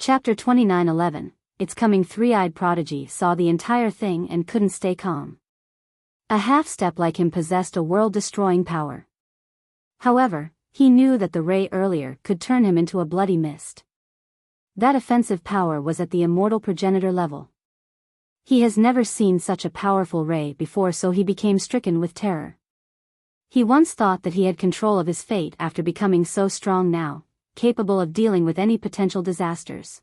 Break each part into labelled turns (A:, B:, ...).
A: Chapter 29:11. It's coming. Three-eyed prodigy saw the entire thing and couldn't stay calm. A half-step like him possessed a world-destroying power. However, he knew that the ray earlier could turn him into a bloody mist. That offensive power was at the immortal progenitor level. He has never seen such a powerful ray before, so he became stricken with terror. He once thought that he had control of his fate after becoming so strong now, capable of dealing with any potential disasters.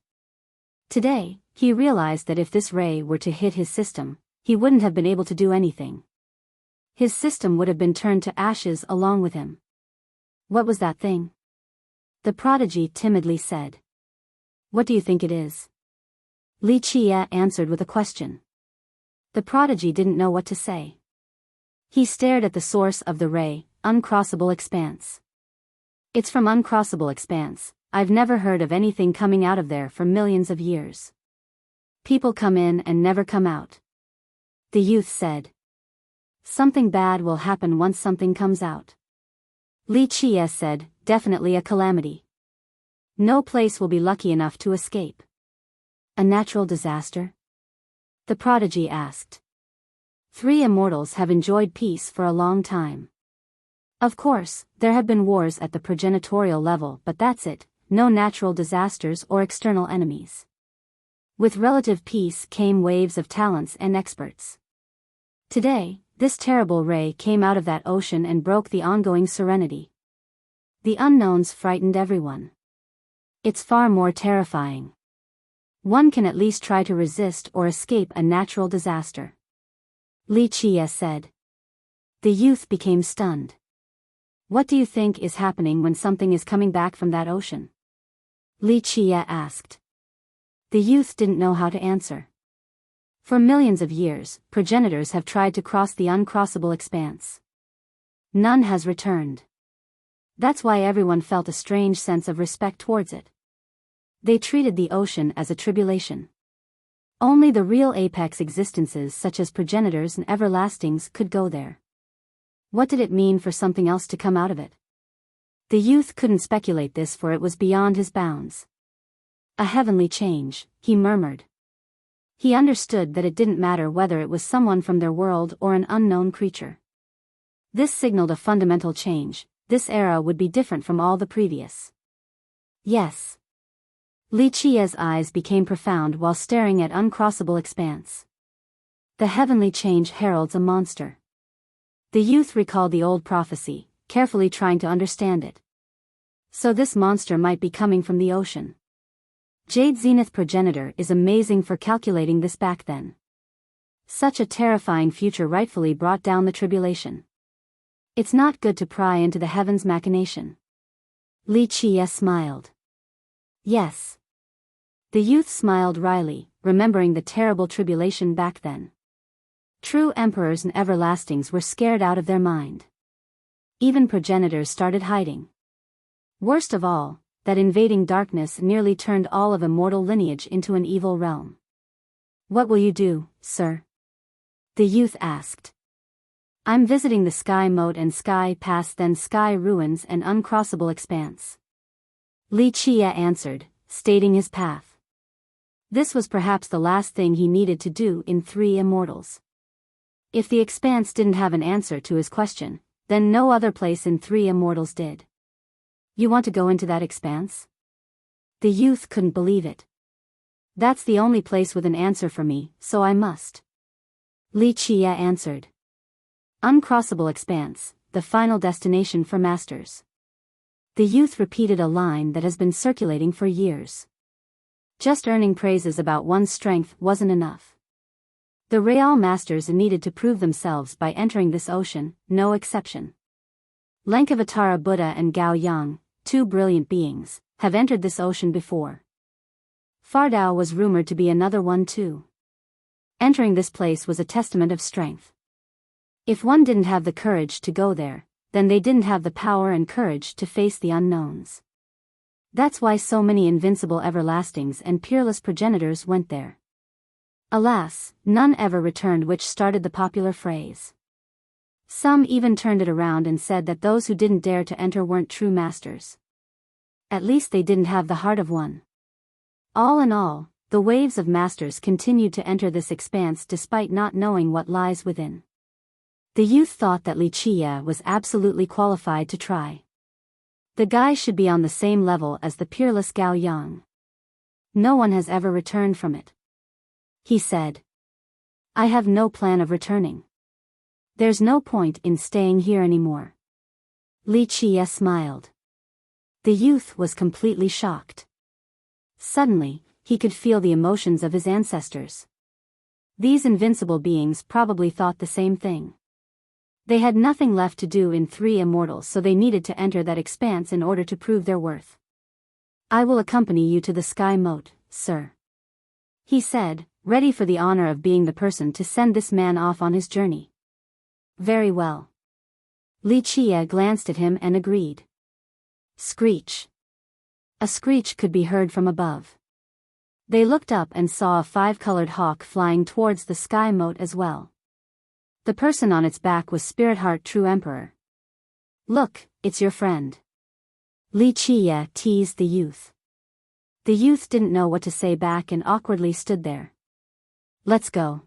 A: Today, he realized that if this ray were to hit his system, he wouldn't have been able to do anything. His system would have been turned to ashes along with him. What was that thing? The prodigy timidly said. What do you think it is? Li Qie answered with a question. The prodigy didn't know what to say. He stared at the source of the ray, uncrossable expanse. It's from uncrossable expanse. I've never heard of anything coming out of there for millions of years. People come in and never come out. The youth said. Something bad will happen once something comes out. Li Qie said, definitely a calamity. No place will be lucky enough to escape. A natural disaster? The prodigy asked. Three immortals have enjoyed peace for a long time. Of course, there have been wars at the progenitorial level, but that's it, no natural disasters or external enemies. With relative peace came waves of talents and experts. Today, this terrible ray came out of that ocean and broke the ongoing serenity. The unknowns frightened everyone. It's far more terrifying. One can at least try to resist or escape a natural disaster. Li Qie said. The youth became stunned. What do you think is happening when something is coming back from that ocean? Li Qie asked. The youth didn't know how to answer. For millions of years, progenitors have tried to cross the uncrossable expanse. None has returned. That's why everyone felt a strange sense of respect towards it. They treated the ocean as a tribulation. Only the real apex existences such as progenitors and everlastings could go there. What did it mean for something else to come out of it? The youth couldn't speculate this, for it was beyond his bounds. A heavenly change, he murmured. He understood that it didn't matter whether it was someone from their world or an unknown creature. This signaled a fundamental change. This era would be different from all the previous. Yes. Li Qie's eyes became profound while staring at uncrossable expanse. The heavenly change heralds a monster. The youth recalled the old prophecy, carefully trying to understand it. So this monster might be coming from the ocean. Jade Zenith Progenitor is amazing for calculating this back then. Such a terrifying future rightfully brought down the tribulation. It's not good to pry into the heavens' machination. Li Qie smiled. Yes. The youth smiled wryly, remembering the terrible tribulation back then. True emperors and everlastings were scared out of their mind. Even progenitors started hiding. Worst of all, that invading darkness nearly turned all of immortal lineage into an evil realm. What will you do, sir? The youth asked. I'm visiting the Sky Moat and Sky Pass, then Sky Ruins and Uncrossable Expanse. Li Qie answered, stating his path. This was perhaps the last thing he needed to do in Three Immortals. If the Expanse didn't have an answer to his question, then no other place in Three Immortals did. You want to go into that expanse? The youth couldn't believe it. That's the only place with an answer for me, so I must. Li Qie answered. Uncrossable expanse, the final destination for masters. The youth repeated a line that has been circulating for years. Just earning praises about one's strength wasn't enough. The Real Masters needed to prove themselves by entering this ocean, no exception. Lankavatara Buddha and Gao Yang, two brilliant beings, have entered this ocean before. Fardao was rumored to be another one too. Entering this place was a testament of strength. If one didn't have the courage to go there, then they didn't have the power and courage to face the unknowns. That's why so many invincible everlastings and peerless progenitors went there. Alas, none ever returned, which started the popular phrase. Some even turned it around and said that those who didn't dare to enter weren't true masters. At least they didn't have the heart of one. All in all, the waves of masters continued to enter this expanse despite not knowing what lies within. The youth thought that Li Qie was absolutely qualified to try. The guy should be on the same level as the peerless Gao Yang. No one has ever returned from it. He said. I have no plan of returning. There's no point in staying here anymore. Li Qie smiled. The youth was completely shocked. Suddenly, he could feel the emotions of his ancestors. These invincible beings probably thought the same thing. They had nothing left to do in Three Immortals, so they needed to enter that expanse in order to prove their worth. I will accompany you to the Sky Moat, sir. He said, ready for the honor of being the person to send this man off on his journey. Very well. Li Qie glanced at him and agreed. Screech. A screech could be heard from above. They looked up and saw a five-colored hawk flying towards the Sky Moat as well. The person on its back was Spirit Heart True Emperor. Look, it's your friend. Li Qie teased the youth. The youth didn't know what to say back and awkwardly stood there. Let's go.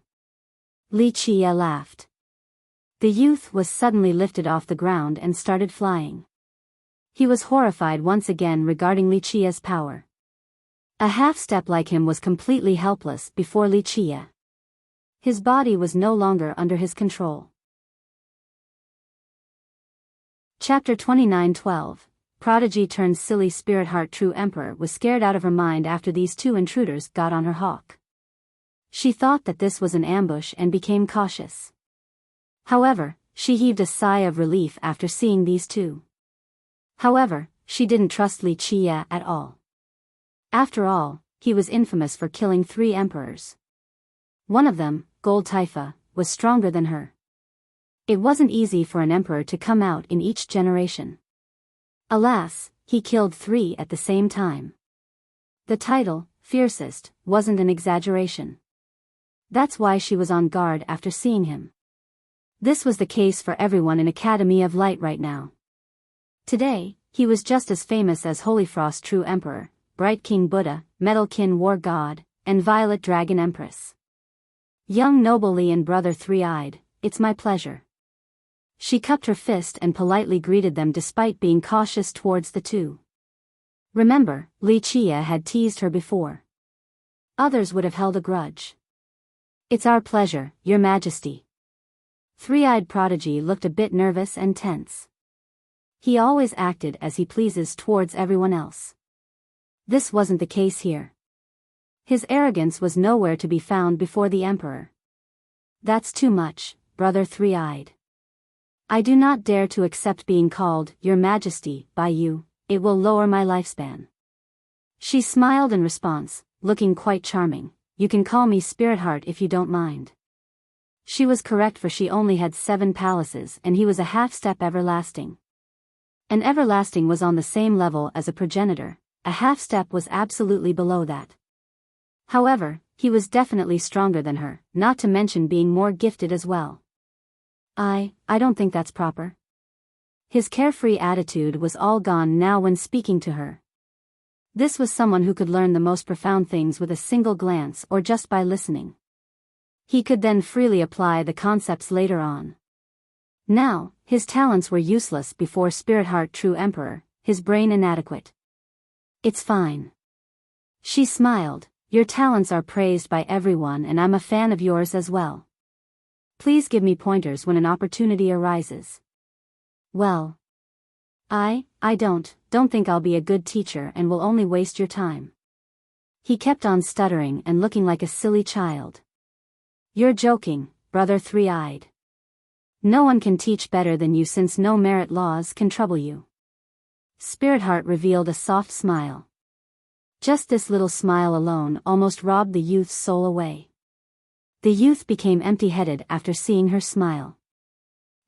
A: Li Qie laughed. The youth was suddenly lifted off the ground and started flying. He was horrified once again regarding Li Qie's power. A half-step like him was completely helpless before Li Qie. His body was no longer under his control. Chapter 29:12. Prodigy turned silly. Spirit Heart True Emperor was scared out of her mind after these two intruders got on her hawk. She thought that this was an ambush and became cautious. However, she heaved a sigh of relief after seeing these two. However, she didn't trust Li Qie at all. After all, he was infamous for killing 3 emperors. One of them, Gold Taifa, was stronger than her. It wasn't easy for an emperor to come out in each generation. Alas, he killed 3 at the same time. The title, fiercest, wasn't an exaggeration. That's why she was on guard after seeing him. This was the case for everyone in Academy of Light right now. Today, he was just as famous as Holy Frost True Emperor, Bright King Buddha, Metal Kin War God, and Violet Dragon Empress. Young Noble Li and Brother Three-Eyed, it's my pleasure. She cupped her fist and politely greeted them despite being cautious towards the two. Remember, Li Qie had teased her before. Others would have held a grudge. It's our pleasure, Your Majesty. Three-Eyed Prodigy looked a bit nervous and tense. He always acted as he pleases towards everyone else. This wasn't the case here. His arrogance was nowhere to be found before the Emperor. That's too much, Brother Three-Eyed. I do not dare to accept being called Your Majesty by you, it will lower my lifespan. She smiled in response, looking quite charming. You can call me Spirit Heart if you don't mind. She was correct, for she only had 7 palaces and he was a half-step everlasting. An everlasting was on the same level as a progenitor, a half-step was absolutely below that. However, he was definitely stronger than her, not to mention being more gifted as well. I don't think that's proper. His carefree attitude was all gone now when speaking to her. This was someone who could learn the most profound things with a single glance or just by listening. He could then freely apply the concepts later on. Now, his talents were useless before Spirit Heart True Emperor, his brain inadequate. It's fine. She smiled. Your talents are praised by everyone and I'm a fan of yours as well. Please give me pointers when an opportunity arises. Well, I don't think I'll be a good teacher and will only waste your time. He kept on stuttering and looking like a silly child. You're joking, Brother Three-Eyed. No one can teach better than you since no merit laws can trouble you. Spirit Heart revealed a soft smile. Just this little smile alone almost robbed the youth's soul away. The youth became empty-headed after seeing her smile.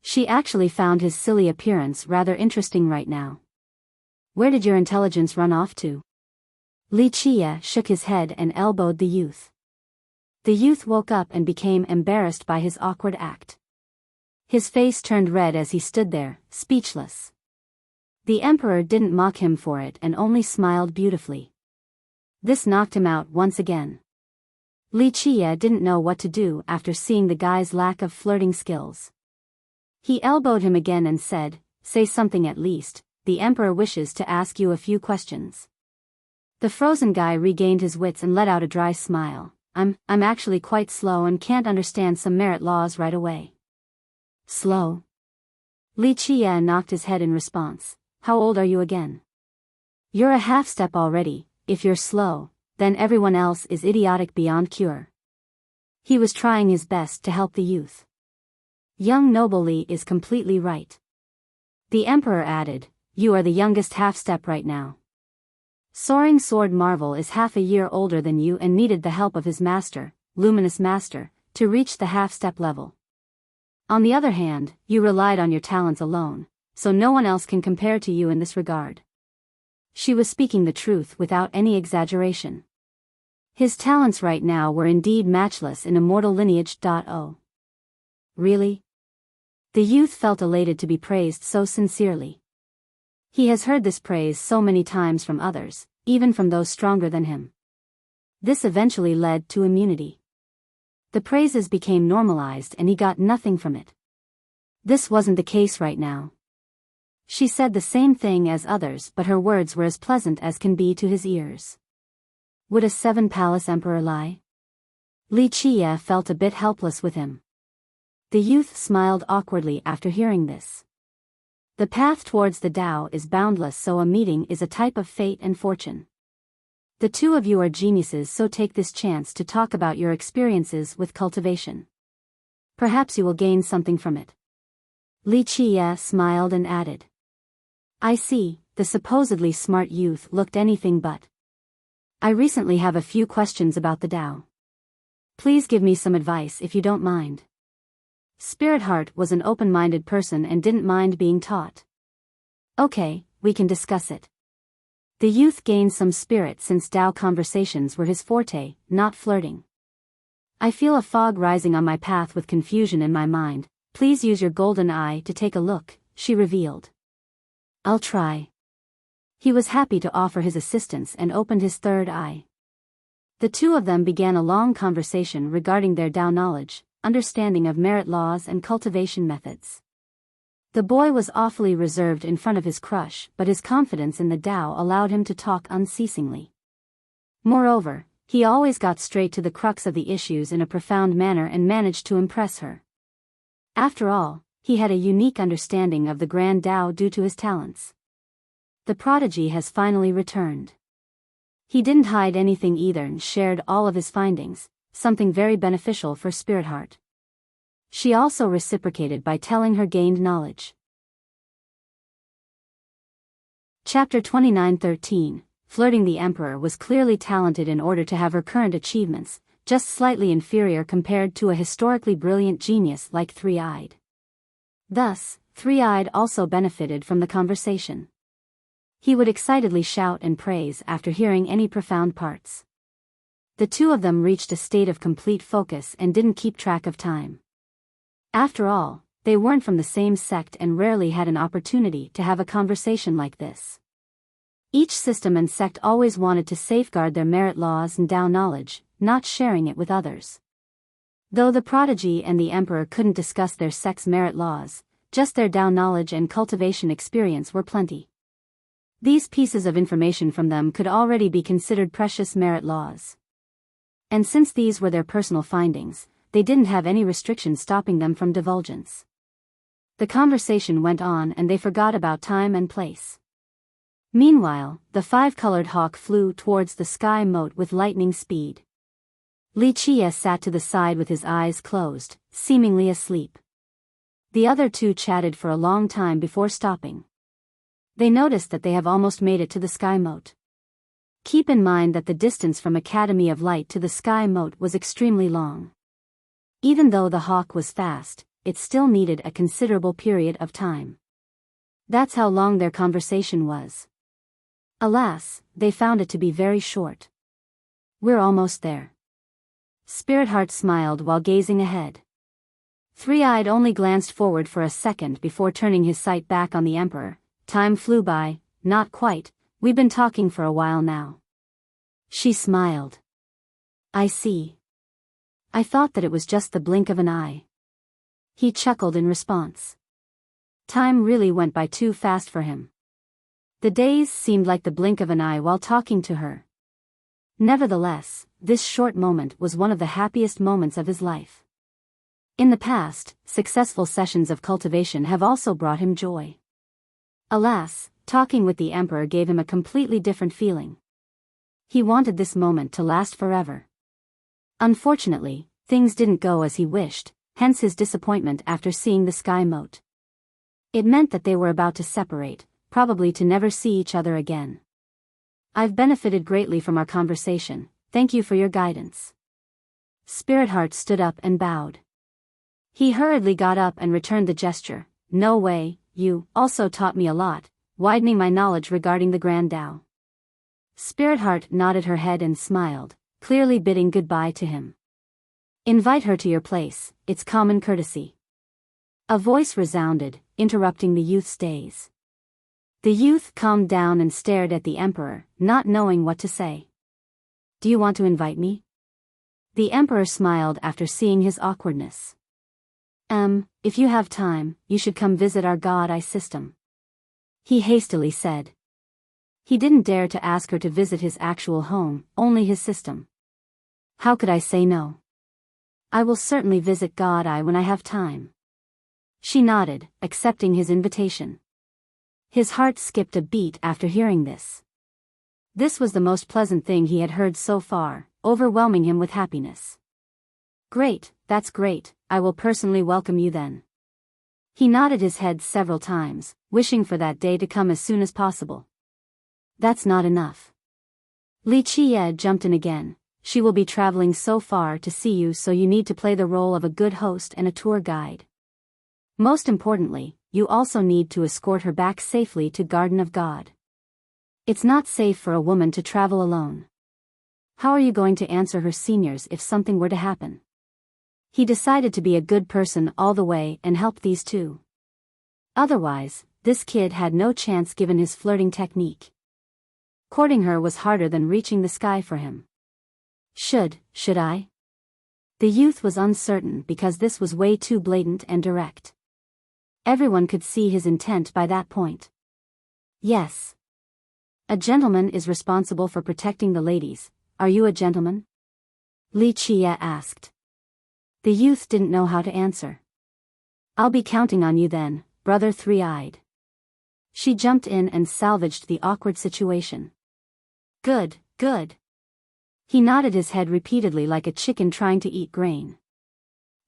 A: She actually found his silly appearance rather interesting right now. Where did your intelligence run off to? Li Qie shook his head and elbowed the youth. The youth woke up and became embarrassed by his awkward act. His face turned red as he stood there, speechless. The Emperor didn't mock him for it and only smiled beautifully. This knocked him out once again. Li Qie didn't know what to do after seeing the guy's lack of flirting skills. He elbowed him again and said, "Say something at least, the emperor wishes to ask you a few questions." The frozen guy regained his wits and let out a dry smile. I'm actually quite slow and can't understand some merit laws right away." "Slow?" Li Qie knocked his head in response. "How old are you again? You're a half-step already. If you're slow, then everyone else is idiotic beyond cure." He was trying his best to help the youth. Young noble Li is completely right. The emperor added, "You are the youngest half-step right now. Soaring Sword Marvel is half a year older than you and needed the help of his master, Luminous Master, to reach the half-step level. On the other hand, you relied on your talents alone, so no one else can compare to you in this regard." She was speaking the truth without any exaggeration. His talents right now were indeed matchless in immortal lineage. Oh. Really? The youth felt elated to be praised so sincerely. He has heard this praise so many times from others, even from those stronger than him. This eventually led to immunity. The praises became normalized and he got nothing from it. This wasn't the case right now. She said the same thing as others, but her words were as pleasant as can be to his ears. Would a seven-palace emperor lie? Li Qie felt a bit helpless with him. The youth smiled awkwardly after hearing this. The path towards the Tao is boundless, so a meeting is a type of fate and fortune. The two of you are geniuses, so take this chance to talk about your experiences with cultivation. Perhaps you will gain something from it. Li Qie smiled and added. "I see." The supposedly smart youth looked anything but. "I recently have a few questions about the Tao. Please give me some advice if you don't mind." Spirit Heart was an open-minded person and didn't mind being taught. "Okay, we can discuss it." The youth gained some spirit since Tao conversations were his forte, not flirting. "I feel a fog rising on my path with confusion in my mind. Please use your golden eye to take a look," she revealed. "I'll try." He was happy to offer his assistance and opened his third eye. The two of them began a long conversation regarding their Tao knowledge, understanding of merit laws and cultivation methods. The boy was awfully reserved in front of his crush, but his confidence in the Tao allowed him to talk unceasingly. Moreover, he always got straight to the crux of the issues in a profound manner and managed to impress her. After all, he had a unique understanding of the Grand Tao due to his talents. The prodigy has finally returned. He didn't hide anything either and shared all of his findings, something very beneficial for Spirit Heart. She also reciprocated by telling her gained knowledge. Chapter 29:13. Flirting. The Emperor was clearly talented in order to have her current achievements, just slightly inferior compared to a historically brilliant genius like Three-Eyed. Thus, Three-Eyed also benefited from the conversation. He would excitedly shout and praise after hearing any profound parts. The two of them reached a state of complete focus and didn't keep track of time. After all, they weren't from the same sect and rarely had an opportunity to have a conversation like this. Each system and sect always wanted to safeguard their merit laws and Tao knowledge, not sharing it with others. Though the prodigy and the emperor couldn't discuss their sect's merit laws, just their Tao knowledge and cultivation experience were plenty. These pieces of information from them could already be considered precious merit laws. And since these were their personal findings, they didn't have any restrictions stopping them from divulgence. The conversation went on and they forgot about time and place. Meanwhile, the five-colored hawk flew towards the sky moat with lightning speed. Li Qie sat to the side with his eyes closed, seemingly asleep. The other two chatted for a long time before stopping. They noticed that they have almost made it to the sky moat. Keep in mind that the distance from Academy of Light to the sky moat was extremely long. Even though the hawk was fast, it still needed a considerable period of time. That's how long their conversation was. Alas, they found it to be very short. "We're almost there." Spirit Heart smiled while gazing ahead. Three-Eyed only glanced forward for a second before turning his sight back on the Emperor. "Time flew by." "Not quite, we've been talking for a while now." She smiled. I see. I thought that it was just the blink of an eye. He chuckled in response. Time really went by too fast for him. The days seemed like the blink of an eye while talking to her. Nevertheless, this short moment was one of the happiest moments of his life. In the past, successful sessions of cultivation have also brought him joy. Alas, talking with the Emperor gave him a completely different feeling. He wanted this moment to last forever. Unfortunately, things didn't go as he wished, hence his disappointment after seeing the sky moat. It meant that they were about to separate, probably to never see each other again. I've benefited greatly from our conversation, thank you for your guidance. Spirit Heart stood up and bowed. He hurriedly got up and returned the gesture. No way, you also taught me a lot, widening my knowledge regarding the Grand Tao. Spirit Heart nodded her head and smiled, clearly bidding goodbye to him. Invite her to your place, it's common courtesy. A voice resounded, interrupting the youth's daze. The youth calmed down and stared at the Emperor, not knowing what to say. Do you want to invite me? The Emperor smiled after seeing his awkwardness. If you have time, you should come visit our God Eye system. He hastily said. He didn't dare to ask her to visit his actual home, only his system. How could I say no? I will certainly visit God Eye when I have time. She nodded, accepting his invitation. His heart skipped a beat after hearing this. This was the most pleasant thing he had heard so far, overwhelming him with happiness. Great, that's great, I will personally welcome you then. He nodded his head several times, wishing for that day to come as soon as possible. That's not enough. Li Qie jumped in again. She will be traveling so far to see you, so you need to play the role of a good host and a tour guide. Most importantly, you also need to escort her back safely to Garden of God. It's not safe for a woman to travel alone. How are you going to answer her seniors if something were to happen? He decided to be a good person all the way and help these two. Otherwise, this kid had no chance given his flirting technique. Courting her was harder than reaching the sky for him. Should I? The youth was uncertain because this was way too blatant and direct. Everyone could see his intent by that point. Yes. A gentleman is responsible for protecting the ladies. Are you a gentleman? Li Qie asked. The youth didn't know how to answer. I'll be counting on you then, brother three-eyed. She jumped in and salvaged the awkward situation. Good. He nodded his head repeatedly like a chicken trying to eat grain.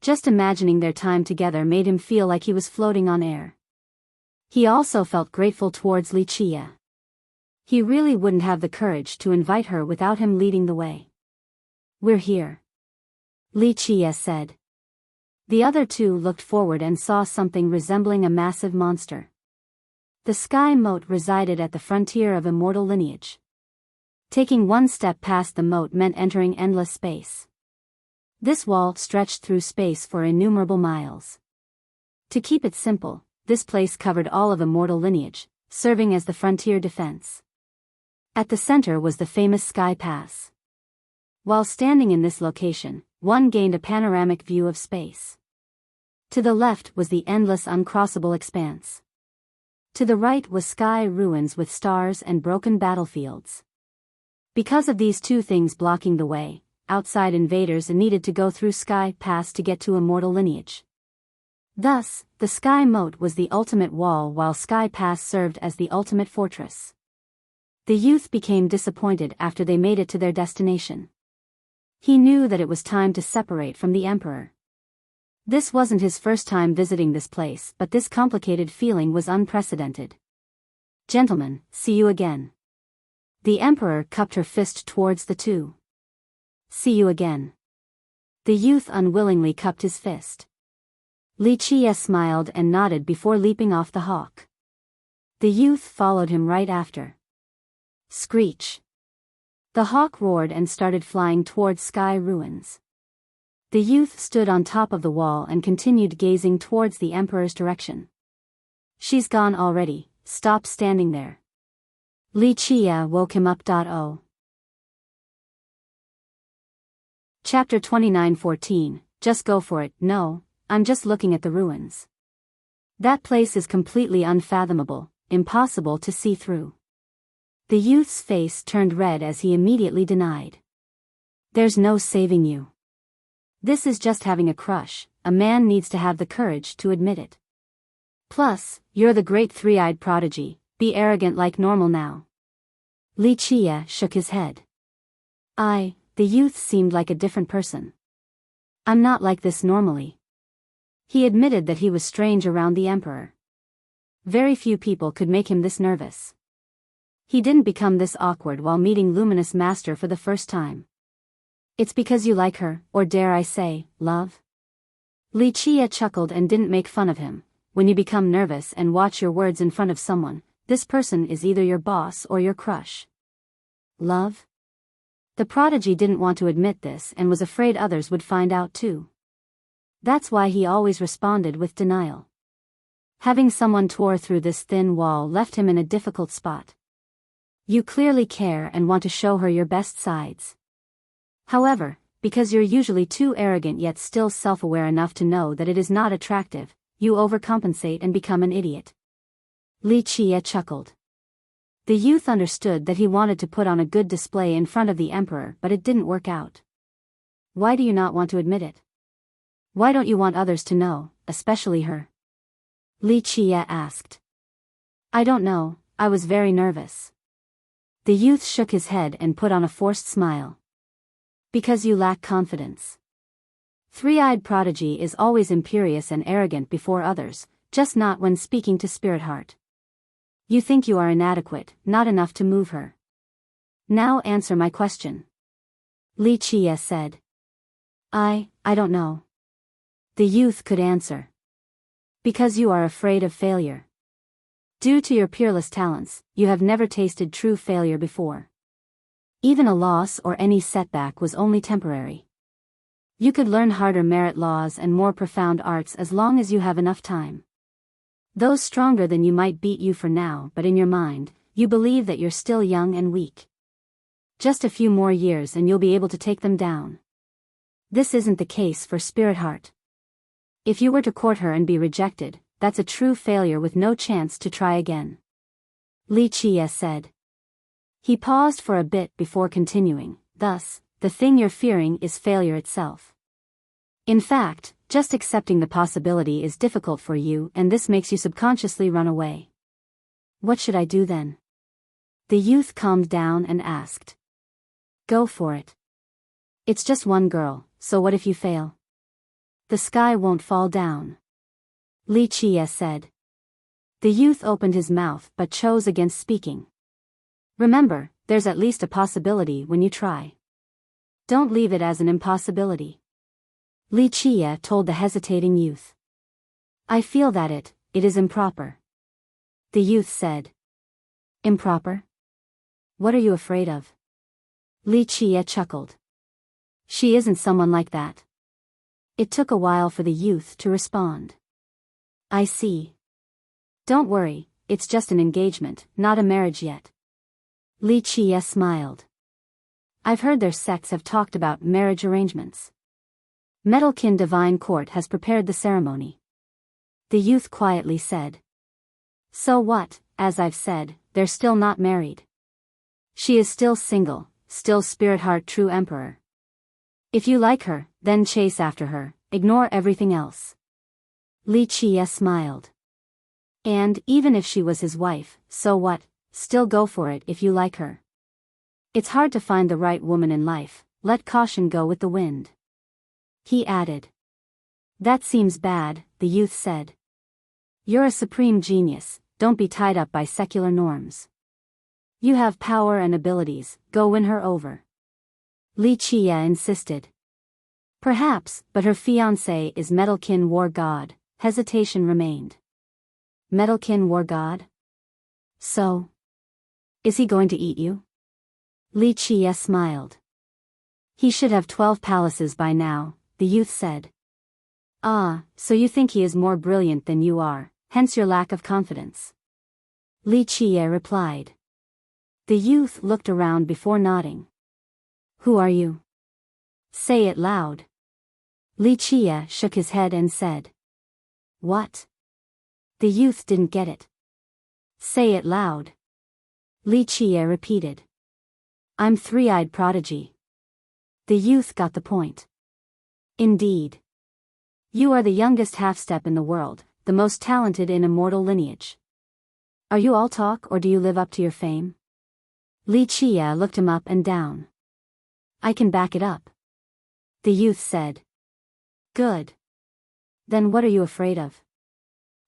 A: Just imagining their time together made him feel like he was floating on air. He also felt grateful towards Li Qie. He really wouldn't have the courage to invite her without him leading the way. We're here, Li Qie said. The other two looked forward and saw something resembling a massive monster. The sky moat resided at the frontier of immortal lineage. Taking one step past the moat meant entering endless space. This wall stretched through space for innumerable miles. To keep it simple, this place covered all of immortal lineage, serving as the frontier defense. At the center was the famous Sky Pass. While standing in this location, one gained a panoramic view of space. To the left was the endless uncrossable expanse. To the right was sky ruins with stars and broken battlefields. Because of these two things blocking the way, outside invaders needed to go through Sky Pass to get to immortal lineage. Thus, the Sky Moat was the ultimate wall while Sky Pass served as the ultimate fortress. The youth became disappointed after they made it to their destination. He knew that it was time to separate from the Emperor. This wasn't his first time visiting this place, but this complicated feeling was unprecedented. Gentlemen, see you again. The Emperor cupped her fist towards the two. See you again. The youth unwillingly cupped his fist. Li Qie smiled and nodded before leaping off the hawk. The youth followed him right after. Screech. The hawk roared and started flying towards sky ruins. The youth stood on top of the wall and continued gazing towards the Emperor's direction. She's gone already, stop standing there. Li Qie woke him up. Chapter 29:14, Just go for it. No, I'm just looking at the ruins. That place is completely unfathomable, impossible to see through. The youth's face turned red as he immediately denied. There's no saving you. This is just having a crush. A man needs to have the courage to admit it. Plus, you're the great three-eyed prodigy, be arrogant like normal now. Li Qie shook his head. The youth seemed like a different person. I'm not like this normally. He admitted that he was strange around the emperor. Very few people could make him this nervous. He didn't become this awkward while meeting Luminous Master for the first time. It's because you like her, or dare I say, love? Li Qie chuckled and didn't make fun of him. When you become nervous and watch your words in front of someone, this person is either your boss or your crush. Love? The prodigy didn't want to admit this and was afraid others would find out too. That's why he always responded with denial. Having someone tore through this thin wall left him in a difficult spot. You clearly care and want to show her your best sides. However, because you're usually too arrogant yet still self-aware enough to know that it is not attractive, you overcompensate and become an idiot. Li Qie chuckled. The youth understood that he wanted to put on a good display in front of the emperor, but it didn't work out. Why do you not want to admit it? Why don't you want others to know, especially her? Li Qie asked. I don't know, I was very nervous. The youth shook his head and put on a forced smile. Because you lack confidence. Three-eyed prodigy is always imperious and arrogant before others, just not when speaking to Spirit Heart. You think you are inadequate, not enough to move her. Now answer my question. Li Qie said. I don't know. The youth could answer. Because you are afraid of failure. Due to your peerless talents, you have never tasted true failure before. Even a loss or any setback was only temporary. You could learn harder merit laws and more profound arts as long as you have enough time. Those stronger than you might beat you for now, but in your mind, you believe that you're still young and weak. Just a few more years and you'll be able to take them down. This isn't the case for Spirit Heart. If you were to court her and be rejected, that's a true failure with no chance to try again. Li Qie said. He paused for a bit before continuing, thus, the thing you're fearing is failure itself. In fact, just accepting the possibility is difficult for you and this makes you subconsciously run away. What should I do then? The youth calmed down and asked. Go for it. It's just one girl, so what if you fail? The sky won't fall down. Li Qie said. The youth opened his mouth but chose against speaking. Remember, there's at least a possibility when you try. Don't leave it as an impossibility. Li Qie told the hesitating youth. I feel that it is improper. The youth said. Improper? What are you afraid of? Li Qie chuckled. She isn't someone like that. It took a while for the youth to respond. I see. Don't worry, it's just an engagement, not a marriage yet. Li Qie smiled. I've heard their sects have talked about marriage arrangements. Metalkin Divine Court has prepared the ceremony. The youth quietly said. So what, as I've said, they're still not married. She is still single, still Spirit Heart true emperor. If you like her, then chase after her, ignore everything else. Li Qie smiled. And even if she was his wife, so what, still go for it if you like her. It's hard to find the right woman in life, let caution go with the wind. He added. That seems bad, the youth said. You're a supreme genius, don't be tied up by secular norms. You have power and abilities, go win her over. Li Qie insisted. Perhaps, but her fiancé is Metalkin War God. Hesitation remained. Metalkin War God? So? Is he going to eat you? Li Qie smiled. He should have 12 palaces by now, the youth said. Ah, so you think he is more brilliant than you are, hence your lack of confidence. Li Qie replied. The youth looked around before nodding. Who are you? Say it loud. Li Chia shook his head and said. What? The youth didn't get it. Say it loud. Li Chia repeated. I'm three-eyed prodigy. The youth got the point. Indeed. You are the youngest half-step in the world, the most talented in immortal lineage. Are you all talk or do you live up to your fame? Li Chia looked him up and down. I can back it up. The youth said. Good. Then what are you afraid of?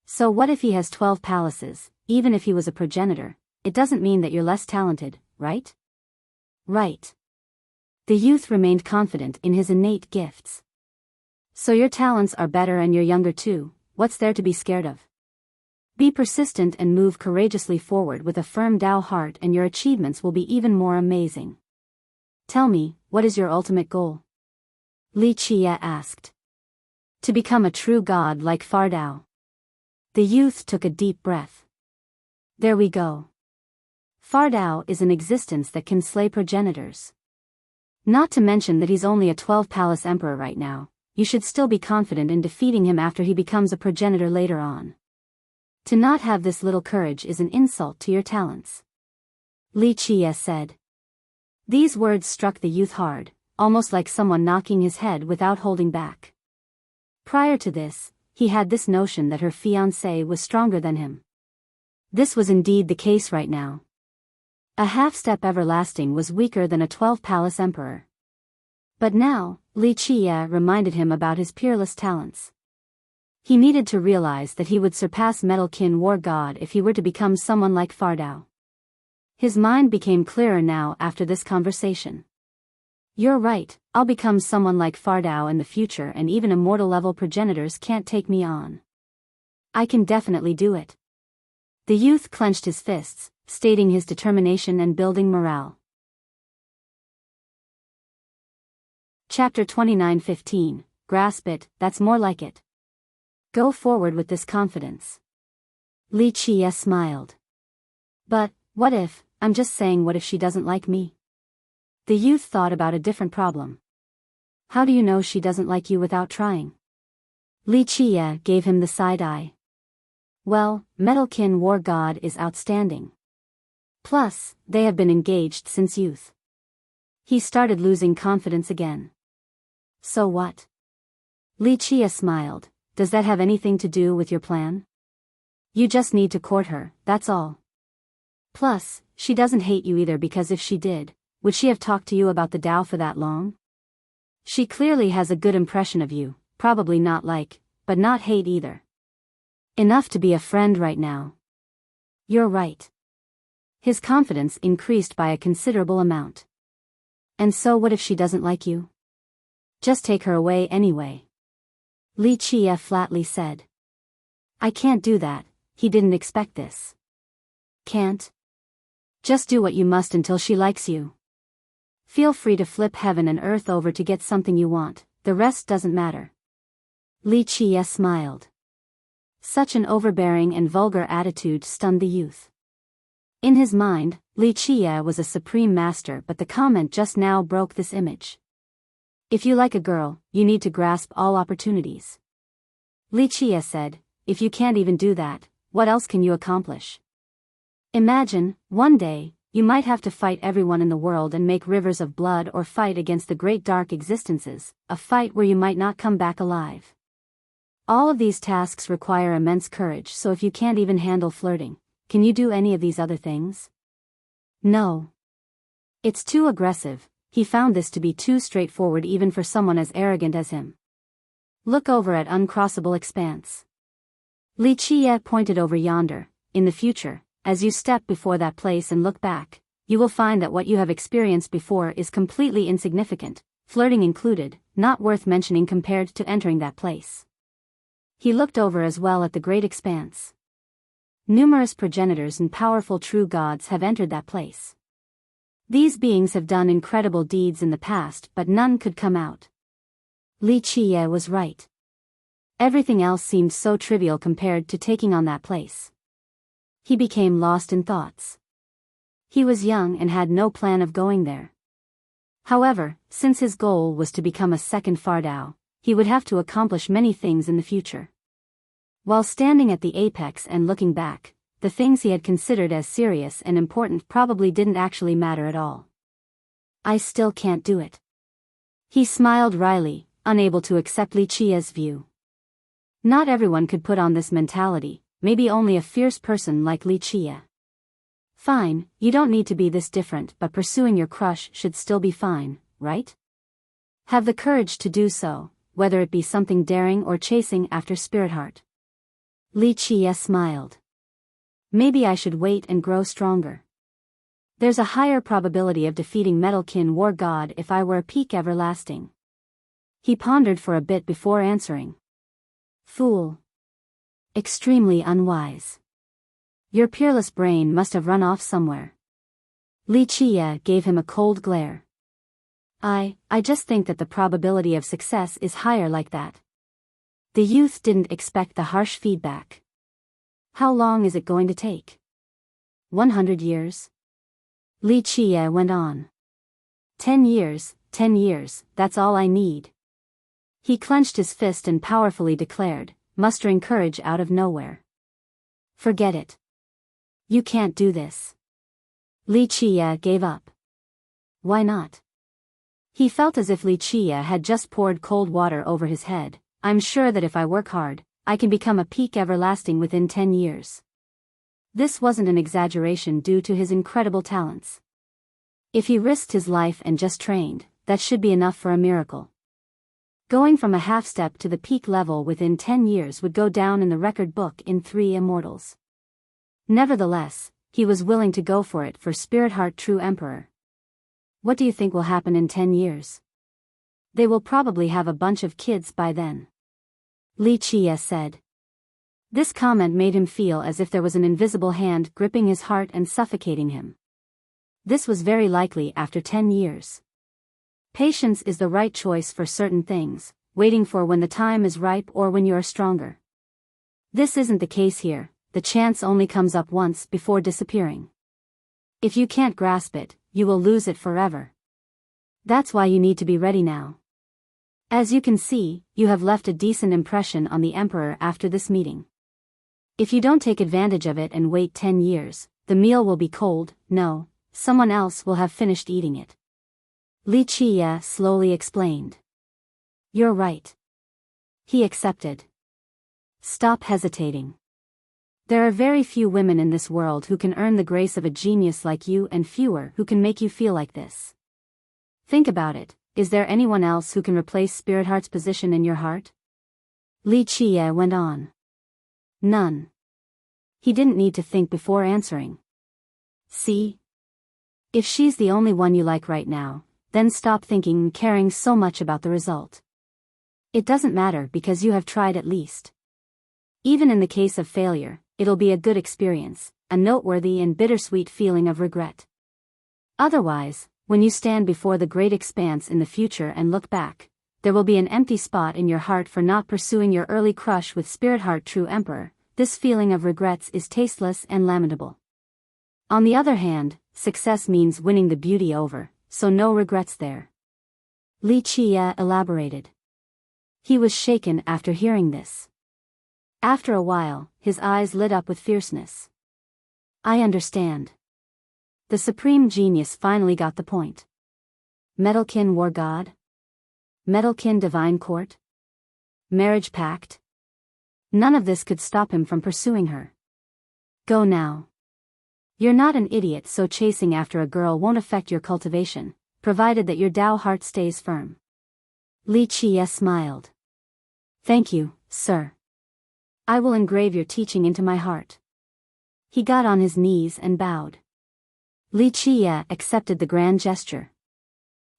A: So what if he has 12 palaces, even if he was a progenitor, it doesn't mean that you're less talented, right? Right. The youth remained confident in his innate gifts. So your talents are better and you're younger too, what's there to be scared of? Be persistent and move courageously forward with a firm Dao heart and your achievements will be even more amazing. Tell me, what is your ultimate goal? Li Chia asked. To become a true god like Fardao. The youth took a deep breath. There we go. Fardao is an existence that can slay progenitors. Not to mention that he's only a 12-palace emperor right now, you should still be confident in defeating him after he becomes a progenitor later on. To not have this little courage is an insult to your talents. Li Chia said. These words struck the youth hard, almost like someone knocking his head without holding back. Prior to this, he had this notion that her fiancé was stronger than him. This was indeed the case right now. A half-step everlasting was weaker than a 12-palace emperor. But now, Li Chia reminded him about his peerless talents. He needed to realize that he would surpass Metalkin War God if he were to become someone like Fardao. His mind became clearer now after this conversation. You're right, I'll become someone like Fardao in the future and even immortal-level progenitors can't take me on. I can definitely do it. The youth clenched his fists, stating his determination and building morale. Chapter 29:15, Grasp it, that's more like it. Go forward with this confidence. Li Chia smiled. But, what if, I'm just saying what if she doesn't like me? The youth thought about a different problem. How do you know she doesn't like you without trying? Li Chia gave him the side eye. Well, Metalkin War God is outstanding. Plus, they have been engaged since youth. He started losing confidence again. So what? Li Chia smiled. Does that have anything to do with your plan? You just need to court her, that's all. Plus, she doesn't hate you either because if she did, would she have talked to you about the Tao for that long? She clearly has a good impression of you, probably not like, but not hate either. Enough to be a friend right now. You're right. His confidence increased by a considerable amount. And so what if she doesn't like you? Just take her away anyway. Li Chia flatly said. I can't do that, he didn't expect this. Can't? Just do what you must until she likes you. Feel free to flip heaven and earth over to get something you want, the rest doesn't matter. Li Chia smiled. Such an overbearing and vulgar attitude stunned the youth. In his mind, Li Chia was a supreme master, but the comment just now broke this image. If you like a girl, you need to grasp all opportunities. Li Chia said, if you can't even do that, what else can you accomplish? Imagine, one day, you might have to fight everyone in the world and make rivers of blood or fight against the great dark existences, a fight where you might not come back alive. All of these tasks require immense courage, so if you can't even handle flirting, can you do any of these other things? No. It's too aggressive. He found this to be too straightforward even for someone as arrogant as him. Look over at uncrossable expanse. Li Chia pointed over yonder. In the future, as you step before that place and look back, you will find that what you have experienced before is completely insignificant, flirting included, not worth mentioning compared to entering that place. He looked over as well at the great expanse. Numerous progenitors and powerful true gods have entered that place. These beings have done incredible deeds in the past, but none could come out. Li Chia was right. Everything else seemed so trivial compared to taking on that place. He became lost in thoughts. He was young and had no plan of going there. However, since his goal was to become a second Fardao, he would have to accomplish many things in the future. While standing at the apex and looking back, the things he had considered as serious and important probably didn't actually matter at all. I still can't do it. He smiled wryly, unable to accept Li Qia's view. Not everyone could put on this mentality, maybe only a fierce person like Li Qia. Fine, you don't need to be this different, but pursuing your crush should still be fine, right? Have the courage to do so, whether it be something daring or chasing after Spirit Heart. Li Qia smiled. Maybe I should wait and grow stronger. There's a higher probability of defeating Metalkin War God if I were a peak everlasting. He pondered for a bit before answering. Fool. Extremely unwise. Your peerless brain must have run off somewhere. Li Qia gave him a cold glare. I just think that the probability of success is higher like that. The youth didn't expect the harsh feedback. How long is it going to take? 100 years? Li Qia went on. 10 years, that's all I need. He clenched his fist and powerfully declared, mustering courage out of nowhere. Forget it. You can't do this. Li Qia gave up. Why not? He felt as if Li Qia had just poured cold water over his head. I'm sure that if I work hard, I can become a peak everlasting within 10 years. This wasn't an exaggeration due to his incredible talents. If he risked his life and just trained, that should be enough for a miracle. Going from a half step to the peak level within 10 years would go down in the record book in 3 immortals. Nevertheless, he was willing to go for it for Spirit Heart True Emperor. What do you think will happen in 10 years? They will probably have a bunch of kids by then. Li Qia said. This comment made him feel as if there was an invisible hand gripping his heart and suffocating him. This was very likely after 10 years. Patience is the right choice for certain things, waiting for when the time is ripe or when you are stronger. This isn't the case here, the chance only comes up once before disappearing. If you can't grasp it, you will lose it forever. That's why you need to be ready now. As you can see, you have left a decent impression on the Emperor after this meeting. If you don't take advantage of it and wait 10 years, the meal will be cold. No, someone else will have finished eating it. Li Qia slowly explained. You're right. He accepted. Stop hesitating. There are very few women in this world who can earn the grace of a genius like you and fewer who can make you feel like this. Think about it, is there anyone else who can replace Spirit Heart's position in your heart? Li Qia went on. None. He didn't need to think before answering. See? If she's the only one you like right now, then stop thinking and caring so much about the result. It doesn't matter because you have tried at least. Even in the case of failure, it'll be a good experience, a noteworthy and bittersweet feeling of regret. Otherwise, when you stand before the great expanse in the future and look back, there will be an empty spot in your heart for not pursuing your early crush with Spirit Heart True Emperor. This feeling of regrets is tasteless and lamentable. On the other hand, success means winning the beauty over, so no regrets there. Li Qia elaborated. He was shaken after hearing this. After a while, his eyes lit up with fierceness. I understand. The supreme genius finally got the point. Metalkin War God? Metalkin Divine Court? Marriage Pact? None of this could stop him from pursuing her. Go now. You're not an idiot, so chasing after a girl won't affect your cultivation, provided that your Dao heart stays firm. Li Qia smiled. Thank you, sir. I will engrave your teaching into my heart. He got on his knees and bowed. Li Qia accepted the grand gesture.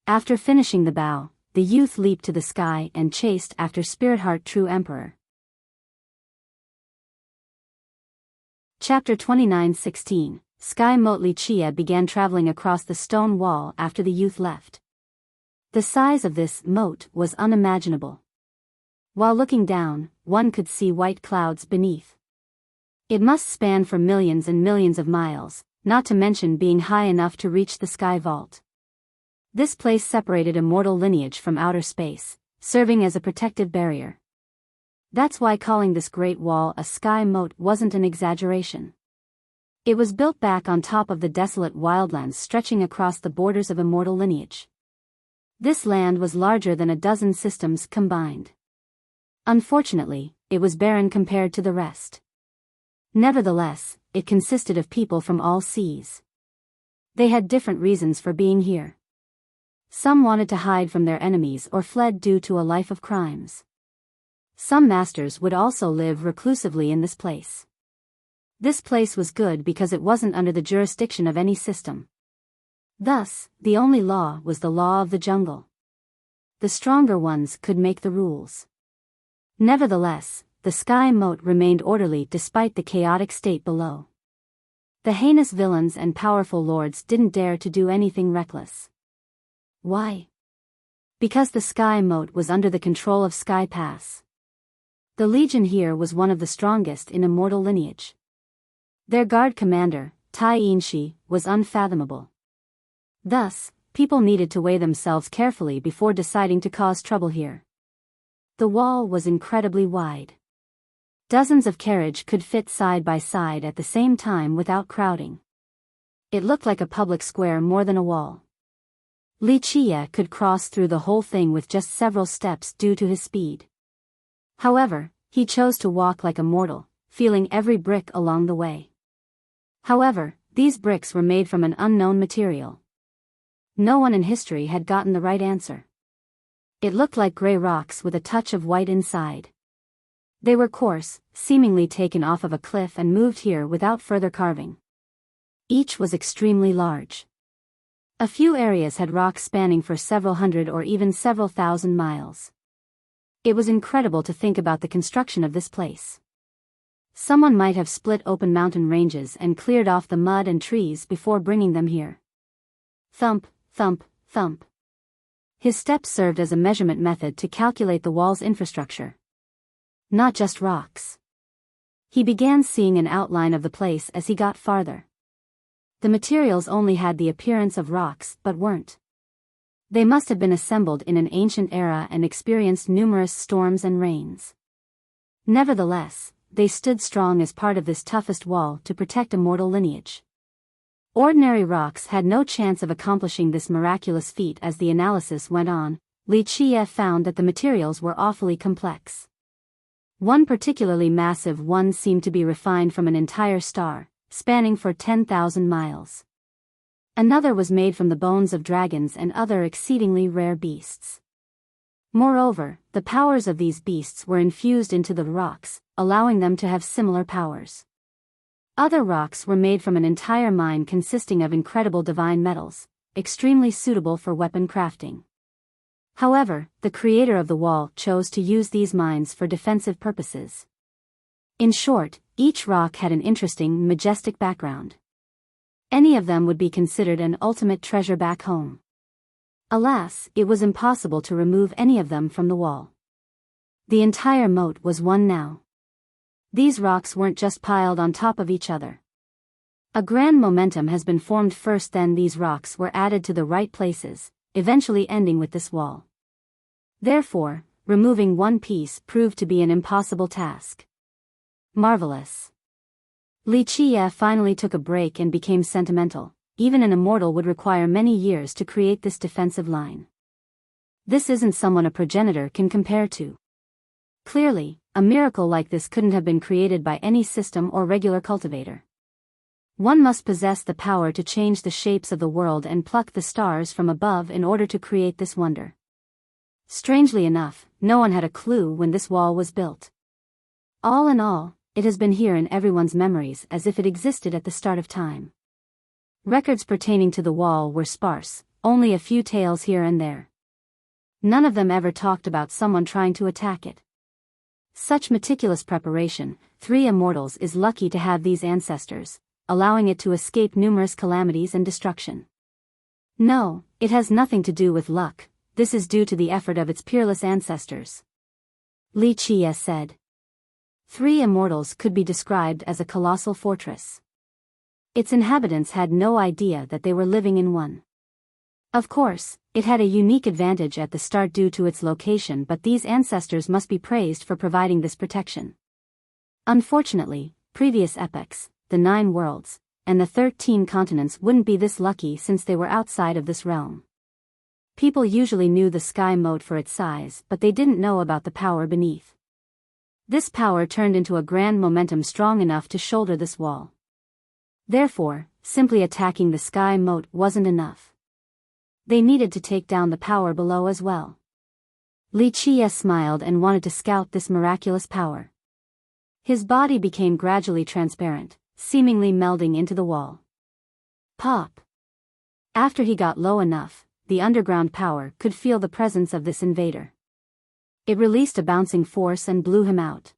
A: After finishing the bow, the youth leaped to the sky and chased after Spirit Heart True Emperor. Chapter 29:16. Sky Moat. Li Qia began traveling across the stone wall after the youth left. The size of this moat was unimaginable. While looking down, one could see white clouds beneath. It must span for millions and millions of miles, not to mention being high enough to reach the sky vault. This place separated immortal lineage from outer space, serving as a protective barrier. That's why calling this Great Wall a sky moat wasn't an exaggeration. It was built back on top of the desolate wildlands stretching across the borders of immortal lineage. This land was larger than a dozen systems combined. Unfortunately, it was barren compared to the rest. Nevertheless, it consisted of people from all seas. They had different reasons for being here. Some wanted to hide from their enemies or fled due to a life of crimes. Some masters would also live reclusively in this place. This place was good because it wasn't under the jurisdiction of any system. Thus, the only law was the law of the jungle. The stronger ones could make the rules. Nevertheless, the sky moat remained orderly despite the chaotic state below. The heinous villains and powerful lords didn't dare to do anything reckless. Why? Because the sky moat was under the control of Sky Pass. The legion here was one of the strongest in immortal lineage. Their guard commander, Tai Inshi, was unfathomable. Thus, people needed to weigh themselves carefully before deciding to cause trouble here. The wall was incredibly wide. Dozens of carriages could fit side by side at the same time without crowding. It looked like a public square more than a wall. Li Chia could cross through the whole thing with just several steps due to his speed. However, he chose to walk like a mortal, feeling every brick along the way. However, these bricks were made from an unknown material. No one in history had gotten the right answer. It looked like gray rocks with a touch of white inside. They were coarse, seemingly taken off of a cliff and moved here without further carving. Each was extremely large. A few areas had rocks spanning for several hundred or even several thousand miles. It was incredible to think about the construction of this place. Someone might have split open mountain ranges and cleared off the mud and trees before bringing them here. Thump, thump, thump. His steps served as a measurement method to calculate the wall's infrastructure. Not just rocks. He began seeing an outline of the place as he got farther. The materials only had the appearance of rocks but weren't. They must have been assembled in an ancient era and experienced numerous storms and rains. Nevertheless, they stood strong as part of this toughest wall to protect immortal lineage. Ordinary rocks had no chance of accomplishing this miraculous feat. As the analysis went on, Li Chia found that the materials were awfully complex. One particularly massive one seemed to be refined from an entire star, spanning for 10,000 miles. Another was made from the bones of dragons and other exceedingly rare beasts. Moreover, the powers of these beasts were infused into the rocks, allowing them to have similar powers. Other rocks were made from an entire mine consisting of incredible divine metals, extremely suitable for weapon crafting. However, the creator of the wall chose to use these mines for defensive purposes. In short, each rock had an interesting, majestic background. Any of them would be considered an ultimate treasure back home. Alas, it was impossible to remove any of them from the wall. The entire moat was one now. These rocks weren't just piled on top of each other. A grand momentum has been formed first, then these rocks were added to the right places, eventually ending with this wall. Therefore, removing one piece proved to be an impossible task. Marvelous. Li Chia finally took a break and became sentimental. Even an immortal would require many years to create this defensive line. This isn't someone a progenitor can compare to. Clearly, a miracle like this couldn't have been created by any system or regular cultivator. One must possess the power to change the shapes of the world and pluck the stars from above in order to create this wonder. Strangely enough, no one had a clue when this wall was built. All in all, it has been here in everyone's memories as if it existed at the start of time. Records pertaining to the wall were sparse, only a few tales here and there. None of them ever talked about someone trying to attack it. Such meticulous preparation, 3 immortals is lucky to have these ancestors, allowing it to escape numerous calamities and destruction. No, it has nothing to do with luck, this is due to the effort of its peerless ancestors. Li Chia said. 3 immortals could be described as a colossal fortress. Its inhabitants had no idea that they were living in one. Of course, It had a unique advantage at the start due to its location, but these ancestors must be praised for providing this protection. Unfortunately, previous epochs, the 9 worlds, and the 13 continents wouldn't be this lucky since they were outside of this realm. People usually knew the sky moat for its size, but they didn't know about the power beneath. This power turned into a grand momentum strong enough to shoulder this wall. Therefore, simply attacking the sky moat wasn't enough. They needed to take down the power below as well. Li Qie smiled and wanted to scout this miraculous power. His body became gradually transparent, seemingly melding into the wall. Pop! After he got low enough, the underground power could feel the presence of this invader. It released a bouncing force and blew him out.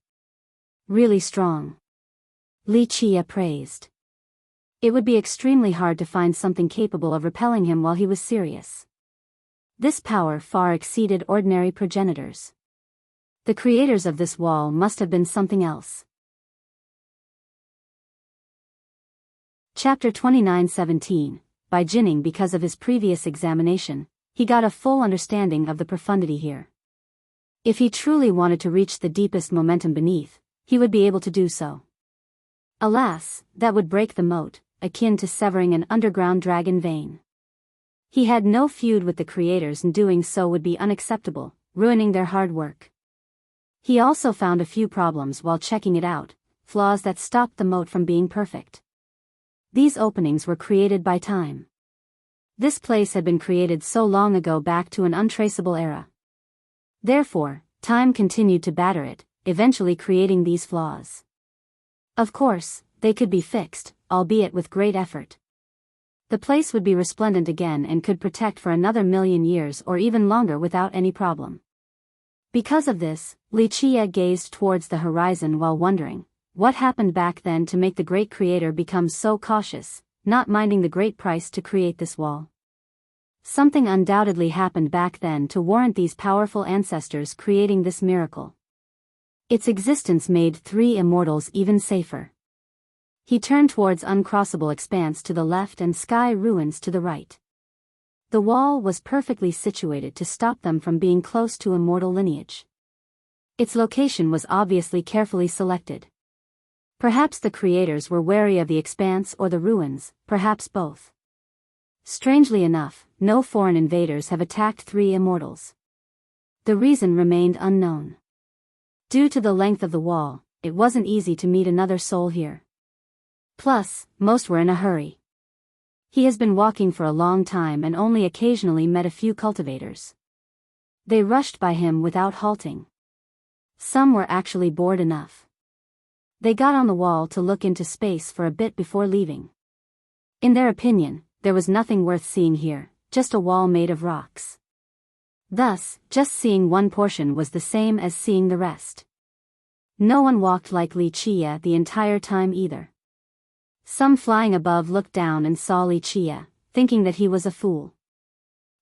A: Really strong. Li Qie praised. It would be extremely hard to find something capable of repelling him while he was serious. This power far exceeded ordinary progenitors. The creators of this wall must have been something else. Chapter 29:17. By Jinning. Because of his previous examination, he got a full understanding of the profundity here. If he truly wanted to reach the deepest momentum beneath, he would be able to do so. Alas, that would break the moat, akin to severing an underground dragon vein. He had no feud with the creators, and doing so would be unacceptable, ruining their hard work. He also found a few problems while checking it out, flaws that stopped the moat from being perfect. These openings were created by time. This place had been created so long ago, back to an untraceable era. Therefore, time continued to batter it, eventually creating these flaws. Of course, they could be fixed, albeit with great effort. The place would be resplendent again and could protect for another 1,000,000 years or even longer without any problem. Because of this, Li Qie gazed towards the horizon while wondering, what happened back then to make the great creator become so cautious, not minding the great price to create this wall? Something undoubtedly happened back then to warrant these powerful ancestors creating this miracle. Its existence made 3 immortals even safer. He turned towards uncrossable expanse to the left and sky ruins to the right. The wall was perfectly situated to stop them from being close to immortal lineage. Its location was obviously carefully selected. Perhaps the creators were wary of the expanse or the ruins, perhaps both. Strangely enough, no foreign invaders have attacked 3 immortals. The reason remained unknown. Due to the length of the wall, it wasn't easy to meet another soul here. Plus, most were in a hurry. He has been walking for a long time and only occasionally met a few cultivators. They rushed by him without halting. Some were actually bored enough. They got on the wall to look into space for a bit before leaving. In their opinion, there was nothing worth seeing here, just a wall made of rocks. Thus, just seeing one portion was the same as seeing the rest. No one walked like Li Qie the entire time either. Some flying above looked down and saw Li Qie, thinking that he was a fool.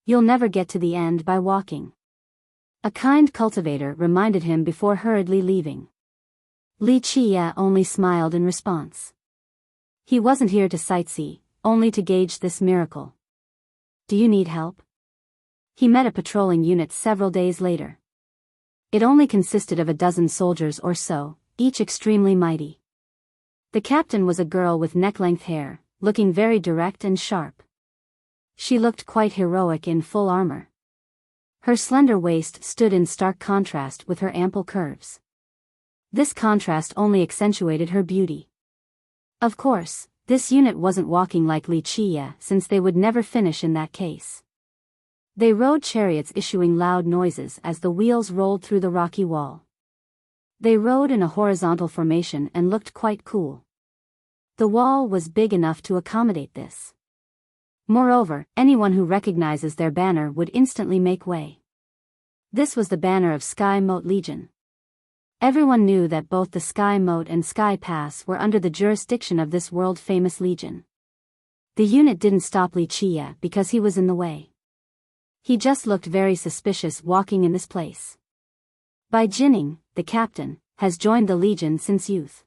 A: You'll never get to the end by walking. A kind cultivator reminded him before hurriedly leaving. Li Qie only smiled in response. He wasn't here to sightsee, only to gauge this miracle. Do you need help? He met a patrolling unit several days later. It only consisted of a dozen soldiers or so, each extremely mighty. The captain was a girl with neck-length hair, looking very direct and sharp. She looked quite heroic in full armor. Her slender waist stood in stark contrast with her ample curves. This contrast only accentuated her beauty. Of course, this unit wasn't walking like Li Qie, since they would never finish in that case. They rode chariots issuing loud noises as the wheels rolled through the rocky wall. They rode in a horizontal formation and looked quite cool. The wall was big enough to accommodate this. Moreover, anyone who recognizes their banner would instantly make way. This was the banner of Sky Moat Legion. Everyone knew that both the Sky Moat and Sky Pass were under the jurisdiction of this world-famous legion. The unit didn't stop Li Qie because he was in the way. He just looked very suspicious walking in this place. Bai Jinning, the captain, has joined the legion since youth.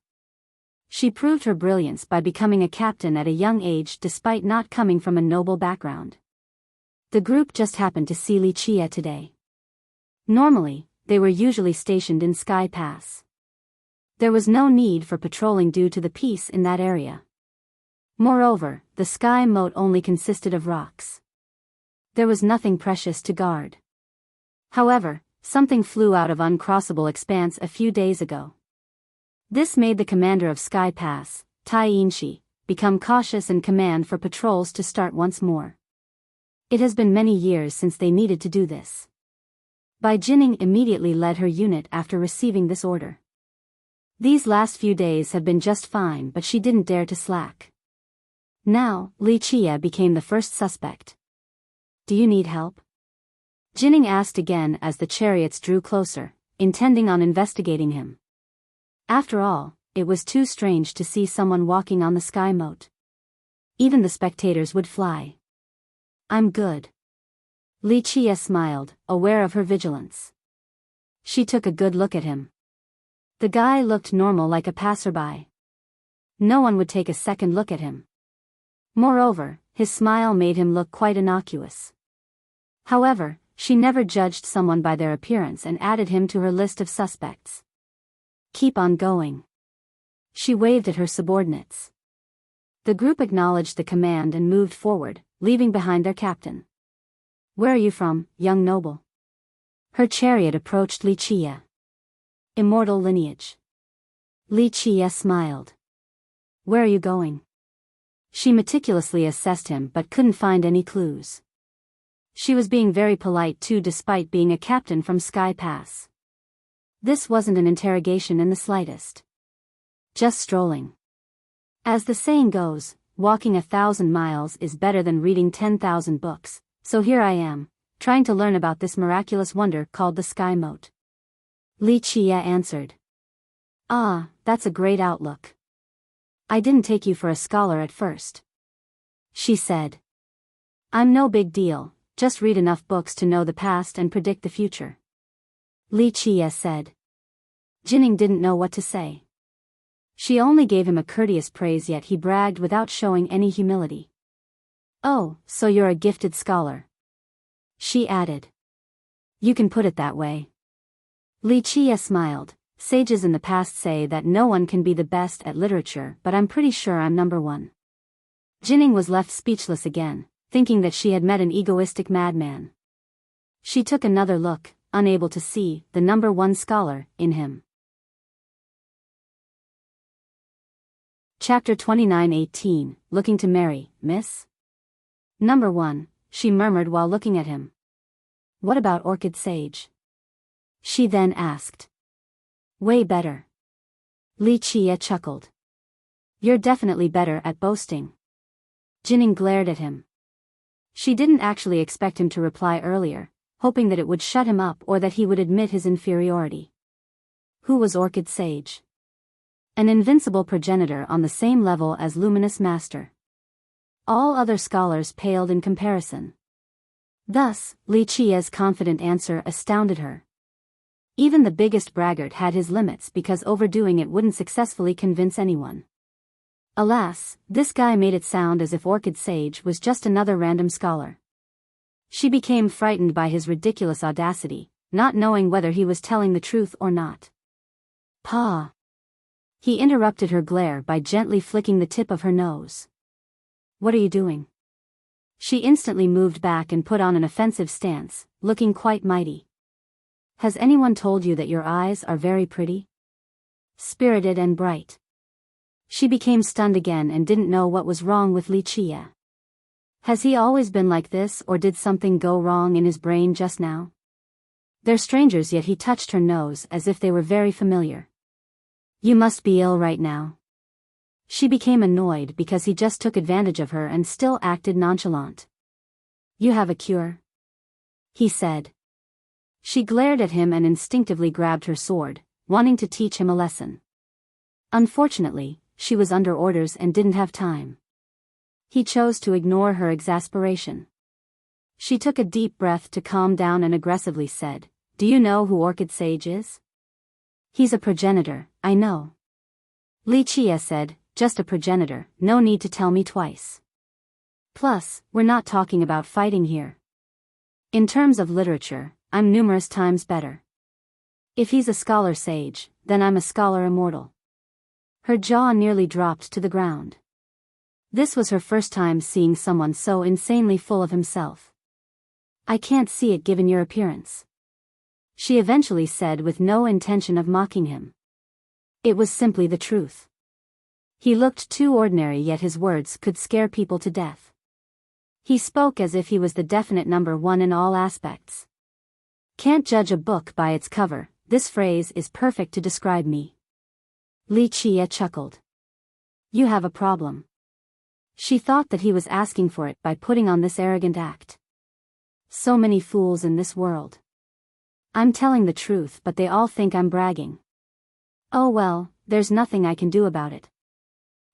A: She proved her brilliance by becoming a captain at a young age despite not coming from a noble background. The group just happened to see Wuxia today. Normally, they were usually stationed in Sky Pass. There was no need for patrolling due to the peace in that area. Moreover, the sky moat only consisted of rocks. There was nothing precious to guard. However, something flew out of uncrossable expanse a few days ago. This made the commander of Sky Pass, Tai Yinshi, become cautious and command for patrols to start once more. It has been many years since they needed to do this. Bai Jining immediately led her unit after receiving this order. These last few days have been just fine, but she didn't dare to slack. Now, Wuxia became the first suspect. Do you need help? Jining asked again as the chariots drew closer, intending on investigating him. After all, it was too strange to see someone walking on the sky moat. Even the spectators would fly. I'm good. Wuxia smiled, aware of her vigilance. She took a good look at him. The guy looked normal like a passerby. No one would take a second look at him. Moreover, his smile made him look quite innocuous. However, she never judged someone by their appearance and added him to her list of suspects. Keep on going. She waved at her subordinates. The group acknowledged the command and moved forward, leaving behind their captain. Where are you from, young noble? Her chariot approached Wuxia. Immortal lineage. Wuxia smiled. Where are you going? She meticulously assessed him but couldn't find any clues. She was being very polite too despite being a captain from Sky Pass. This wasn't an interrogation in the slightest. Just strolling. As the saying goes, walking 1,000 miles is better than reading 10,000 books, so here I am, trying to learn about this miraculous wonder called the Sky Moat. Wuxia answered. Ah, that's a great outlook. I didn't take you for a scholar at first. She said. I'm no big deal, just read enough books to know the past and predict the future. Wuxia said. Jining didn't know what to say. She only gave him a courteous praise, yet he bragged without showing any humility. Oh, so you're a gifted scholar. She added. You can put it that way. Wuxia smiled. Sages in the past say that no one can be the best at literature, but I'm pretty sure I'm number one. Jining was left speechless again, thinking that she had met an egoistic madman. She took another look, unable to see the number one scholar in him. Chapter 29:18, Looking to marry, miss? Number 1, she murmured while looking at him. What about Orchid Sage? She then asked. Way better. Wuxia chuckled. You're definitely better at boasting. Jining glared at him. She didn't actually expect him to reply earlier, hoping that it would shut him up or that he would admit his inferiority. Who was Orchid Sage? An invincible progenitor on the same level as Luminous Master. All other scholars paled in comparison. Thus, Wuxia's confident answer astounded her. Even the biggest braggart had his limits because overdoing it wouldn't successfully convince anyone. Alas, this guy made it sound as if Orchid Sage was just another random scholar. She became frightened by his ridiculous audacity, not knowing whether he was telling the truth or not. Pa! He interrupted her glare by gently flicking the tip of her nose. What are you doing? She instantly moved back and put on an offensive stance, looking quite mighty. Has anyone told you that your eyes are very pretty? Spirited and bright. She became stunned again and didn't know what was wrong with Wuxia. Has he always been like this, or did something go wrong in his brain just now? They're strangers, yet he touched her nose as if they were very familiar. You must be ill right now. She became annoyed because he just took advantage of her and still acted nonchalant. You have a cure? He said. She glared at him and instinctively grabbed her sword, wanting to teach him a lesson. Unfortunately, she was under orders and didn't have time. He chose to ignore her exasperation. She took a deep breath to calm down and aggressively said, Do you know who Orchid Sage is? He's a progenitor, I know. Wuxia said, Just a progenitor, no need to tell me twice. Plus, we're not talking about fighting here. In terms of literature, I'm numerous times better. If he's a scholar sage, then I'm a scholar immortal. Her jaw nearly dropped to the ground. This was her first time seeing someone so insanely full of himself. I can't see it given your appearance, she eventually said with no intention of mocking him. It was simply the truth. He looked too ordinary, yet his words could scare people to death. He spoke as if he was the definite number one in all aspects. Can't judge a book by its cover, this phrase is perfect to describe me. Wuxia chuckled. You have a problem. She thought that he was asking for it by putting on this arrogant act. So many fools in this world. I'm telling the truth, but they all think I'm bragging. Oh well, there's nothing I can do about it.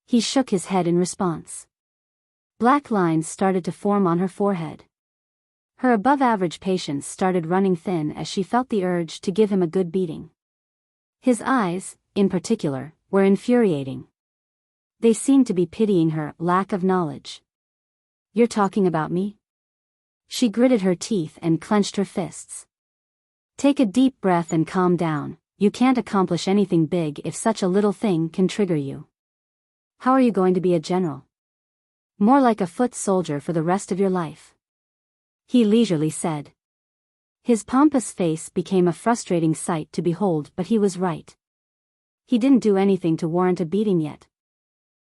A: He shook his head in response. Black lines started to form on her forehead. Her above-average patience started running thin as she felt the urge to give him a good beating. His eyes, in particular, were infuriating. They seemed to be pitying her lack of knowledge. You're talking about me? She gritted her teeth and clenched her fists. Take a deep breath and calm down. You can't accomplish anything big if such a little thing can trigger you. How are you going to be a general? More like a foot soldier for the rest of your life, he leisurely said. His pompous face became a frustrating sight to behold, but he was right. He didn't do anything to warrant a beating yet.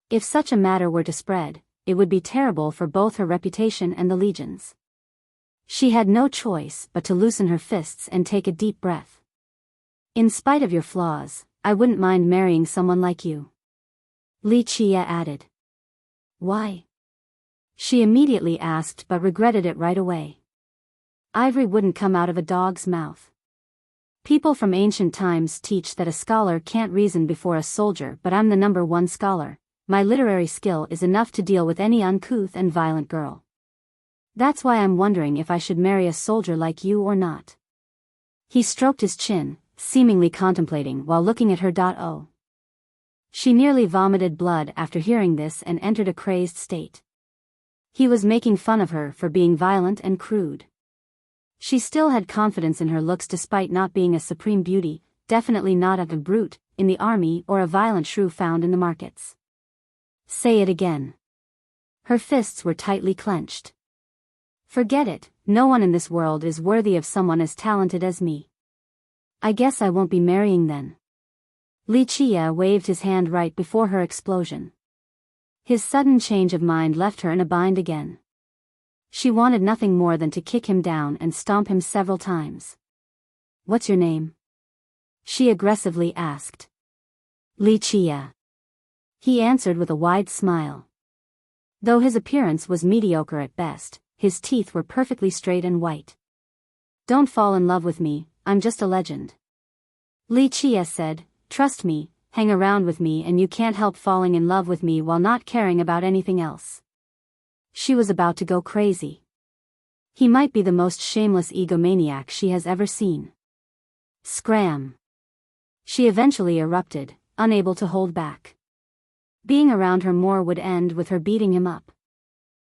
A: If such a matter were to spread, it would be terrible for both her reputation and the legions. She had no choice but to loosen her fists and take a deep breath. In spite of your flaws, I wouldn't mind marrying someone like you, Wuxia added. Why? She immediately asked but regretted it right away. Ivory wouldn't come out of a dog's mouth. People from ancient times teach that a scholar can't reason before a soldier, but I'm the number one scholar. My literary skill is enough to deal with any uncouth and violent girl. That's why I'm wondering if I should marry a soldier like you or not. He stroked his chin, seemingly contemplating while looking at her. Oh. She nearly vomited blood after hearing this and entered a crazed state. He was making fun of her for being violent and crude. She still had confidence in her looks despite not being a supreme beauty, definitely not a brute in the army or a violent shrew found in the markets. Say it again. Her fists were tightly clenched. Forget it, no one in this world is worthy of someone as talented as me. I guess I won't be marrying then. Wuxia waved his hand right before her explosion. His sudden change of mind left her in a bind again. She wanted nothing more than to kick him down and stomp him several times. What's your name? She aggressively asked. Wuxia. He answered with a wide smile. Though his appearance was mediocre at best, his teeth were perfectly straight and white. Don't fall in love with me, I'm just a legend. Wuxia said, trust me, hang around with me and you can't help falling in love with me while not caring about anything else. She was about to go crazy. He might be the most shameless egomaniac she has ever seen. Scram. She eventually erupted, unable to hold back. Being around her more would end with her beating him up.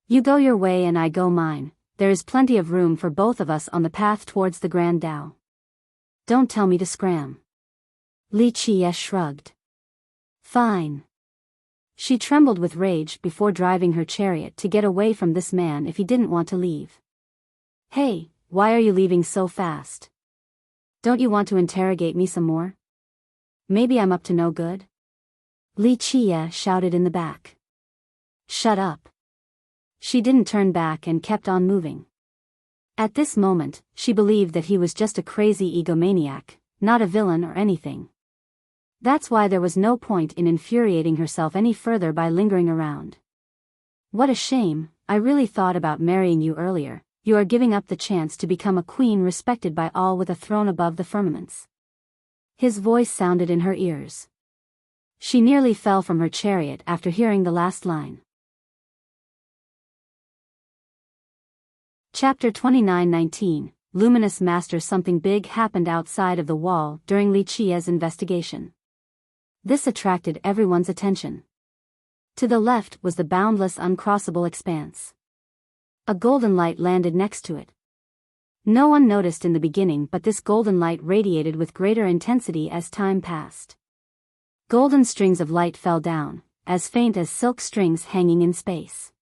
A: You go your way and I go mine, there is plenty of room for both of us on the path towards the Grand Tao. Don't tell me to scram. Wuxia shrugged. Fine. She trembled with rage before driving her chariot to get away from this man if he didn't want to leave. Hey, why are you leaving so fast? Don't you want to interrogate me some more? Maybe I'm up to no good? Wuxia shouted in the back. Shut up. She didn't turn back and kept on moving. At this moment, she believed that he was just a crazy egomaniac, not a villain or anything. That's why there was no point in infuriating herself any further by lingering around. What a shame, I really thought about marrying you earlier. You are giving up the chance to become a queen respected by all with a throne above the firmaments. His voice sounded in her ears. She nearly fell from her chariot after hearing the last line. Chapter 29:19, Luminous Master. Something big happened outside of the wall during Wuxia's investigation. This attracted everyone's attention. To the left was the boundless uncrossable expanse. A golden light landed next to it. No one noticed in the beginning, but this golden light radiated with greater intensity as time passed. Golden strings of light fell down, as faint as silk strings hanging in space.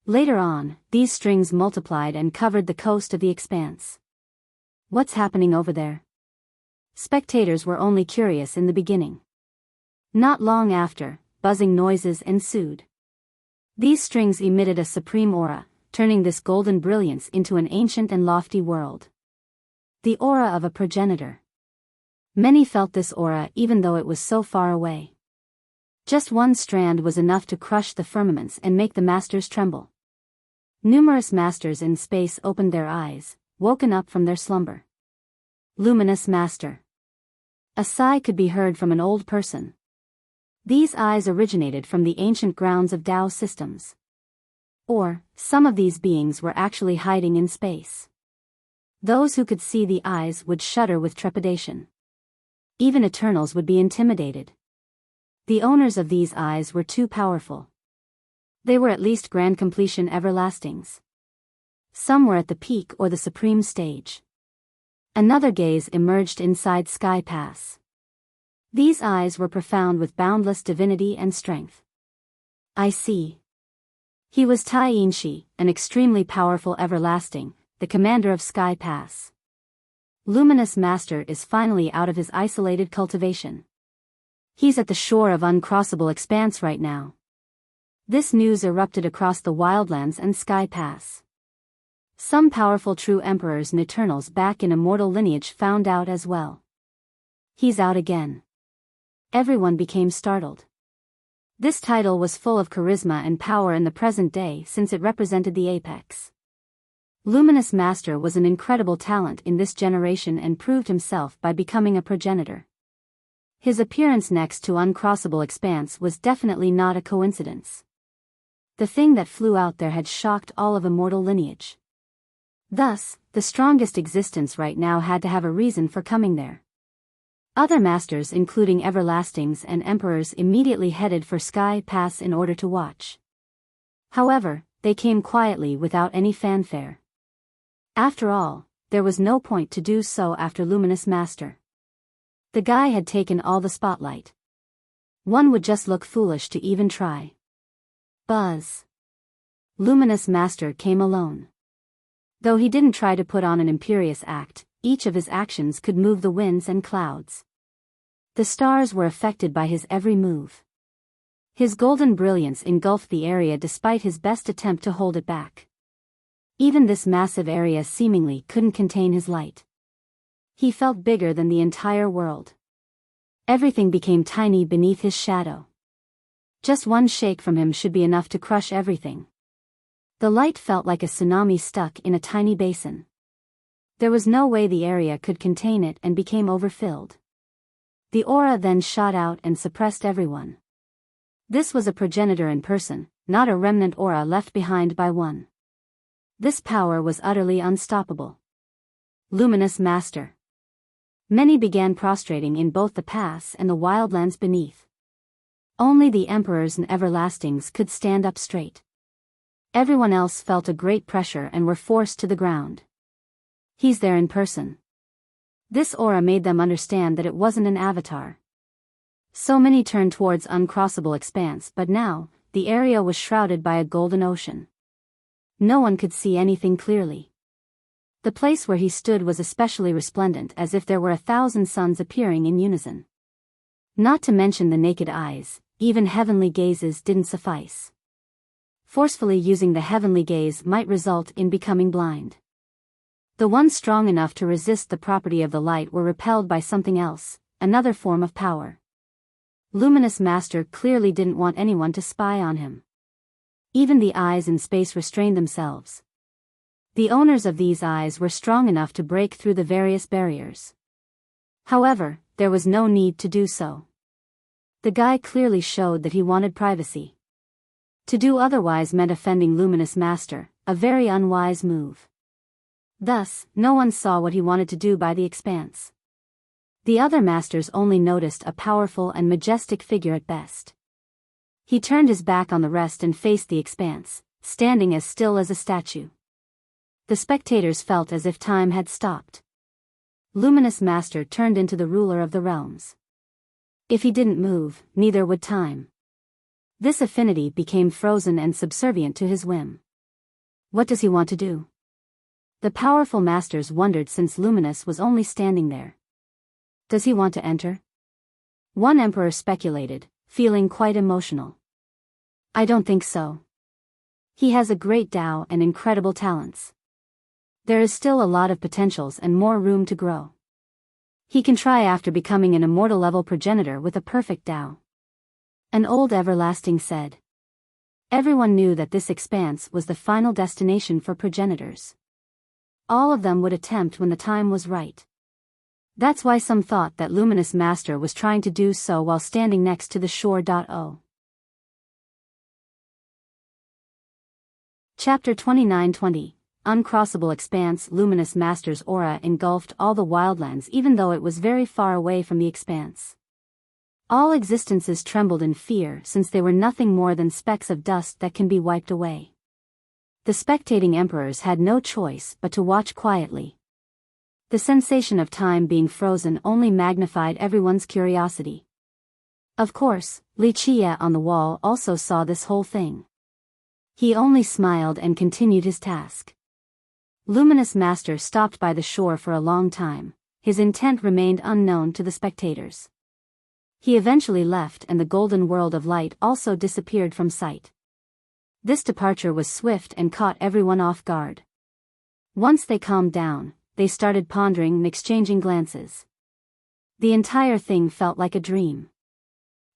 A: Later on, these strings multiplied and covered the coast of the expanse. What's happening over there? Spectators were only curious in the beginning. Not long after, buzzing noises ensued. These strings emitted a supreme aura, turning this golden brilliance into an ancient and lofty world. The aura of a progenitor. Many felt this aura even though it was so far away. Just one strand was enough to crush the firmaments and make the masters tremble. Numerous masters in space opened their eyes, woken up from their slumber. Luminous master. A sigh could be heard from an old person. These eyes originated from the ancient grounds of Tao systems. Or, some of these beings were actually hiding in space. Those who could see the eyes would shudder with trepidation. Even Eternals would be intimidated. The owners of these eyes were too powerful. They were at least grand completion everlastings. Some were at the peak or the supreme stage. Another gaze emerged inside Sky Pass. These eyes were profound with boundless divinity and strength. I see. He was Tai Yinshi, an extremely powerful everlasting, the commander of Sky Pass. Luminous Master is finally out of his isolated cultivation. He's at the shore of uncrossable expanse right now. This news erupted across the wildlands and Sky Pass. Some powerful true emperors and Eternals back in immortal lineage found out as well. He's out again. Everyone became startled. This title was full of charisma and power in the present day since it represented the apex. Luminous Master was an incredible talent in this generation and proved himself by becoming a progenitor. His appearance next to uncrossable expanse was definitely not a coincidence. The thing that flew out there had shocked all of immortal lineage. Thus, the strongest existence right now had to have a reason for coming there. Other masters including everlastings and emperors immediately headed for Sky Pass in order to watch. However, they came quietly without any fanfare. After all, there was no point to do so after Luminous Master. The guy had taken all the spotlight. One would just look foolish to even try. Buzz. Luminous Master came alone. Though he didn't try to put on an imperious act, each of his actions could move the winds and clouds. The stars were affected by his every move. His golden brilliance engulfed the area despite his best attempt to hold it back. Even this massive area seemingly couldn't contain his light. He felt bigger than the entire world. Everything became tiny beneath his shadow. Just one shake from him should be enough to crush everything. The light felt like a tsunami stuck in a tiny basin. There was no way the area could contain it and became overfilled. The aura then shot out and suppressed everyone. This was a progenitor in person, not a remnant aura left behind by one. This power was utterly unstoppable. Luminous Master. Many began prostrating in both the pass and the wildlands beneath. Only the emperors and everlastings could stand up straight. Everyone else felt a great pressure and were forced to the ground. He's there in person. This aura made them understand that it wasn't an avatar. So many turned towards uncrossable expanse, but now, the area was shrouded by a golden ocean. No one could see anything clearly. The place where he stood was especially resplendent, as if there were 1,000 suns appearing in unison. Not to mention the naked eyes, even heavenly gazes didn't suffice. Forcefully using the heavenly gaze might result in becoming blind. The ones strong enough to resist the property of the light were repelled by something else, another form of power. Luminous Master clearly didn't want anyone to spy on him. Even the eyes in space restrained themselves. The owners of these eyes were strong enough to break through the various barriers. However, there was no need to do so. The guy clearly showed that he wanted privacy. To do otherwise meant offending Luminous Master, a very unwise move. Thus, no one saw what he wanted to do by the expanse. The other masters only noticed a powerful and majestic figure at best. He turned his back on the rest and faced the expanse, standing as still as a statue. The spectators felt as if time had stopped. Luminous Master turned into the ruler of the realms. If he didn't move, neither would time. This affinity became frozen and subservient to his whim. What does he want to do? The powerful masters wondered since Luminous was only standing there. Does he want to enter? One emperor speculated, feeling quite emotional. I don't think so. He has a great Tao and incredible talents. There is still a lot of potentials and more room to grow. He can try after becoming an immortal-level progenitor with a perfect Tao. An old everlasting said. Everyone knew that this expanse was the final destination for progenitors. All of them would attempt when the time was right. That's why some thought that Luminous Master was trying to do so while standing next to the shore. Chapter 29-20 Uncrossable Expanse. Luminous Master's aura engulfed all the wildlands even though it was very far away from the expanse. All existences trembled in fear since they were nothing more than specks of dust that can be wiped away. The spectating emperors had no choice but to watch quietly. The sensation of time being frozen only magnified everyone's curiosity. Of course, Li Qie on the wall also saw this whole thing. He only smiled and continued his task. Luminous Master stopped by the shore for a long time. His intent remained unknown to the spectators. He eventually left and the golden world of light also disappeared from sight. This departure was swift and caught everyone off guard. Once they calmed down, they started pondering and exchanging glances. The entire thing felt like a dream.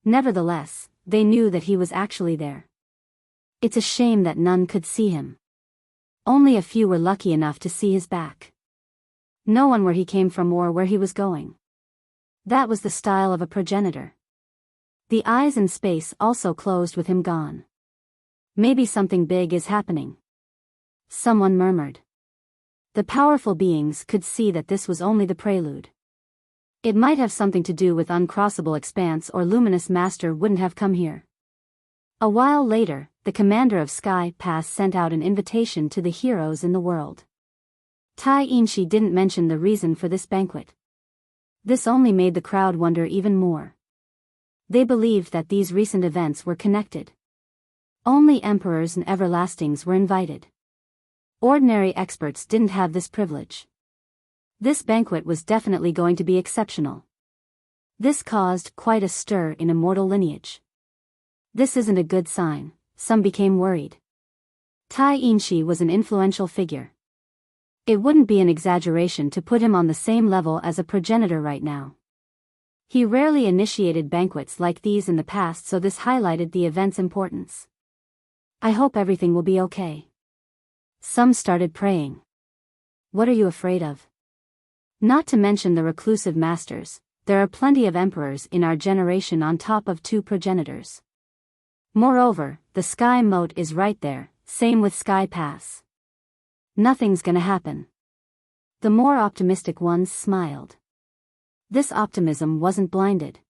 A: Nevertheless, they knew that he was actually there. It's a shame that none could see him. Only a few were lucky enough to see his back. No one where he came from or where he was going. That was the style of a progenitor. The eyes in space also closed with him gone. Maybe something big is happening. Someone murmured. The powerful beings could see that this was only the prelude. It might have something to do with uncrossable expanse or Luminous Master wouldn't have come here. A while later, the commander of Sky Pass sent out an invitation to the heroes in the world. Tai Yinshi didn't mention the reason for this banquet. This only made the crowd wonder even more. They believed that these recent events were connected. Only emperors and everlastings were invited. Ordinary experts didn't have this privilege. This banquet was definitely going to be exceptional. This caused quite a stir in immortal lineage. This isn't a good sign, some became worried. Tai Yinshi was an influential figure. It wouldn't be an exaggeration to put him on the same level as a progenitor right now. He rarely initiated banquets like these in the past, so this highlighted the event's importance. I hope everything will be okay. Some started praying. What are you afraid of? Not to mention the reclusive masters, there are plenty of emperors in our generation on top of 2 progenitors. Moreover, the Sky Moat is right there, same with Sky Pass. Nothing's gonna happen. The more optimistic ones smiled. This optimism wasn't blinded.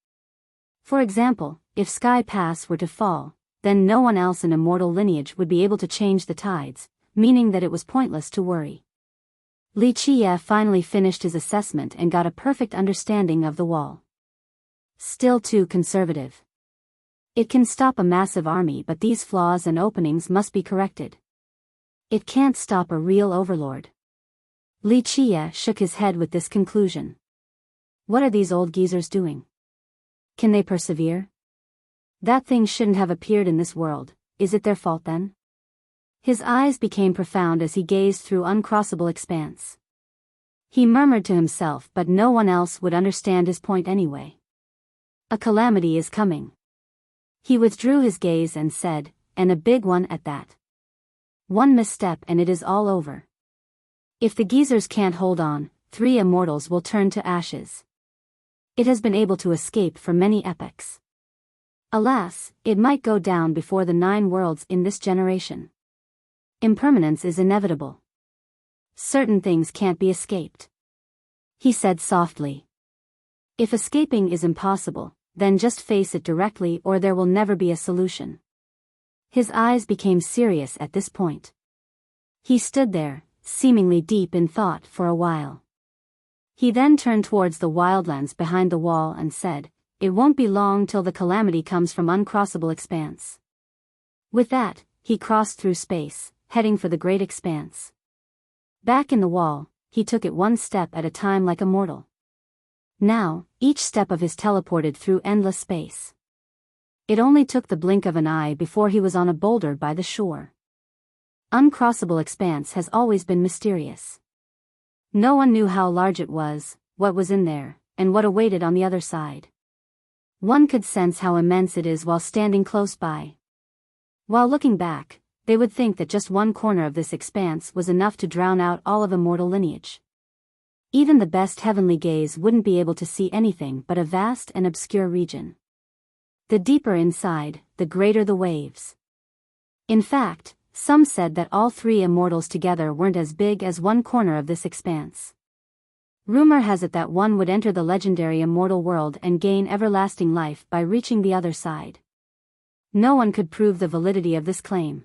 A: For example, if Sky Pass were to fall, then no one else in immortal lineage would be able to change the tides, meaning that it was pointless to worry. Li Qie finally finished his assessment and got a perfect understanding of the wall. Still too conservative. It can stop a massive army, but these flaws and openings must be corrected. It can't stop a real overlord. Li Qie shook his head with this conclusion. What are these old geezers doing? Can they persevere? That thing shouldn't have appeared in this world, is it their fault then? His eyes became profound as he gazed through uncrossable expanse. He murmured to himself, but no one else would understand his point anyway. A calamity is coming. He withdrew his gaze and said, and a big one at that. One misstep and it is all over. If the geezers can't hold on, 3 immortals will turn to ashes. It has been able to escape for many epochs. Alas, it might go down before the 9 worlds in this generation. Impermanence is inevitable. Certain things can't be escaped. He said softly. If escaping is impossible, then just face it directly or there will never be a solution. His eyes became serious at this point. He stood there, seemingly deep in thought for a while. He then turned towards the wildlands behind the wall and said, "It won't be long till the calamity comes from uncrossable expanse." With that, he crossed through space, heading for the great expanse. Back in the wall, he took it one step at a time like a mortal. Now, each step of his teleported through endless space. It only took the blink of an eye before he was on a boulder by the shore. Uncrossable expanse has always been mysterious. No one knew how large it was, what was in there, and what awaited on the other side. One could sense how immense it is while standing close by. While looking back, they would think that just one corner of this expanse was enough to drown out all of immortal lineage. Even the best heavenly gaze wouldn't be able to see anything but a vast and obscure region. The deeper inside, the greater the waves. In fact, some said that all three immortals together weren't as big as one corner of this expanse. Rumor has it that one would enter the legendary immortal world and gain everlasting life by reaching the other side. No one could prove the validity of this claim.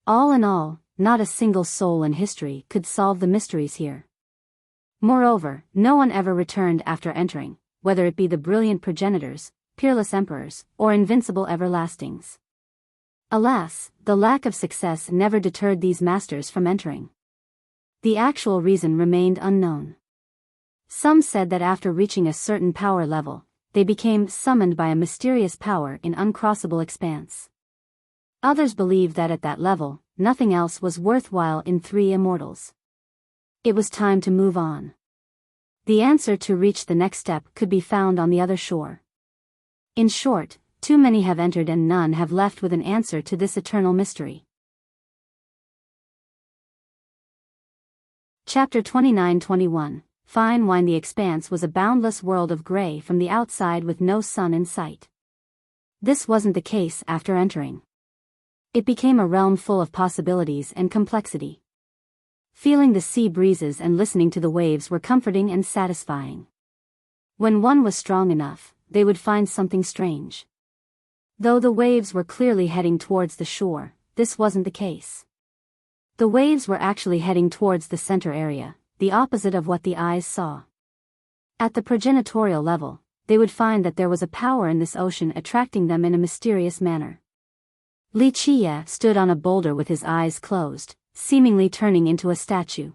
A: All in all, not a single soul in history could solve the mysteries here. Moreover, no one ever returned after entering, whether it be the brilliant progenitors, peerless emperors, or invincible everlastings. Alas, the lack of success never deterred these masters from entering. The actual reason remained unknown. Some said that after reaching a certain power level, they became summoned by a mysterious power in uncrossable expanse. Others believed that at that level, nothing else was worthwhile in three immortals. It was time to move on. The answer to reach the next step could be found on the other shore. In short, too many have entered and none have left with an answer to this eternal mystery. Chapter 29-21. Fine wine. The expanse was a boundless world of gray from the outside with no sun in sight. This wasn't the case after entering. It became a realm full of possibilities and complexity. Feeling the sea breezes and listening to the waves were comforting and satisfying. When one was strong enough, they would find something strange. Though the waves were clearly heading towards the shore, this wasn't the case. The waves were actually heading towards the center area, the opposite of what the eyes saw. At the progenitorial level, they would find that there was a power in this ocean attracting them in a mysterious manner. Wuxia stood on a boulder with his eyes closed, seemingly turning into a statue.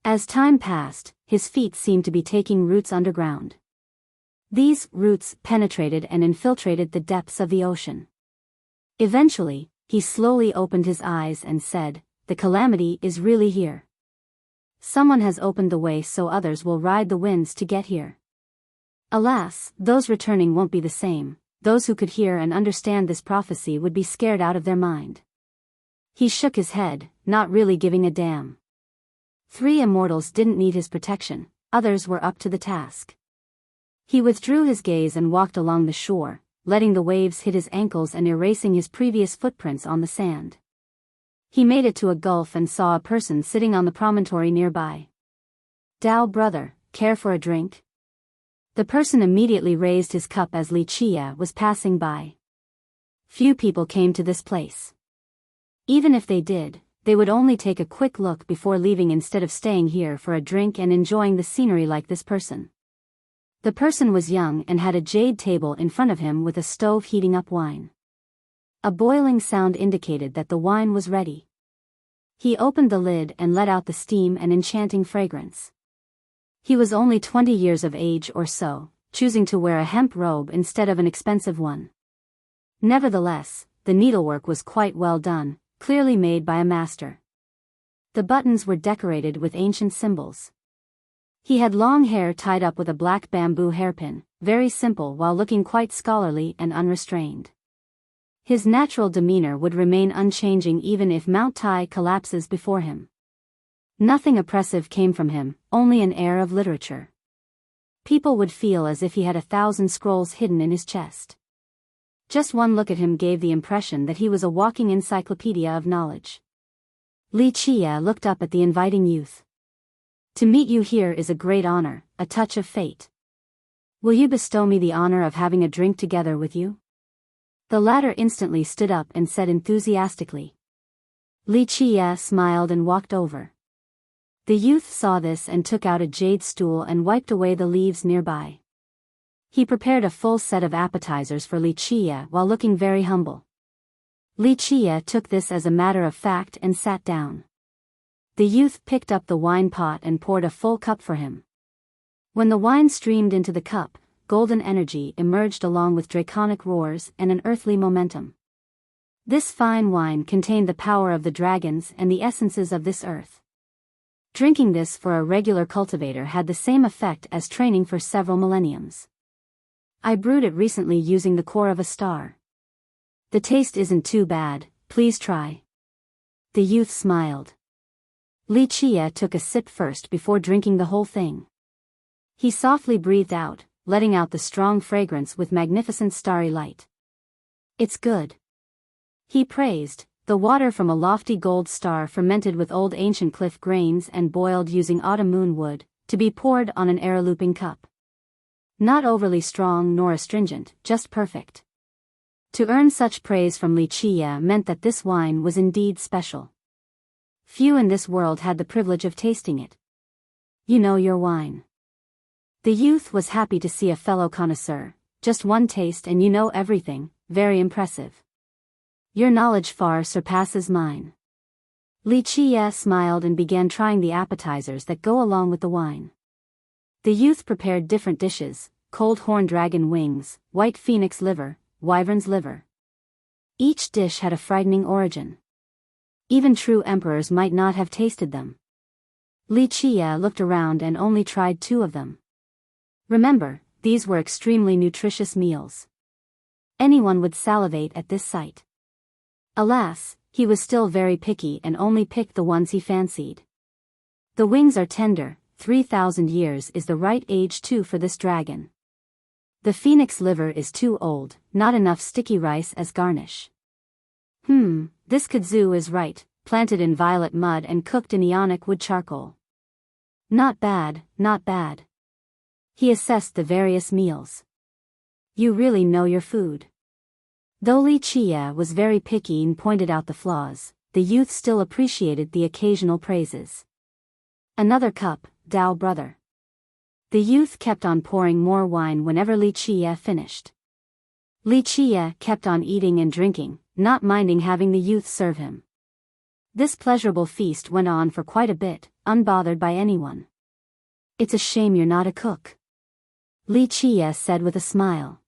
A: As time passed, his feet seemed to be taking roots underground. These roots penetrated and infiltrated the depths of the ocean. Eventually, he slowly opened his eyes and said, "The calamity is really here. Someone has opened the way so others will ride the winds to get here." Alas, those returning won't be the same. Those who could hear and understand this prophecy would be scared out of their mind. He shook his head, not really giving a damn. Three immortals didn't need his protection, others were up to the task. He withdrew his gaze and walked along the shore, letting the waves hit his ankles and erasing his previous footprints on the sand. He made it to a gulf and saw a person sitting on the promontory nearby. "Dao brother, care for a drink?" The person immediately raised his cup as Wuxia was passing by. Few people came to this place. Even if they did, they would only take a quick look before leaving instead of staying here for a drink and enjoying the scenery like this person. The person was young and had a jade table in front of him with a stove heating up wine. A boiling sound indicated that the wine was ready. He opened the lid and let out the steam and enchanting fragrance. He was only 20 years of age or so, choosing to wear a hemp robe instead of an expensive one. Nevertheless, the needlework was quite well done, clearly made by a master. The buttons were decorated with ancient symbols. He had long hair tied up with a black bamboo hairpin, very simple while looking quite scholarly and unrestrained. His natural demeanor would remain unchanging even if Mount Tai collapses before him. Nothing oppressive came from him, only an air of literature. People would feel as if he had 1,000 scrolls hidden in his chest. Just one look at him gave the impression that he was a walking encyclopedia of knowledge. Wuxia looked up at the inviting youth. "To meet you here is a great honor, a touch of fate. Will you bestow me the honor of having a drink together with you?" The latter instantly stood up and said enthusiastically. Wuxia smiled and walked over. The youth saw this and took out a jade stool and wiped away the leaves nearby. He prepared a full set of appetizers for Wuxia while looking very humble. Wuxia took this as a matter of fact and sat down. The youth picked up the wine pot and poured a full cup for him. When the wine streamed into the cup, golden energy emerged along with draconic roars and an earthly momentum. This fine wine contained the power of the dragons and the essences of this earth. Drinking this for a regular cultivator had the same effect as training for several millenniums. I brewed it recently using the core of a star. The taste isn't too bad, please try. The youth smiled. Wuxia took a sip first before drinking the whole thing. He softly breathed out, letting out the strong fragrance with magnificent starry light. It's good. He praised, the water from a lofty gold star fermented with old ancient cliff grains and boiled using autumn moon wood, to be poured on an air-looping cup. Not overly strong nor astringent, just perfect. To earn such praise from Wuxia meant that this wine was indeed special. Few in this world had the privilege of tasting it. You know your wine. The youth was happy to see a fellow connoisseur. Just one taste and you know everything, very impressive. Your knowledge far surpasses mine. Wuxia smiled and began trying the appetizers that go along with the wine. The youth prepared different dishes: cold horned dragon wings, white phoenix liver, wyvern's liver. Each dish had a frightening origin. Even true emperors might not have tasted them. Wuxia looked around and only tried 2 of them. Remember, these were extremely nutritious meals. Anyone would salivate at this sight. Alas, he was still very picky and only picked the ones he fancied. The wings are tender, 3,000 years is the right age too for this dragon. The phoenix liver is too old, not enough sticky rice as garnish. This kudzu is right, planted in violet mud and cooked in ionic wood charcoal. Not bad, not bad. He assessed the various meals. You really know your food. Though Wuxia was very picky and pointed out the flaws, the youth still appreciated the occasional praises. Another cup, Dao brother. The youth kept on pouring more wine whenever Wuxia finished. Wuxia kept on eating and drinking, not minding having the youth serve him. This pleasurable feast went on for quite a bit, unbothered by anyone. It's a shame you're not a cook, Wuxia said with a smile.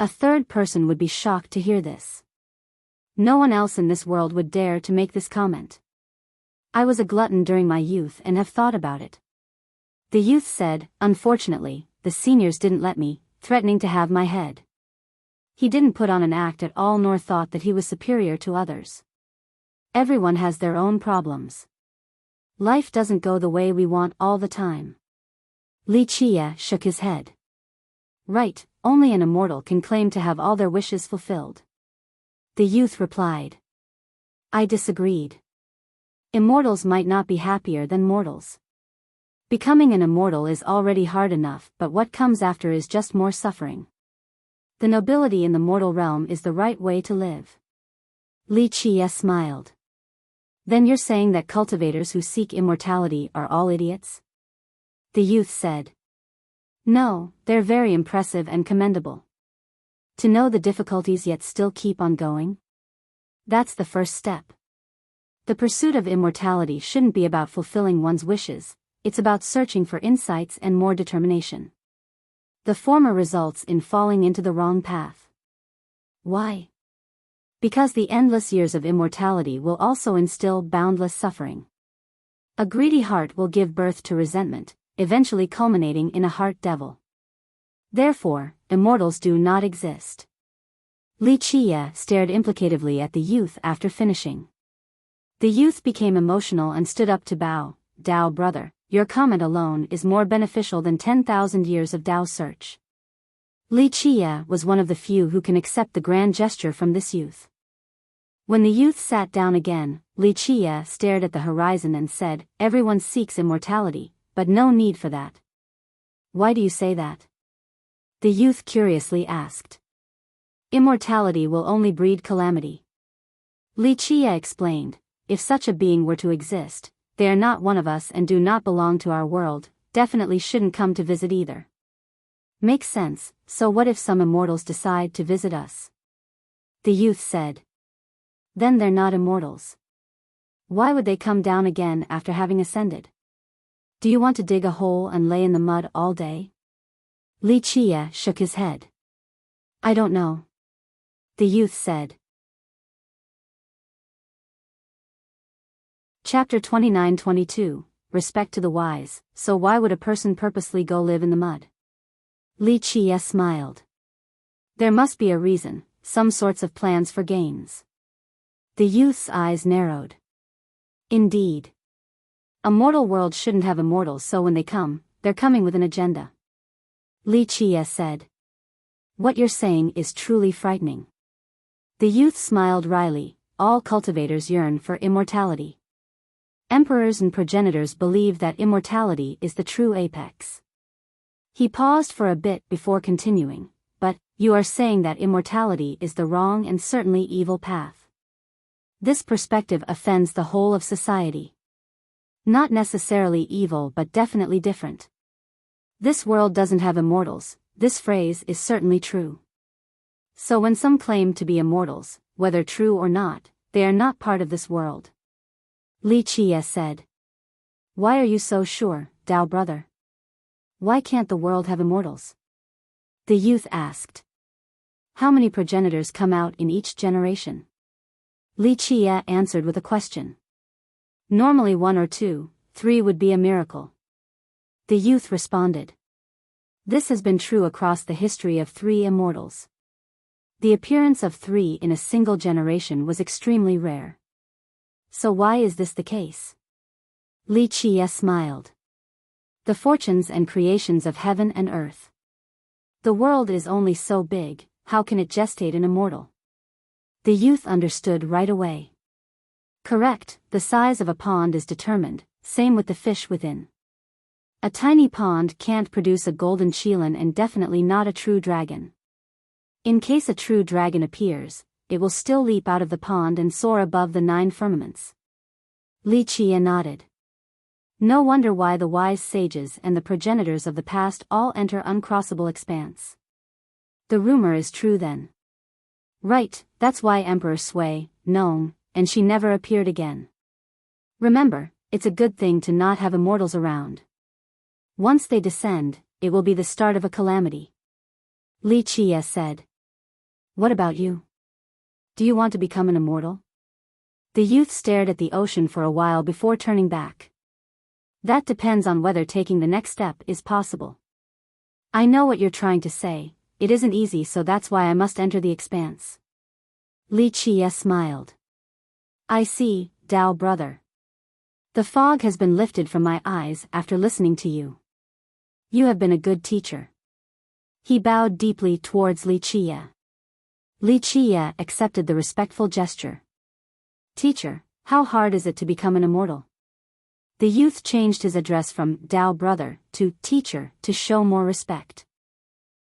A: A third person would be shocked to hear this. No one else in this world would dare to make this comment. I was a glutton during my youth and have thought about it. The youth said, unfortunately, the seniors didn't let me, threatening to have my head. He didn't put on an act at all nor thought that he was superior to others. Everyone has their own problems. Life doesn't go the way we want all the time. Wuxia shook his head. Right, only an immortal can claim to have all their wishes fulfilled. The youth replied. I disagreed. Immortals might not be happier than mortals. Becoming an immortal is already hard enough, but what comes after is just more suffering. The nobility in the mortal realm is the right way to live. Wuxia smiled. Then you're saying that cultivators who seek immortality are all idiots? The youth said. No, they're very impressive and commendable. To know the difficulties yet still keep on going? That's the first step. The pursuit of immortality shouldn't be about fulfilling one's wishes, it's about searching for insights and more determination. The former results in falling into the wrong path. Why? Because the endless years of immortality will also instill boundless suffering. A greedy heart will give birth to resentment, eventually culminating in a heart devil. Therefore, immortals do not exist. Wuxia stared implicatively at the youth after finishing. The youth became emotional and stood up to bow. Dao brother, your comment alone is more beneficial than 10,000 years of Dao search. Wuxia was one of the few who can accept the grand gesture from this youth. When the youth sat down again, Wuxia stared at the horizon and said, everyone seeks immortality, but no need for that. Why do you say that? The youth curiously asked. Immortality will only breed calamity. Wuxia explained, if such a being were to exist, they are not one of us and do not belong to our world, definitely shouldn't come to visit either. Makes sense, so what if some immortals decide to visit us? The youth said. Then they're not immortals. Why would they come down again after having ascended? Do you want to dig a hole and lay in the mud all day? Li Chia shook his head. I don't know. The youth said. Chapter 29-22, Respect to the Wise. So why would a person purposely go live in the mud? Li Chia smiled. There must be a reason, some sorts of plans for gains. The youth's eyes narrowed. Indeed. A mortal world shouldn't have immortals, so when they come, they're coming with an agenda. Li Chia said. What you're saying is truly frightening. The youth smiled wryly. All cultivators yearn for immortality. Emperors and progenitors believe that immortality is the true apex. He paused for a bit before continuing, but, you are saying that immortality is the wrong and certainly evil path. This perspective offends the whole of society. Not necessarily evil but definitely different. This world doesn't have immortals, this phrase is certainly true. So when some claim to be immortals, whether true or not, they are not part of this world. Li Chia said. Why are you so sure, Dao brother? Why can't the world have immortals? The youth asked. How many progenitors come out in each generation? Li Chia answered with a question. Normally 1 or 2, 3 would be a miracle. The youth responded. This has been true across the history of 3 immortals. The appearance of 3 in a single generation was extremely rare. So why is this the case? Li Chia smiled. The fortunes and creations of heaven and earth. The world is only so big, how can it gestate an immortal? The youth understood right away. Correct, the size of a pond is determined, same with the fish within. A tiny pond can't produce a golden qilin and definitely not a true dragon. In case a true dragon appears, it will still leap out of the pond and soar above the 9 firmaments. Li Chia nodded. No wonder why the wise sages and the progenitors of the past all enter uncrossable expanse. The rumor is true then. Right, that's why Emperor Sui, known, and she never appeared again. Remember, it's a good thing to not have immortals around. Once they descend, it will be the start of a calamity. Li Chia said. What about you? Do you want to become an immortal? The youth stared at the ocean for a while before turning back. That depends on whether taking the next step is possible. I know what you're trying to say, it isn't easy, so that's why I must enter the expanse. Li Chia smiled. I see, Dao brother. The fog has been lifted from my eyes after listening to you. You have been a good teacher. He bowed deeply towards Li Chia. Li Chia accepted the respectful gesture. Teacher, how hard is it to become an immortal? The youth changed his address from Dao brother to teacher to show more respect.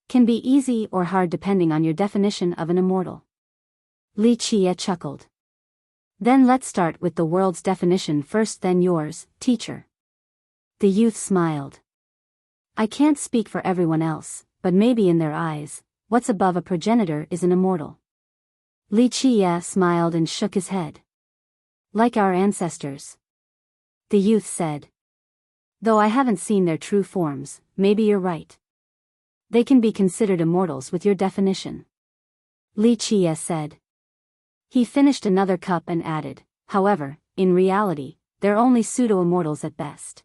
A: Can be easy or hard depending on your definition of an immortal. Li Chia chuckled. Then let's start with the world's definition first, then yours, teacher. The youth smiled. I can't speak for everyone else, but maybe in their eyes, what's above a progenitor is an immortal. Li Chia smiled and shook his head. Like our ancestors. The youth said. Though I haven't seen their true forms, maybe you're right. They can be considered immortals with your definition. Li Chia said. He finished another cup and added, however, in reality, they're only pseudo-immortals at best.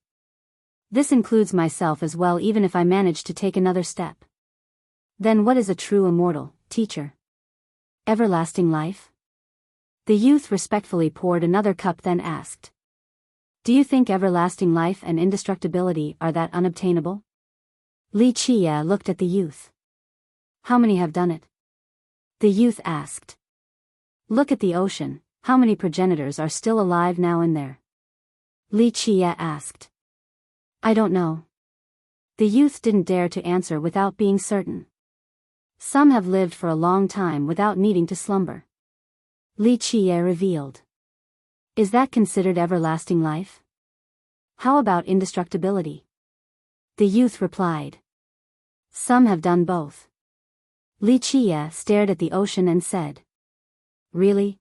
A: This includes myself as well, even if I manage to take another step. Then what is a true immortal, teacher? Everlasting life? The youth respectfully poured another cup then asked. Do you think everlasting life and indestructibility are that unobtainable? Li Chia looked at the youth. How many have done it? The youth asked. Look at the ocean, how many progenitors are still alive now in there? Li Chia asked. I don't know. The youth didn't dare to answer without being certain. Some have lived for a long time without needing to slumber. Li Chia revealed. Is that considered everlasting life? How about indestructibility? The youth replied. Some have done both. Li Qie stared at the ocean and said. Really?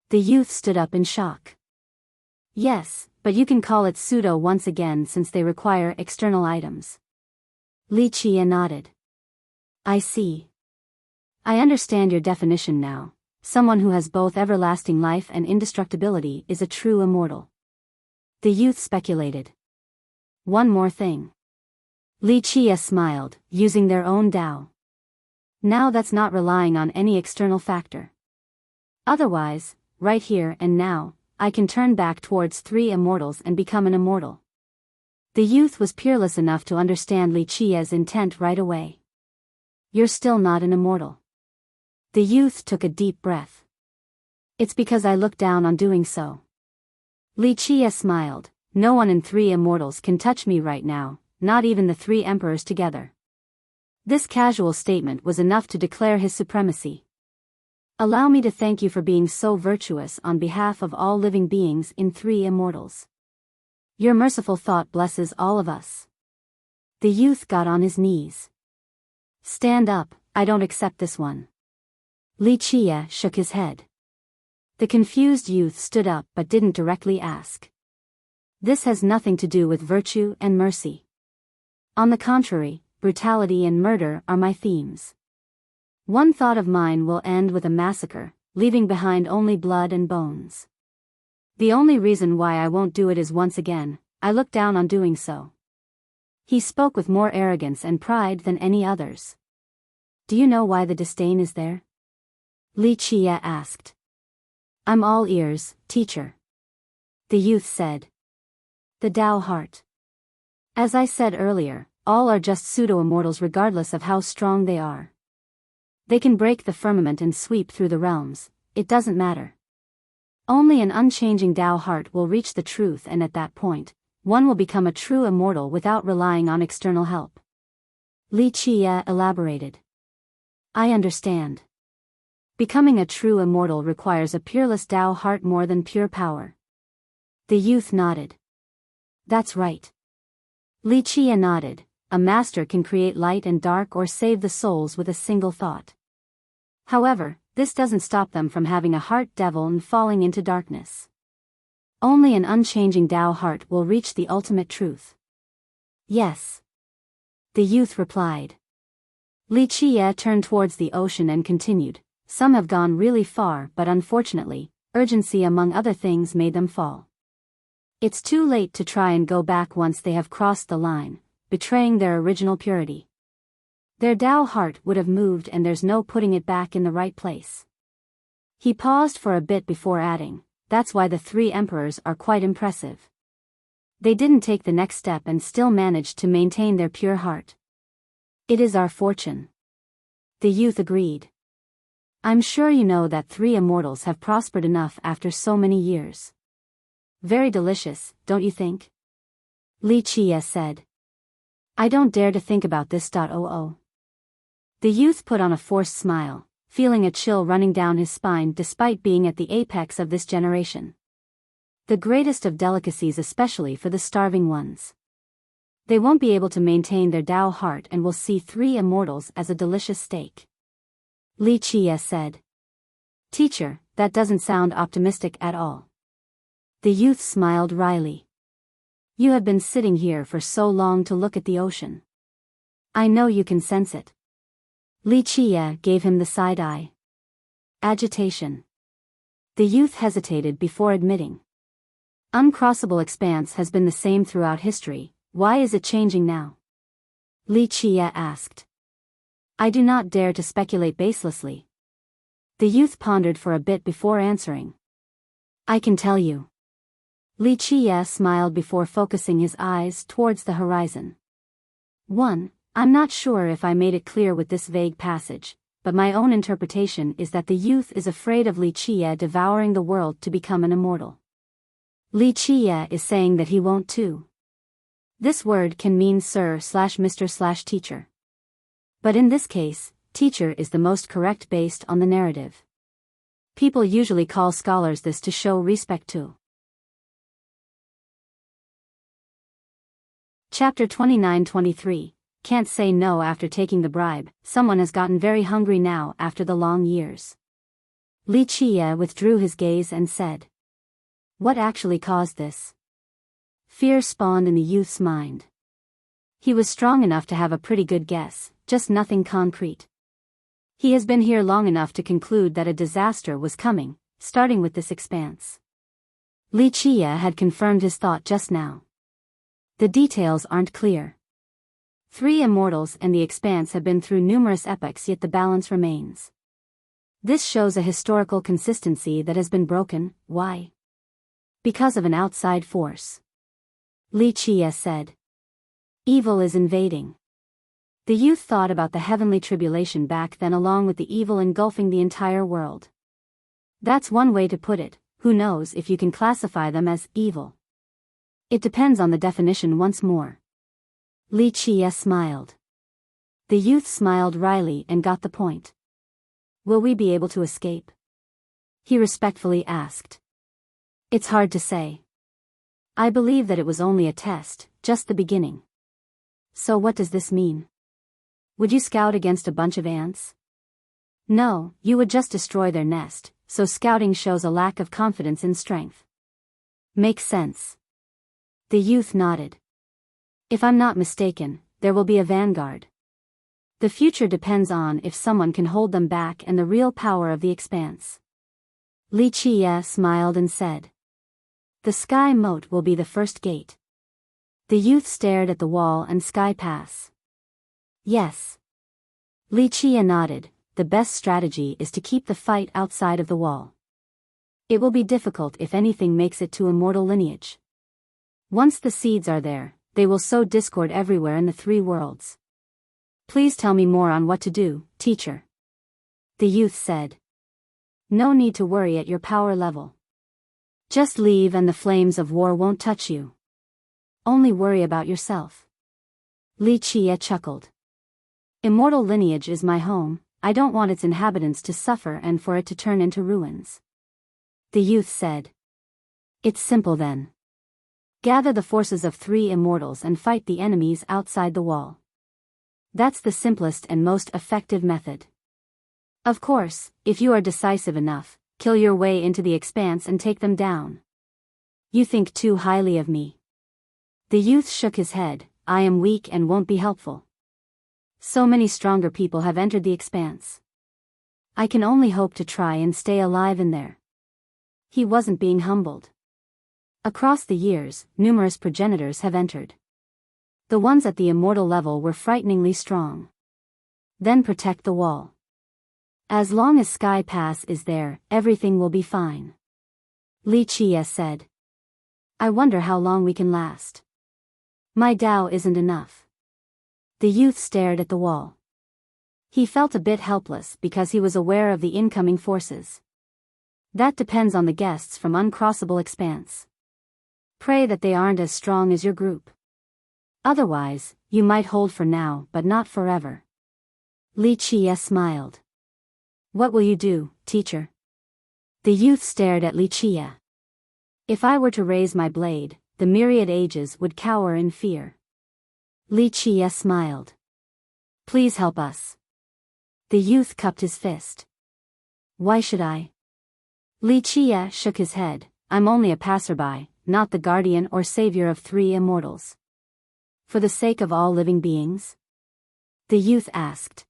A: The youth stood up in shock. Yes, but you can call it pseudo once again since they require external items. Li Qie nodded. I see. I understand your definition now. Someone who has both everlasting life and indestructibility is a true immortal. The youth speculated. One more thing. Li Qie smiled, using their own Tao. Now that's not relying on any external factor. Otherwise, right here and now, I can turn back towards 3 immortals and become an immortal. The youth was peerless enough to understand Li Qie's intent right away. You're still not an immortal. The youth took a deep breath. It's because I look down on doing so. Li Qie smiled. No one in 3 immortals can touch me right now, not even the 3 emperors together. This casual statement was enough to declare his supremacy. Allow me to thank you for being so virtuous on behalf of all living beings in 3 immortals. Your merciful thought blesses all of us. The youth got on his knees. Stand up, I don't accept this one. Li Qie shook his head. The confused youth stood up but didn't directly ask. This has nothing to do with virtue and mercy. On the contrary, brutality and murder are my themes. One thought of mine will end with a massacre, leaving behind only blood and bones. The only reason why I won't do it is once again, I look down on doing so. He spoke with more arrogance and pride than any others. Do you know why the disdain is there? Li Qie asked. I'm all ears, teacher. The youth said. The Tao heart. As I said earlier, all are just pseudo-immortals regardless of how strong they are. They can break the firmament and sweep through the realms, it doesn't matter. Only an unchanging Tao heart will reach the truth, and at that point, one will become a true immortal without relying on external help. Li Qie elaborated. I understand. Becoming a true immortal requires a peerless Tao heart more than pure power. The youth nodded. That's right. Li Qie nodded. A master can create light and dark or save the souls with a single thought. However, this doesn't stop them from having a heart devil and falling into darkness. Only an unchanging Tao heart will reach the ultimate truth. Yes. The youth replied. Li Qie turned towards the ocean and continued. Some have gone really far, but unfortunately, urgency among other things made them fall. It's too late to try and go back once they have crossed the line, betraying their original purity. Their Tao heart would have moved and there's no putting it back in the right place. He paused for a bit before adding, that's why the 3 emperors are quite impressive. They didn't take the next step and still managed to maintain their pure heart. It is our fortune. The youth agreed. I'm sure you know that 3 immortals have prospered enough after so many years. Very delicious, don't you think? Li Qie said. I don't dare to think about this. The youth put on a forced smile, feeling a chill running down his spine despite being at the apex of this generation. The greatest of delicacies, especially for the starving ones. They won't be able to maintain their Tao heart and will see 3 immortals as a delicious steak. Li Qie said. Teacher, that doesn't sound optimistic at all. The youth smiled wryly. You have been sitting here for so long to look at the ocean. I know you can sense it. Li Qie gave him the side eye. Agitation. The youth hesitated before admitting. Uncrossable expanse has been the same throughout history, why is it changing now? Li Qie asked. I do not dare to speculate baselessly. The youth pondered for a bit before answering. I can tell you. Li Qie smiled before focusing his eyes towards the horizon. 1. I'm not sure if I made it clear with this vague passage, but my own interpretation is that the youth is afraid of Li Qie devouring the world to become an immortal. Li Qie is saying that he won't too. This word can mean sir/Mr/teacher. But in this case, teacher is the most correct based on the narrative. People usually call scholars this to show respect to. Chapter 29-23. Can't say no after taking the bribe. Someone has gotten very hungry now after the long years. Li Qie withdrew his gaze and said. What actually caused this? Fear spawned in the youth's mind. He was strong enough to have a pretty good guess, just nothing concrete. He has been here long enough to conclude that a disaster was coming, starting with this expanse. Li Qie had confirmed his thought just now. The details aren't clear. 3 immortals and the expanse have been through numerous epochs, yet the balance remains. This shows a historical consistency that has been broken. Why? Because of an outside force. Li Qie said. Evil is invading. The youth thought about the heavenly tribulation back then, along with the evil engulfing the entire world. That's one way to put it. Who knows if you can classify them as evil? It depends on the definition once more. Li Qie smiled. The youth smiled wryly and got the point. Will we be able to escape? He respectfully asked. It's hard to say. I believe that it was only a test, just the beginning. So what does this mean? Would you scout against a bunch of ants? No, you would just destroy their nest, so scouting shows a lack of confidence in strength. Makes sense. The youth nodded. If I'm not mistaken, there will be a vanguard. The future depends on if someone can hold them back and the real power of the expanse. Li Qie smiled and said. The sky moat will be the first gate. The youth stared at the wall and sky pass. Yes. Li Qie nodded. The best strategy is to keep the fight outside of the wall. It will be difficult if anything makes it to immortal lineage. Once the seeds are there, they will sow discord everywhere in the 3 worlds. Please tell me more on what to do, teacher. The youth said. No need to worry at your power level. Just leave and the flames of war won't touch you. Only worry about yourself. Li Qie chuckled. Immortal lineage is my home. I don't want its inhabitants to suffer and for it to turn into ruins. The youth said. It's simple then. Gather the forces of 3 immortals and fight the enemies outside the wall. That's the simplest and most effective method. Of course, if you are decisive enough, kill your way into the expanse and take them down. You think too highly of me. The youth shook his head. I am weak and won't be helpful. So many stronger people have entered the expanse. I can only hope to try and stay alive in there. He wasn't being humbled. Across the years, numerous progenitors have entered. The ones at the immortal level were frighteningly strong. Then protect the wall. As long as Sky Pass is there, everything will be fine. Li Qie said. I wonder how long we can last. My Tao isn't enough. The youth stared at the wall. He felt a bit helpless because he was aware of the incoming forces. That depends on the guests from Uncrossable Expanse. Pray that they aren't as strong as your group. Otherwise, you might hold for now but not forever. Li Qie smiled. What will you do, teacher? The youth stared at Li Qie. If I were to raise my blade, the myriad ages would cower in fear. Li Qie smiled. Please help us. The youth cupped his fist. Why should I? Li Qie shook his head. I'm only a passerby, not the guardian or savior of 3 immortals. For the sake of all living beings? The youth asked.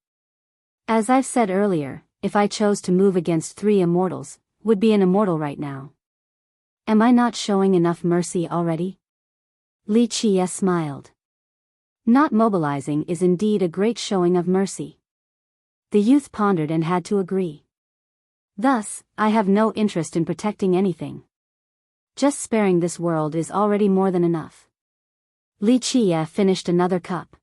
A: As I've said earlier, if I chose to move against 3 immortals, would be an immortal right now. Am I not showing enough mercy already? Li Qie smiled. Not mobilizing is indeed a great showing of mercy. The youth pondered and had to agree. Thus, I have no interest in protecting anything. Just sparing this world is already more than enough. Li Qie finished another cup.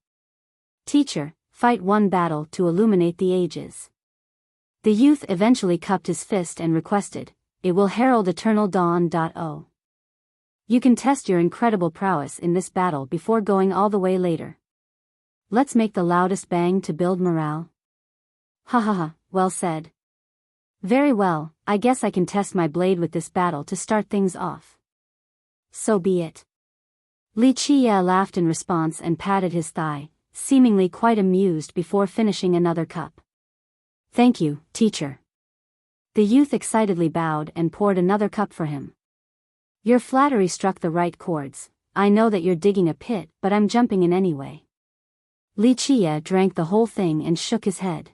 A: Teacher, fight one battle to illuminate the ages. The youth eventually cupped his fist and requested, it will herald eternal dawn. You can test your incredible prowess in this battle before going all the way later. Let's make the loudest bang to build morale. Ha ha ha, well said. Very well, I guess I can test my blade with this battle to start things off. So be it. Li Qie laughed in response and patted his thigh, seemingly quite amused before finishing another cup. Thank you, teacher. The youth excitedly bowed and poured another cup for him. Your flattery struck the right chords. I know that you're digging a pit, but I'm jumping in anyway. Li Qie drank the whole thing and shook his head.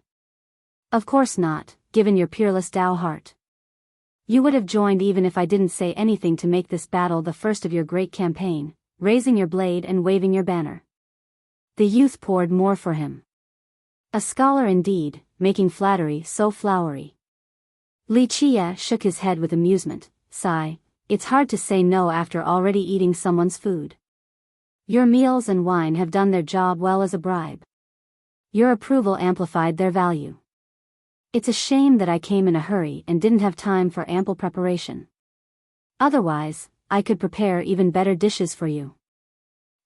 A: Of course not, given your peerless Tao heart. You would have joined even if I didn't say anything to make this battle the first of your great campaign, raising your blade and waving your banner. The youth poured more for him. A scholar indeed, making flattery so flowery. Li Qie shook his head with amusement. Sigh, it's hard to say no after already eating someone's food. Your meals and wine have done their job well as a bribe. Your approval amplified their value. It's a shame that I came in a hurry and didn't have time for ample preparation. Otherwise, I could prepare even better dishes for you.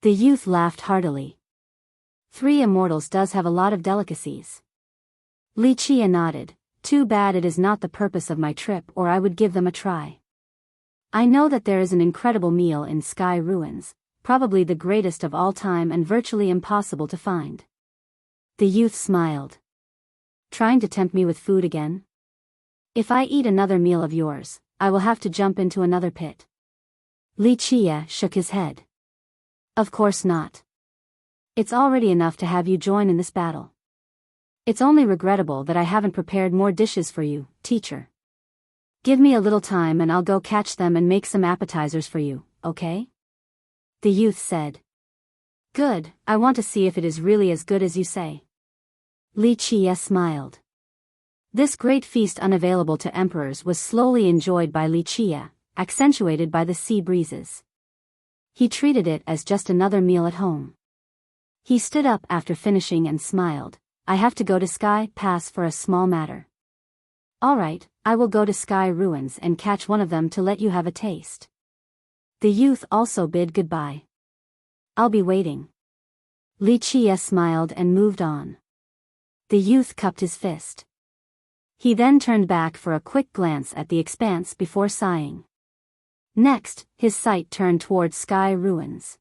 A: The youth laughed heartily. 3 immortals does have a lot of delicacies. Li Qie nodded. Too bad it is not the purpose of my trip, or I would give them a try. I know that there is an incredible meal in Sky Ruins, probably the greatest of all time and virtually impossible to find. The youth smiled. Trying to tempt me with food again? If I eat another meal of yours, I will have to jump into another pit. Li Qie shook his head. Of course not. It's already enough to have you join in this battle. It's only regrettable that I haven't prepared more dishes for you, teacher. Give me a little time and I'll go catch them and make some appetizers for you, okay? The youth said. Good, I want to see if it is really as good as you say. Li Qie smiled. This great feast unavailable to emperors was slowly enjoyed by Li Qie, accentuated by the sea breezes. He treated it as just another meal at home. He stood up after finishing and smiled. I have to go to Sky Pass for a small matter. All right, I will go to Sky Ruins and catch one of them to let you have a taste. The youth also bid goodbye. I'll be waiting. Li Qie smiled and moved on. The youth cupped his fist. He then turned back for a quick glance at the expanse before sighing. Next, his sight turned towards Sky Ruins.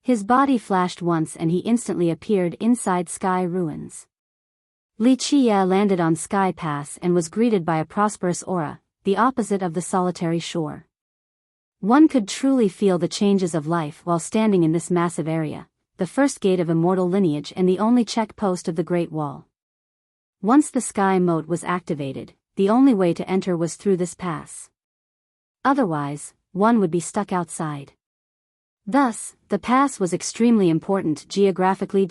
A: His body flashed once and he instantly appeared inside Sky Ruins. Li Qie landed on Sky Pass and was greeted by a prosperous aura, the opposite of the solitary shore. One could truly feel the changes of life while standing in this massive area, the first gate of immortal lineage and the only check post of the Great Wall. Once the Sky Moat was activated, the only way to enter was through this pass. Otherwise, one would be stuck outside. Thus, the pass was extremely important geographically.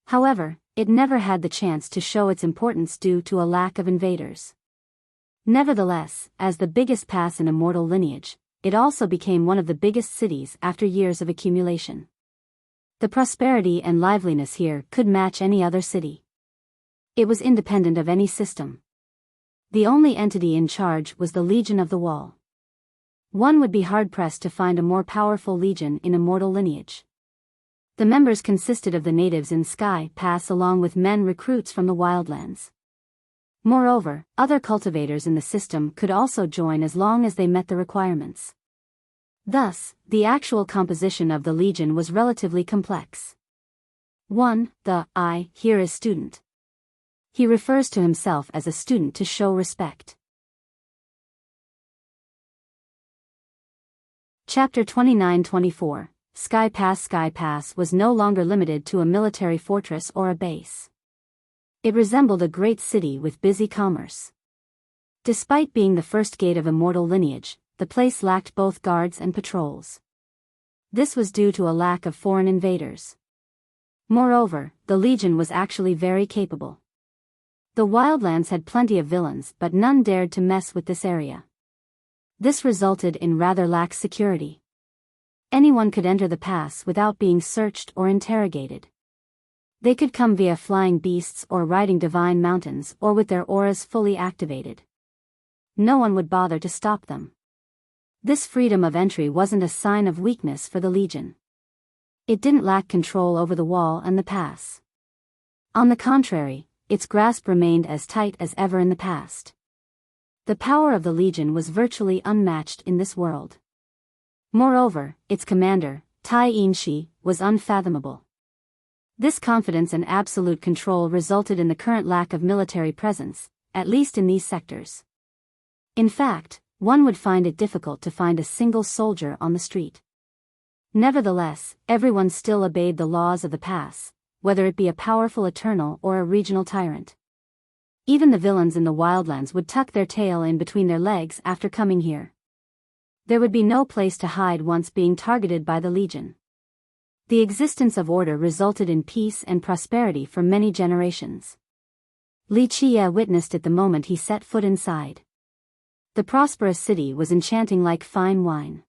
A: However, it never had the chance to show its importance due to a lack of invaders. Nevertheless, as the biggest pass in immortal lineage, it also became one of the biggest cities after years of accumulation. The prosperity and liveliness here could match any other city. It was independent of any system. The only entity in charge was the Legion of the Wall. One would be hard-pressed to find a more powerful legion in immortal lineage. The members consisted of the natives in Sky Pass along with men recruits from the wildlands. Moreover, other cultivators in the system could also join as long as they met the requirements. Thus, the actual composition of the legion was relatively complex. 1. The I here is student. He refers to himself as a student to show respect. Chapter 29-24, Sky Pass was no longer limited to a military fortress or a base. It resembled a great city with busy commerce. Despite being the first gate of immortal lineage, the place lacked both guards and patrols. This was due to a lack of foreign invaders. Moreover, the Legion was actually very capable. The wildlands had plenty of villains but none dared to mess with this area. This resulted in rather lax security. Anyone could enter the pass without being searched or interrogated. They could come via flying beasts or riding divine mountains or with their auras fully activated. No one would bother to stop them. This freedom of entry wasn't a sign of weakness for the Legion. It didn't lack control over the wall and the pass. On the contrary, its grasp remained as tight as ever in the past. The power of the Legion was virtually unmatched in this world. Moreover, its commander, Tai Yinshi, was unfathomable. This confidence and absolute control resulted in the current lack of military presence, at least in these sectors. In fact, one would find it difficult to find a single soldier on the street. Nevertheless, everyone still obeyed the laws of the pass, whether it be a powerful eternal or a regional tyrant. Even the villains in the wildlands would tuck their tail in between their legs after coming here. There would be no place to hide once being targeted by the Legion. The existence of order resulted in peace and prosperity for many generations. Li Qie witnessed it the moment he set foot inside. The prosperous city was enchanting like fine wine.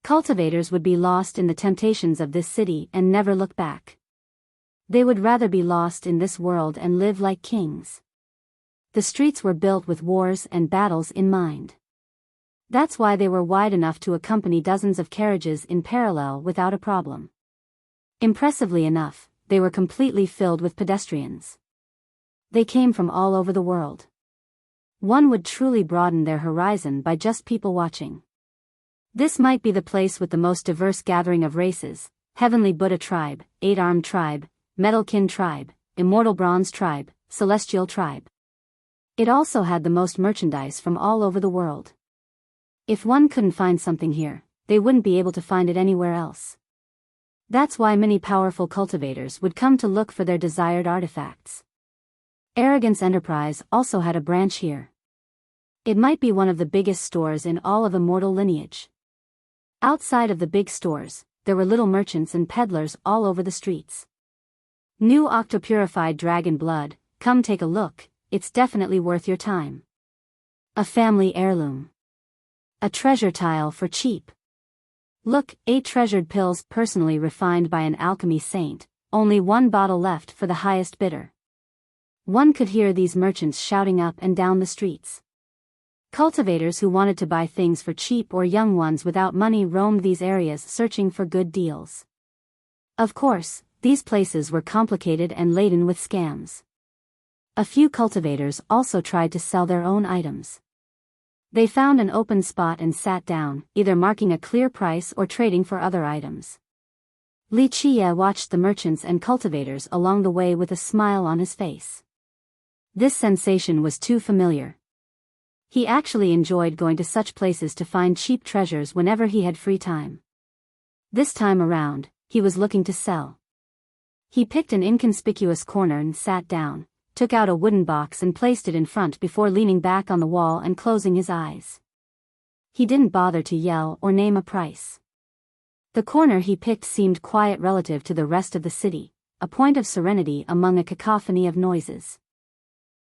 A: Cultivators would be lost in the temptations of this city and never look back. They would rather be lost in this world and live like kings. The streets were built with wars and battles in mind. That's why they were wide enough to accompany dozens of carriages in parallel without a problem. Impressively enough, they were completely filled with pedestrians. They came from all over the world. One would truly broaden their horizon by just people watching. This might be the place with the most diverse gathering of races: Heavenly Buddha tribe, Eight-Armed tribe, Metalkin tribe, Immortal Bronze tribe, Celestial tribe. It also had the most merchandise from all over the world. If one couldn't find something here, they wouldn't be able to find it anywhere else. That's why many powerful cultivators would come to look for their desired artifacts. Arrogance Enterprise also had a branch here. It might be one of the biggest stores in all of Immortal Lineage. Outside of the big stores, there were little merchants and peddlers all over the streets. New octopurified dragon blood, come take a look, it's definitely worth your time. A family heirloom. A treasure tile for cheap. Look, 8 treasured pills personally refined by an alchemy saint, only 1 bottle left for the highest bidder. One could hear these merchants shouting up and down the streets. Cultivators who wanted to buy things for cheap or young ones without money roamed these areas searching for good deals. Of course, these places were complicated and laden with scams. A few cultivators also tried to sell their own items. They found an open spot and sat down, either marking a clear price or trading for other items. Li Qie watched the merchants and cultivators along the way with a smile on his face. This sensation was too familiar. He actually enjoyed going to such places to find cheap treasures whenever he had free time. This time around, he was looking to sell. He picked an inconspicuous corner and sat down, took out a wooden box and placed it in front before leaning back on the wall and closing his eyes. He didn't bother to yell or name a price. The corner he picked seemed quiet relative to the rest of the city, a point of serenity among a cacophony of noises.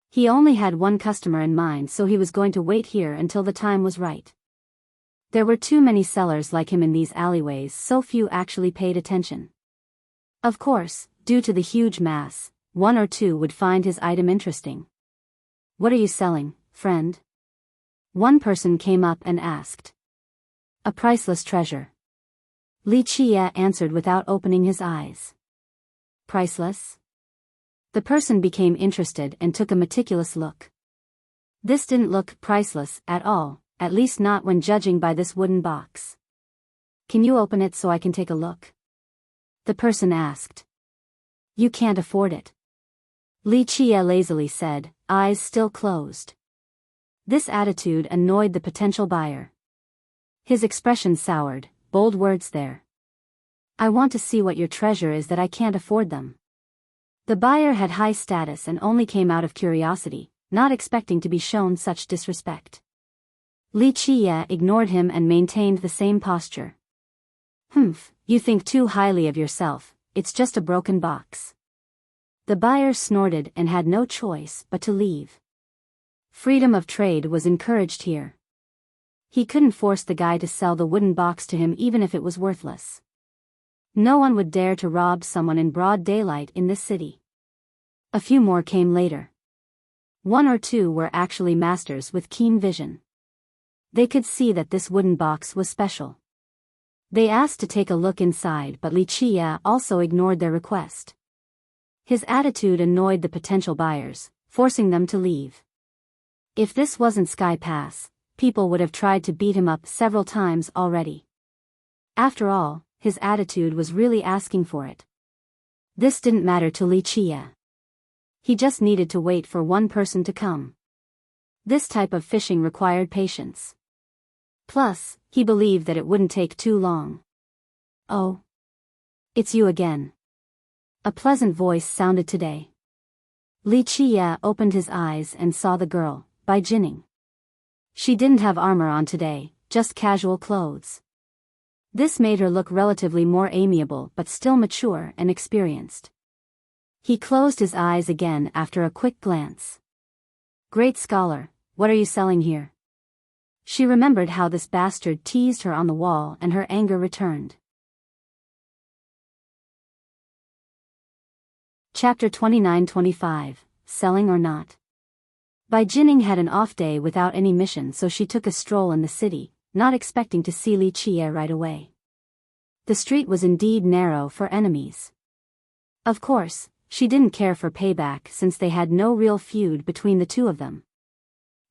A: He only had one customer in mind, so he was going to wait here until the time was right. There were too many sellers like him in these alleyways, so few actually paid attention. Of course, due to the huge mass, 1 or 2 would find his item interesting. "What are you selling, friend?" One person came up and asked. "A priceless treasure." Li Qie answered without opening his eyes. "Priceless?" The person became interested and took a meticulous look. This didn't look priceless at all, at least not when judging by this wooden box. "Can you open it so I can take a look?" The person asked. "You can't afford it," Li Qie lazily said, eyes still closed. This attitude annoyed the potential buyer. His expression soured, bold words there. "I want to see what your treasure is that I can't afford them." The buyer had high status and only came out of curiosity, not expecting to be shown such disrespect. Li Qie ignored him and maintained the same posture. "Humph, you think too highly of yourself, it's just a broken box." The buyer snorted and had no choice but to leave. Freedom of trade was encouraged here. He couldn't force the guy to sell the wooden box to him even if it was worthless. No one would dare to rob someone in broad daylight in this city. A few more came later. 1 or 2 were actually masters with keen vision. They could see that this wooden box was special. They asked to take a look inside, but Li Qie also ignored their request. His attitude annoyed the potential buyers, forcing them to leave. If this wasn't Sky Pass, people would have tried to beat him up several times already. After all, his attitude was really asking for it. This didn't matter to Li Chia. He just needed to wait for one person to come. This type of fishing required patience. Plus, he believed that it wouldn't take too long. "Oh. It's you again." A pleasant voice sounded today. Li Chia opened his eyes and saw the girl, Bai Jining. She didn't have armor on today, just casual clothes. This made her look relatively more amiable but still mature and experienced. He closed his eyes again after a quick glance. "Great scholar, what are you selling here?" She remembered how this bastard teased her on the wall and her anger returned. Chapter 29-25, Selling or Not. Bai Jining had an off day without any mission, so she took a stroll in the city, not expecting to see Li Chia right away. The street was indeed narrow for enemies. Of course, she didn't care for payback since they had no real feud between the two of them.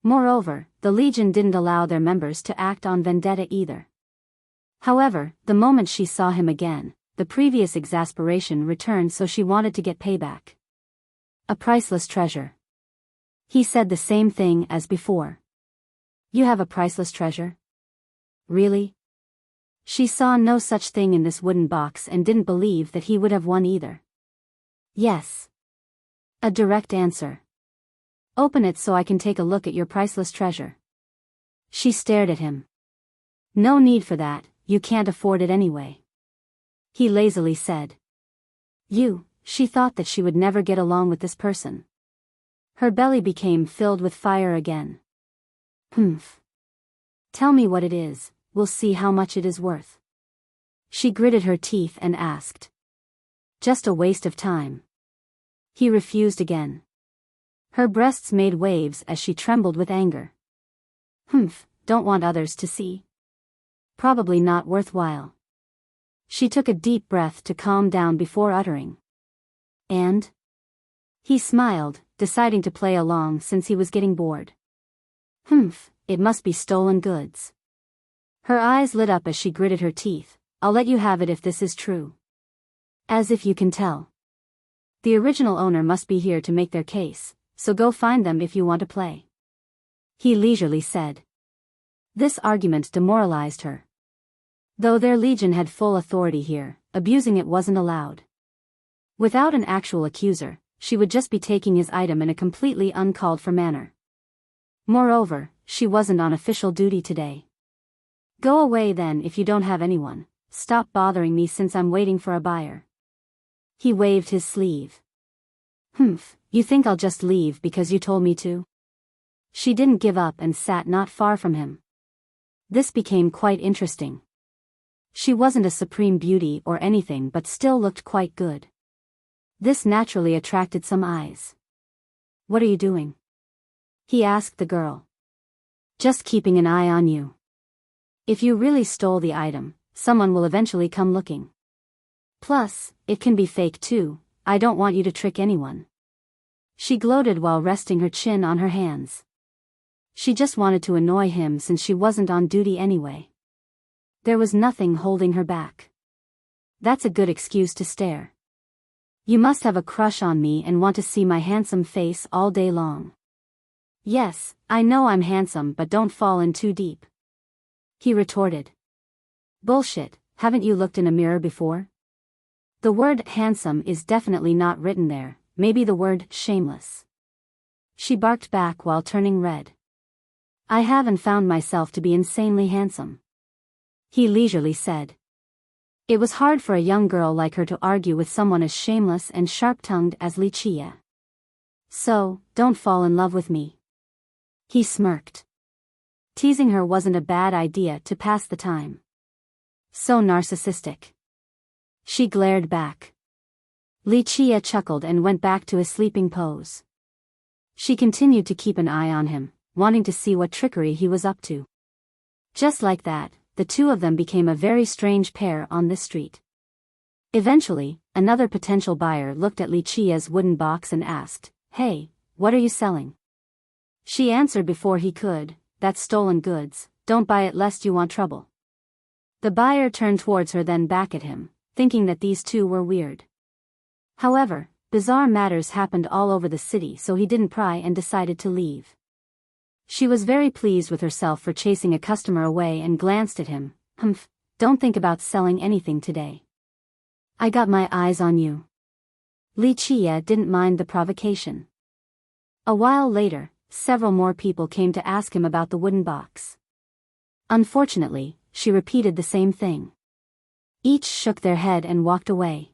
A: Moreover, the Legion didn't allow their members to act on vendetta either. However, the moment she saw him again, the previous exasperation returned, so she wanted to get payback. "A priceless treasure." He said the same thing as before. "You have a priceless treasure? Really?" She saw no such thing in this wooden box and didn't believe that he would have one either. "Yes." A direct answer. "Open it so I can take a look at your priceless treasure." She stared at him. "No need for that, you can't afford it anyway." He lazily said. She thought that she would never get along with this person. Her belly became filled with fire again. "Humph. Tell me what it is, we'll see how much it is worth." She gritted her teeth and asked. "Just a waste of time." He refused again. Her breasts made waves as she trembled with anger. "Humph, don't want others to see? Probably not worthwhile." She took a deep breath to calm down before uttering. "And?" He smiled, deciding to play along since he was getting bored. "Humph, it must be stolen goods." Her eyes lit up as she gritted her teeth. "I'll let you have it if this is true." "As if you can tell. The original owner must be here to make their case, so go find them if you want to play." He leisurely said. This argument demoralized her. Though their legion had full authority here, abusing it wasn't allowed. Without an actual accuser, she would just be taking his item in a completely uncalled for manner. Moreover, she wasn't on official duty today. "Go away then if you don't have anyone. Stop bothering me since I'm waiting for a buyer." He waved his sleeve. "Humph, you think I'll just leave because you told me to?" She didn't give up and sat not far from him. This became quite interesting. She wasn't a supreme beauty or anything but still looked quite good. This naturally attracted some eyes. "What are you doing?" he asked the girl. "Just keeping an eye on you. If you really stole the item, someone will eventually come looking. Plus, it can be fake too, I don't want you to trick anyone." She gloated while resting her chin on her hands. She just wanted to annoy him since she wasn't on duty anyway. There was nothing holding her back. That's a good excuse to stare. "You must have a crush on me and want to see my handsome face all day long." "Yes, I know I'm handsome, but don't fall in too deep," he retorted. "Bullshit, haven't you looked in a mirror before? The word handsome is definitely not written there, maybe the word shameless." She barked back while turning red. "I haven't found myself to be insanely handsome," he leisurely said. It was hard for a young girl like her to argue with someone as shameless and sharp-tongued as Li Chia. "So, don't fall in love with me." He smirked. Teasing her wasn't a bad idea to pass the time. So narcissistic. She glared back. Li Chia chuckled and went back to his sleeping pose. She continued to keep an eye on him, wanting to see what trickery he was up to. Just like that, the two of them became a very strange pair on this street. Eventually, another potential buyer looked at Li Chia's wooden box and asked, "Hey, what are you selling?" She answered before he could, "That's stolen goods, don't buy it lest you want trouble." The buyer turned towards her then back at him, thinking that these two were weird. However, bizarre matters happened all over the city, so he didn't pry and decided to leave. She was very pleased with herself for chasing a customer away and glanced at him. Humph, don't think about selling anything today. I got my eyes on you. Li Chia didn't mind the provocation. A while later, several more people came to ask him about the wooden box. Unfortunately, she repeated the same thing. Each shook their head and walked away.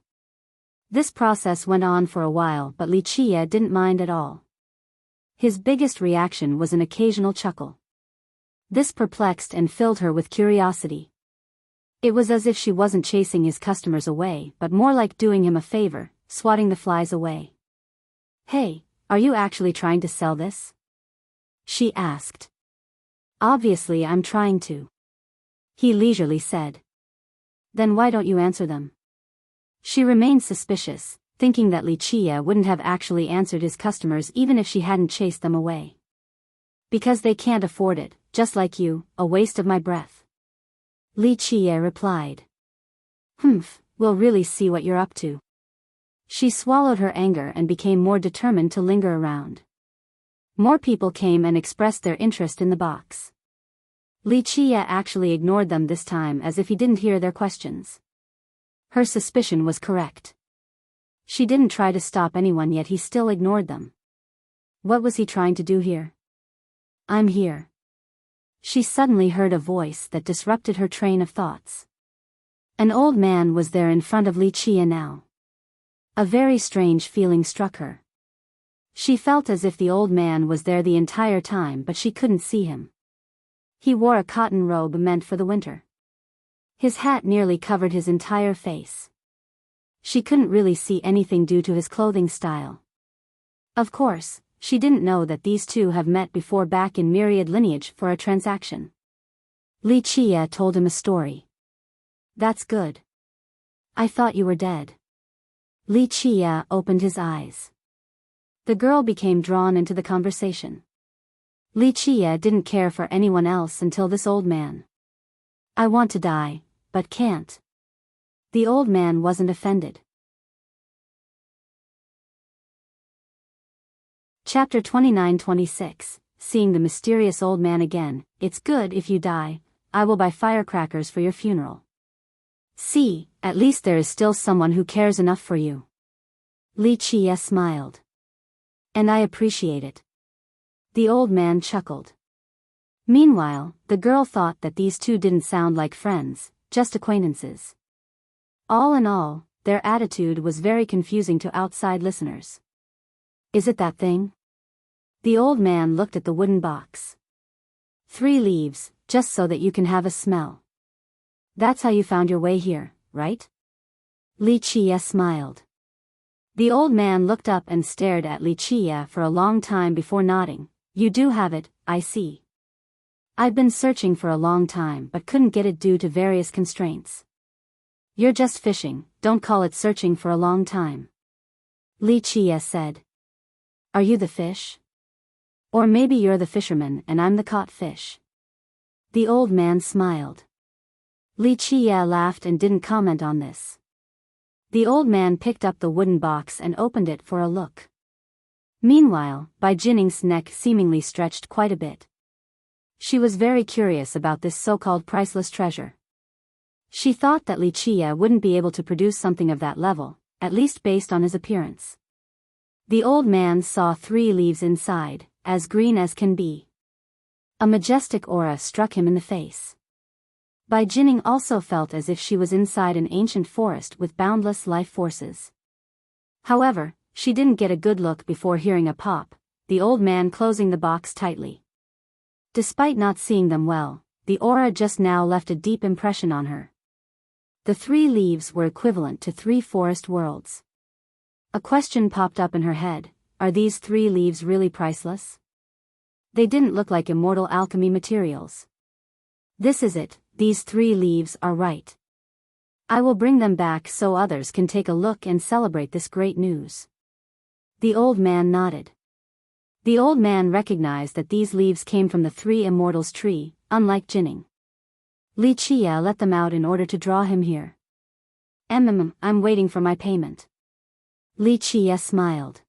A: This process went on for a while, but Li Chia didn't mind at all. His biggest reaction was an occasional chuckle. This perplexed and filled her with curiosity. It was as if she wasn't chasing his customers away, but more like doing him a favor, swatting the flies away. "Hey, are you actually trying to sell this?" she asked. "Obviously I'm trying to," he leisurely said. "Then why don't you answer them?" She remained suspicious, thinking that Li Chia wouldn't have actually answered his customers even if she hadn't chased them away. "Because they can't afford it, just like you, a waste of my breath," Li Chia replied. "Humph, we'll really see what you're up to." She swallowed her anger and became more determined to linger around. More people came and expressed their interest in the box. Li Chia actually ignored them this time as if he didn't hear their questions. Her suspicion was correct. She didn't try to stop anyone, yet he still ignored them. What was he trying to do here? "I'm here." She suddenly heard a voice that disrupted her train of thoughts. An old man was there in front of Li Chia now. A very strange feeling struck her. She felt as if the old man was there the entire time, but she couldn't see him. He wore a cotton robe meant for the winter. His hat nearly covered his entire face. She couldn't really see anything due to his clothing style. Of course, she didn't know that these two have met before back in Myriad Lineage for a transaction. Li Chia told him a story. "That's good. I thought you were dead." Li Chia opened his eyes. The girl became drawn into the conversation. Li Chia didn't care for anyone else until this old man. "I want to die, but can't." The old man wasn't offended. Chapter 29-26, Seeing the mysterious old man again. "It's good if you die. I will buy firecrackers for your funeral." "See, at least there is still someone who cares enough for you." Li Chia smiled. "And I appreciate it." The old man chuckled. Meanwhile, the girl thought that these two didn't sound like friends, just acquaintances. All in all, their attitude was very confusing to outside listeners. "Is it that thing?" The old man looked at the wooden box. "3 leaves, just so that you can have a smell. That's how you found your way here, right?" Li Chia smiled. The old man looked up and stared at Li Chia for a long time before nodding. "You do have it, I see. I've been searching for a long time but couldn't get it due to various constraints." "You're just fishing, don't call it searching for a long time," Li Chia said. "Are you the fish? Or maybe you're the fisherman and I'm the caught fish." The old man smiled. Li Chia laughed and didn't comment on this. The old man picked up the wooden box and opened it for a look. Meanwhile, Bai Jinning's neck seemingly stretched quite a bit. She was very curious about this so-called priceless treasure. She thought that Li Chia wouldn't be able to produce something of that level, at least based on his appearance. The old man saw 3 leaves inside, as green as can be. A majestic aura struck him in the face. Bai Jinning also felt as if she was inside an ancient forest with boundless life forces. However, she didn't get a good look before hearing a pop, the old man closing the box tightly. Despite not seeing them well, the aura just now left a deep impression on her. The 3 leaves were equivalent to 3 forest worlds. A question popped up in her head: are these 3 leaves really priceless? They didn't look like immortal alchemy materials. This is it, these 3 leaves are right. I will bring them back so others can take a look and celebrate this great news. The old man nodded. The old man recognized that these leaves came from the 3 immortals tree, unlike Jinning. Li Qie let them out in order to draw him here. I'm waiting for my payment. Li Qie smiled.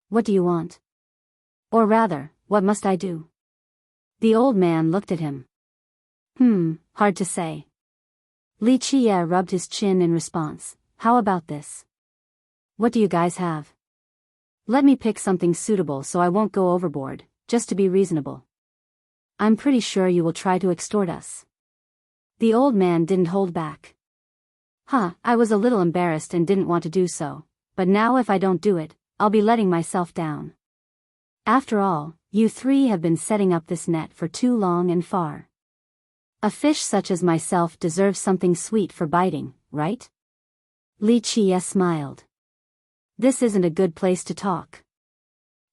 A: What do you want? Or rather, what must I do? The old man looked at him. Hard to say. Li Qie rubbed his chin in response. How about this? What do you guys have? Let me pick something suitable so I won't go overboard, just to be reasonable. I'm pretty sure you will try to extort us. The old man didn't hold back. I was a little embarrassed and didn't want to do so, but now if I don't do it, I'll be letting myself down. After all, you three have been setting up this net for too long and far. A fish such as myself deserves something sweet for biting, right? Li Qie smiled. This isn't a good place to talk.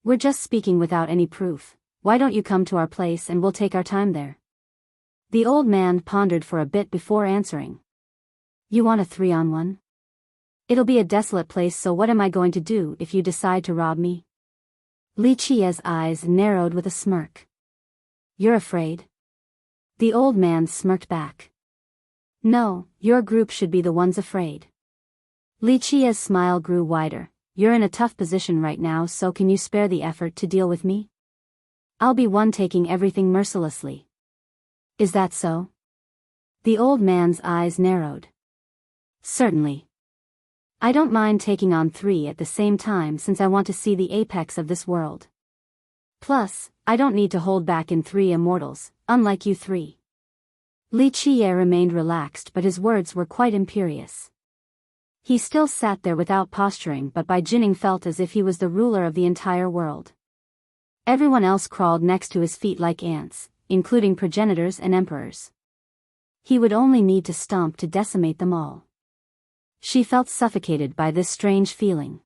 A: We're just speaking without any proof. Why don't you come to our place and we'll take our time there? The old man pondered for a bit before answering. You want a 3-on-1? It'll be a desolate place, so what am I going to do if you decide to rob me? Li Qie's eyes narrowed with a smirk. You're afraid? The old man smirked back. No, your group should be the ones afraid. Li Qie's smile grew wider. You're in a tough position right now, so can you spare the effort to deal with me? I'll be one taking everything mercilessly. Is that so? The old man's eyes narrowed. Certainly. I don't mind taking on 3 at the same time since I want to see the apex of this world. Plus, I don't need to hold back in 3 immortals, unlike you 3. Li Qie remained relaxed, but his words were quite imperious. He still sat there without posturing, but Bai Jining felt as if he was the ruler of the entire world. Everyone else crawled next to his feet like ants, including progenitors and emperors. He would only need to stomp to decimate them all. She felt suffocated by this strange feeling.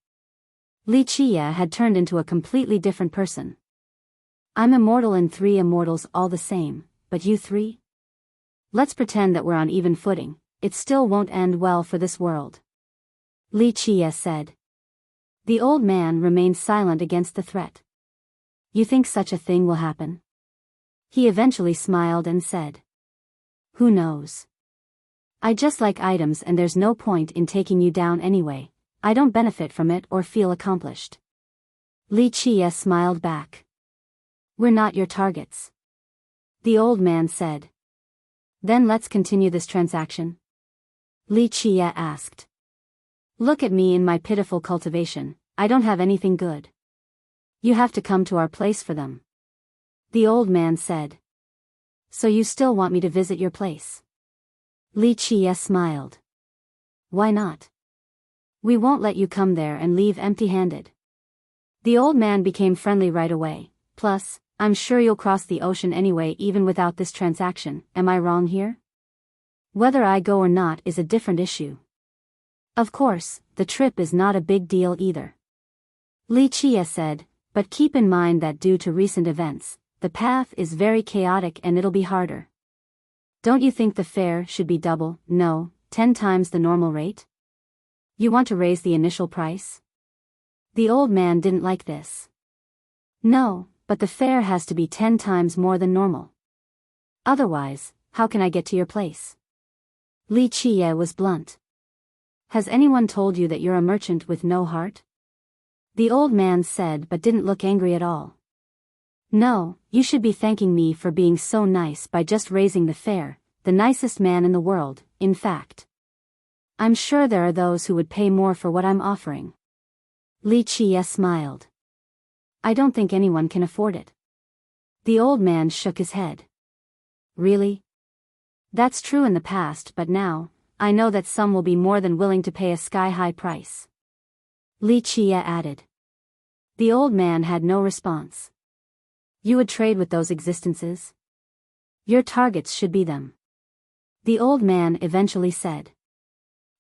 A: Li Qie had turned into a completely different person. I'm immortal and 3 immortals all the same, but you 3? Let's pretend that we're on even footing. It still won't end well for this world. Li Qie said. The old man remained silent against the threat. You think such a thing will happen? He eventually smiled and said. Who knows? I just like items and there's no point in taking you down anyway. I don't benefit from it or feel accomplished. Li Qie smiled back. We're not your targets. The old man said. Then let's continue this transaction. Li Qie asked. Look at me in my pitiful cultivation, I don't have anything good. You have to come to our place for them. The old man said. So you still want me to visit your place? Li Qie smiled. Why not? We won't let you come there and leave empty-handed. The old man became friendly right away. Plus, I'm sure you'll cross the ocean anyway even without this transaction, am I wrong here? Whether I go or not is a different issue. Of course, the trip is not a big deal either. Li Qie said, but keep in mind that due to recent events, the path is very chaotic and it'll be harder. Don't you think the fare should be double, no, 10 times the normal rate? You want to raise the initial price? The old man didn't like this. No, but the fare has to be 10 times more than normal. Otherwise, how can I get to your place? Li Qie was blunt. Has anyone told you that you're a merchant with no heart? The old man said but didn't look angry at all. No, you should be thanking me for being so nice by just raising the fare, the nicest man in the world, in fact. I'm sure there are those who would pay more for what I'm offering. Li Qie smiled. I don't think anyone can afford it. The old man shook his head. Really? That's true in the past, but now, I know that some will be more than willing to pay a sky-high price. Li Qie added. The old man had no response. You would trade with those existences? Your targets should be them. The old man eventually said.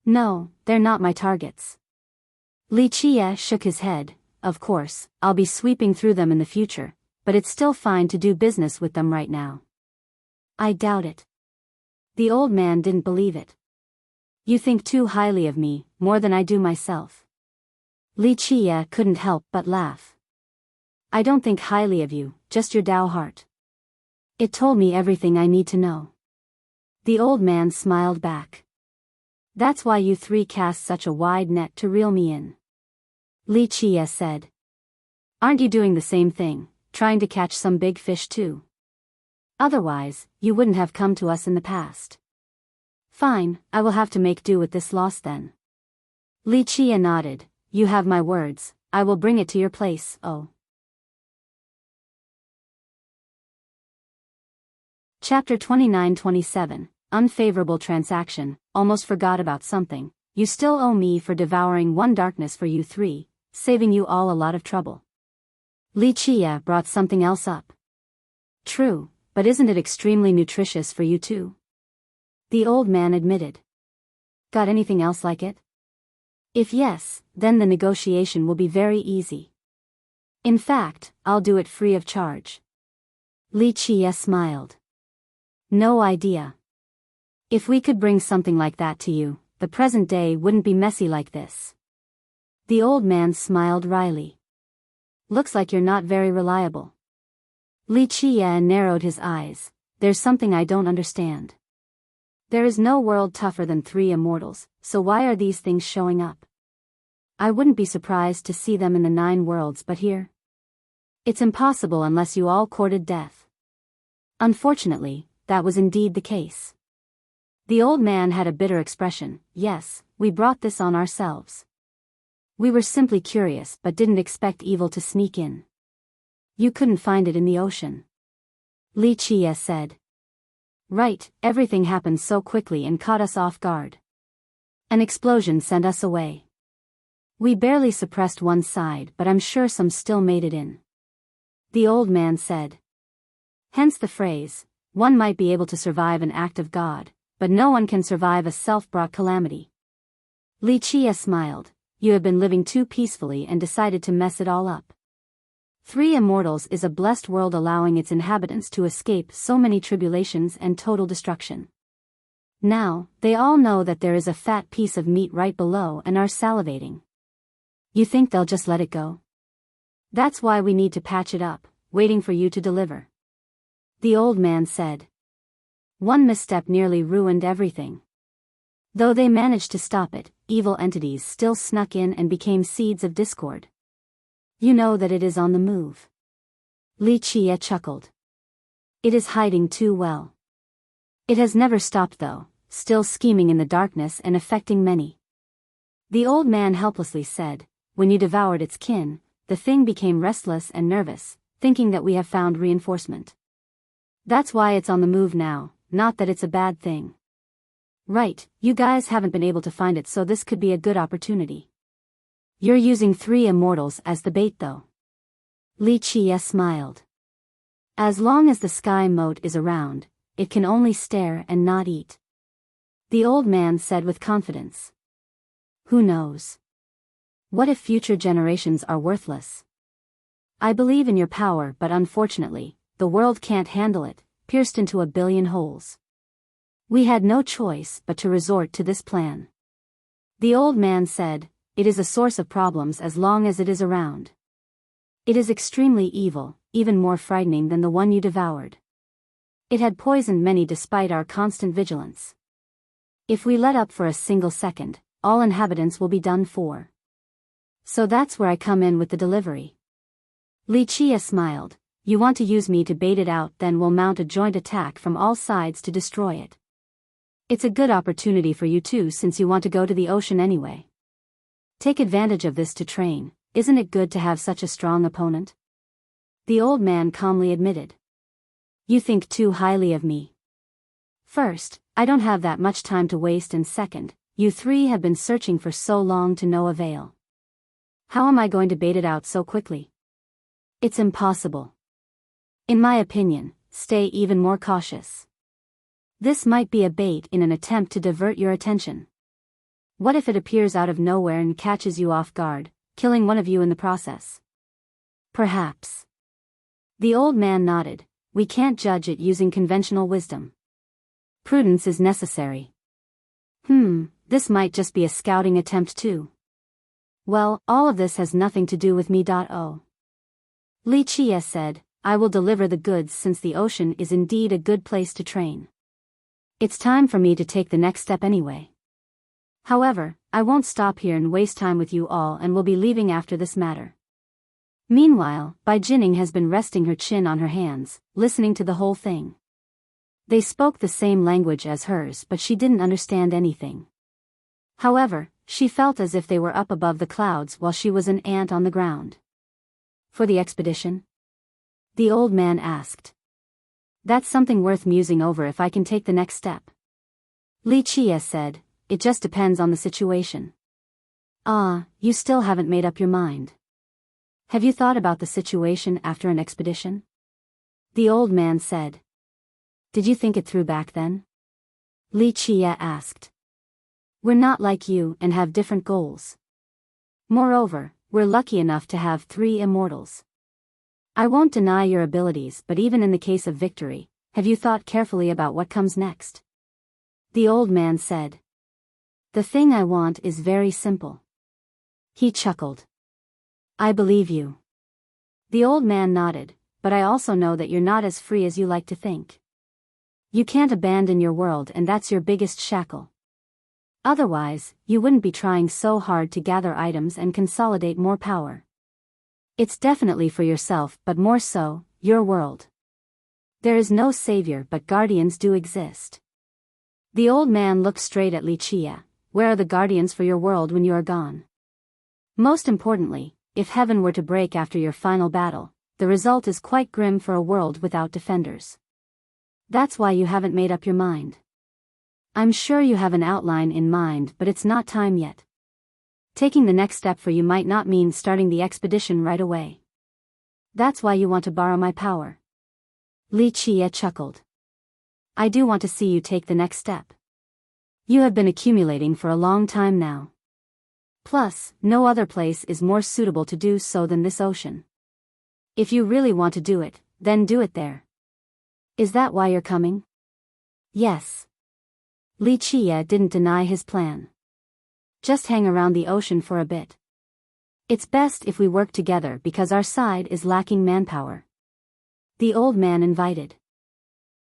A: No, they're not my targets. Li Qie shook his head. Of course, I'll be sweeping through them in the future, but it's still fine to do business with them right now. I doubt it. The old man didn't believe it. You think too highly of me, more than I do myself. Li Qie couldn't help but laugh. I don't think highly of you, just your Dao heart. It told me everything I need to know. The old man smiled back. That's why you three cast such a wide net to reel me in. Li Chia said. Aren't you doing the same thing, trying to catch some big fish too? Otherwise, you wouldn't have come to us in the past. Fine, I will have to make do with this loss then. Li Chia nodded. You have my words, I will bring it to your place, oh. Chapter 29-27, Unfavorable Transaction. Almost forgot about something. You still owe me for devouring one darkness for you three, saving you all a lot of trouble. Li Chia brought something else up. True, but isn't it extremely nutritious for you too? The old man admitted. Got anything else like it? If yes, then the negotiation will be very easy. In fact, I'll do it free of charge. Li Chia smiled. No idea. If we could bring something like that to you, the present day wouldn't be messy like this. The old man smiled wryly. Looks like you're not very reliable. Li Chia narrowed his eyes. There's something I don't understand. There is no world tougher than 3 immortals, so why are these things showing up? I wouldn't be surprised to see them in the 9 worlds, but here? It's impossible unless you all courted death. Unfortunately, that was indeed the case. The old man had a bitter expression. Yes, we brought this on ourselves. We were simply curious but didn't expect evil to sneak in. You couldn't find it in the ocean. Li Chia said. Right, everything happened so quickly and caught us off guard. An explosion sent us away. We barely suppressed one side, but I'm sure some still made it in. The old man said. Hence the phrase, one might be able to survive an act of God, but no one can survive a self-brought calamity. Li Chia smiled. You have been living too peacefully and decided to mess it all up. 3 immortals is a blessed world allowing its inhabitants to escape so many tribulations and total destruction. Now, they all know that there is a fat piece of meat right below and are salivating. You think they'll just let it go? That's why we need to patch it up, waiting for you to deliver. The old man said. One misstep nearly ruined everything. Though they managed to stop it, evil entities still snuck in and became seeds of discord. You know that it is on the move. Li Chia chuckled. It is hiding too well. It has never stopped though, still scheming in the darkness and affecting many. The old man helplessly said, when you devoured its kin, the thing became restless and nervous, thinking that we have found reinforcement. That's why it's on the move now, not that it's a bad thing. Right, you guys haven't been able to find it, so this could be a good opportunity. You're using 3 immortals as the bait though. Li Chia smiled. As long as the sky moat is around, it can only stare and not eat. The old man said with confidence. Who knows? What if future generations are worthless? I believe in your power, but unfortunately, the world can't handle it, pierced into a billion holes. We had no choice but to resort to this plan. The old man said, it is a source of problems as long as it is around. It is extremely evil, even more frightening than the one you devoured. It had poisoned many despite our constant vigilance. If we let up for a single second, all inhabitants will be done for. So that's where I come in with the delivery. Li Chia smiled. You want to use me to bait it out, then we'll mount a joint attack from all sides to destroy it. It's a good opportunity for you too, since you want to go to the ocean anyway. Take advantage of this to train. Isn't it good to have such a strong opponent? The old man calmly admitted. You think too highly of me. First, I don't have that much time to waste, and second, you 3 have been searching for so long to no avail. How am I going to bait it out so quickly? It's impossible. In my opinion, stay even more cautious. This might be a bait in an attempt to divert your attention. What if it appears out of nowhere and catches you off guard, killing one of you in the process? Perhaps. The old man nodded. We can't judge it using conventional wisdom. Prudence is necessary. This might just be a scouting attempt too. Well, all of this has nothing to do with me. Li Chia said, I will deliver the goods since the ocean is indeed a good place to train. It's time for me to take the next step anyway. However, I won't stop here and waste time with you all and will be leaving after this matter. Meanwhile, Bai Jining has been resting her chin on her hands, listening to the whole thing. They spoke the same language as hers, but she didn't understand anything. However, she felt as if they were up above the clouds while she was an ant on the ground. For the expedition? The old man asked. That's something worth musing over if I can take the next step. Li Chia said, it just depends on the situation. Ah, you still haven't made up your mind. Have you thought about the situation after an expedition? The old man said. Did you think it through back then? Li Chia asked. We're not like you and have different goals. Moreover, we're lucky enough to have 3 immortals. I won't deny your abilities, but even in the case of victory, have you thought carefully about what comes next? The old man said. The thing I want is very simple. He chuckled. I believe you. The old man nodded, but I also know that you're not as free as you like to think. You can't abandon your world, and that's your biggest shackle. Otherwise, you wouldn't be trying so hard to gather items and consolidate more power. It's definitely for yourself, but more so, your world. There is no savior, but guardians do exist. The old man looked straight at Li Chia. Where are the guardians for your world when you are gone? Most importantly, if heaven were to break after your final battle, the result is quite grim for a world without defenders. That's why you haven't made up your mind. I'm sure you have an outline in mind, but it's not time yet. Taking the next step for you might not mean starting the expedition right away. That's why you want to borrow my power. Li Chia chuckled. I do want to see you take the next step. You have been accumulating for a long time now. Plus, no other place is more suitable to do so than this ocean. If you really want to do it, then do it there. Is that why you're coming? Yes. Li Chia didn't deny his plan. Just hang around the ocean for a bit. It's best if we work together because our side is lacking manpower. The old man invited.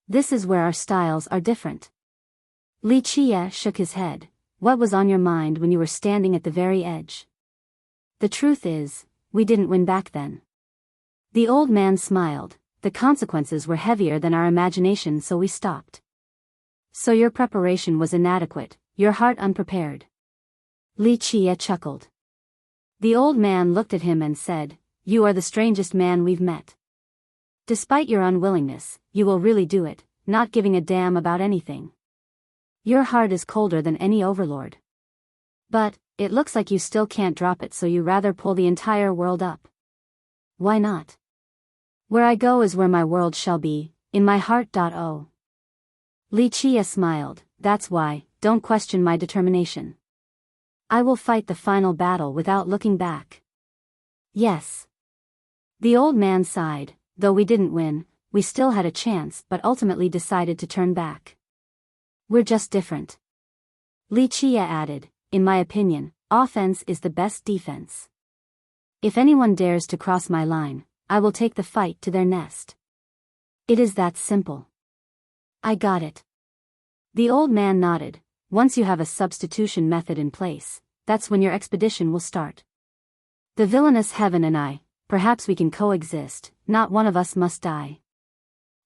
A: This is where our styles are different. Li Chia shook his head. What was on your mind when you were standing at the very edge? The truth is, we didn't win back then. The old man smiled. The consequences were heavier than our imagination, so we stopped. So your preparation was inadequate, your heart unprepared. Li Chia chuckled. The old man looked at him and said, You are the strangest man we've met. Despite your unwillingness, you will really do it, not giving a damn about anything. Your heart is colder than any overlord. But, it looks like you still can't drop it, so you rather pull the entire world up. Why not? Where I go is where my world shall be, in my heart. Oh. Li Chia smiled. That's why, don't question my determination. I will fight the final battle without looking back. Yes. The old man sighed. Though we didn't win, we still had a chance, but ultimately decided to turn back. We're just different. Li Chia added, in my opinion, offense is the best defense. If anyone dares to cross my line, I will take the fight to their nest. It is that simple. I got it. The old man nodded. Once you have a substitution method in place, that's when your expedition will start. The villainous heaven and I, perhaps we can coexist, not one of us must die.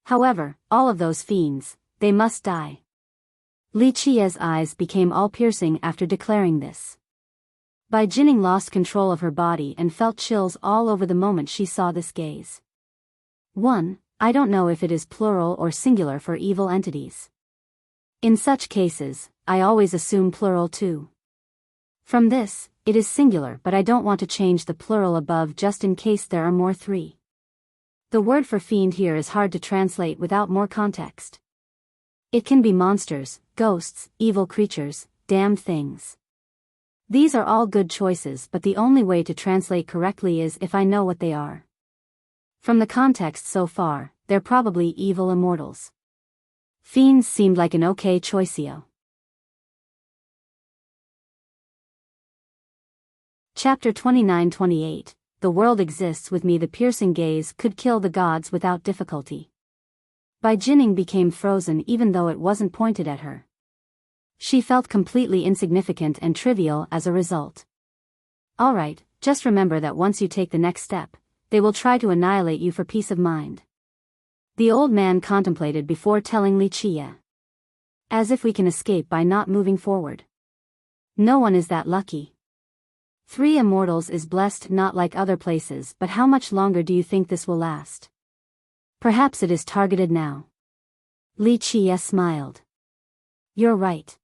A: However, all of those fiends, they must die. Li Chia's eyes became all-piercing after declaring this. Bai Jining lost control of her body and felt chills all over the moment she saw this gaze. 1. I don't know if it is plural or singular for evil entities. In such cases, I always assume plural too. From this, it is singular, but I don't want to change the plural above just in case there are more 3. The word for fiend here is hard to translate without more context. It can be monsters, ghosts, evil creatures, damned things. These are all good choices, but the only way to translate correctly is if I know what they are. From the context so far, they're probably evil immortals. Fiends seemed like an okay choiceio. Chapter 29-28. The world exists with me. The piercing gaze could kill the gods without difficulty. Bai Jining became frozen even though it wasn't pointed at her. She felt completely insignificant and trivial as a result. Alright, just remember that once you take the next step, they will try to annihilate you for peace of mind. The old man contemplated before telling Li Qie. As if we can escape by not moving forward. No one is that lucky. 3 immortals is blessed not like other places, but how much longer do you think this will last? Perhaps it is targeted now. Li Qie smiled. You're right.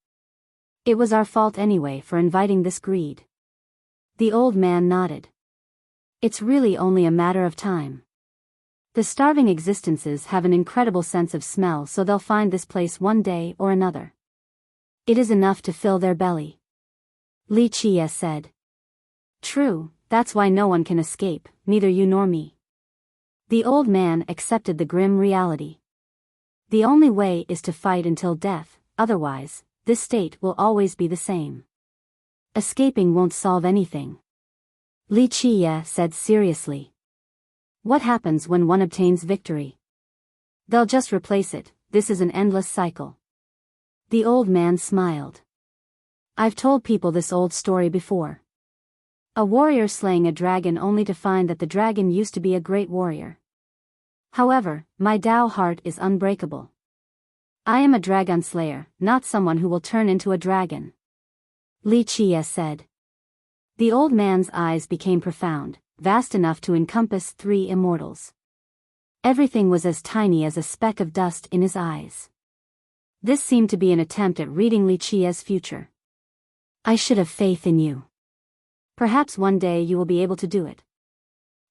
A: It was our fault anyway for inviting this greed. The old man nodded. It's really only a matter of time. The starving existences have an incredible sense of smell, so they'll find this place one day or another. It is enough to fill their belly. Li Qie said. True, that's why no one can escape, neither you nor me. The old man accepted the grim reality. The only way is to fight until death, otherwise, this state will always be the same. Escaping won't solve anything. Li Qie said seriously. What happens when one obtains victory? They'll just replace it, this is an endless cycle. The old man smiled. I've told people this old story before. A warrior slaying a dragon only to find that the dragon used to be a great warrior. However, my Dao heart is unbreakable. I am a dragon slayer, not someone who will turn into a dragon. Li Qie said. The old man's eyes became profound, vast enough to encompass 3 immortals. Everything was as tiny as a speck of dust in his eyes. This seemed to be an attempt at reading Li Qie's future. I should have faith in you. Perhaps one day you will be able to do it.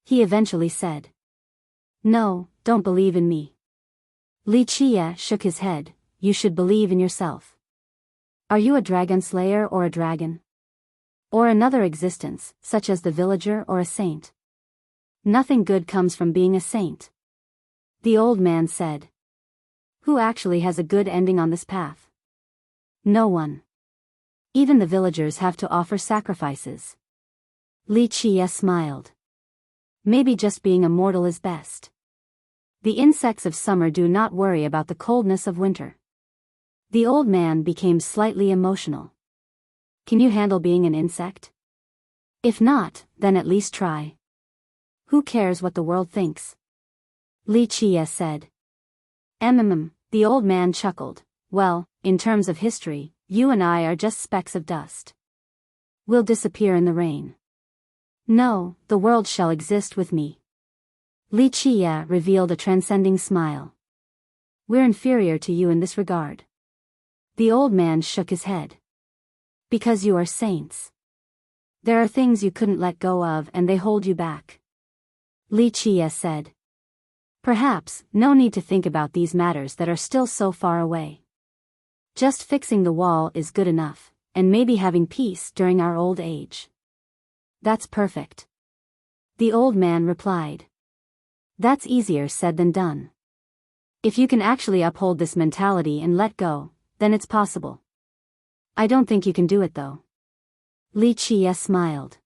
A: He eventually said. No, don't believe in me. Li Qie shook his head. You should believe in yourself. Are you a dragon slayer or a dragon? Or another existence, such as the villager or a saint? Nothing good comes from being a saint. The old man said. Who actually has a good ending on this path? No one. Even the villagers have to offer sacrifices. Li Qie smiled. Maybe just being a mortal is best. The insects of summer do not worry about the coldness of winter. The old man became slightly emotional. Can you handle being an insect? If not, then at least try. Who cares what the world thinks? Li Qie said. The old man chuckled. Well, in terms of history, you and I are just specks of dust. We'll disappear in the rain. No, the world shall exist with me. Li Qie revealed a transcending smile. We're inferior to you in this regard. The old man shook his head. Because you are saints. There are things you couldn't let go of and they hold you back. Li Qie said. Perhaps, no need to think about these matters that are still so far away. Just fixing the wall is good enough, and maybe having peace during our old age. That's perfect. The old man replied. That's easier said than done. If you can actually uphold this mentality and let go, then it's possible. I don't think you can do it though. Li Qie smiled.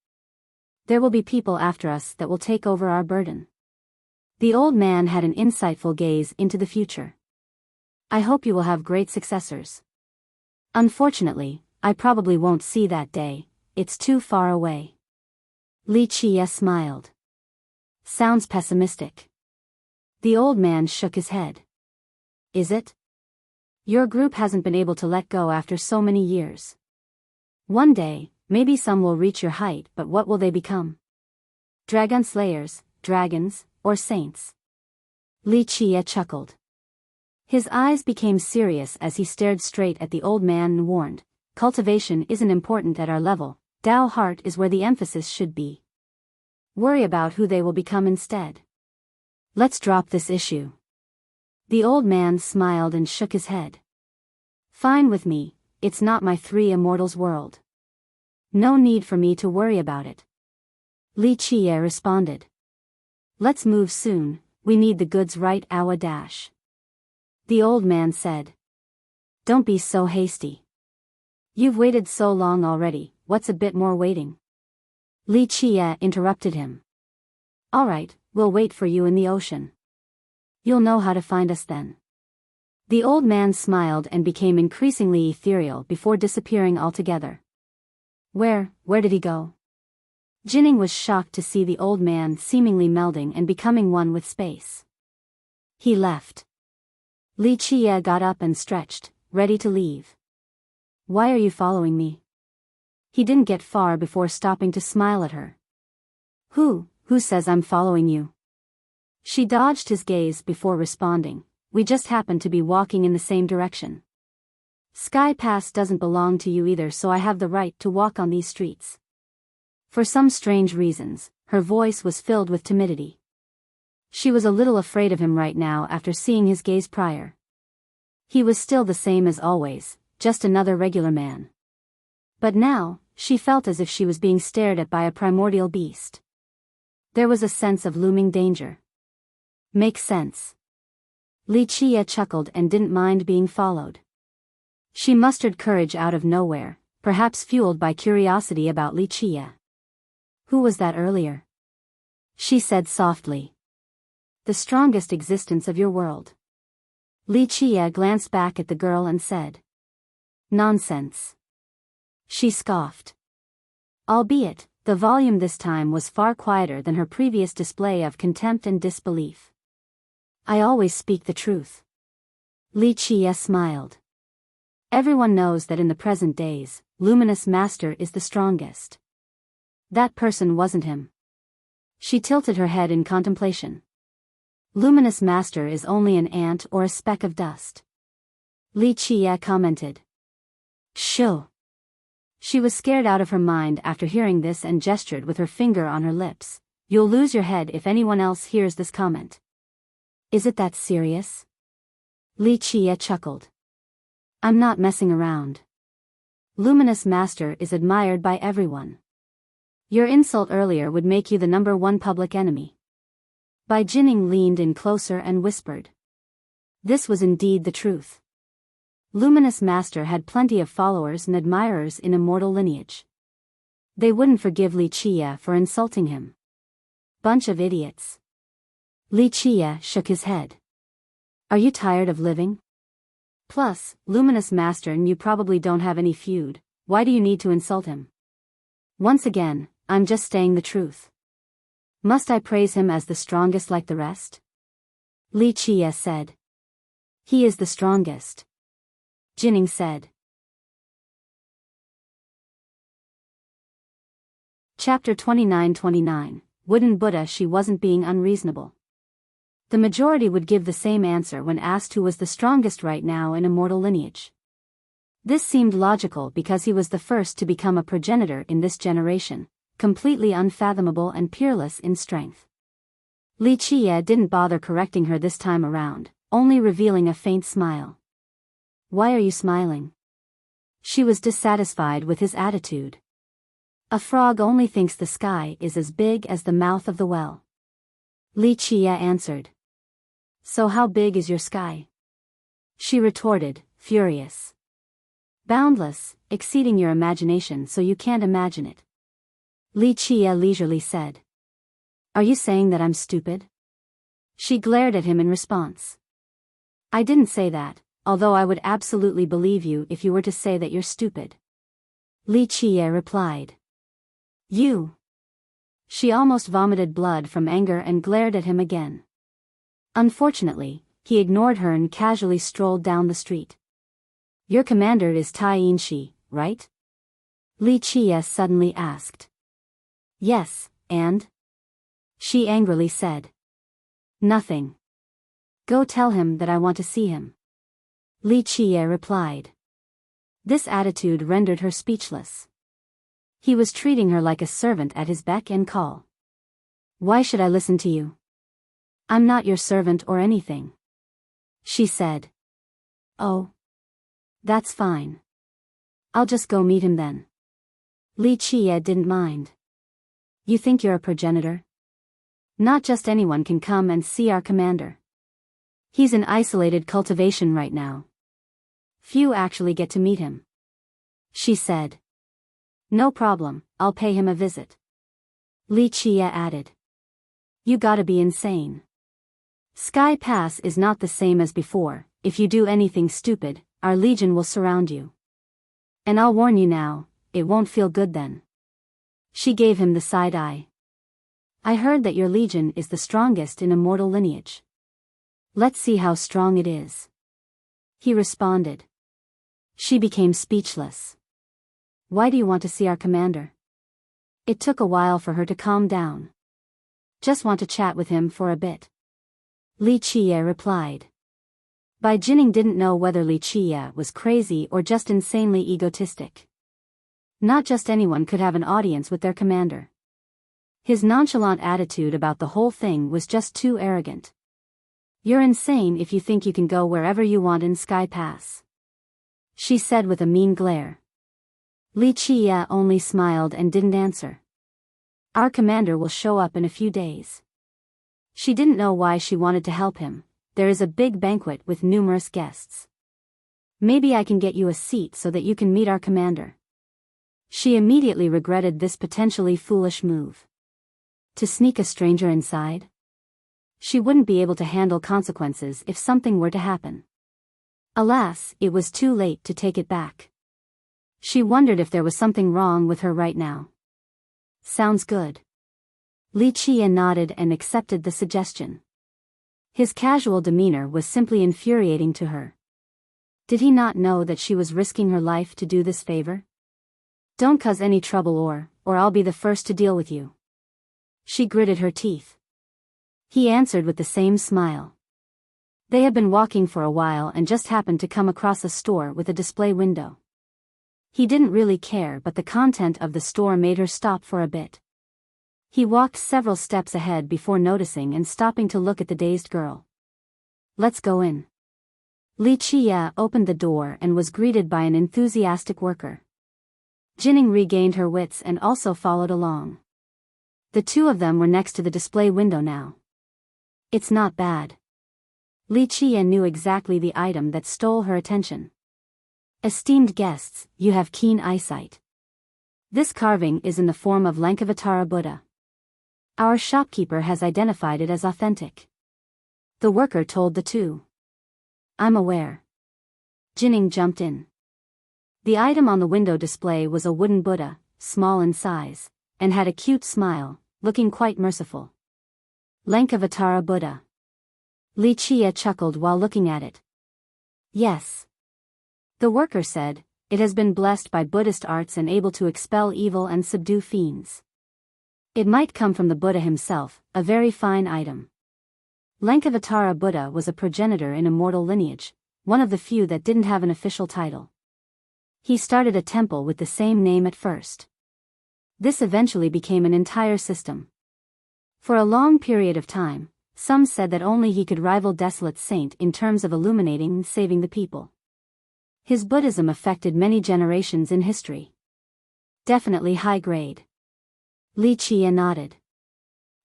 A: There will be people after us that will take over our burden. The old man had an insightful gaze into the future. I hope you will have great successors. Unfortunately, I probably won't see that day, it's too far away. Li Qie smiled. Sounds pessimistic. The old man shook his head. Is it? Your group hasn't been able to let go after so many years. One day, maybe some will reach your height, but what will they become? Dragon slayers, dragons, or saints? Li Qie chuckled. His eyes became serious as he stared straight at the old man and warned, cultivation isn't important at our level, Dao heart is where the emphasis should be. Worry about who they will become instead. Let's drop this issue. The old man smiled and shook his head. Fine with me, it's not my 3 immortals' world. No need for me to worry about it. Li Qie responded. Let's move soon, we need the goods right our dash. The old man said. Don't be so hasty. You've waited so long already, what's a bit more waiting? Li Qie interrupted him. Alright, we'll wait for you in the ocean. You'll know how to find us then. The old man smiled and became increasingly ethereal before disappearing altogether. Where did he go? Jining was shocked to see the old man seemingly melding and becoming one with space. He left. Li Qie got up and stretched, ready to leave. Why are you following me? He didn't get far before stopping to smile at her. Who says I'm following you? She dodged his gaze before responding. We just happen to be walking in the same direction. Sky Pass doesn't belong to you either, so I have the right to walk on these streets. For some strange reasons, her voice was filled with timidity. She was a little afraid of him right now after seeing his gaze prior. He was still the same as always, just another regular man. But now, she felt as if she was being stared at by a primordial beast. There was a sense of looming danger. Makes sense. Li Qie chuckled and didn't mind being followed. She mustered courage out of nowhere, perhaps fueled by curiosity about Li Qie. Who was that earlier? She said softly. The strongest existence of your world. Li Qie glanced back at the girl and said. Nonsense. She scoffed. Albeit, the volume this time was far quieter than her previous display of contempt and disbelief. I always speak the truth. Li Qie smiled. Everyone knows that in the present days, Luminous Master is the strongest. That person wasn't him. She tilted her head in contemplation. Luminous Master is only an ant or a speck of dust. Li Qie commented. Shoo. She was scared out of her mind after hearing this and gestured with her finger on her lips. You'll lose your head if anyone else hears this comment. Is it that serious? Li Qie chuckled. I'm not messing around. Luminous Master is admired by everyone. Your insult earlier would make you the #1 public enemy. Bai Jining leaned in closer and whispered. This was indeed the truth. Luminous Master had plenty of followers and admirers in immortal lineage. They wouldn't forgive Li Qie for insulting him. Bunch of idiots. Li Qie shook his head. Are you tired of living? Plus, Luminous Master and you probably don't have any feud. Why do you need to insult him? Once again, I'm just saying the truth. Must I praise him as the strongest like the rest? Li Qie said. He is the strongest. Jining said. Chapter 29-29, Wooden Buddha. She wasn't being unreasonable. The majority would give the same answer when asked who was the strongest right now in immortal lineage. This seemed logical because he was the first to become a progenitor in this generation, completely unfathomable and peerless in strength. Li Qie didn't bother correcting her this time around, only revealing a faint smile. Why are you smiling? She was dissatisfied with his attitude. A frog only thinks the sky is as big as the mouth of the well. Li Qie answered. So how big is your sky? She retorted, furious. Boundless, exceeding your imagination so you can't imagine it. Li Qie leisurely said. Are you saying that I'm stupid? She glared at him in response. I didn't say that, although I would absolutely believe you if you were to say that you're stupid. Li Qie replied. You. She almost vomited blood from anger and glared at him again. Unfortunately, he ignored her and casually strolled down the street. Your commander is Tai Yinshi, right? Li Qie suddenly asked. Yes, and? She angrily said. Nothing. Go tell him that I want to see him. Li Qie replied. This attitude rendered her speechless. He was treating her like a servant at his beck and call. Why should I listen to you? I'm not your servant or anything. She said. Oh. That's fine. I'll just go meet him then. Li Qie didn't mind. You think you're a progenitor? Not just anyone can come and see our commander. He's in isolated cultivation right now. Few actually get to meet him. She said. No problem, I'll pay him a visit. Li Qie added. You gotta be insane. Sky Pass is not the same as before, if you do anything stupid, our legion will surround you. And I'll warn you now, it won't feel good then. She gave him the side eye. I heard that your legion is the strongest in immortal lineage. Let's see how strong it is. He responded. She became speechless. Why do you want to see our commander? It took a while for her to calm down. Just want to chat with him for a bit. Li Qie replied. Bai Jining didn't know whether Li Qie was crazy or just insanely egotistic. Not just anyone could have an audience with their commander. His nonchalant attitude about the whole thing was just too arrogant. You're insane if you think you can go wherever you want in Sky Pass, she said with a mean glare. Li Qie only smiled and didn't answer. Our commander will show up in a few days. She didn't know why she wanted to help him. There is a big banquet with numerous guests. Maybe I can get you a seat so that you can meet our commander. She immediately regretted this potentially foolish move. To sneak a stranger inside? She wouldn't be able to handle consequences if something were to happen. Alas, it was too late to take it back. She wondered if there was something wrong with her right now. Sounds good. Li Qie nodded and accepted the suggestion. His casual demeanor was simply infuriating to her. Did he not know that she was risking her life to do this favor? Don't cause any trouble or I'll be the first to deal with you. She gritted her teeth. He answered with the same smile. They had been walking for a while and just happened to come across a store with a display window. He didn't really care, but the content of the store made her stop for a bit. He walked several steps ahead before noticing and stopping to look at the dazed girl. Let's go in. Li Qie opened the door and was greeted by an enthusiastic worker. Jining regained her wits and also followed along. The two of them were next to the display window now. It's not bad. Li Qie knew exactly the item that stole her attention. Esteemed guests, you have keen eyesight. This carving is in the form of Lankavatara Buddha. Our shopkeeper has identified it as authentic. The worker told the two. I'm aware. Jining jumped in. The item on the window display was a wooden Buddha, small in size, and had a cute smile, looking quite merciful. Lankavatara Buddha. Li Qie chuckled while looking at it. Yes. The worker said, it has been blessed by Buddhist arts and able to expel evil and subdue fiends. It might come from the Buddha himself, a very fine item. Lankavatara Buddha was a progenitor in immortal lineage, one of the few that didn't have an official title. He started a temple with the same name at first. This eventually became an entire system. For a long period of time, some said that only he could rival Desolate Saint in terms of illuminating and saving the people. His Buddhism affected many generations in history. Definitely high grade. Li Qie nodded.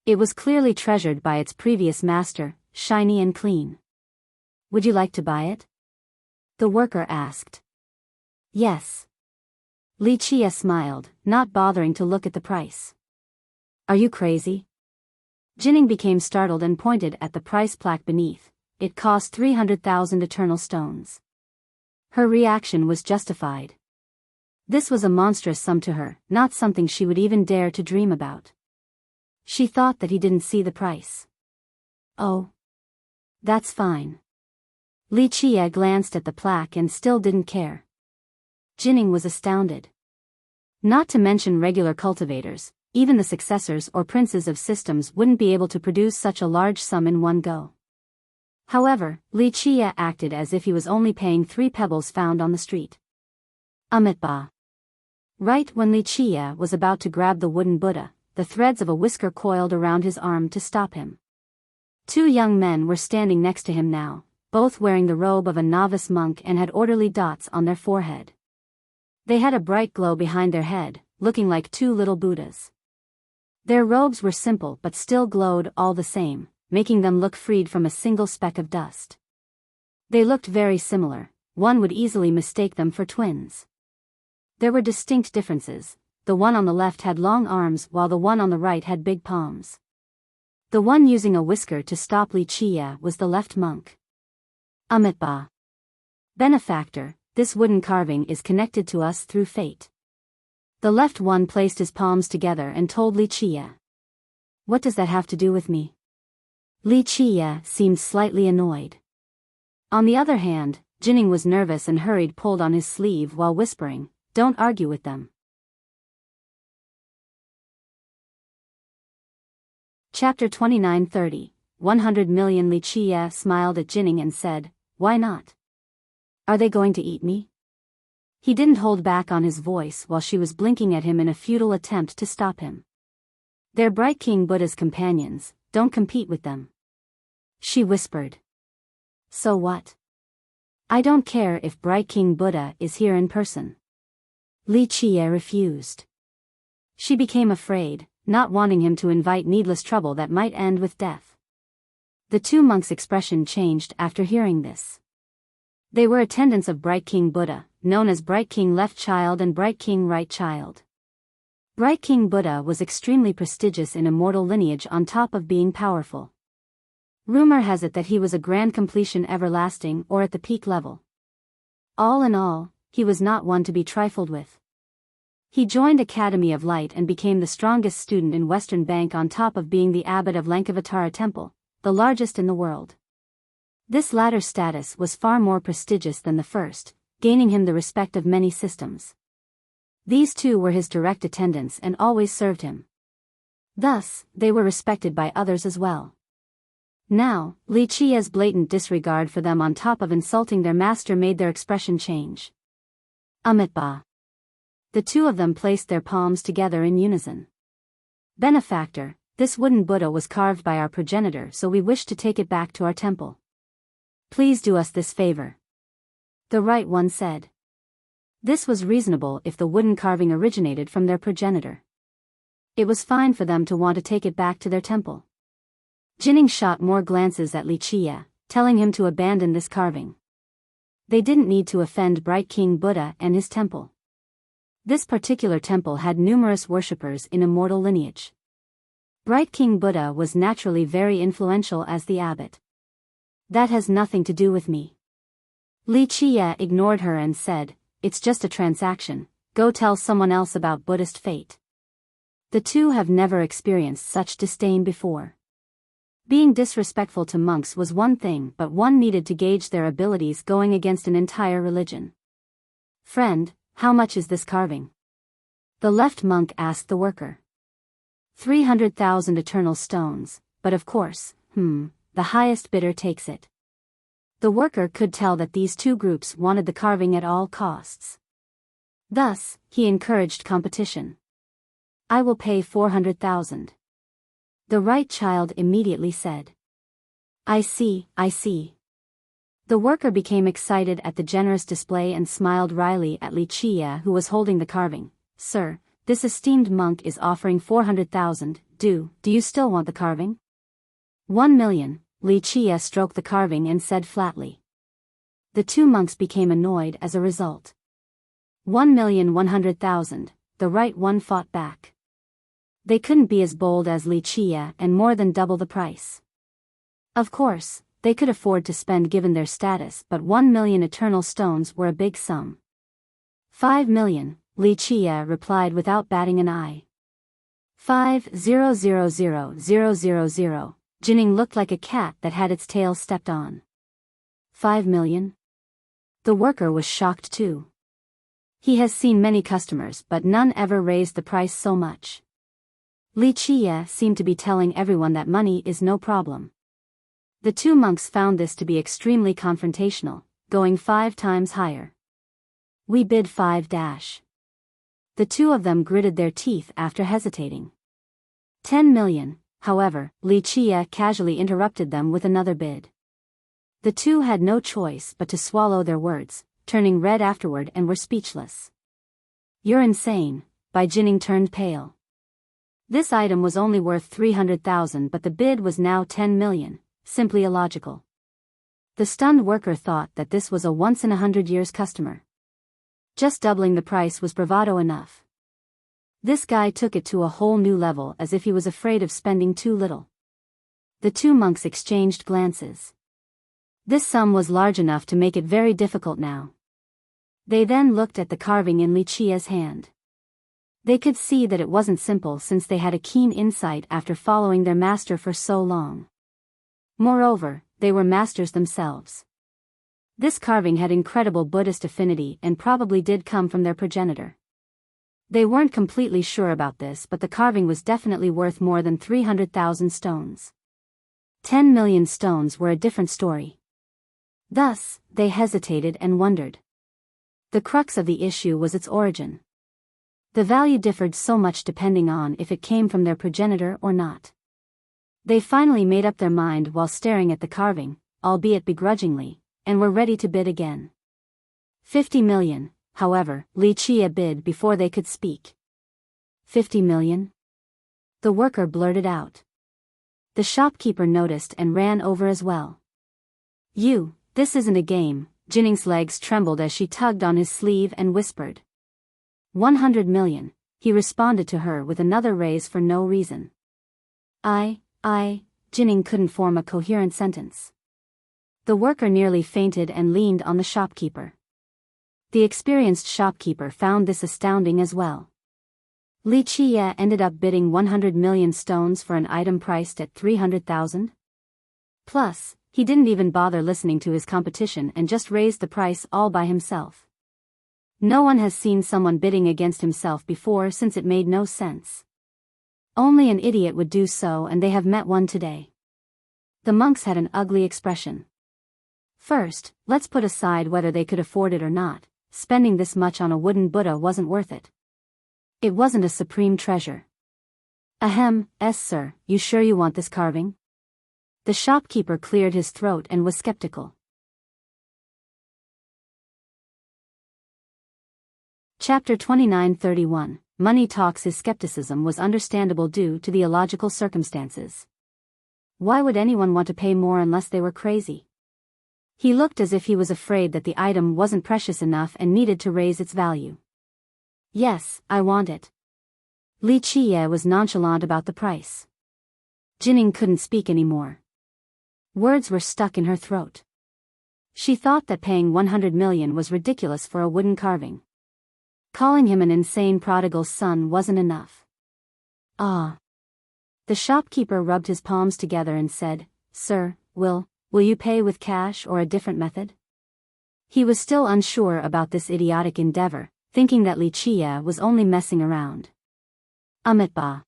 A: It was clearly treasured by its previous master, shiny and clean. Would you like to buy it? The worker asked. Yes. Li Qie smiled, not bothering to look at the price. Are you crazy? Jining became startled and pointed at the price plaque beneath. It cost 300,000 eternal stones. Her reaction was justified. This was a monstrous sum to her, not something she would even dare to dream about. She thought that he didn't see the price. Oh. That's fine. Li Qie glanced at the plaque and still didn't care. Jining was astounded. Not to mention regular cultivators, even the successors or princes of systems wouldn't be able to produce such a large sum in one go. However, Li Qie acted as if he was only paying 3 pebbles found on the street. Amitba. Right when Li Qie was about to grab the wooden Buddha, the threads of a whisker coiled around his arm to stop him. 2 young men were standing next to him now, both wearing the robe of a novice monk and had orderly dots on their forehead. They had a bright glow behind their head, looking like 2 little Buddhas. Their robes were simple but still glowed all the same, making them look freed from a single speck of dust. They looked very similar, one would easily mistake them for twins. There were distinct differences. The one on the left had long arms while the one on the right had big palms. The one using a whisker to stop Li Qie was the left monk. Amitba. Benefactor, this wooden carving is connected to us through fate. The left one placed his palms together and told Li Chia. What does that have to do with me? Li Chia seemed slightly annoyed. On the other hand, Jining was nervous and hurried pulled on his sleeve while whispering, "Don't argue with them." Chapter 29:30, 100 million. Li Chia smiled at Jining and said, "Why not? Are they going to eat me?" He didn't hold back on his voice while she was blinking at him in a futile attempt to stop him. "They're Bright King Buddha's companions, don't compete with them," she whispered. "So what? I don't care if Bright King Buddha is here in person." Li Chia refused. She became afraid, not wanting him to invite needless trouble that might end with death. The two monks' expression changed after hearing this. They were attendants of Bright King Buddha, known as Bright King Left Child and Bright King Right Child. Bright King Buddha was extremely prestigious in immortal lineage on top of being powerful. Rumor has it that he was a grand completion everlasting or at the peak level. All in all, he was not one to be trifled with. He joined Academy of Light and became the strongest student in Western Bank on top of being the abbot of Lankavatara Temple, the largest in the world. This latter status was far more prestigious than the first, gaining him the respect of many systems. These two were his direct attendants and always served him. Thus, they were respected by others as well. Now, Li Chia's blatant disregard for them on top of insulting their master made their expression change. Amitabha. The two of them placed their palms together in unison. Benefactor, this wooden Buddha was carved by our progenitor, so we wish to take it back to our temple. Please do us this favor. The right one said. This was reasonable if the wooden carving originated from their progenitor. It was fine for them to want to take it back to their temple. Jining shot more glances at Li Chia, telling him to abandon this carving. They didn't need to offend Bright King Buddha and his temple. This particular temple had numerous worshippers in immortal lineage. Bright King Buddha was naturally very influential as the abbot. That has nothing to do with me. Li Chia ignored her and said, "It's just a transaction, go tell someone else about Buddhist fate." The two have never experienced such disdain before. Being disrespectful to monks was one thing, but one needed to gauge their abilities going against an entire religion. "Friend, how much is this carving?" The left monk asked the worker. 300,000 eternal stones, but of course, the highest bidder takes it. The worker could tell that these two groups wanted the carving at all costs. Thus, he encouraged competition. "I will pay 400,000. The right child immediately said. I see. The worker became excited at the generous display and smiled wryly at Li Chia, who was holding the carving. "Sir, this esteemed monk is offering 400,000, do you still want the carving?" 1 million, Li Chia stroked the carving and said flatly. The two monks became annoyed as a result. 1,100,000, the right one fought back. They couldn't be as bold as Li Chia and more than double the price. Of course, they could afford to spend given their status, but 1 million eternal stones were a big sum. 5 million, Li Chia replied without batting an eye. 5,000,000. Jining looked like a cat that had its tail stepped on. 5 million? The worker was shocked too. He has seen many customers, but none ever raised the price so much. Li Chia seemed to be telling everyone that money is no problem. The two monks found this to be extremely confrontational, going 5 times higher. "We bid 5 dash." The two of them gritted their teeth after hesitating. 10 million, however, Li Chia casually interrupted them with another bid. The two had no choice but to swallow their words, turning red afterward and were speechless. "You're insane," Bai Jining turned pale. This item was only worth 300,000, but the bid was now 10 million, simply illogical. The stunned worker thought that this was a once-in-100 years customer. Just doubling the price was bravado enough. This guy took it to a whole new level, as if he was afraid of spending too little. The two monks exchanged glances. This sum was large enough to make it very difficult now. They then looked at the carving in Li Qia's hand. They could see that it wasn't simple since they had a keen insight after following their master for so long. Moreover, they were masters themselves. This carving had incredible Buddhist affinity and probably did come from their progenitor. They weren't completely sure about this, but the carving was definitely worth more than 300,000 stones. 10 million stones were a different story. Thus, they hesitated and wondered. The crux of the issue was its origin. The value differed so much depending on if it came from their progenitor or not. They finally made up their mind while staring at the carving, albeit begrudgingly, and were ready to bid again. 50 million, however, Li Qia bid before they could speak. 50 million? The worker blurted out. The shopkeeper noticed and ran over as well. This isn't a game. Jinning's legs trembled as she tugged on his sleeve and whispered. 100 million, he responded to her with another raise for no reason. Jinning couldn't form a coherent sentence. The worker nearly fainted and leaned on the shopkeeper. The experienced shopkeeper found this astounding as well. Li Qia ended up bidding 100 million stones for an item priced at 300,000? Plus, he didn't even bother listening to his competition and just raised the price all by himself. No one has seen someone bidding against himself before since it made no sense. Only an idiot would do so, and they have met one today. The monks had an ugly expression. First, let's put aside whether they could afford it or not. Spending this much on a wooden Buddha wasn't worth it. It wasn't a supreme treasure. Sir, you sure you want this carving? The shopkeeper cleared his throat and was skeptical. Chapter 29:31. Money talks. His skepticism was understandable due to the illogical circumstances. Why would anyone want to pay more unless they were crazy? He looked as if he was afraid that the item wasn't precious enough and needed to raise its value. Yes, I want it. Li Qia was nonchalant about the price. Jinning couldn't speak anymore. Words were stuck in her throat. She thought that paying 100 million was ridiculous for a wooden carving. Calling him an insane prodigal son wasn't enough. The shopkeeper rubbed his palms together and said, Sir, will you pay with cash or a different method? He was still unsure about this idiotic endeavor, thinking that Li Qia was only messing around. Amitba.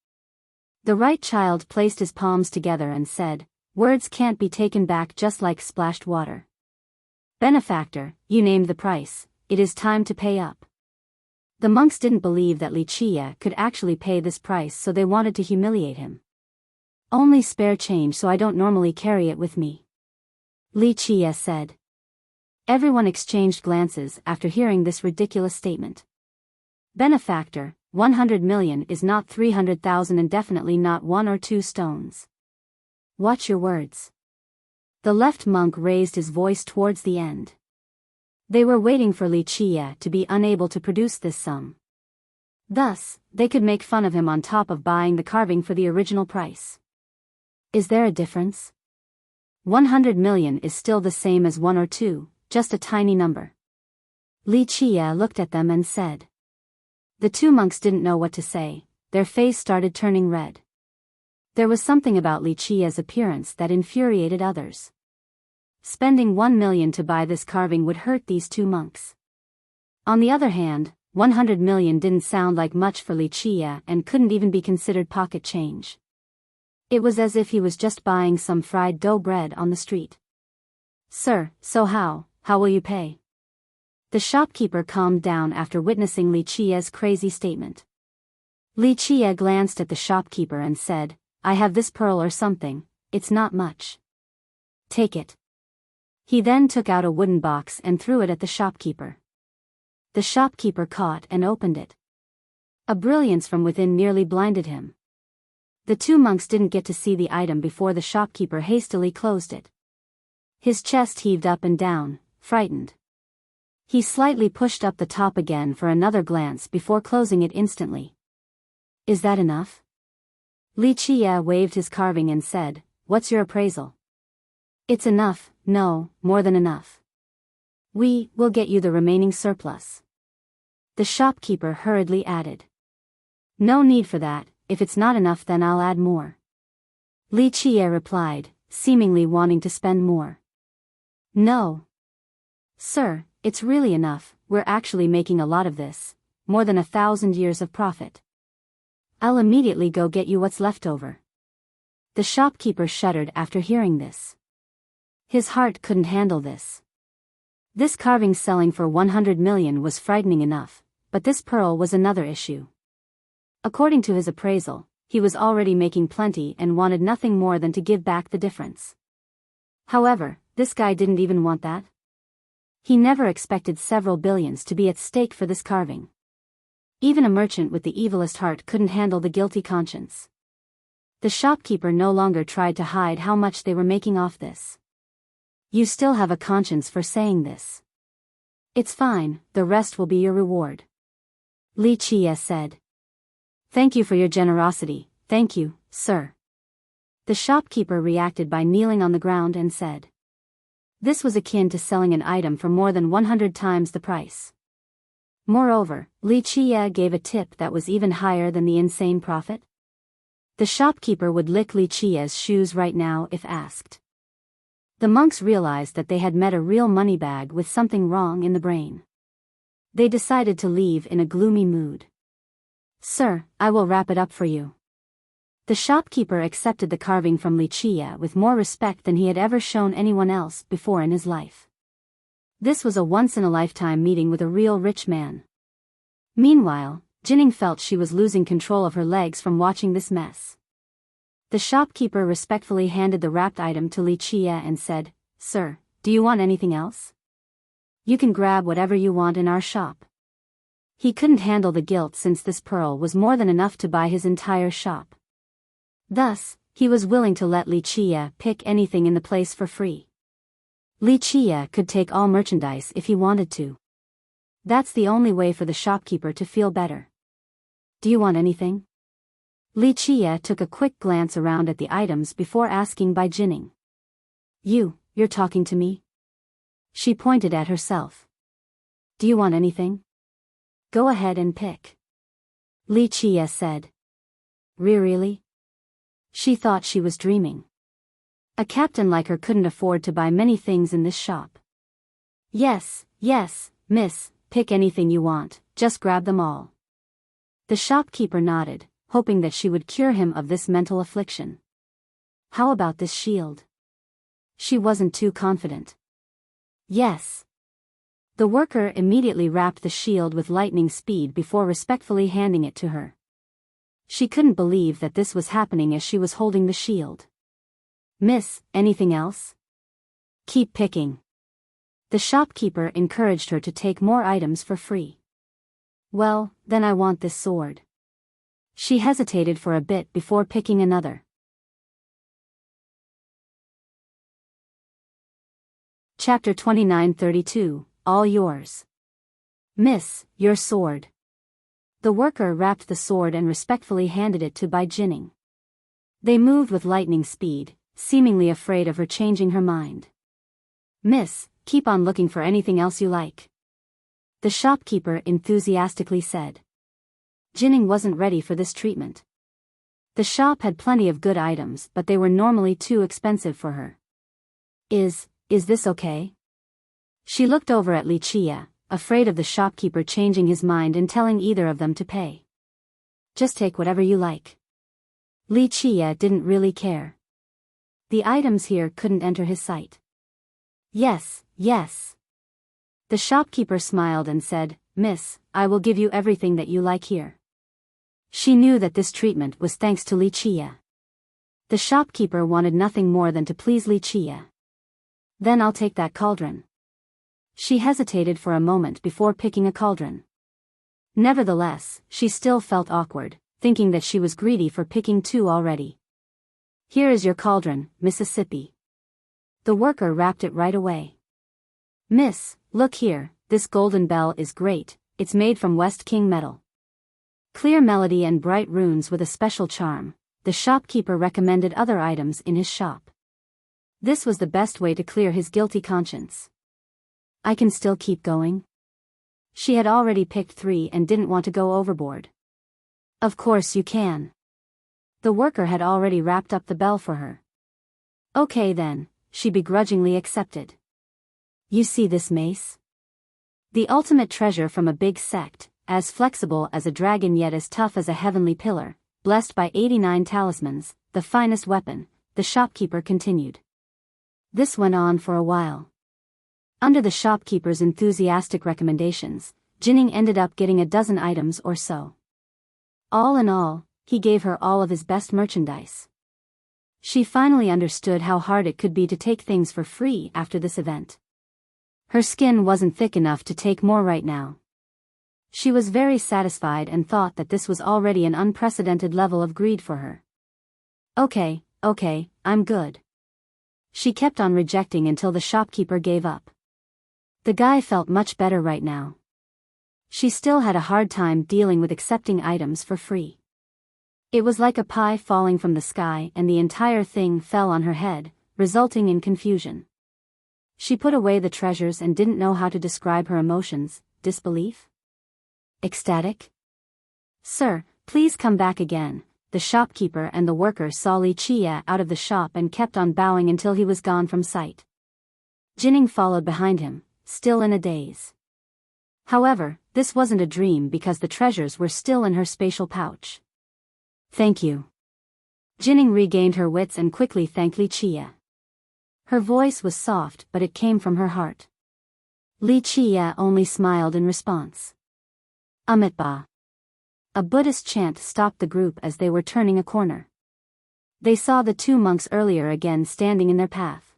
A: The right child placed his palms together and said, Words can't be taken back just like splashed water. Benefactor, you named the price, it is time to pay up. The monks didn't believe that Li Qia could actually pay this price, so they wanted to humiliate him. Only spare change, so I don't normally carry it with me, Li Qia said. Everyone exchanged glances after hearing this ridiculous statement. Benefactor, 100 million is not 300,000 and definitely not 1 or 2 stones. Watch your words. The left monk raised his voice towards the end. They were waiting for Li Qia to be unable to produce this sum. Thus, they could make fun of him on top of buying the carving for the original price. Is there a difference? 100 million is still the same as 1 or 2, just a tiny number. Li Qia looked at them and said. The two monks didn't know what to say, their face started turning red. There was something about Li Qia's appearance that infuriated others. Spending 1 million to buy this carving would hurt these two monks. On the other hand, 100 million didn't sound like much for Li Qia and couldn't even be considered pocket change. It was as if he was just buying some fried dough bread on the street. Sir, so how will you pay? The shopkeeper calmed down after witnessing Li Qia's crazy statement. Li Qia glanced at the shopkeeper and said, I have this pearl or something, it's not much. Take it. He then took out a wooden box and threw it at the shopkeeper. The shopkeeper caught and opened it. A brilliance from within nearly blinded him. The two monks didn't get to see the item before the shopkeeper hastily closed it. His chest heaved up and down, frightened. He slightly pushed up the top again for another glance before closing it instantly. Is that enough? Li Qia waved his carving and said, What's your appraisal? It's enough, no, more than enough. We'll get you the remaining surplus. The shopkeeper hurriedly added. No need for that, if it's not enough then I'll add more. Li Qie replied, seemingly wanting to spend more. No. Sir, it's really enough, we're actually making a lot of this, more than 1,000 years of profit. I'll immediately go get you what's left over. The shopkeeper shuddered after hearing this. His heart couldn't handle this. This carving selling for 100 million was frightening enough, but this pearl was another issue. According to his appraisal, he was already making plenty and wanted nothing more than to give back the difference. However, this guy didn't even want that. He never expected several billions to be at stake for this carving. Even a merchant with the evilest heart couldn't handle the guilty conscience. The shopkeeper no longer tried to hide how much they were making off this. You still have a conscience for saying this. It's fine, the rest will be your reward. Li Qie said. Thank you for your generosity, thank you, sir. The shopkeeper reacted by kneeling on the ground and said. This was akin to selling an item for more than 100 times the price. Moreover, Li Qie gave a tip that was even higher than the insane profit. The shopkeeper would lick Li Qie's shoes right now if asked. The monks realized that they had met a real money bag with something wrong in the brain. They decided to leave in a gloomy mood. Sir, I will wrap it up for you. The shopkeeper accepted the carving from Li Qie with more respect than he had ever shown anyone else before in his life. This was a once-in-a-lifetime meeting with a real rich man. Meanwhile, Jining felt she was losing control of her legs from watching this mess. The shopkeeper respectfully handed the wrapped item to Li Qie and said, Sir, do you want anything else? You can grab whatever you want in our shop. He couldn't handle the guilt since this pearl was more than enough to buy his entire shop. Thus, he was willing to let Li Qie pick anything in the place for free. Li Qie could take all merchandise if he wanted to. That's the only way for the shopkeeper to feel better. Do you want anything? Li Qie took a quick glance around at the items before asking by Jining. You're talking to me? She pointed at herself. Do you want anything? Go ahead and pick. Li Qie said. Really? She thought she was dreaming. A captain like her couldn't afford to buy many things in this shop. Yes, miss, pick anything you want, just grab them all. The shopkeeper nodded, hoping that she would cure him of this mental affliction. How about this shield? She wasn't too confident. Yes. The worker immediately wrapped the shield with lightning speed before respectfully handing it to her. She couldn't believe that this was happening as she was holding the shield. Miss, anything else? Keep picking. The shopkeeper encouraged her to take more items for free. Well, then I want this sword. She hesitated for a bit before picking another. Chapter 29:32, All yours. Miss, your sword. The worker wrapped the sword and respectfully handed it to Bai Jining. They moved with lightning speed, seemingly afraid of her changing her mind. Miss, keep on looking for anything else you like. The shopkeeper enthusiastically said. Jining wasn't ready for this treatment. The shop had plenty of good items, but they were normally too expensive for her. Is this okay? She looked over at Li Qie, afraid of the shopkeeper changing his mind and telling either of them to pay. Just take whatever you like. Li Qie didn't really care. The items here couldn't enter his sight. Yes. The shopkeeper smiled and said, Miss, I will give you everything that you like here. She knew that this treatment was thanks to Li Qie. The shopkeeper wanted nothing more than to please Li Qie. Then I'll take that cauldron. She hesitated for a moment before picking a cauldron. Nevertheless, she still felt awkward, thinking that she was greedy for picking two already. Here is your cauldron, Mississippi. The worker wrapped it right away. Miss, look here, this golden bell is great, it's made from West King metal. Clear melody and bright runes with a special charm. The shopkeeper recommended other items in his shop. This was the best way to clear his guilty conscience. I can still keep going? She had already picked 3 and didn't want to go overboard. Of course you can. The worker had already wrapped up the bell for her. Okay then, she begrudgingly accepted. You see this mace? The ultimate treasure from a big sect, as flexible as a dragon yet as tough as a heavenly pillar, blessed by 89 talismans, the finest weapon, the shopkeeper continued. This went on for a while. Under the shopkeeper's enthusiastic recommendations, Jining ended up getting a dozen items or so. All in all, he gave her all of his best merchandise. She finally understood how hard it could be to take things for free after this event. Her skin wasn't thick enough to take more right now. She was very satisfied and thought that this was already an unprecedented level of greed for her. Okay, I'm good. She kept on rejecting until the shopkeeper gave up. The guy felt much better right now. She still had a hard time dealing with accepting items for free. It was like a pie falling from the sky and the entire thing fell on her head, resulting in confusion. She put away the treasures and didn't know how to describe her emotions. Disbelief? Ecstatic? Sir, please come back again. The shopkeeper and the worker saw Li Chia out of the shop and kept on bowing until he was gone from sight. Jining followed behind him, still in a daze. However, this wasn't a dream because the treasures were still in her spatial pouch. Thank you. Jining regained her wits and quickly thanked Li Chia. Her voice was soft but it came from her heart. Li Chia only smiled in response. Amitabha. A Buddhist chant stopped the group as they were turning a corner. They saw the 2 monks earlier again standing in their path.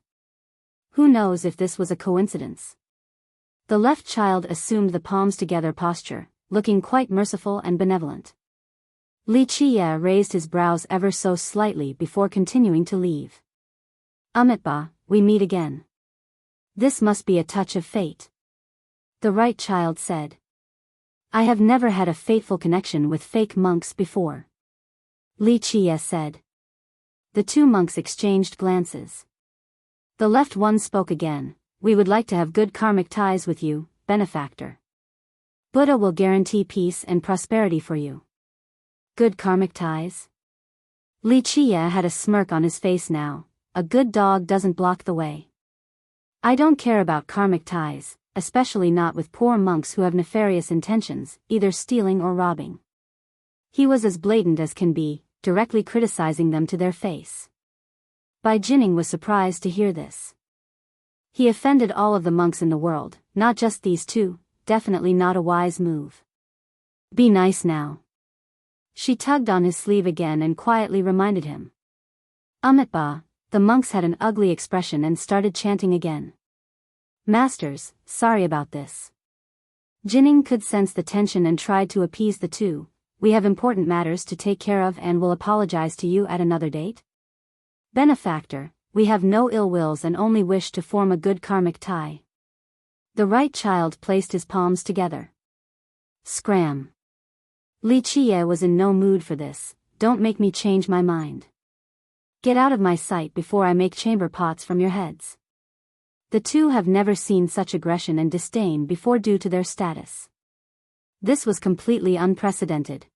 A: Who knows if this was a coincidence? The left child assumed the palms together posture, looking quite merciful and benevolent. Li Chia raised his brows ever so slightly before continuing to leave. Amitabha, we meet again. This must be a touch of fate. The right child said. I have never had a fateful connection with fake monks before. Li Chia said. The 2 monks exchanged glances. The left one spoke again. We would like to have good karmic ties with you, benefactor. Buddha will guarantee peace and prosperity for you. Good karmic ties? Li Chia had a smirk on his face now. A good dog doesn't block the way. I don't care about karmic ties, especially not with poor monks who have nefarious intentions, either stealing or robbing. He was as blatant as can be, directly criticizing them to their face. Bai Jining was surprised to hear this. He offended all of the monks in the world, not just these 2, definitely not a wise move. Be nice now. She tugged on his sleeve again and quietly reminded him. Amitabha. The monks had an ugly expression and started chanting again. Masters, sorry about this. Jining could sense the tension and tried to appease the 2. We have important matters to take care of and will apologize to you at another date. Benefactor, we have no ill wills and only wish to form a good karmic tie. The right child placed his palms together. Scram. Li Chia was in no mood for this. Don't make me change my mind. Get out of my sight before I make chamber pots from your heads. The 2 have never seen such aggression and disdain before due to their status. This was completely unprecedented.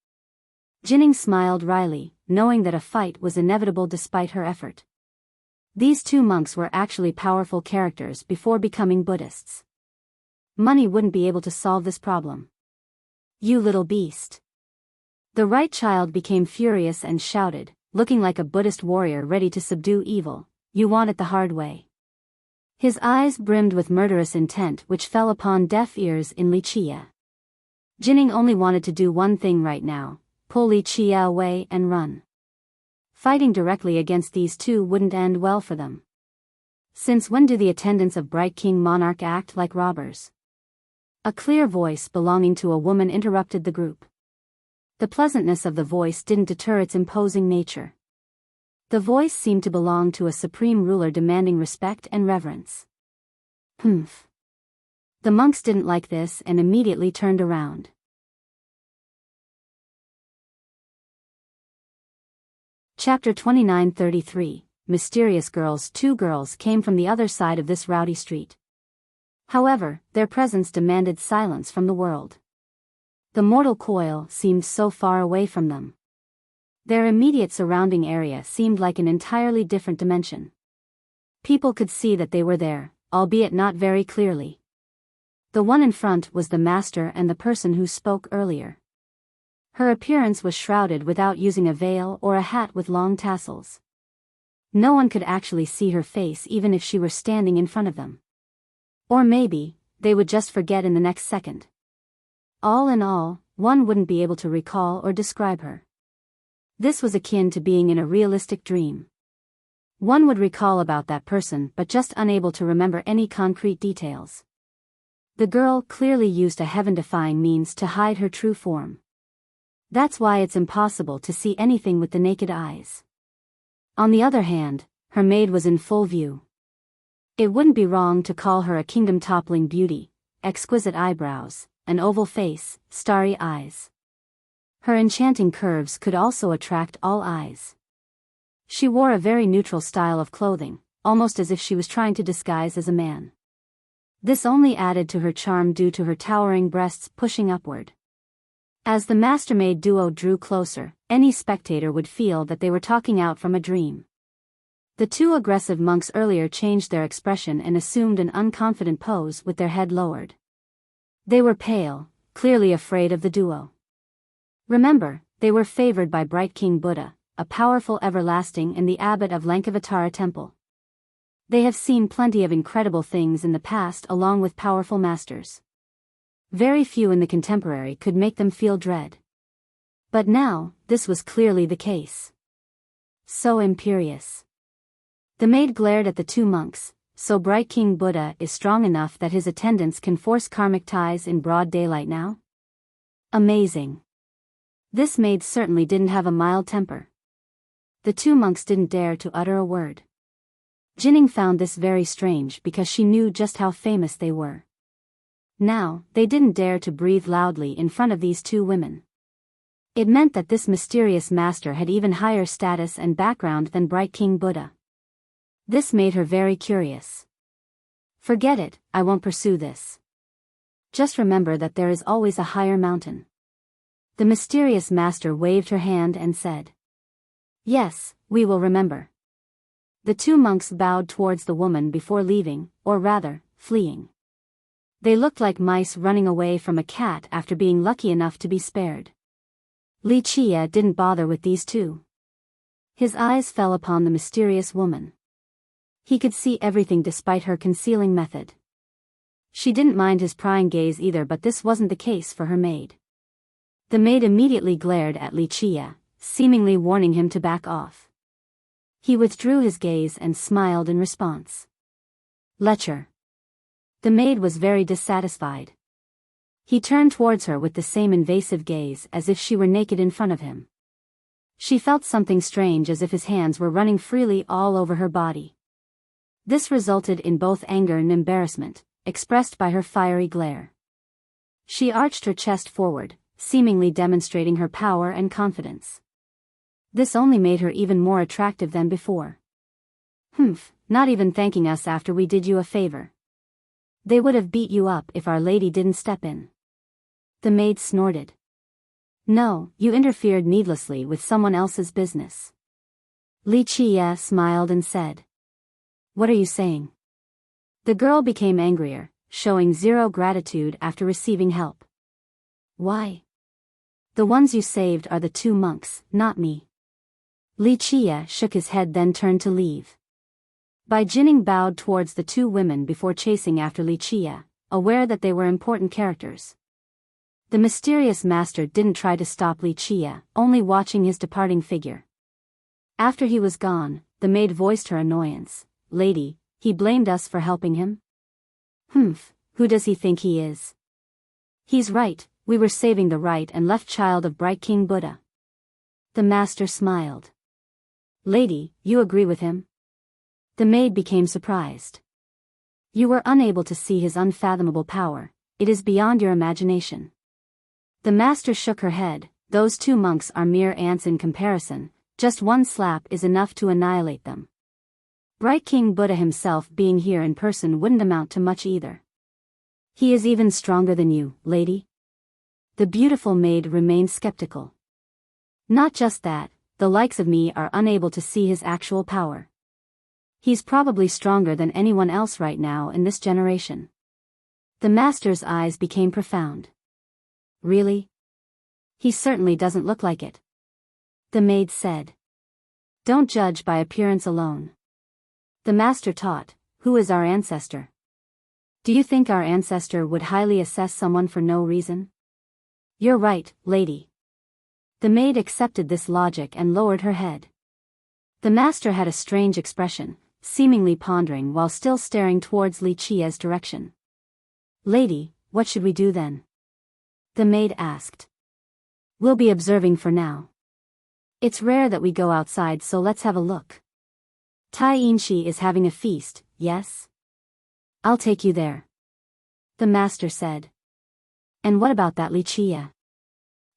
A: Jining smiled wryly, knowing that a fight was inevitable despite her effort. These 2 monks were actually powerful characters before becoming Buddhists. Money wouldn't be able to solve this problem. You little beast. The right child became furious and shouted, looking like a Buddhist warrior ready to subdue evil, you want it the hard way. His eyes brimmed with murderous intent which fell upon deaf ears in Li Chia. Jining only wanted to do one thing right now, pull Li Chia away and run. Fighting directly against these 2 wouldn't end well for them. Since when do the attendants of Bright King Monarch act like robbers? A clear voice belonging to a woman interrupted the group. The pleasantness of the voice didn't deter its imposing nature. The voice seemed to belong to a supreme ruler demanding respect and reverence. Humph. The monks didn't like this and immediately turned around. Chapter 29:33, mysterious girls. 2 girls came from the other side of this rowdy street. However, their presence demanded silence from the world. The mortal coil seemed so far away from them. Their immediate surrounding area seemed like an entirely different dimension. People could see that they were there, albeit not very clearly. The one in front was the master and the person who spoke earlier. Her appearance was shrouded without using a veil or a hat with long tassels. No one could actually see her face even if she were standing in front of them. Or maybe, they would just forget in the next second. All in all, one wouldn't be able to recall or describe her. This was akin to being in a realistic dream. One would recall about that person but just unable to remember any concrete details. The girl clearly used a heaven-defying means to hide her true form. That's why it's impossible to see anything with the naked eyes. On the other hand, her maid was in full view. It wouldn't be wrong to call her a kingdom-toppling beauty, exquisite eyebrows, an oval face, starry eyes. Her enchanting curves could also attract all eyes. She wore a very neutral style of clothing, almost as if she was trying to disguise as a man. This only added to her charm due to her towering breasts pushing upward. As the mastermaid duo drew closer, any spectator would feel that they were talking out from a dream. The 2 aggressive monks earlier changed their expression and assumed an unconfident pose with their head lowered. They were pale, clearly afraid of the duo. Remember, they were favored by Bright King Buddha, a powerful everlasting and the abbot of Lankavatara Temple. They have seen plenty of incredible things in the past along with powerful masters. Very few in the contemporary could make them feel dread. But now, this was clearly the case. So imperious. The maid glared at the 2 monks. So Bright King Buddha is strong enough that his attendants can force karmic ties in broad daylight now? Amazing. This maid certainly didn't have a mild temper. The 2 monks didn't dare to utter a word. Jinning found this very strange because she knew just how famous they were. Now, they didn't dare to breathe loudly in front of these 2 women. It meant that this mysterious master had even higher status and background than Bright King Buddha. This made her very curious. Forget it, I won't pursue this. Just remember that there is always a higher mountain. The mysterious master waved her hand and said, "Yes, we will remember." The 2 monks bowed towards the woman before leaving, or rather, fleeing. They looked like mice running away from a cat after being lucky enough to be spared. Li Chia didn't bother with these 2. His eyes fell upon the mysterious woman. He could see everything despite her concealing method. She didn't mind his prying gaze either, but this wasn't the case for her maid. The maid immediately glared at Li Chia, seemingly warning him to back off. He withdrew his gaze and smiled in response. Lecher. The maid was very dissatisfied. He turned towards her with the same invasive gaze as if she were naked in front of him. She felt something strange, as if his hands were running freely all over her body. This resulted in both anger and embarrassment, expressed by her fiery glare. She arched her chest forward, seemingly demonstrating her power and confidence. This only made her even more attractive than before. Not even thanking us after we did you a favor. They would have beat you up if Our Lady didn't step in. The maid snorted. No, you interfered needlessly with someone else's business. Li Chia smiled and said, "What are you saying?" The girl became angrier, showing zero gratitude after receiving help. Why? The ones you saved are the 2 monks, not me. Li Chia shook his head, then turned to leave. Bai Jinning bowed towards the 2 women before chasing after Li Chia, aware that they were important characters. The mysterious master didn't try to stop Li Chia, only watching his departing figure. After he was gone, the maid voiced her annoyance. Lady, he blamed us for helping him? Who does he think he is? He's right, we were saving the right and left child of Bright King Buddha. The master smiled. Lady, you agree with him? The maid became surprised. You were unable to see his unfathomable power, it is beyond your imagination. The master shook her head. Those 2 monks are mere ants in comparison, just one slap is enough to annihilate them. Bright King Buddha himself being here in person wouldn't amount to much either. He is even stronger than you, lady? The beautiful maid remained skeptical. Not just that, the likes of me are unable to see his actual power. He's probably stronger than anyone else right now in this generation. The master's eyes became profound. Really? He certainly doesn't look like it. The maid said. Don't judge by appearance alone. The master taught, who is our ancestor? Do you think our ancestor would highly assess someone for no reason? You're right, lady. The maid accepted this logic and lowered her head. The master had a strange expression, seemingly pondering while still staring towards Li Qia's direction. Lady, what should we do then? The maid asked. We'll be observing for now. It's rare that we go outside, so let's have a look. Tai Yinshi is having a feast, yes? I'll take you there. The master said. And what about that Li Qia?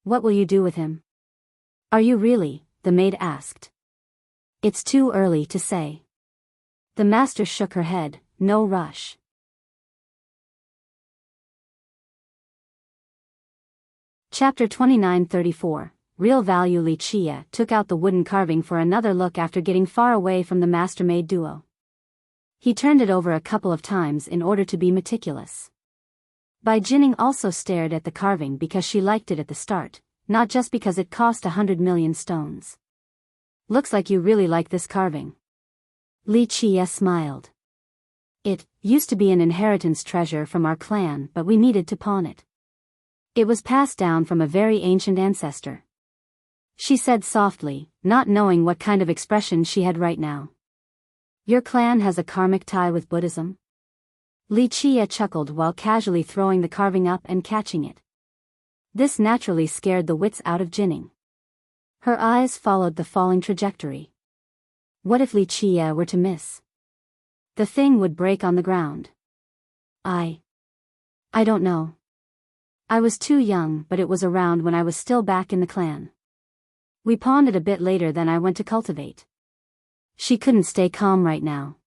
A: What will you do with him? Are you really? The maid asked. It's too early to say. The master shook her head, no rush. Chapter 2934, Real Value. Li Qia took out the wooden carving for another look after getting far away from the master-maid duo. He turned it over a couple of times in order to be meticulous. Bai Jining also stared at the carving because she liked it at the start, not just because it cost 100 million stones. Looks like you really like this carving. Li Qia smiled. It used to be an inheritance treasure from our clan, but we needed to pawn it. It was passed down from a very ancient ancestor. She said softly, not knowing what kind of expression she had right now. Your clan has a karmic tie with Buddhism? Li Qia chuckled while casually throwing the carving up and catching it. This naturally scared the wits out of Jining. Her eyes followed the falling trajectory. What if Li Qia were to miss? The thing would break on the ground. I don't know. I was too young, but it was around when I was still back in the clan. We pawned it a bit later than I went to cultivate. She couldn't stay calm right now.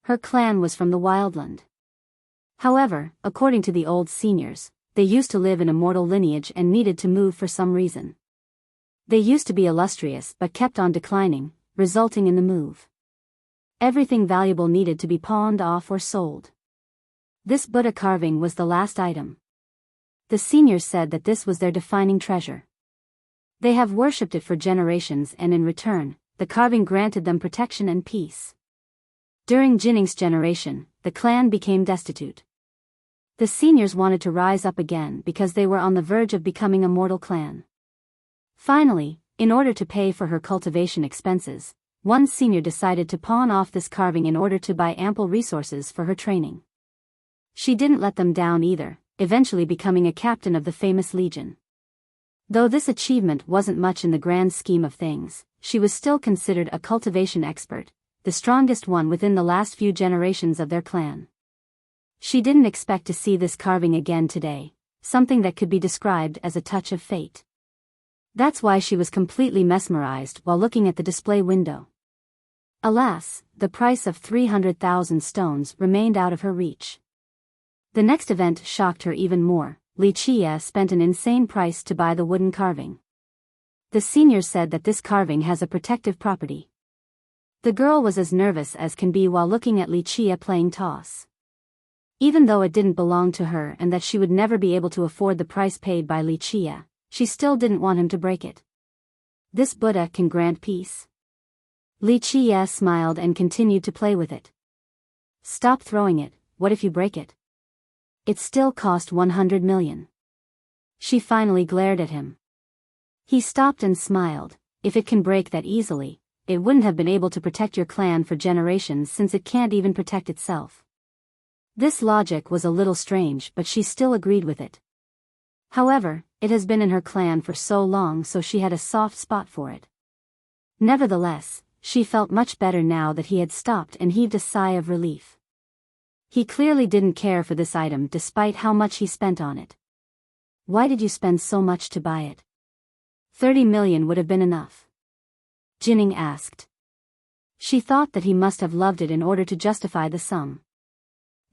A: Her clan was from the wildland. However, according to the old seniors, they used to live in a mortal lineage and needed to move for some reason. They used to be illustrious but kept on declining, resulting in the move. Everything valuable needed to be pawned off or sold. This Buddha carving was the last item. The seniors said that this was their defining treasure. They have worshipped it for generations, and in return, the carving granted them protection and peace. During Jinning's generation, the clan became destitute. The seniors wanted to rise up again because they were on the verge of becoming a mortal clan. Finally, in order to pay for her cultivation expenses, one senior decided to pawn off this carving in order to buy ample resources for her training. She didn't let them down either, eventually becoming a captain of the famous legion. Though this achievement wasn't much in the grand scheme of things, she was still considered a cultivation expert, the strongest one within the last few generations of their clan. She didn't expect to see this carving again today, something that could be described as a touch of fate. That's why she was completely mesmerized while looking at the display window. Alas, the price of 300,000 stones remained out of her reach. The next event shocked her even more. Li Qia spent an insane price to buy the wooden carving. The senior said that this carving has a protective property. The girl was as nervous as can be while looking at Li Qia playing toss. Even though it didn't belong to her and that she would never be able to afford the price paid by Li Qia, she still didn't want him to break it. This Buddha can grant peace. Li Qia smiled and continued to play with it. Stop throwing it, what if you break it? It still cost 100 million. She finally glared at him. He stopped and smiled. If it can break that easily, it wouldn't have been able to protect your clan for generations since it can't even protect itself. This logic was a little strange, but she still agreed with it. However, it has been in her clan for so long, so she had a soft spot for it. Nevertheless, she felt much better now that he had stopped and heaved a sigh of relief. He clearly didn't care for this item despite how much he spent on it. Why did you spend so much to buy it? 30 million would have been enough. Jining asked. She thought that he must have loved it in order to justify the sum.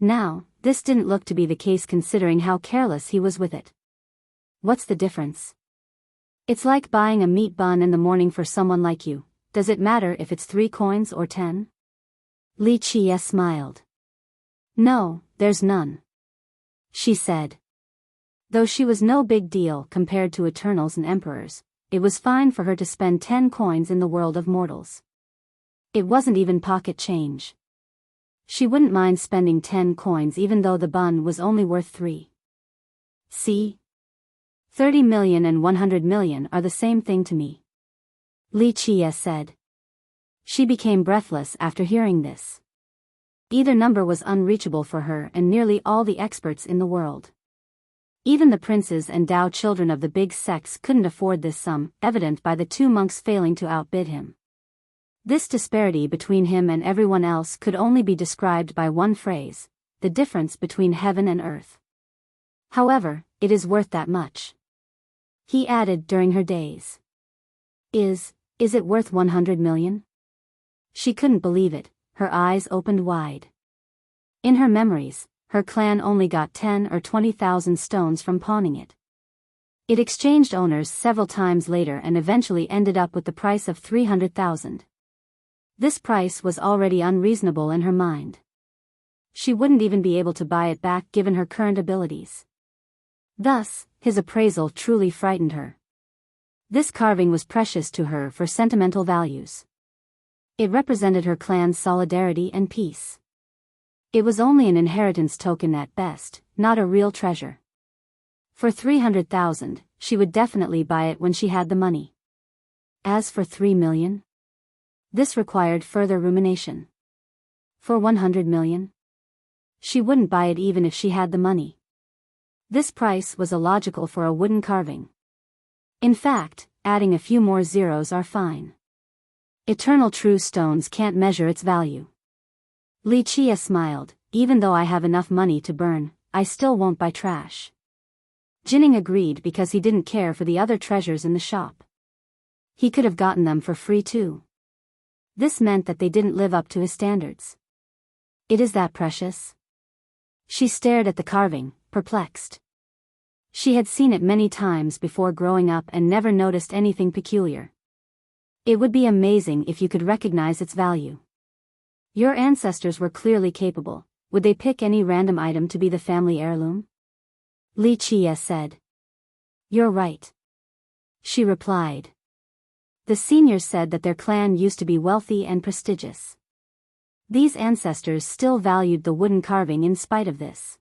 A: Now, this didn't look to be the case considering how careless he was with it. What's the difference? It's like buying a meat bun in the morning for someone like you. Does it matter if it's 3 coins or 10? Li Qie smiled. No, there's none, she said. Though she was no big deal compared to Eternals and Emperors, it was fine for her to spend 10 coins in the world of mortals. It wasn't even pocket change. She wouldn't mind spending 10 coins even though the bun was only worth 3. See? 30 million and 100 million are the same thing to me, Li Qie said. She became breathless after hearing this. Either number was unreachable for her and nearly all the experts in the world. Even the princes and Dao children of the big sects couldn't afford this sum, evident by the 2 monks failing to outbid him. This disparity between him and everyone else could only be described by one phrase: the difference between heaven and earth. However, it is worth that much, he added during her daze. Is it worth 100 million? She couldn't believe it, her eyes opened wide. In her memories, her clan only got 10 or 20,000 stones from pawning it. It exchanged owners several times later and eventually ended up with the price of 300,000. This price was already unreasonable in her mind. She wouldn't even be able to buy it back given her current abilities. Thus, his appraisal truly frightened her. This carving was precious to her for sentimental values. It represented her clan's solidarity and peace. It was only an inheritance token at best, not a real treasure. For 300,000, she would definitely buy it when she had the money. As for 3 million? This required further rumination. For 100 million? She wouldn't buy it even if she had the money. This price was illogical for a wooden carving. In fact, adding a few more zeros are fine. Eternal true stones can't measure its value. Li Qie smiled. Even though I have enough money to burn, I still won't buy trash. Jinning agreed because he didn't care for the other treasures in the shop. He could have gotten them for free too. This meant that they didn't live up to his standards. It is that precious? She stared at the carving, perplexed. She had seen it many times before growing up and never noticed anything peculiar. It would be amazing if you could recognize its value. Your ancestors were clearly capable. Would they pick any random item to be the family heirloom? Li Qie said. You're right, she replied. The seniors said that their clan used to be wealthy and prestigious. These ancestors still valued the wooden carving in spite of this.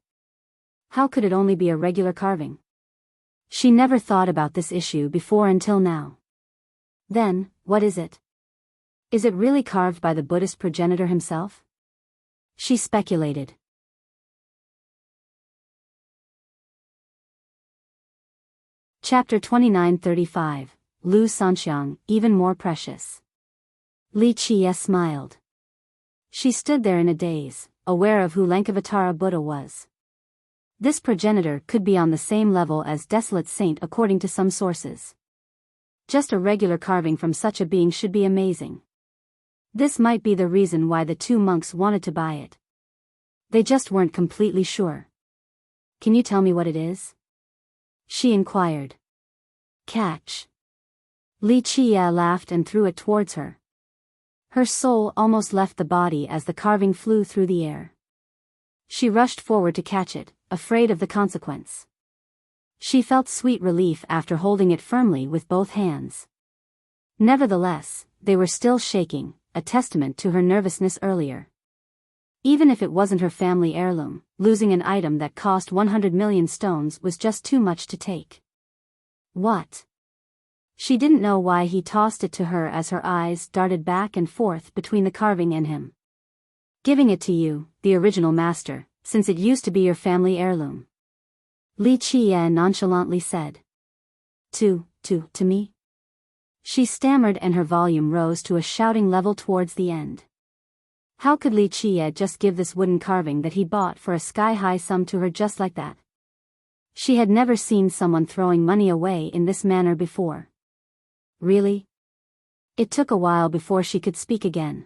A: How could it only be a regular carving? She never thought about this issue before until now. Then, what is it? Is it really carved by the Buddhist progenitor himself? She speculated. Chapter 2935, Lu Sanxiang, even more precious. Li Qie smiled. She stood there in a daze, aware of who Lankavatara Buddha was. This progenitor could be on the same level as Desolate Saint according to some sources. Just a regular carving from such a being should be amazing. This might be the reason why the 2 monks wanted to buy it. They just weren't completely sure. Can you tell me what it is? She inquired. Catch. Li Qie laughed and threw it towards her. Her soul almost left the body as the carving flew through the air. She rushed forward to catch it, afraid of the consequence. She felt sweet relief after holding it firmly with both hands. Nevertheless, they were still shaking, a testament to her nervousness earlier. Even if it wasn't her family heirloom, losing an item that cost 100 million stones was just too much to take. What? She didn't know why he tossed it to her as her eyes darted back and forth between the carving and him. Giving it to you, the original master, since it used to be your family heirloom. Li Qie nonchalantly said. To me? She stammered and her volume rose to a shouting level towards the end. How could Li Qie just give this wooden carving that he bought for a sky-high sum to her just like that? She had never seen someone throwing money away in this manner before. Really? It took a while before she could speak again.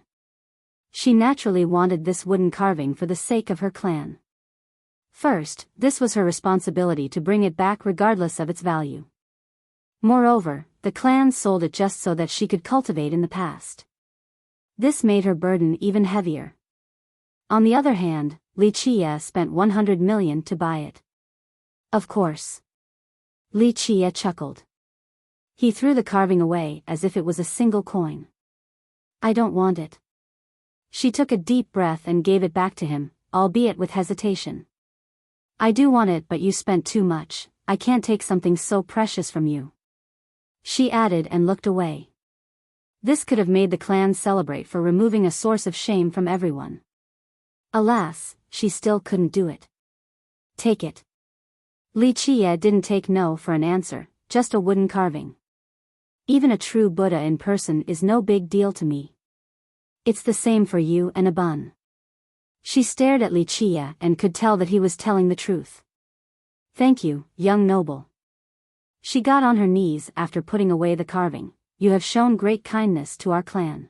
A: She naturally wanted this wooden carving for the sake of her clan. First, this was her responsibility to bring it back regardless of its value. Moreover, the clan sold it just so that she could cultivate in the past. This made her burden even heavier. On the other hand, Li Chia spent 100 million to buy it. Of course. Li Chia chuckled. He threw the carving away as if it was a single coin. I don't want it. She took a deep breath and gave it back to him, albeit with hesitation. I do want it, but you spent too much. I can't take something so precious from you. She added and looked away. This could have made the clan celebrate for removing a source of shame from everyone. Alas, she still couldn't do it. Take it. Li Chia didn't take no for an answer, just a wooden carving. Even a true Buddha in person is no big deal to me. It's the same for you and a bun. She stared at Li Chia and could tell that he was telling the truth. Thank you, young noble. She got on her knees after putting away the carving. You have shown great kindness to our clan.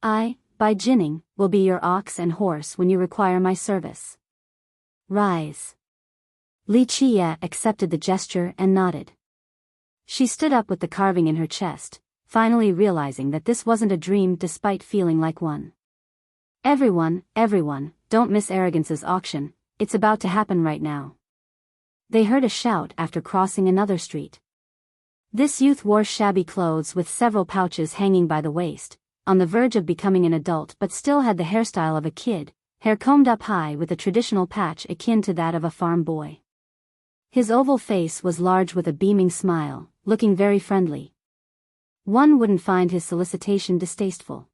A: I, by Jinning, will be your ox and horse when you require my service. Rise. Li Chia accepted the gesture and nodded. She stood up with the carving in her chest, finally realizing that this wasn't a dream despite feeling like one. Everyone, don't miss Arrogance's auction, it's about to happen right now. They heard a shout after crossing another street. This youth wore shabby clothes with several pouches hanging by the waist, on the verge of becoming an adult but still had the hairstyle of a kid, hair combed up high with a traditional patch akin to that of a farm boy. His oval face was large with a beaming smile, looking very friendly. One wouldn't find his solicitation distasteful.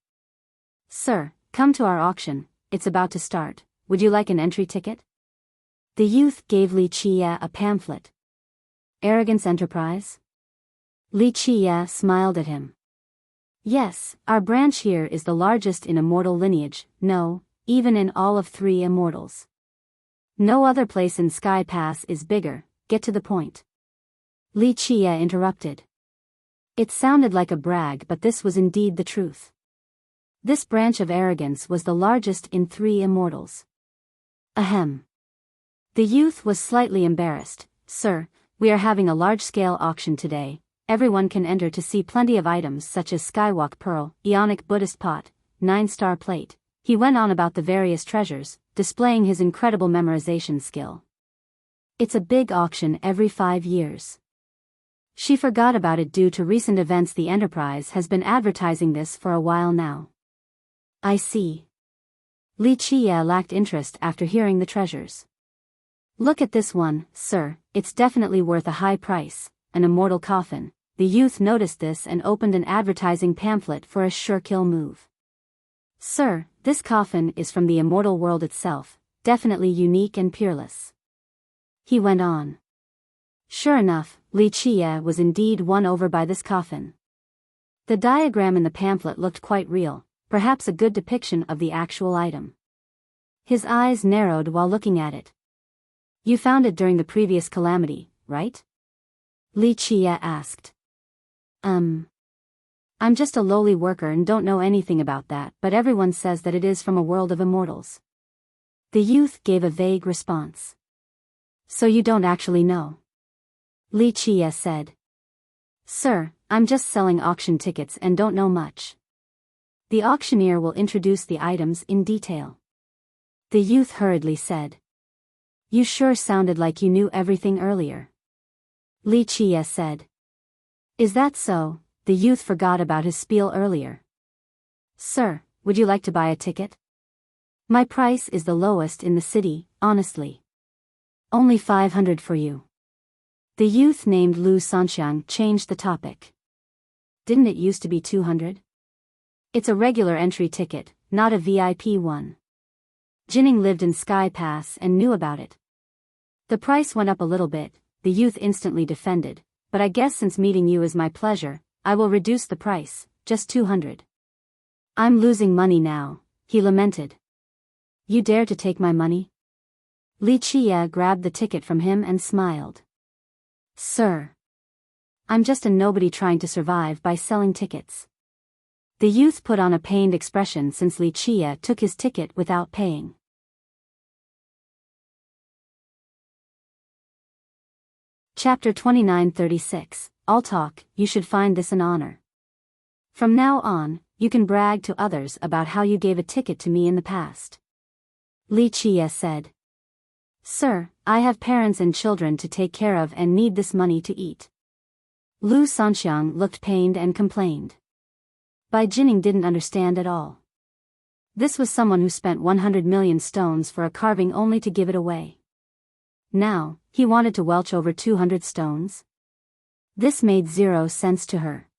A: Sir, come to our auction, it's about to start, would you like an entry ticket? The youth gave Li Chia a pamphlet. Arrogance Enterprise? Li Chia smiled at him. Yes, our branch here is the largest in immortal lineage, no, even in all of 3 immortals. No other place in Sky Pass is bigger, get to the point. Li Chia interrupted. It sounded like a brag, but this was indeed the truth. This branch of Arrogance was the largest in 3 immortals. Ahem. The youth was slightly embarrassed. Sir, we are having a large-scale auction today. Everyone can enter to see plenty of items such as Skywalk Pearl, Ionic Buddhist Pot, 9-star plate. He went on about the various treasures, displaying his incredible memorization skill. It's a big auction every 5 years. She forgot about it due to recent events. The Enterprise has been advertising this for a while now. I see. Li Chia lacked interest after hearing the treasures. Look at this one, sir, it's definitely worth a high price, an immortal coffin. The youth noticed this and opened an advertising pamphlet for a sure kill move. Sir, this coffin is from the immortal world itself, definitely unique and peerless. He went on. Sure enough, Li Chia was indeed won over by this coffin. The diagram in the pamphlet looked quite real, perhaps a good depiction of the actual item. His eyes narrowed while looking at it. You found it during the previous calamity, right? Li Chia asked. I'm just a lowly worker and don't know anything about that, but everyone says that it is from a world of immortals. The youth gave a vague response. So you don't actually know? Li Chia said. Sir, I'm just selling auction tickets and don't know much. The auctioneer will introduce the items in detail. The youth hurriedly said. You sure sounded like you knew everything earlier. Li Chia said. Is that so? The youth forgot about his spiel earlier. Sir, would you like to buy a ticket? My price is the lowest in the city, honestly. Only 500 for you. The youth named Lu Sanxiang changed the topic. Didn't it used to be 200? It's a regular entry ticket, not a VIP one. Jinning lived in Sky Pass and knew about it. The price went up a little bit, the youth instantly defended, but I guess since meeting you is my pleasure, I will reduce the price, just 200. I'm losing money now, he lamented. You dare to take my money? Li Chia grabbed the ticket from him and smiled. Sir. I'm just a nobody trying to survive by selling tickets. The youth put on a pained expression since Li Chia took his ticket without paying. Chapter 2936, All talk, you should find this an honor. From now on, you can brag to others about how you gave a ticket to me in the past. Li Chia said. Sir, I have parents and children to take care of and need this money to eat. Lu Sanxiang looked pained and complained. Bai Jining didn't understand at all. This was someone who spent 100 million stones for a carving only to give it away. Now, he wanted to welch over 200 stones? This made 0 sense to her.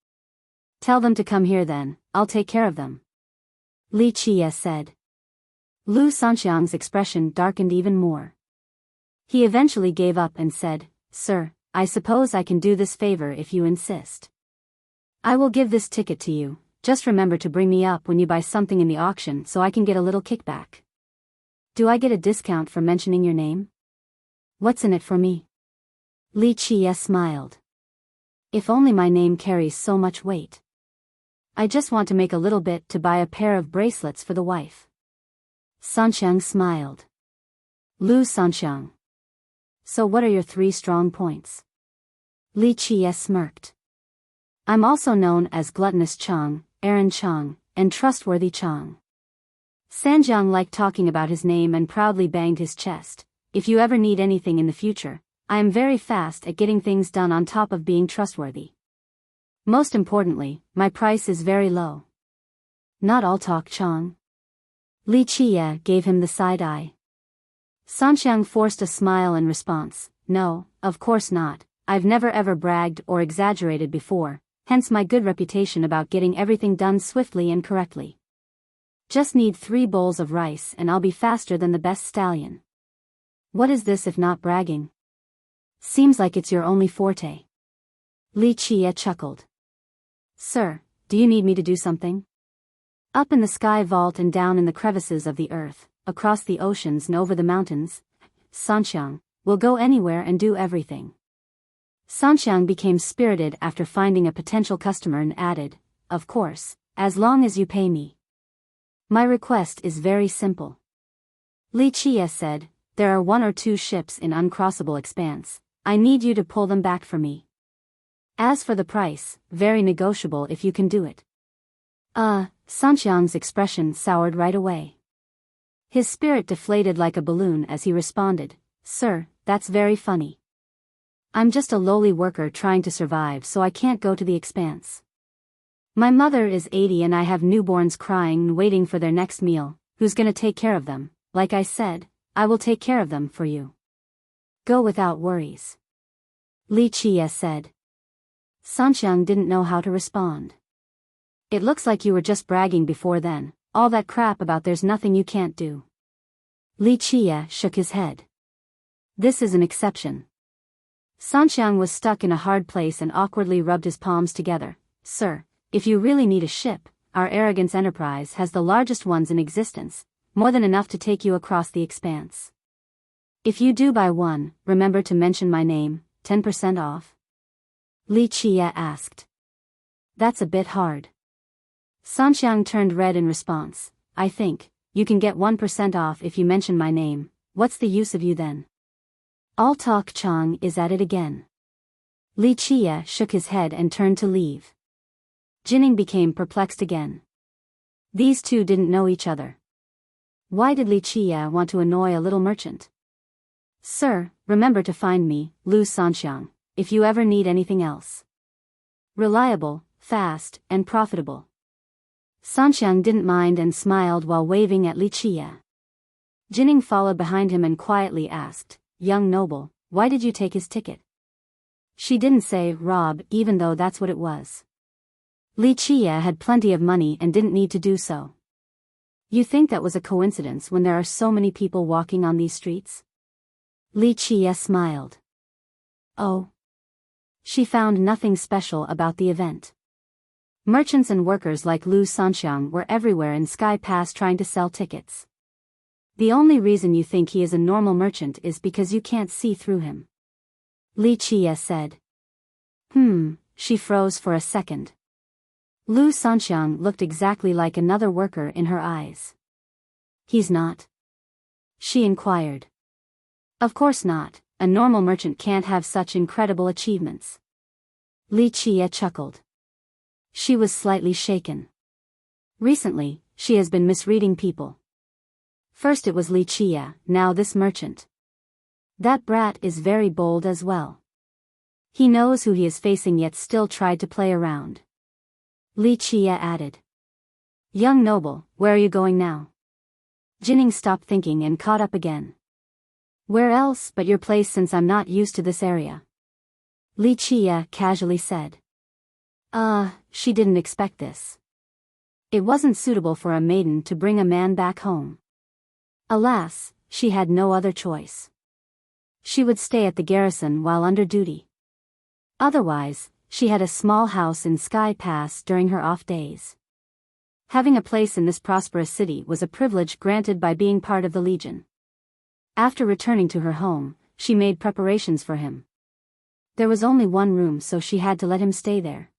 A: Tell them to come here then, I'll take care of them. Li Chia said. Lu Sanxiang's expression darkened even more. He eventually gave up and said, Sir, I suppose I can do this favor if you insist. I will give this ticket to you, just remember to bring me up when you buy something in the auction so I can get a little kickback. Do I get a discount for mentioning your name? What's in it for me? Li Chia smiled. If only my name carries so much weight. I just want to make a little bit to buy a pair of bracelets for the wife. Sanxiang smiled. Lu Sanxiang. So what are your 3 strong points? Li Chia smirked. I'm also known as Gluttonous Chang, Aaron Chang, and Trustworthy Chang. Sanjiang liked talking about his name and proudly banged his chest. If you ever need anything in the future, I am very fast at getting things done on top of being trustworthy. Most importantly, my price is very low. Not all talk, Chang. Li Chia gave him the side eye. Sanxiang forced a smile in response. No, of course not. I've never ever bragged or exaggerated before, hence my good reputation about getting everything done swiftly and correctly. Just need 3 bowls of rice and I'll be faster than the best stallion. What is this if not bragging? Seems like it's your only forte. Li Chia chuckled. Sir, do you need me to do something? Up in the sky vault and down in the crevices of the earth, across the oceans and over the mountains, Sanxiang will go anywhere and do everything. Sanxiang became spirited after finding a potential customer and added, of course, as long as you pay me. My request is very simple. Li Chia said, there are 1 or 2 ships in uncrossable expanse. I need you to pull them back for me. As for the price, very negotiable if you can do it. Sanxiang's expression soured right away. His spirit deflated like a balloon as he responded, Sir, that's very funny. I'm just a lowly worker trying to survive so I can't go to the expanse. My mother is 80 and I have newborns crying and waiting for their next meal. Who's gonna take care of them? Like I said, I will take care of them for you. Go without worries. Li Chia said. Sanxiang didn't know how to respond. It looks like you were just bragging before then, all that crap about there's nothing you can't do. Li Chia shook his head. This is an exception. Sanxiang was stuck in a hard place and awkwardly rubbed his palms together. Sir, if you really need a ship, our Arrogance Enterprise has the largest ones in existence, more than enough to take you across the expanse. If you do buy one, remember to mention my name, 10% off? Li Chia asked. That's a bit hard. Sanxiang turned red in response. I think, you can get 1% off if you mention my name. What's the use of you then? All talk Chang is at it again. Li Chia shook his head and turned to leave. Jining became perplexed again. These two didn't know each other. Why did Li Chia want to annoy a little merchant? Sir, remember to find me, Lu Sanxiang, if you ever need anything else. Reliable, fast, and profitable. Sanxiang didn't mind and smiled while waving at Li Chia. Jining followed behind him and quietly asked, Young noble, why did you take his ticket? She didn't say rob even though that's what it was. Li Chia had plenty of money and didn't need to do so. You think that was a coincidence when there are so many people walking on these streets? Li Chia smiled. Oh. She found nothing special about the event. Merchants and workers like Lu Sanxiang were everywhere in Sky Pass trying to sell tickets. The only reason you think he is a normal merchant is because you can't see through him. Li Chia said. She froze for a second. Lu Sanxiang looked exactly like another worker in her eyes. He's not? She inquired. Of course not, a normal merchant can't have such incredible achievements. Li Chia chuckled. She was slightly shaken. Recently, she has been misreading people. First it was Li Chia, now this merchant. That brat is very bold as well. He knows who he is facing yet still tried to play around. Li Chia added. Young noble, where are you going now? Jining stopped thinking and caught up again. Where else but your place since I'm not used to this area? Li Chia casually said. She didn't expect this. It wasn't suitable for a maiden to bring a man back home. Alas, she had no other choice. She would stay at the garrison while under duty. Otherwise, she had a small house in Sky Pass during her off days. Having a place in this prosperous city was a privilege granted by being part of the Legion. After returning to her home, she made preparations for him. There was only one room so she had to let him stay there.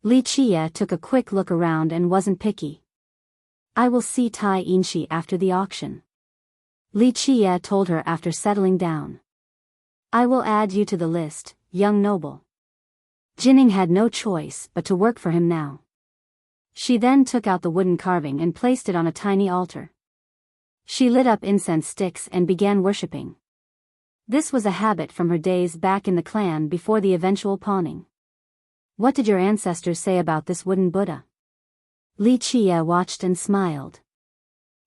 A: Li Chia took a quick look around and wasn't picky. I will see Tai Inshi after the auction. Li Chia told her after settling down. I will add you to the list, young noble. Jining had no choice but to work for him now. She then took out the wooden carving and placed it on a tiny altar. She lit up incense sticks and began worshipping. This was a habit from her days back in the clan before the eventual pawning. What did your ancestors say about this wooden Buddha? Li Chia watched and smiled.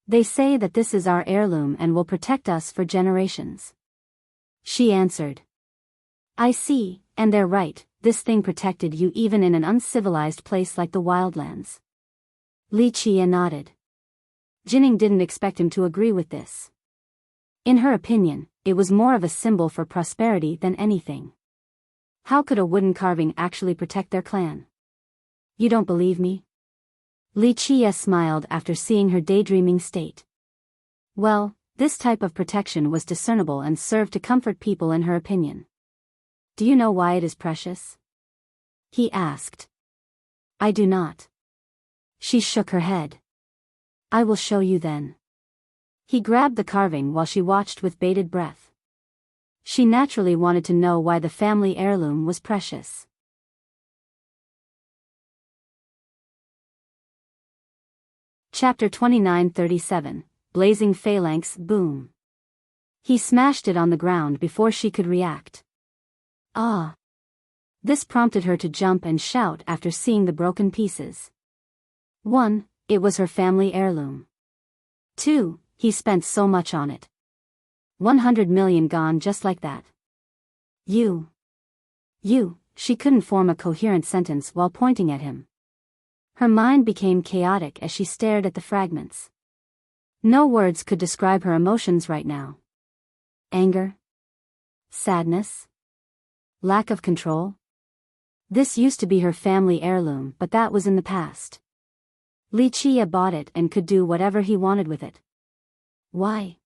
A: They say that this is our heirloom and will protect us for generations. She answered. I see, and they're right, this thing protected you even in an uncivilized place like the wildlands. Li Chia nodded. Jining didn't expect him to agree with this. In her opinion, it was more of a symbol for prosperity than anything. How could a wooden carving actually protect their clan? You don't believe me? Li Chia smiled after seeing her daydreaming state. Well, this type of protection was discernible and served to comfort people in her opinion. Do you know why it is precious? He asked. I do not. She shook her head. I will show you then. He grabbed the carving while she watched with bated breath. She naturally wanted to know why the family heirloom was precious. Chapter 29:37, Blazing Phalanx Boom. He smashed it on the ground before she could react. Ah! This prompted her to jump and shout after seeing the broken pieces. 1. It was her family heirloom. 2. He spent so much on it. 100 million gone just like that. You, she couldn't form a coherent sentence while pointing at him. Her mind became chaotic as she stared at the fragments. No words could describe her emotions right now. Anger? Sadness? Lack of control? This used to be her family heirloom, but that was in the past. Li Chia bought it and could do whatever he wanted with it. Why?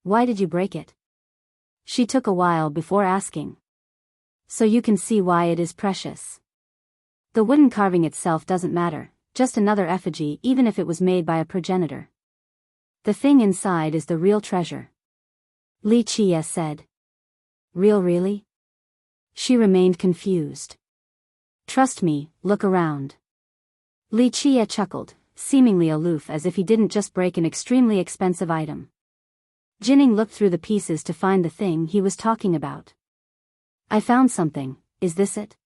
A: Why did you break it? She took a while before asking. So you can see why it is precious. The wooden carving itself doesn't matter, just another effigy even if it was made by a progenitor. The thing inside is the real treasure. Li Chia said. Really? She remained confused. Trust me, look around. Li Chia chuckled, seemingly aloof as if he didn't just break an extremely expensive item. Jining looked through the pieces to find the thing he was talking about. I found something, is this it?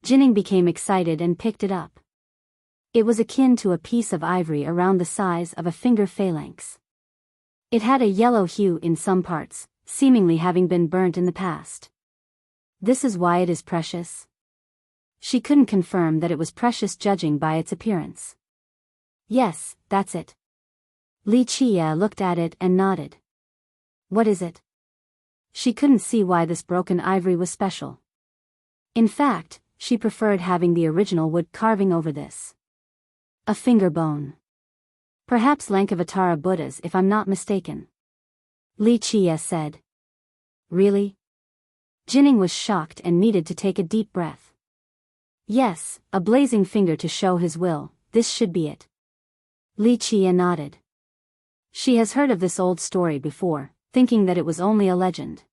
A: Jining became excited and picked it up. It was akin to a piece of ivory around the size of a finger phalanx. It had a yellow hue in some parts, seemingly having been burnt in the past. This is why it is precious? She couldn't confirm that it was precious judging by its appearance. Yes, that's it. Li Chia looked at it and nodded. What is it? She couldn't see why this broken ivory was special. In fact, she preferred having the original wood carving over this. A finger bone. Perhaps Lankavatara Buddhas if I'm not mistaken. Li Chia said. Really? Jining was shocked and needed to take a deep breath. Yes, a blazing finger to show his will, this should be it. Li Qie nodded. She has heard of this old story before, thinking that it was only a legend.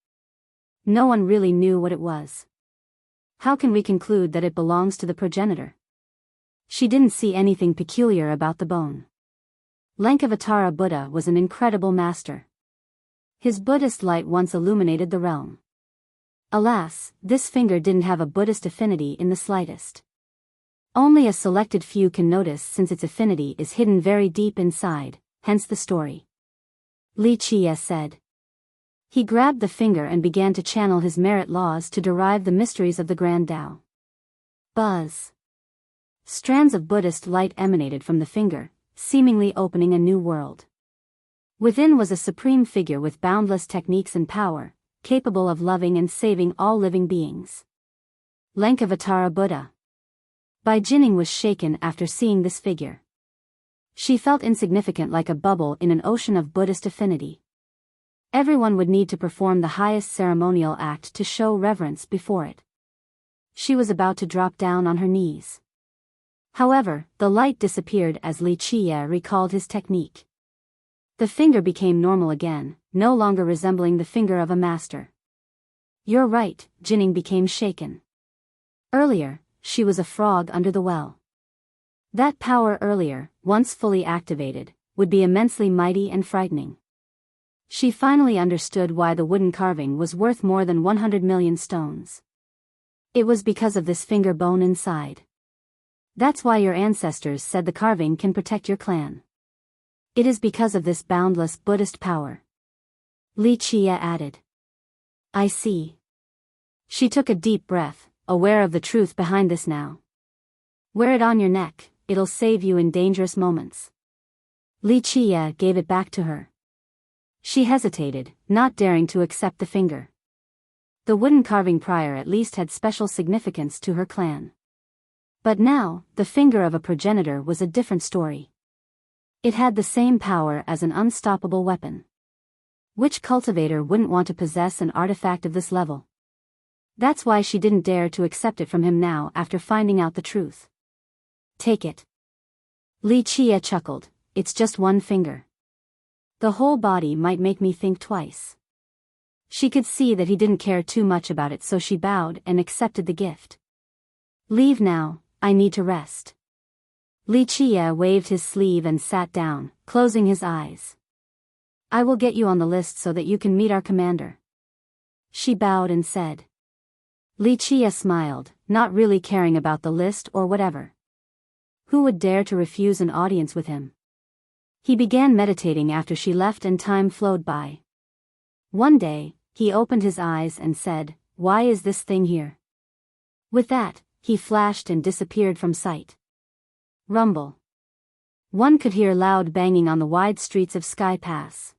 A: No one really knew what it was. How can we conclude that it belongs to the progenitor? She didn't see anything peculiar about the bone. Lankavatara Buddha was an incredible master. His Buddhist light once illuminated the realm. Alas, this finger didn't have a Buddhist affinity in the slightest. Only a selected few can notice since its affinity is hidden very deep inside, hence the story. Li Qie said. He grabbed the finger and began to channel his merit laws to derive the mysteries of the Grand Tao. Buzz. Strands of Buddhist light emanated from the finger, seemingly opening a new world. Within was a supreme figure with boundless techniques and power, capable of loving and saving all living beings. Lankavatara Buddha. Bai Jining was shaken after seeing this figure. She felt insignificant like a bubble in an ocean of Buddhist affinity. Everyone would need to perform the highest ceremonial act to show reverence before it. She was about to drop down on her knees. However, the light disappeared as Li Qie recalled his technique. The finger became normal again, no longer resembling the finger of a master. You're right, Jining became shaken. Earlier, she was a frog under the well. That power earlier, once fully activated, would be immensely mighty and frightening. She finally understood why the wooden carving was worth more than 100 million stones. It was because of this finger bone inside. That's why your ancestors said the carving can protect your clan. It is because of this boundless Buddhist power. Li Qie added. I see. She took a deep breath, aware of the truth behind this now. Wear it on your neck, it'll save you in dangerous moments. Li Qie gave it back to her. She hesitated, not daring to accept the finger. The wooden carving prior at least had special significance to her clan. But now, the finger of a progenitor was a different story. It had the same power as an unstoppable weapon. Which cultivator wouldn't want to possess an artifact of this level? That's why she didn't dare to accept it from him now after finding out the truth. Take it. Li Qie chuckled, it's just one finger. The whole body might make me think twice. She could see that he didn't care too much about it, so she bowed and accepted the gift. Leave now, I need to rest. Li Qie waved his sleeve and sat down, closing his eyes. I will get you on the list so that you can meet our commander. She bowed and said. Li Qie smiled, not really caring about the list or whatever. Who would dare to refuse an audience with him? He began meditating after she left and time flowed by. One day, he opened his eyes and said, why is this thing here? With that, he flashed and disappeared from sight. Rumble. One could hear loud banging on the wide streets of Sky Pass.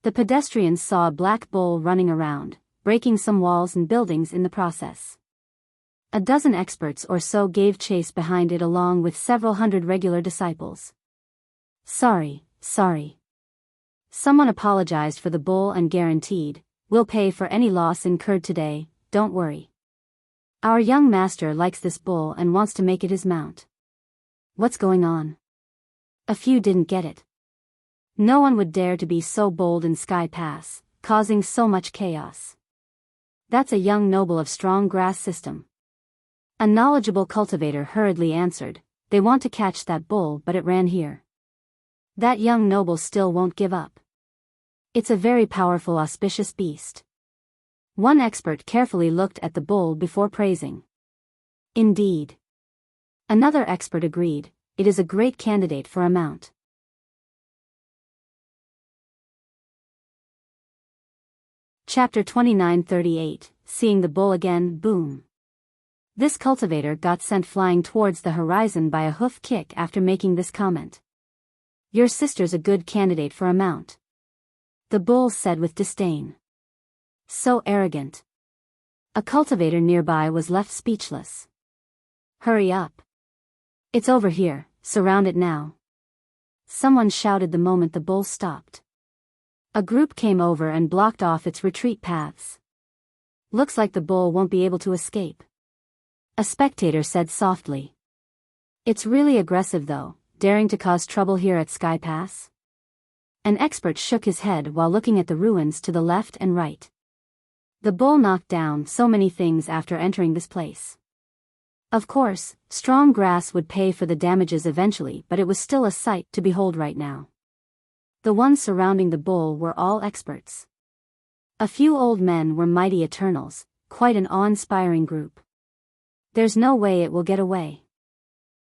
A: The pedestrians saw a black bull running around, breaking some walls and buildings in the process. A dozen experts or so gave chase behind it along with several hundred regular disciples. Sorry. Someone apologized for the bull and guaranteed, we'll pay for any loss incurred today, don't worry. Our young master likes this bull and wants to make it his mount. What's going on? A few didn't get it. No one would dare to be so bold in Sky Pass, causing so much chaos. That's a young noble of strong grass system. A knowledgeable cultivator hurriedly answered, they want to catch that bull but it ran here. That young noble still won't give up. It's a very powerful auspicious beast. One expert carefully looked at the bull before praising. Indeed. Another expert agreed, it is a great candidate for a mount. Chapter 2938, Seeing the Bull Again, Boom. This cultivator got sent flying towards the horizon by a hoof kick after making this comment. Your sister's a good candidate for a mount. The bull said with disdain. So arrogant. A cultivator nearby was left speechless. Hurry up. It's over here, surround it now. Someone shouted the moment the bull stopped. A group came over and blocked off its retreat paths. Looks like the bull won't be able to escape. A spectator said softly. It's really aggressive though, daring to cause trouble here at Sky Pass. An expert shook his head while looking at the ruins to the left and right. The bull knocked down so many things after entering this place. Of course, strong grass would pay for the damages eventually, but it was still a sight to behold right now. The ones surrounding the bull were all experts. A few old men were mighty Eternals, quite an awe-inspiring group. There's no way it will get away.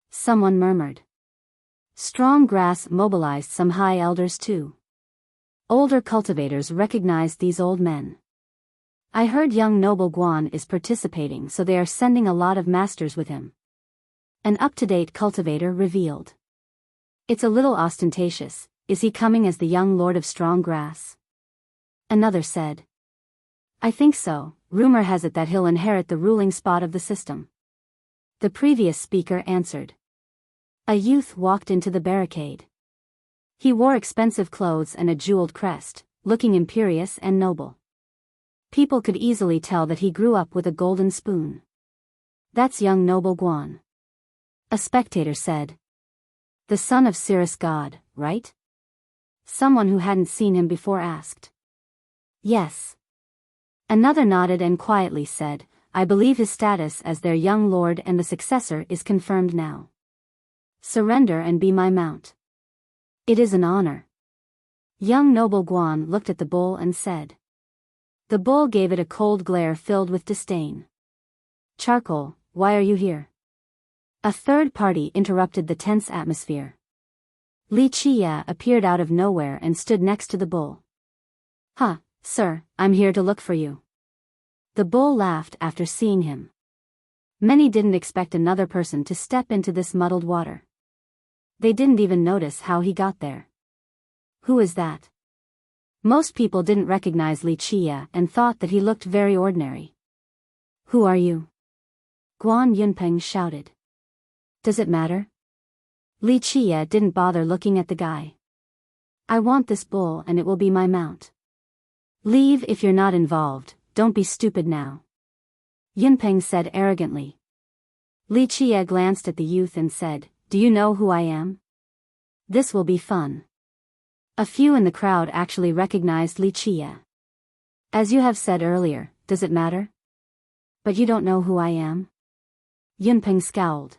A: Someone murmured. Strong grass mobilized some high elders too. Older cultivators recognized these old men. I heard young noble Guan is participating, so they are sending a lot of masters with him. An up-to-date cultivator revealed. It's a little ostentatious. Is he coming as the young lord of strong grass? Another said. I think so. Rumor has it that he'll inherit the ruling spot of the system. The previous speaker answered. A youth walked into the barricade. He wore expensive clothes and a jeweled crest, looking imperious and noble. People could easily tell that he grew up with a golden spoon. That's young noble Guan. A spectator said. The son of Cirrus God, right? Someone who hadn't seen him before asked. Yes. Another nodded and quietly said, I believe his status as their young lord and the successor is confirmed now. Surrender and be my mount. It is an honor. Young noble Guan looked at the bull and said. The bull gave it a cold glare filled with disdain. Charcoal, why are you here? A third party interrupted the tense atmosphere. Li Qia appeared out of nowhere and stood next to the bull. Huh, sir, I'm here to look for you. The bull laughed after seeing him. Many didn't expect another person to step into this muddled water. They didn't even notice how he got there. Who is that? Most people didn't recognize Li Qia and thought that he looked very ordinary. Who are you? Guan Yunpeng shouted. Does it matter? Li Qia didn't bother looking at the guy. I want this bull and it will be my mount. Leave if you're not involved, don't be stupid now. Yunpeng said arrogantly. Li Qia glanced at the youth and said, Do you know who I am? This will be fun. A few in the crowd actually recognized Li Qia. As you have said earlier, does it matter? But you don't know who I am? Yunpeng scowled.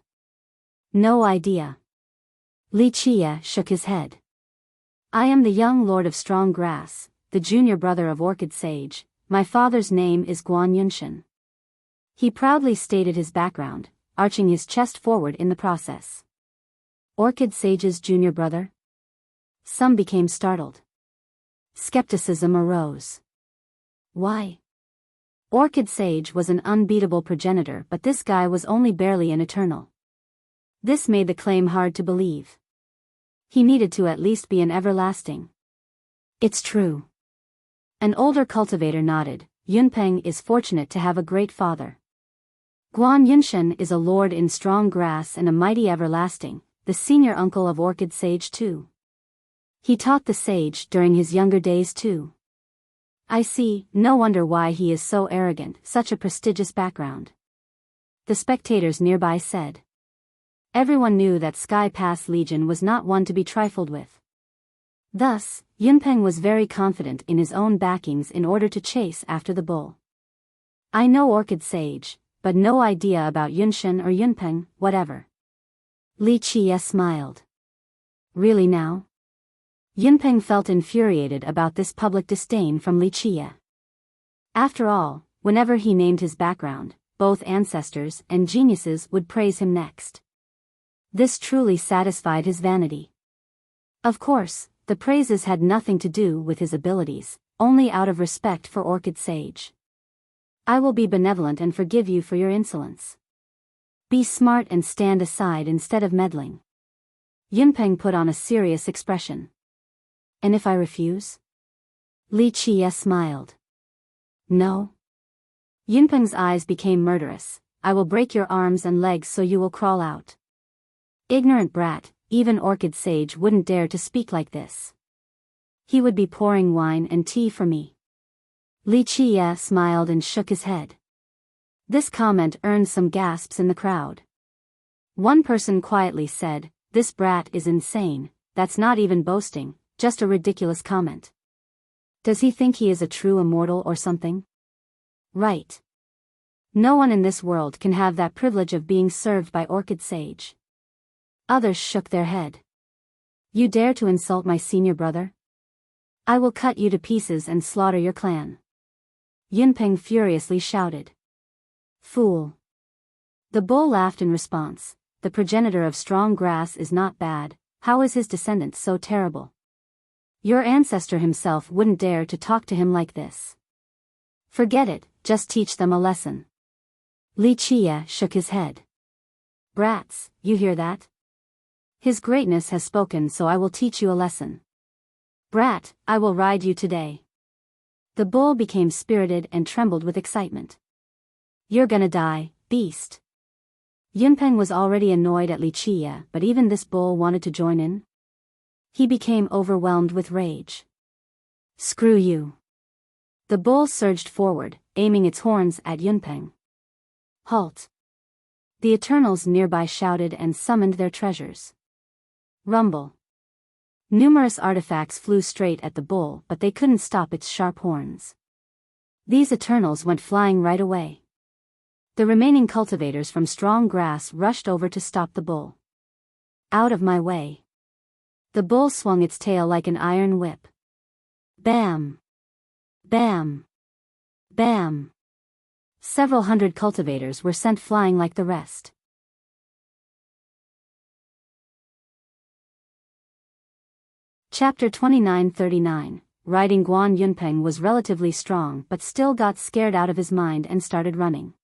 A: No idea. Li Qia shook his head. I am the young lord of strong grass, the junior brother of Orchid Sage. My father's name is Guan Yunshan. He proudly stated his background, arching his chest forward in the process. Orchid Sage's junior brother? Some became startled. Skepticism arose. Why? Orchid Sage was an unbeatable progenitor, but this guy was only barely an eternal. This made the claim hard to believe. He needed to at least be an everlasting. It's true. An older cultivator nodded. Yunpeng is fortunate to have a great father. Guan Yunshan is a lord in strong grass and a mighty everlasting, the senior uncle of Orchid Sage too. He taught the sage during his younger days too. I see, no wonder why he is so arrogant, such a prestigious background. The spectators nearby said. Everyone knew that Sky Pass Legion was not one to be trifled with. Thus, Yunpeng was very confident in his own backings in order to chase after the bull. I know Orchid Sage, but no idea about Yunshan or Yunpeng, whatever. Li Qia smiled. Really now? Yunpeng felt infuriated about this public disdain from Li Qia. After all, whenever he named his background, both ancestors and geniuses would praise him next. This truly satisfied his vanity. Of course, the praises had nothing to do with his abilities, only out of respect for Orchid Sage. I will be benevolent and forgive you for your insolence. Be smart and stand aside instead of meddling. Yunpeng put on a serious expression. And if I refuse? Li Qia smiled. No. Yunpeng's eyes became murderous. I will break your arms and legs so you will crawl out. Ignorant brat, even Orchid Sage wouldn't dare to speak like this. He would be pouring wine and tea for me. Li Qia smiled and shook his head. This comment earned some gasps in the crowd. One person quietly said, "This brat is insane, that's not even boasting, just a ridiculous comment. Does he think he is a true immortal or something? Right. No one in this world can have that privilege of being served by Orchid Sage." Others shook their head. "You dare to insult my senior brother? I will cut you to pieces and slaughter your clan." Yunpeng furiously shouted. "Fool." The bull laughed in response. "The progenitor of strong grass is not bad, how is his descendant so terrible? Your ancestor himself wouldn't dare to talk to him like this. Forget it, just teach them a lesson." Li Chia shook his head. "Brats, you hear that? His greatness has spoken, so I will teach you a lesson. Brat, I will ride you today." The bull became spirited and trembled with excitement. "You're gonna die, beast." Yunpeng was already annoyed at Li Chia, but even this bull wanted to join in. He became overwhelmed with rage. "Screw you." The bull surged forward, aiming its horns at Yunpeng. "Halt." The Eternals nearby shouted and summoned their treasures. Rumble. Numerous artifacts flew straight at the bull, but they couldn't stop its sharp horns. These Eternals went flying right away. The remaining cultivators from strong grass rushed over to stop the bull. "Out of my way." The bull swung its tail like an iron whip. Bam! Bam! Bam! Several hundred cultivators were sent flying like the rest. Chapter 2939. Riding Guan Yunpeng was relatively strong but still got scared out of his mind and started running.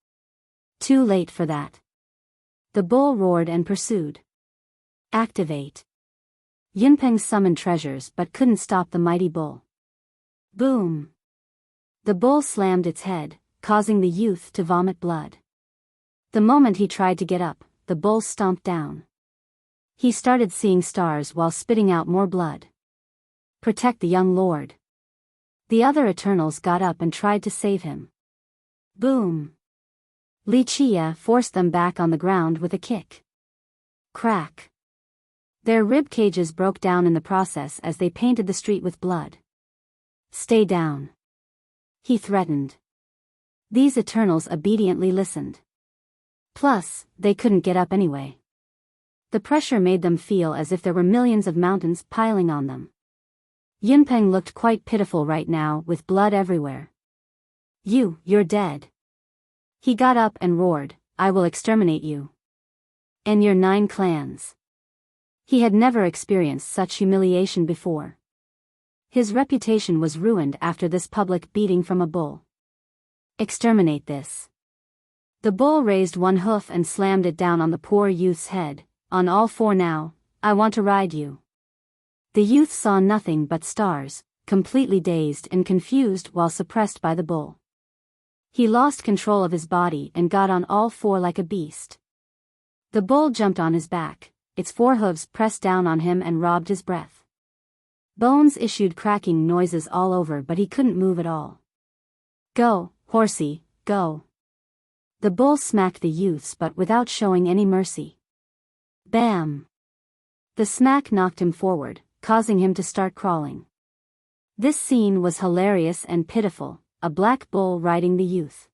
A: Too late for that. The bull roared and pursued. Activate. Yunpeng summoned treasures but couldn't stop the mighty bull. Boom! The bull slammed its head, causing the youth to vomit blood. The moment he tried to get up, the bull stomped down. He started seeing stars while spitting out more blood. "Protect the young lord." The other Eternals got up and tried to save him. Boom! Li Chia forced them back on the ground with a kick. Crack! Their rib cages broke down in the process as they painted the street with blood. "Stay down," he threatened. These Eternals obediently listened. Plus, they couldn't get up anyway. The pressure made them feel as if there were millions of mountains piling on them. Yunpeng looked quite pitiful right now, with blood everywhere. You're dead." He got up and roared, "I will exterminate you. And your 9 clans." He had never experienced such humiliation before. His reputation was ruined after this public beating from a bull. "Exterminate this." The bull raised one hoof and slammed it down on the poor youth's head. "On all 4 now, I want to ride you." The youth saw nothing but stars, completely dazed and confused while suppressed by the bull. He lost control of his body and got on all 4 like a beast. The bull jumped on his back, its 4 hooves pressed down on him and robbed his breath. Bones issued cracking noises all over, but he couldn't move at all. "Go, horsey, go." The bull smacked the youths but without showing any mercy. Bam! The smack knocked him forward, causing him to start crawling. This scene was hilarious and pitiful, a black bull riding the youth.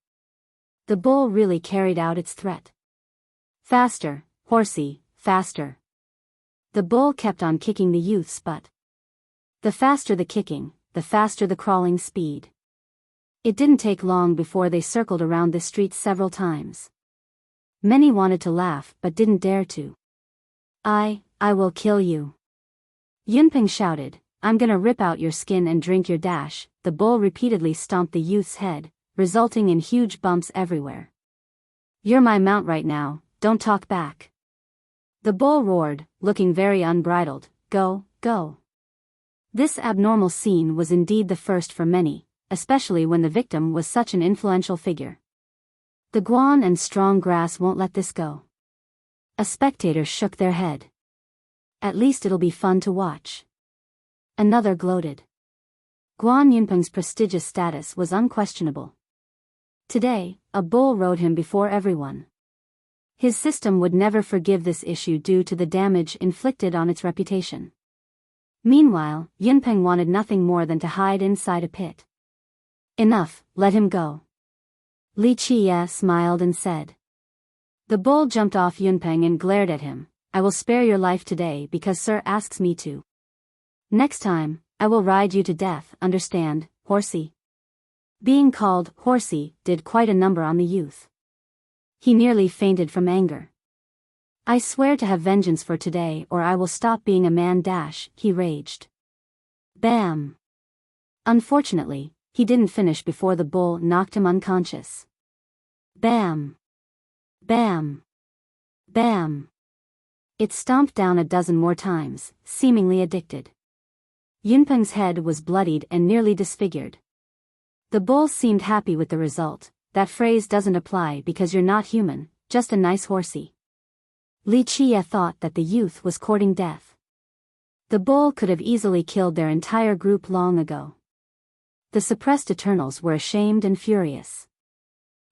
A: The bull really carried out its threat. "Faster, horsey, faster." The bull kept on kicking the youth's butt. The faster the kicking, the faster the crawling speed. It didn't take long before they circled around the street several times. Many wanted to laugh but didn't dare to. I will kill you." Yunpeng shouted, "I'm gonna rip out your skin and drink your dash." The bull repeatedly stomped the youth's head, resulting in huge bumps everywhere. "You're my mount right now, don't talk back." The bull roared, looking very unbridled, "Go, go." This abnormal scene was indeed the first for many, especially when the victim was such an influential figure. The Guan and strong grass won't let this go. A spectator shook their head. "At least it'll be fun to watch." Another gloated. Guan Yunpeng's prestigious status was unquestionable. Today, a bull rode him before everyone. His system would never forgive this issue due to the damage inflicted on its reputation. Meanwhile, Yunpeng wanted nothing more than to hide inside a pit. Enough, let him go. Li Qiye smiled and said. The bull jumped off Yunpeng and glared at him. I will spare your life today because Sir asks me to. Next time, I will ride you to death, understand, horsey? Being called horsey did quite a number on the youth. He nearly fainted from anger. I swear to have vengeance for today or I will stop being a man dash, he raged. Bam! Unfortunately, he didn't finish before the bull knocked him unconscious. Bam! Bam! Bam! It stomped down a dozen more times, seemingly addicted. Yunpeng's head was bloodied and nearly disfigured. The bull seemed happy with the result. That phrase doesn't apply because you're not human, just a nice horsey. Li Qiye thought that the youth was courting death. The bull could have easily killed their entire group long ago. The suppressed Eternals were ashamed and furious.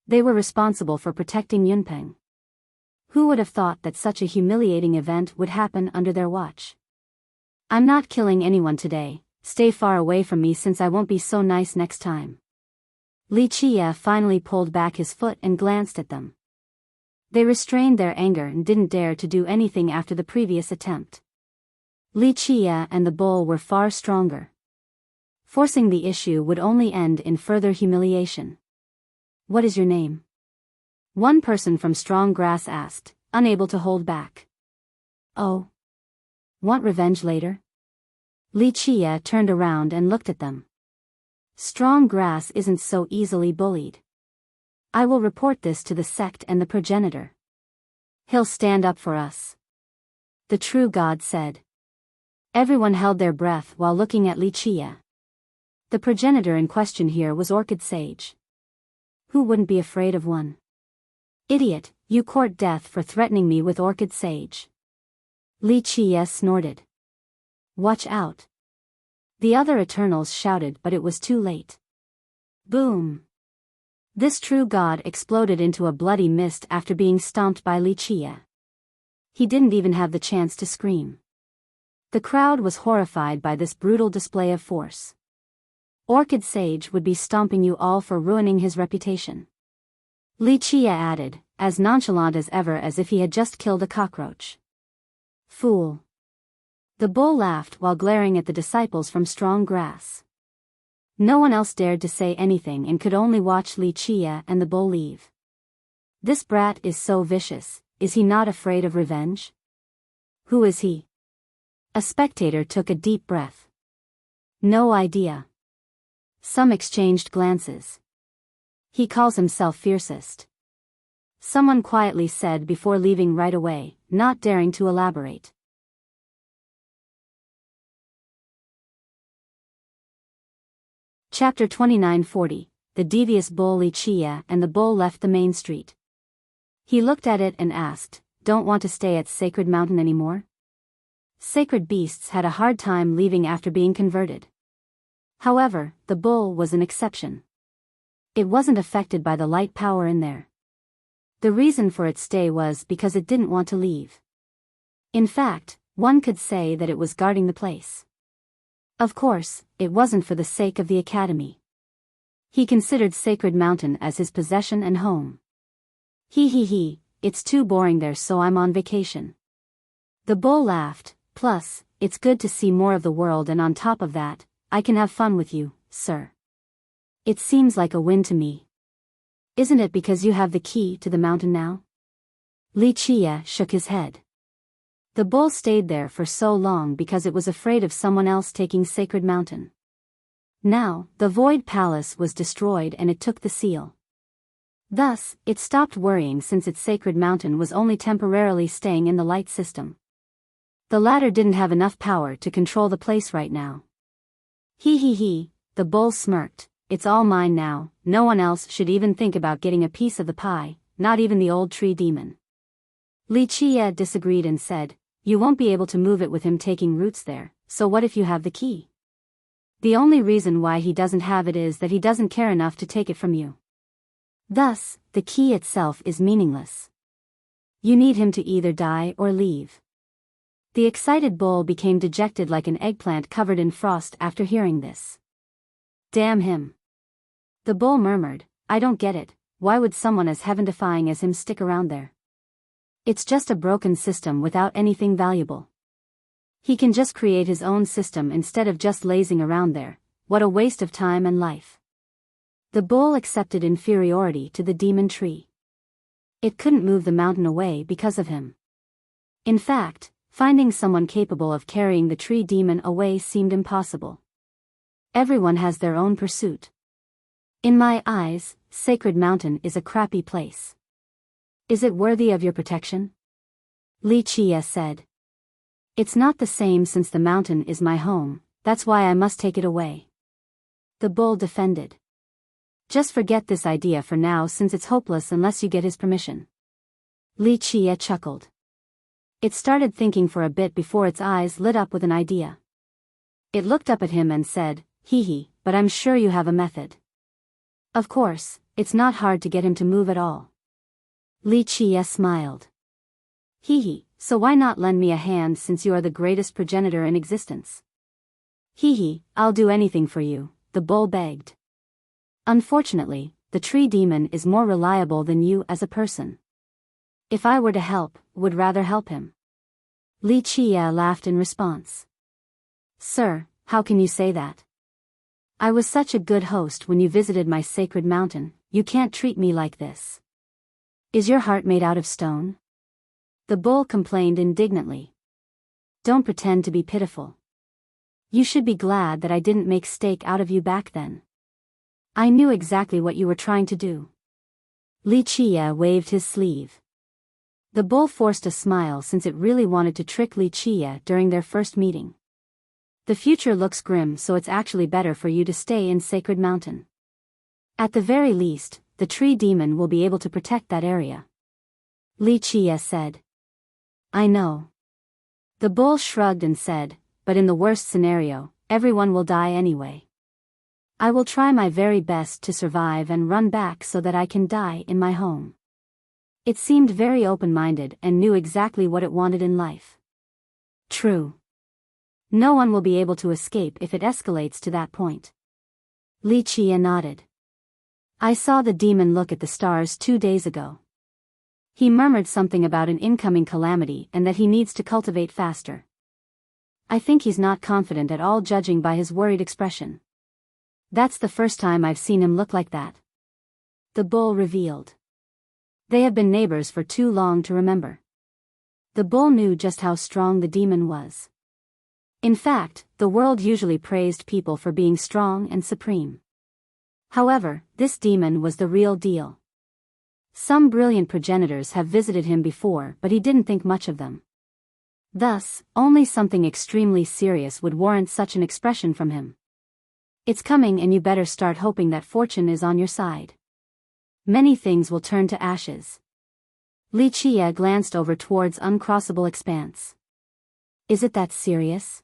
A: They were responsible for protecting Yunpeng. Who would have thought that such a humiliating event would happen under their watch? I'm not killing anyone today, stay far away from me since I won't be so nice next time. Li Qiye finally pulled back his foot and glanced at them. They restrained their anger and didn't dare to do anything after the previous attempt. Li Qiye and the bull were far stronger. Forcing the issue would only end in further humiliation. What is your name? One person from Strong Grass asked, unable to hold back. Oh. Want revenge later? Li Qiye turned around and looked at them. Strong Grass isn't so easily bullied. I will report this to the sect and the progenitor. He'll stand up for us. The true God said. Everyone held their breath while looking at Li Qiye. The progenitor in question here was Orchid Sage. Who wouldn't be afraid of one? Idiot, you court death for threatening me with Orchid Sage. Li Qiye snorted. Watch out. The other Eternals shouted, but it was too late. Boom! This true god exploded into a bloody mist after being stomped by Li Qiye. He didn't even have the chance to scream. The crowd was horrified by this brutal display of force. Orchid Sage would be stomping you all for ruining his reputation. Li Qiye added, as nonchalant as ever, as if he had just killed a cockroach. Fool. The bull laughed while glaring at the disciples from Strong Grass. No one else dared to say anything and could only watch Li Qiye and the bull leave. This brat is so vicious, is he not afraid of revenge? Who is he? A spectator took a deep breath. No idea. Some exchanged glances. He calls himself fiercest. Someone quietly said before leaving right away, not daring to elaborate. Chapter 2940, The Devious Bull. Li Qiye and the bull left the main street. He looked at it and asked, don't want to stay at Sacred Mountain anymore? Sacred beasts had a hard time leaving after being converted. However, the bull was an exception. It wasn't affected by the light power in there. The reason for its stay was because it didn't want to leave. In fact, one could say that it was guarding the place. Of course, it wasn't for the sake of the academy. He considered Sacred Mountain as his possession and home. He, it's too boring there, so I'm on vacation. The bull laughed, plus, it's good to see more of the world, and on top of that, I can have fun with you, sir. It seems like a win to me. Isn't it because you have the key to the mountain now? Li Qiye shook his head. The bull stayed there for so long because it was afraid of someone else taking Sacred Mountain. Now, the Void Palace was destroyed and it took the seal. Thus, it stopped worrying since its Sacred Mountain was only temporarily staying in the light system. The latter didn't have enough power to control the place right now. He, the bull smirked, it's all mine now, no one else should even think about getting a piece of the pie, not even the old tree demon. Li Qiye disagreed and said, you won't be able to move it with him taking roots there, so what if you have the key? The only reason why he doesn't have it is that he doesn't care enough to take it from you. Thus, the key itself is meaningless. You need him to either die or leave. The excited bull became dejected like an eggplant covered in frost after hearing this. Damn him. The bull murmured, I don't get it, why would someone as heaven-defying as him stick around there? It's just a broken system without anything valuable. He can just create his own system instead of just lazing around there. What a waste of time and life. The bull accepted inferiority to the demon tree. It couldn't move the mountain away because of him. In fact, finding someone capable of carrying the tree demon away seemed impossible. Everyone has their own pursuit. In my eyes, Sacred Mountain is a crappy place. Is it worthy of your protection? Li Chia said. It's not the same since the mountain is my home, that's why I must take it away. The bull defended. Just forget this idea for now since it's hopeless unless you get his permission. Li Chia chuckled. It started thinking for a bit before its eyes lit up with an idea. It looked up at him and said, hee hee, but I'm sure you have a method. Of course, it's not hard to get him to move at all. Li Chia smiled. Hee hee, so why not lend me a hand since you are the greatest progenitor in existence? Hee hee, I'll do anything for you, the bull begged. Unfortunately, the tree demon is more reliable than you as a person. If I were to help, would rather help him. Li Chia laughed in response. Sir, how can you say that? I was such a good host when you visited my sacred mountain, you can't treat me like this. Is your heart made out of stone? The bull complained indignantly. Don't pretend to be pitiful. You should be glad that I didn't make steak out of you back then. I knew exactly what you were trying to do. Li Chia waved his sleeve. The bull forced a smile since it really wanted to trick Li Chia during their first meeting. The future looks grim, so it's actually better for you to stay in Sacred Mountain. At the very least, the tree demon will be able to protect that area. Li Chia said. I know. The bull shrugged and said, but in the worst scenario, everyone will die anyway. I will try my very best to survive and run back so that I can die in my home. It seemed very open-minded and knew exactly what it wanted in life. True. No one will be able to escape if it escalates to that point. Li Chia nodded. I saw the demon look at the stars 2 days ago. He murmured something about an incoming calamity and that he needs to cultivate faster. I think he's not confident at all judging by his worried expression. That's the first time I've seen him look like that. The bull revealed. They have been neighbors for too long to remember. The bull knew just how strong the demon was. In fact, the world usually praised people for being strong and supreme. However, this demon was the real deal. Some brilliant progenitors have visited him before, but he didn't think much of them. Thus, only something extremely serious would warrant such an expression from him. It's coming and you better start hoping that fortune is on your side. Many things will turn to ashes. Li Chia glanced over towards uncrossable expanse. Is it that serious?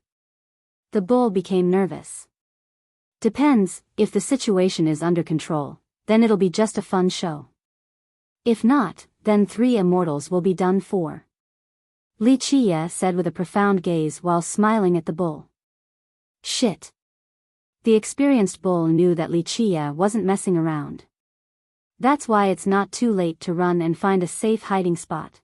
A: The bull became nervous. Depends, if the situation is under control, then it'll be just a fun show. If not, then 3 immortals will be done for. Li Chia said with a profound gaze while smiling at the bull. Shit. The experienced bull knew that Li Chia wasn't messing around. That's why it's not too late to run and find a safe hiding spot.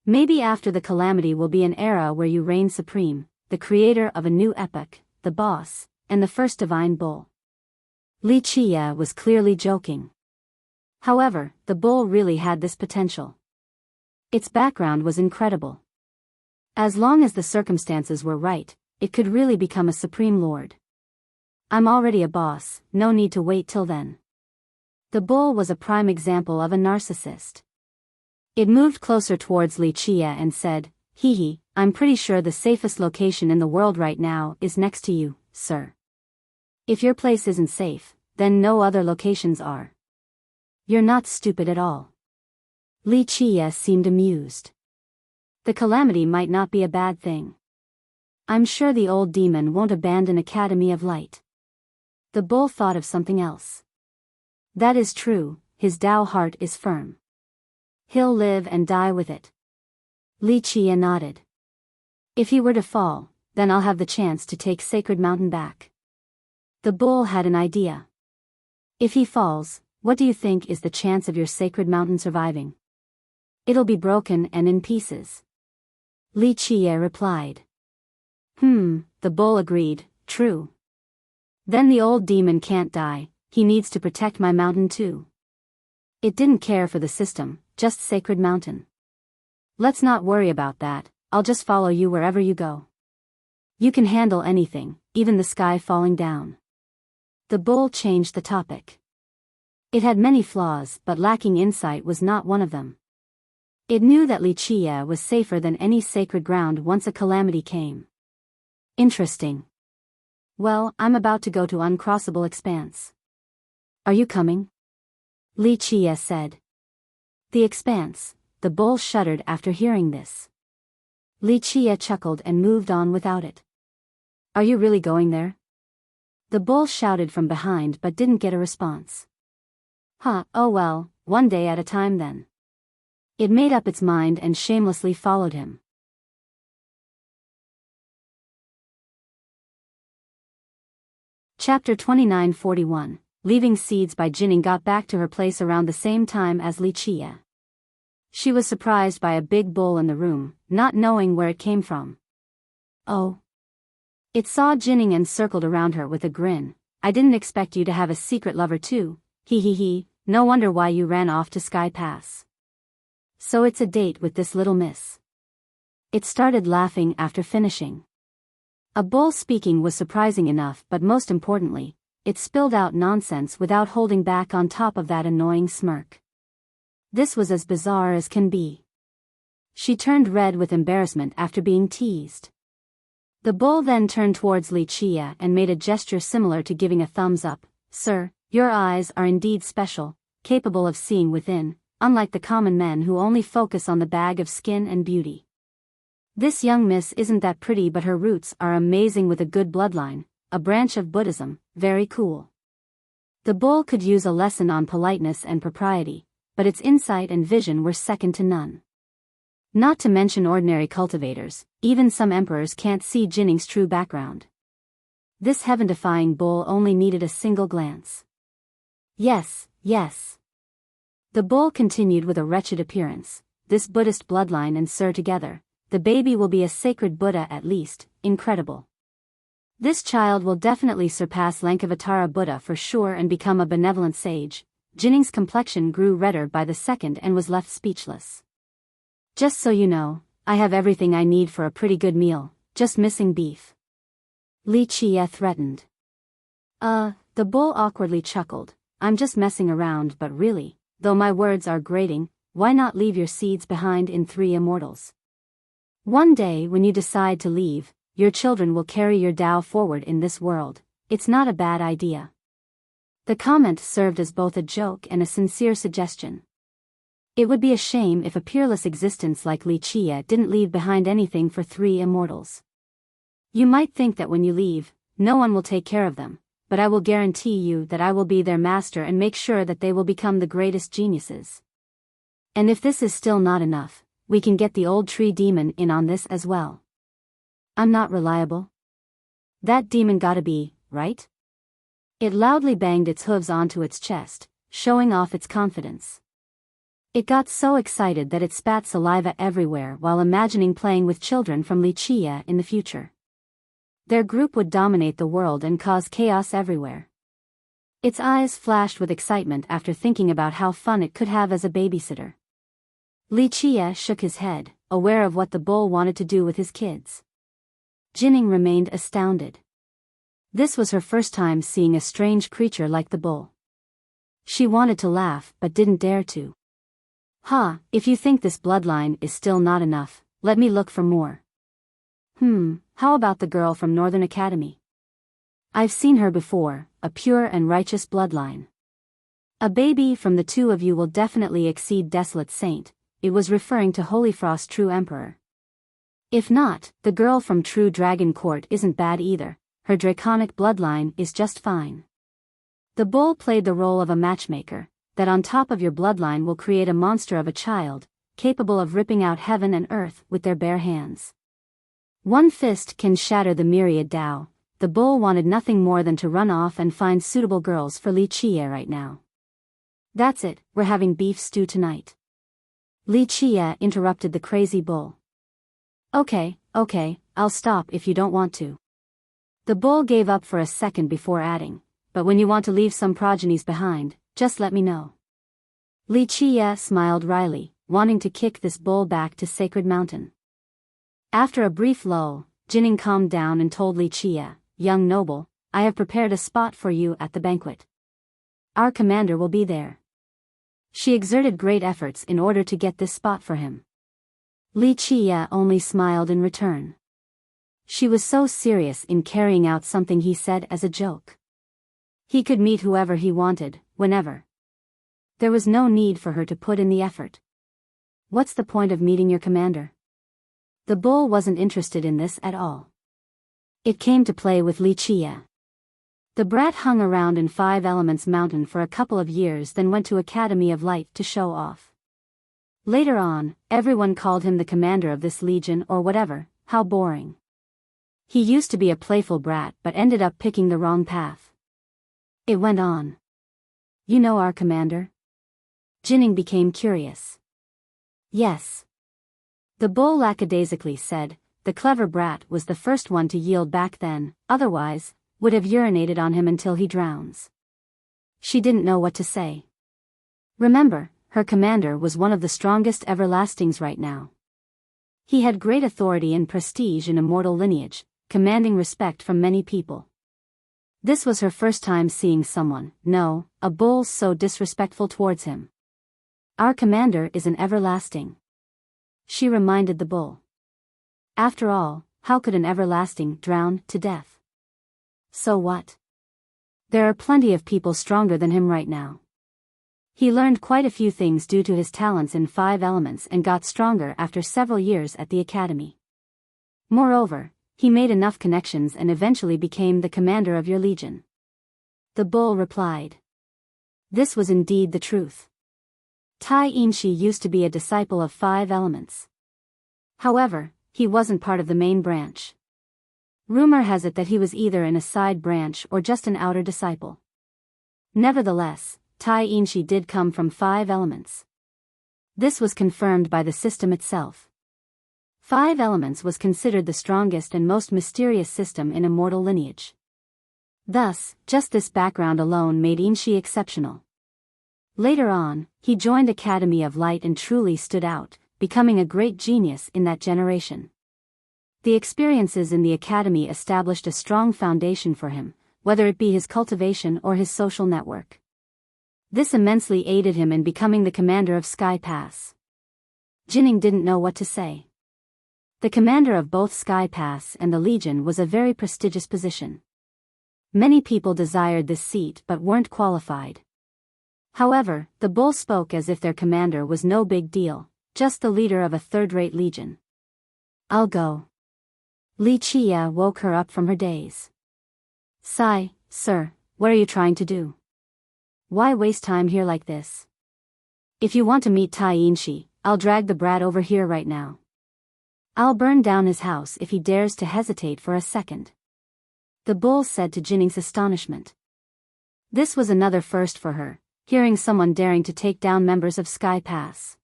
A: Maybe after the calamity will be an era where you reign supreme, the creator of a new epoch, the boss, and the first divine bull. Li Chia was clearly joking. However, the bull really had this potential. Its background was incredible. As long as the circumstances were right, it could really become a supreme lord. I'm already a boss, no need to wait till then. The bull was a prime example of a narcissist. It moved closer towards Li Chia and said, hee hee, I'm pretty sure the safest location in the world right now is next to you, sir. If your place isn't safe, then no other locations are. You're not stupid at all. Li Chia seemed amused. The calamity might not be a bad thing. I'm sure the old demon won't abandon Academy of Light. The bull thought of something else. That is true, his Tao heart is firm. He'll live and die with it. Li Qie nodded. If he were to fall, then I'll have the chance to take Sacred Mountain back. The bull had an idea. If he falls, what do you think is the chance of your Sacred Mountain surviving? It'll be broken and in pieces. Li Qie replied. The bull agreed, true. Then the old demon can't die, he needs to protect my mountain too. It didn't care for the system, just Sacred Mountain. Let's not worry about that, I'll just follow you wherever you go. You can handle anything, even the sky falling down. The bull changed the topic. It had many flaws, but lacking insight was not one of them. It knew that Li Qie was safer than any sacred ground once a calamity came. Interesting. Well, I'm about to go to Uncrossable Expanse. Are you coming? Li Qie said. The Expanse. The bull shuddered after hearing this. Li Qie chuckled and moved on without it. Are you really going there? The bull shouted from behind but didn't get a response. Oh well, one day at a time then. It made up its mind and shamelessly followed him. Chapter 2941. Leaving Seeds by Jinning got back to her place around the same time as Li Qie. She was surprised by a big bull in the room, not knowing where it came from. Oh. It saw Jinning and circled around her with a grin. I didn't expect you to have a secret lover too, he, no wonder why you ran off to Sky Pass. So it's a date with this little miss. It started laughing after finishing. A bull speaking was surprising enough, but most importantly, it spilled out nonsense without holding back on top of that annoying smirk. This was as bizarre as can be. She turned red with embarrassment after being teased. The bull then turned towards Li Qie and made a gesture similar to giving a thumbs up. Sir, your eyes are indeed special, capable of seeing within, unlike the common men who only focus on the bag of skin and beauty. This young miss isn't that pretty, but her roots are amazing with a good bloodline, a branch of Buddhism, very cool. The bull could use a lesson on politeness and propriety, but its insight and vision were second to none. Not to mention ordinary cultivators, even some emperors can't see Jinning's true background. This heaven-defying bull only needed a single glance. Yes. The bull continued with a wretched appearance. This Buddhist bloodline and Sir together, the baby will be a sacred Buddha at least, incredible. This child will definitely surpass Lankavatara Buddha for sure and become a benevolent sage. Jinning's complexion grew redder by the second and was left speechless. Just so you know, I have everything I need for a pretty good meal, just missing beef. Li Qie threatened. The bull awkwardly chuckled. I'm just messing around, but really, though my words are grating, why not leave your seeds behind in 3 immortals? One day when you decide to leave, your children will carry your Tao forward in this world. It's not a bad idea. The comment served as both a joke and a sincere suggestion. It would be a shame if a peerless existence like Li Qie didn't leave behind anything for 3 immortals. You might think that when you leave, no one will take care of them, but I will guarantee you that I will be their master and make sure that they will become the greatest geniuses. And if this is still not enough, we can get the old tree demon in on this as well. I'm not reliable. That demon gotta be, right? It loudly banged its hooves onto its chest, showing off its confidence. It got so excited that it spat saliva everywhere while imagining playing with children from Li Qie in the future. Their group would dominate the world and cause chaos everywhere. Its eyes flashed with excitement after thinking about how fun it could have as a babysitter. Li Qie shook his head, aware of what the bull wanted to do with his kids. Jinning remained astounded. This was her first time seeing a strange creature like the bull. She wanted to laugh but didn't dare to. If you think this bloodline is still not enough, let me look for more. How about the girl from Northern Academy? I've seen her before, a pure and righteous bloodline. A baby from the 2 of you will definitely exceed Desolate Saint. It was referring to Holyfrost's true emperor. If not, the girl from True Dragon Court isn't bad either, her draconic bloodline is just fine. The bull played the role of a matchmaker. that on top of your bloodline will create a monster of a child, capable of ripping out heaven and earth with their bare hands. One fist can shatter the myriad Dao. The bull wanted nothing more than to run off and find suitable girls for Li Qie right now. That's it, we're having beef stew tonight. Li Qie interrupted the crazy bull. Okay, I'll stop if you don't want to. The bull gave up for a second before adding, but when you want to leave some progenies behind, just let me know. Li Qie smiled wryly, wanting to kick this bull back to Sacred Mountain. After a brief lull, Jining calmed down and told Li Qie, "Young noble, I have prepared a spot for you at the banquet. Our commander will be there." She exerted great efforts in order to get this spot for him. Li Qie only smiled in return. She was so serious in carrying out something he said as a joke. He could meet whoever he wanted, whenever. There was no need for her to put in the effort. What's the point of meeting your commander? The bull wasn't interested in this at all. It came to play with Li Qie. The brat hung around in 5 Elements Mountain for a couple of years, then went to Academy of Light to show off. Later on, everyone called him the commander of this legion or whatever. How boring. He used to be a playful brat but ended up picking the wrong path. It went on. You know our commander? Jining became curious. Yes. The bull lackadaisically said. The clever brat was the first one to yield back then, otherwise, would have urinated on him until he drowns. She didn't know what to say. Remember, her commander was one of the strongest everlastings right now. He had great authority and prestige in immortal lineage, commanding respect from many people. This was her first time seeing someone, a bull so disrespectful towards him. Our commander is an everlasting. She reminded the bull. After all, how could an everlasting drown to death? So what? There are plenty of people stronger than him right now. He learned quite a few things due to his talents in 5 elements and got stronger after several years at the academy. Moreover, he made enough connections and eventually became the commander of your legion. The bull replied. This was indeed the truth. Tai Yinshi used to be a disciple of 5 elements. However, he wasn't part of the main branch. Rumor has it that he was either in a side branch or just an outer disciple. Nevertheless, Tai Yinshi did come from 5 elements. This was confirmed by the system itself. 5 elements was considered the strongest and most mysterious system in immortal lineage. Thus, just this background alone made Yinshi exceptional. Later on, he joined Academy of Light and truly stood out, becoming a great genius in that generation. The experiences in the academy established a strong foundation for him, whether it be his cultivation or his social network. This immensely aided him in becoming the commander of Sky Pass. Jining didn't know what to say. The commander of both Sky Pass and the Legion was a very prestigious position. Many people desired this seat but weren't qualified. However, the bull spoke as if their commander was no big deal, just the leader of a third-rate legion. I'll go. Li Qie woke her up from her daze. Sigh, sir, what are you trying to do? Why waste time here like this? If you want to meet Tai Yinshi, I'll drag the brat over here right now. I'll burn down his house if he dares to hesitate for a second. The bull said to Jining's astonishment. This was another first for her, hearing someone daring to take down members of Sky Pass.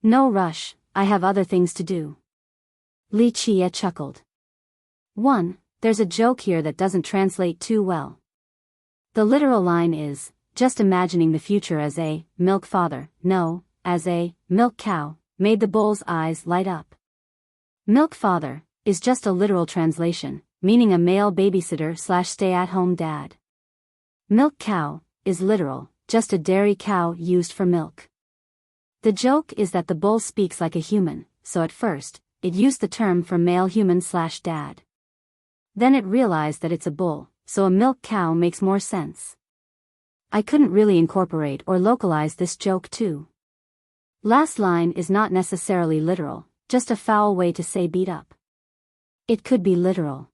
A: No rush, I have other things to do. Li Qie chuckled. 1. There's a joke here that doesn't translate too well. The literal line is, just imagining the future as a milk father, no, as a milk cow, made the bull's eyes light up. Milk father is just a literal translation, meaning a male babysitter / stay-at-home dad. Milk cow is literal, just a dairy cow used for milk. The joke is that the bull speaks like a human, so at first, it used the term for male human / dad. Then it realized that it's a bull, so a milk cow makes more sense. I couldn't really incorporate or localize this joke too. Last line is not necessarily literal, just a foul way to say beat up. It could be literal.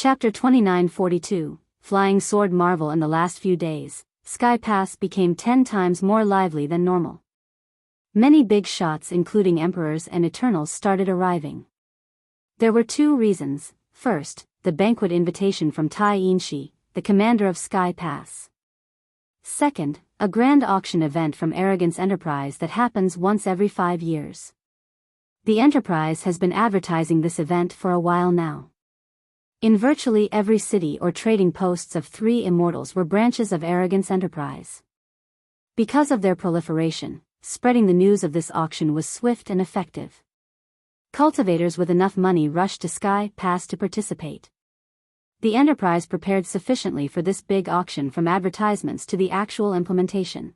A: Chapter 2942, Flying Sword Marvel. In the last few days, Sky Pass became 10 times more lively than normal. Many big shots including Emperors and Eternals started arriving. There were two reasons. First, the banquet invitation from Tai Yinshi, the commander of Sky Pass. Second, a grand auction event from Arrogance Enterprise that happens once every 5 years. The Enterprise has been advertising this event for a while now. In virtually every city or trading posts of 3 immortals were branches of Arrogance Enterprise. Because of their proliferation, spreading the news of this auction was swift and effective. Cultivators with enough money rushed to Sky Pass to participate. The Enterprise prepared sufficiently for this big auction, from advertisements to the actual implementation.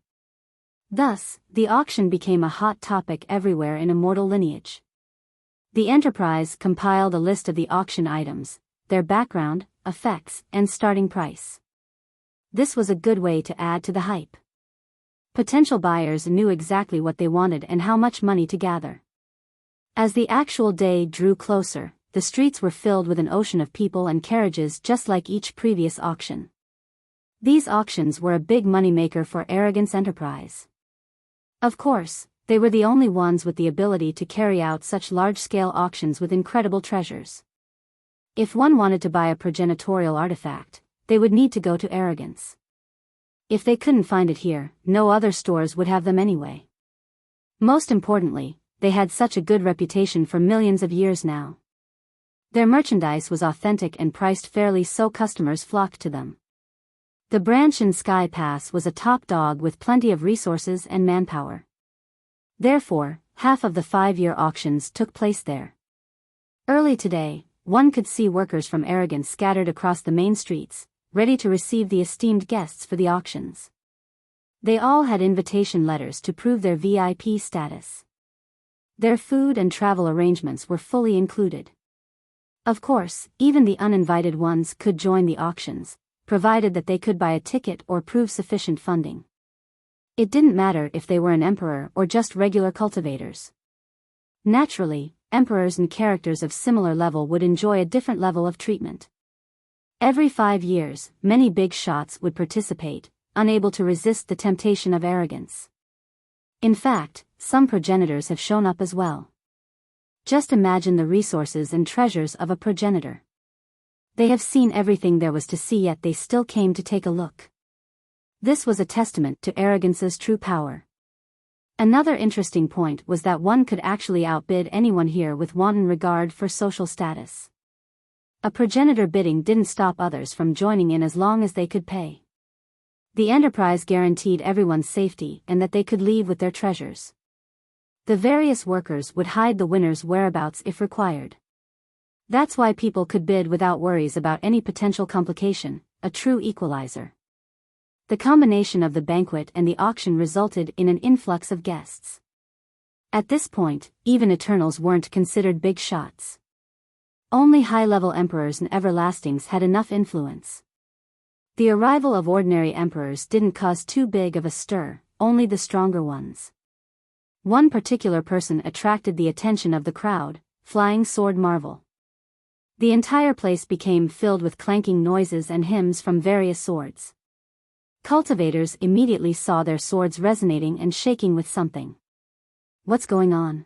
A: Thus, the auction became a hot topic everywhere in Immortal lineage. The Enterprise compiled a list of the auction items, their background, effects, and starting price. This was a good way to add to the hype. Potential buyers knew exactly what they wanted and how much money to gather. As the actual day drew closer, the streets were filled with an ocean of people and carriages, just like each previous auction. These auctions were a big moneymaker for Arrogance Enterprise. Of course, they were the only ones with the ability to carry out such large-scale auctions with incredible treasures. If one wanted to buy a progenitorial artifact, they would need to go to Arrogance. If they couldn't find it here, no other stores would have them anyway. Most importantly, they had such a good reputation for millions of years now. Their merchandise was authentic and priced fairly, so customers flocked to them. The branch in Sky Pass was a top dog with plenty of resources and manpower. Therefore, half of the 5-year auctions took place there. Early today, one could see workers from Arrogance scattered across the main streets, ready to receive the esteemed guests for the auctions. They all had invitation letters to prove their VIP status. Their food and travel arrangements were fully included. Of course, even the uninvited ones could join the auctions, provided that they could buy a ticket or prove sufficient funding. It didn't matter if they were an emperor or just regular cultivators. Naturally, emperors and characters of similar level would enjoy a different level of treatment. Every 5 years, many big shots would participate, unable to resist the temptation of arrogance. In fact, some progenitors have shown up as well. Just imagine the resources and treasures of a progenitor. They have seen everything there was to see, yet they still came to take a look. This was a testament to Arrogance's true power. Another interesting point was that one could actually outbid anyone here with wanton regard for social status. A progenitor bidding didn't stop others from joining in as long as they could pay. The Enterprise guaranteed everyone's safety and that they could leave with their treasures. The various workers would hide the winner's whereabouts if required. That's why people could bid without worries about any potential complication, a true equalizer. The combination of the banquet and the auction resulted in an influx of guests. At this point, even Eternals weren't considered big shots. Only high-level Emperors and Everlastings had enough influence. The arrival of ordinary Emperors didn't cause too big of a stir, only the stronger ones. One particular person attracted the attention of the crowd, Flying Sword Marvel. The entire place became filled with clanking noises and hymns from various swords. Cultivators immediately saw their swords resonating and shaking with something. What's going on?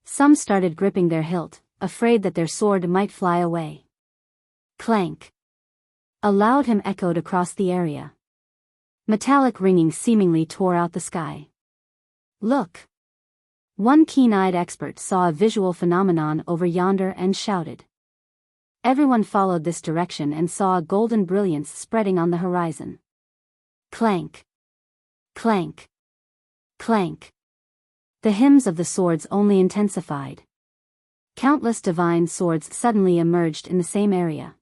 A: Some started gripping their hilt, afraid that their sword might fly away. Clank. A loud hymn echoed across the area. Metallic ringing seemingly tore out the sky. Look! One keen-eyed expert saw a visual phenomenon over yonder and shouted. Everyone followed this direction and saw a golden brilliance spreading on the horizon. Clank! Clank! Clank! The hymns of the swords only intensified. Countless divine swords suddenly emerged in the same area.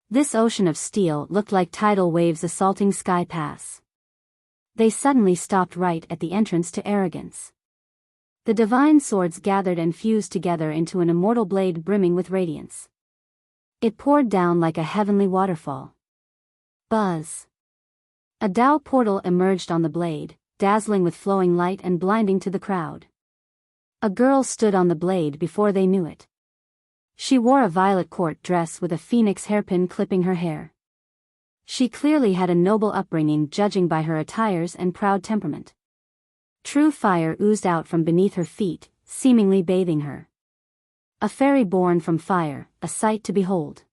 A: This ocean of steel looked like tidal waves assaulting Sky Pass. They suddenly stopped right at the entrance to Arrogance. The divine swords gathered and fused together into an immortal blade brimming with radiance. It poured down like a heavenly waterfall. Buzz. A Tao portal emerged on the blade, dazzling with flowing light and blinding to the crowd. A girl stood on the blade before they knew it. She wore a violet court dress with a phoenix hairpin clipping her hair. She clearly had a noble upbringing judging by her attires and proud temperament. True fire oozed out from beneath her feet, seemingly bathing her. A fairy born from fire, a sight to behold.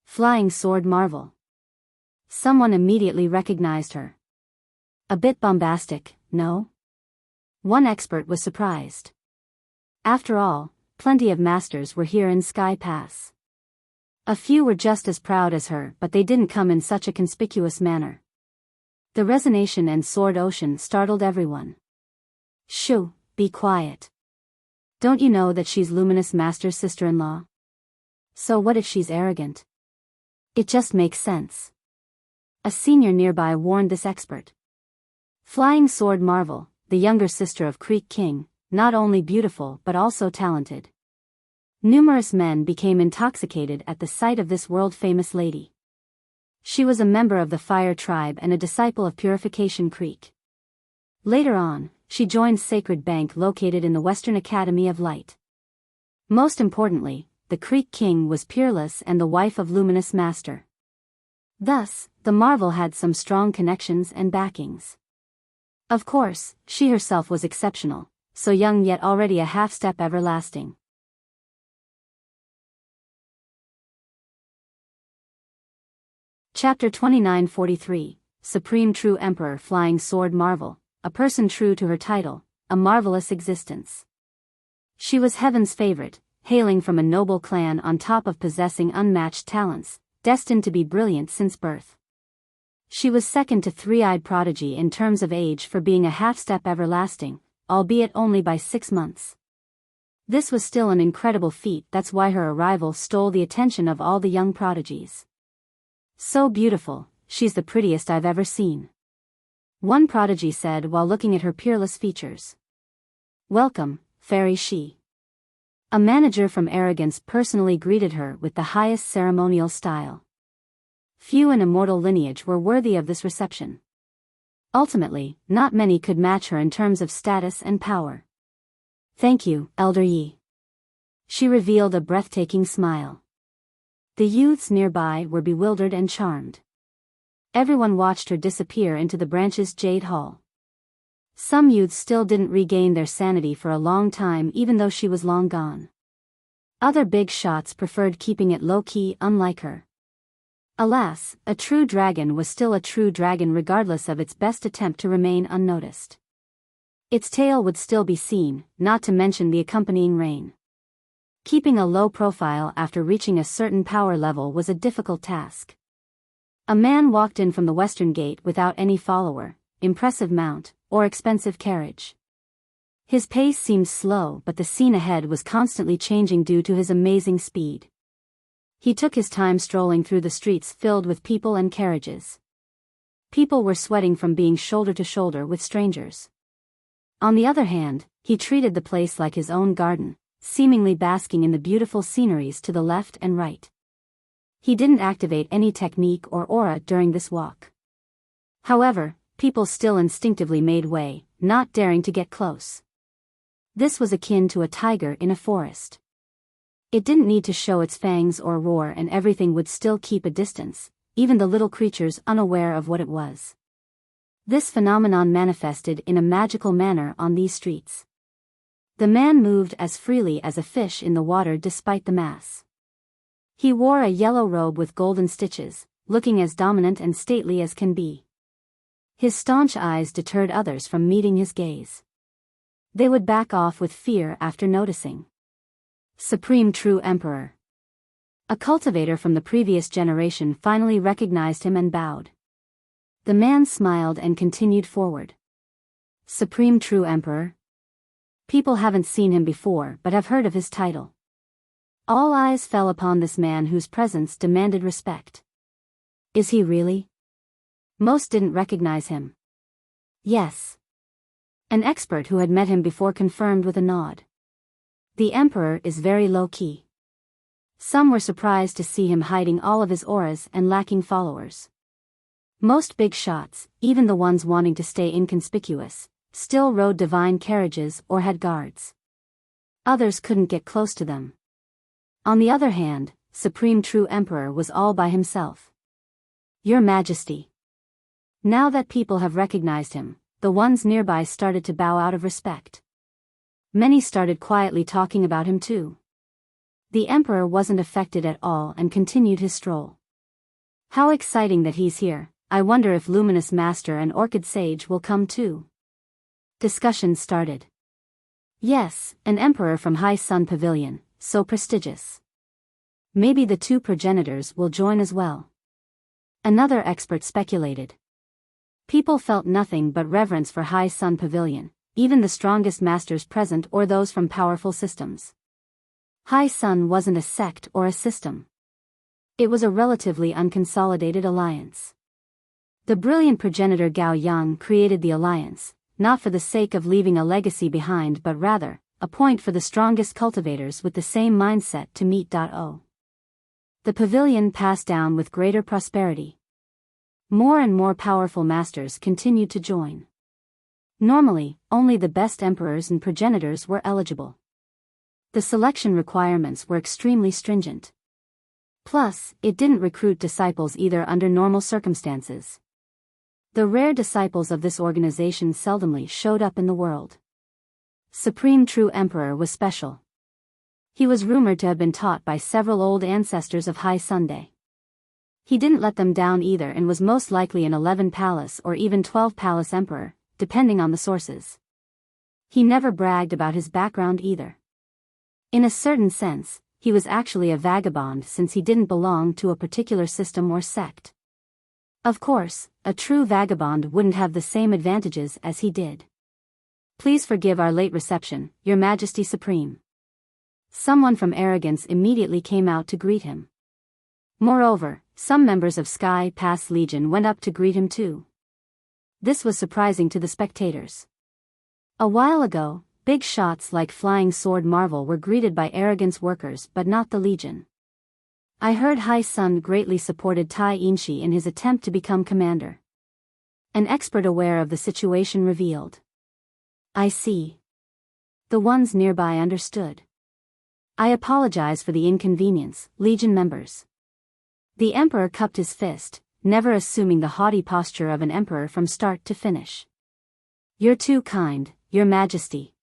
A: Flying sword marvel. Someone immediately recognized her. A bit bombastic, no? One expert was surprised. After all, plenty of masters were here in Sky Pass. A few were just as proud as her, but they didn't come in such a conspicuous manner. The resonation and sword ocean startled everyone. Shoo, be quiet. Don't you know that she's Luminous Master's sister-in-law? So what if she's arrogant? It just makes sense. A senior nearby warned this expert. Flying Sword Marvel, the younger sister of Creek King, not only beautiful but also talented. Numerous men became intoxicated at the sight of this world-famous lady. She was a member of the Fire Tribe and a disciple of Purification Creek. Later on, she joined Sacred Bank located in the Western Academy of Light. Most importantly, the Creek King was peerless and the wife of Luminous Master. Thus, the Marvel had some strong connections and backings. Of course, she herself was exceptional, so young yet already a half-step everlasting. Chapter 2943, Supreme True Emperor Flying Sword Marvel, a person true to her title, a marvelous existence. She was heaven's favorite, hailing from a noble clan on top of possessing unmatched talents, destined to be brilliant since birth. She was second to Three-Eyed Prodigy in terms of age for being a half-step everlasting, albeit only by 6 months. This was still an incredible feat, that's why her arrival stole the attention of all the young prodigies. So beautiful, she's the prettiest I've ever seen. One prodigy said while looking at her peerless features. Welcome, Fairy She. A manager from Arrogance personally greeted her with the highest ceremonial style. Few in immortal lineage were worthy of this reception. Ultimately, not many could match her in terms of status and power. Thank you, Elder Yi. She revealed a breathtaking smile. The youths nearby were bewildered and charmed. Everyone watched her disappear into the branch's Jade Hall. Some youths still didn't regain their sanity for a long time even though she was long gone. Other big shots preferred keeping it low-key, unlike her. Alas, a true dragon was still a true dragon regardless of its best attempt to remain unnoticed. Its tail would still be seen, not to mention the accompanying rain. Keeping a low profile after reaching a certain power level was a difficult task. A man walked in from the western gate without any follower, impressive mount, or expensive carriage. His pace seemed slow, but the scene ahead was constantly changing due to his amazing speed. He took his time strolling through the streets filled with people and carriages. People were sweating from being shoulder to shoulder with strangers. On the other hand, he treated the place like his own garden, seemingly basking in the beautiful sceneries to the left and right. He didn't activate any technique or aura during this walk. However, people still instinctively made way, not daring to get close. This was akin to a tiger in a forest. It didn't need to show its fangs or roar and everything would still keep a distance, even the little creatures unaware of what it was. This phenomenon manifested in a magical manner on these streets. The man moved as freely as a fish in the water despite the mass. He wore a yellow robe with golden stitches, looking as dominant and stately as can be. His staunch eyes deterred others from meeting his gaze. They would back off with fear after noticing. Supreme True Emperor. A cultivator from the previous generation finally recognized him and bowed. The man smiled and continued forward. Supreme True Emperor? People haven't seen him before but have heard of his title. All eyes fell upon this man whose presence demanded respect. Is he really? Most didn't recognize him. Yes. An expert who had met him before confirmed with a nod. The Emperor is very low-key. Some were surprised to see him hiding all of his auras and lacking followers. Most big shots, even the ones wanting to stay inconspicuous, still rode divine carriages or had guards. Others couldn't get close to them. On the other hand, Supreme True Emperor was all by himself. Your Majesty. Now that people have recognized him, the ones nearby started to bow out of respect. Many started quietly talking about him too. The Emperor wasn't affected at all and continued his stroll. How exciting that he's here. I wonder if Luminous Master and Orchid Sage will come too. Discussions started. Yes, an emperor from High Sun Pavilion, so prestigious. Maybe the two progenitors will join as well. Another expert speculated. People felt nothing but reverence for High Sun Pavilion, even the strongest masters present or those from powerful systems. High Sun wasn't a sect or a system. It was a relatively unconsolidated alliance. The brilliant progenitor Gao Yang created the alliance, not for the sake of leaving a legacy behind but rather, a point for the strongest cultivators with the same mindset to meet. The pavilion passed down with greater prosperity. More and more powerful masters continued to join. Normally, only the best emperors and progenitors were eligible. The selection requirements were extremely stringent. Plus, it didn't recruit disciples either under normal circumstances. The rare disciples of this organization seldomly showed up in the world. Supreme True Emperor was special. He was rumored to have been taught by several old ancestors of High Sunday. He didn't let them down either and was most likely an 11 palace or even 12 palace emperor, depending on the sources. He never bragged about his background either. In a certain sense, he was actually a vagabond since he didn't belong to a particular system or sect. Of course, a true vagabond wouldn't have the same advantages as he did. Please forgive our late reception, Your Majesty Supreme. Someone from Arrogance immediately came out to greet him. Moreover, some members of Sky Pass Legion went up to greet him too. This was surprising to the spectators. A while ago, big shots like Flying Sword Marvel were greeted by Arrogance workers but not the Legion. I heard High Sun greatly supported Tai Inshi in his attempt to become commander. An expert aware of the situation revealed. I see. The ones nearby understood. I apologize for the inconvenience, Legion members. The Emperor cupped his fist, never assuming the haughty posture of an emperor from start to finish. You're too kind, Your Majesty.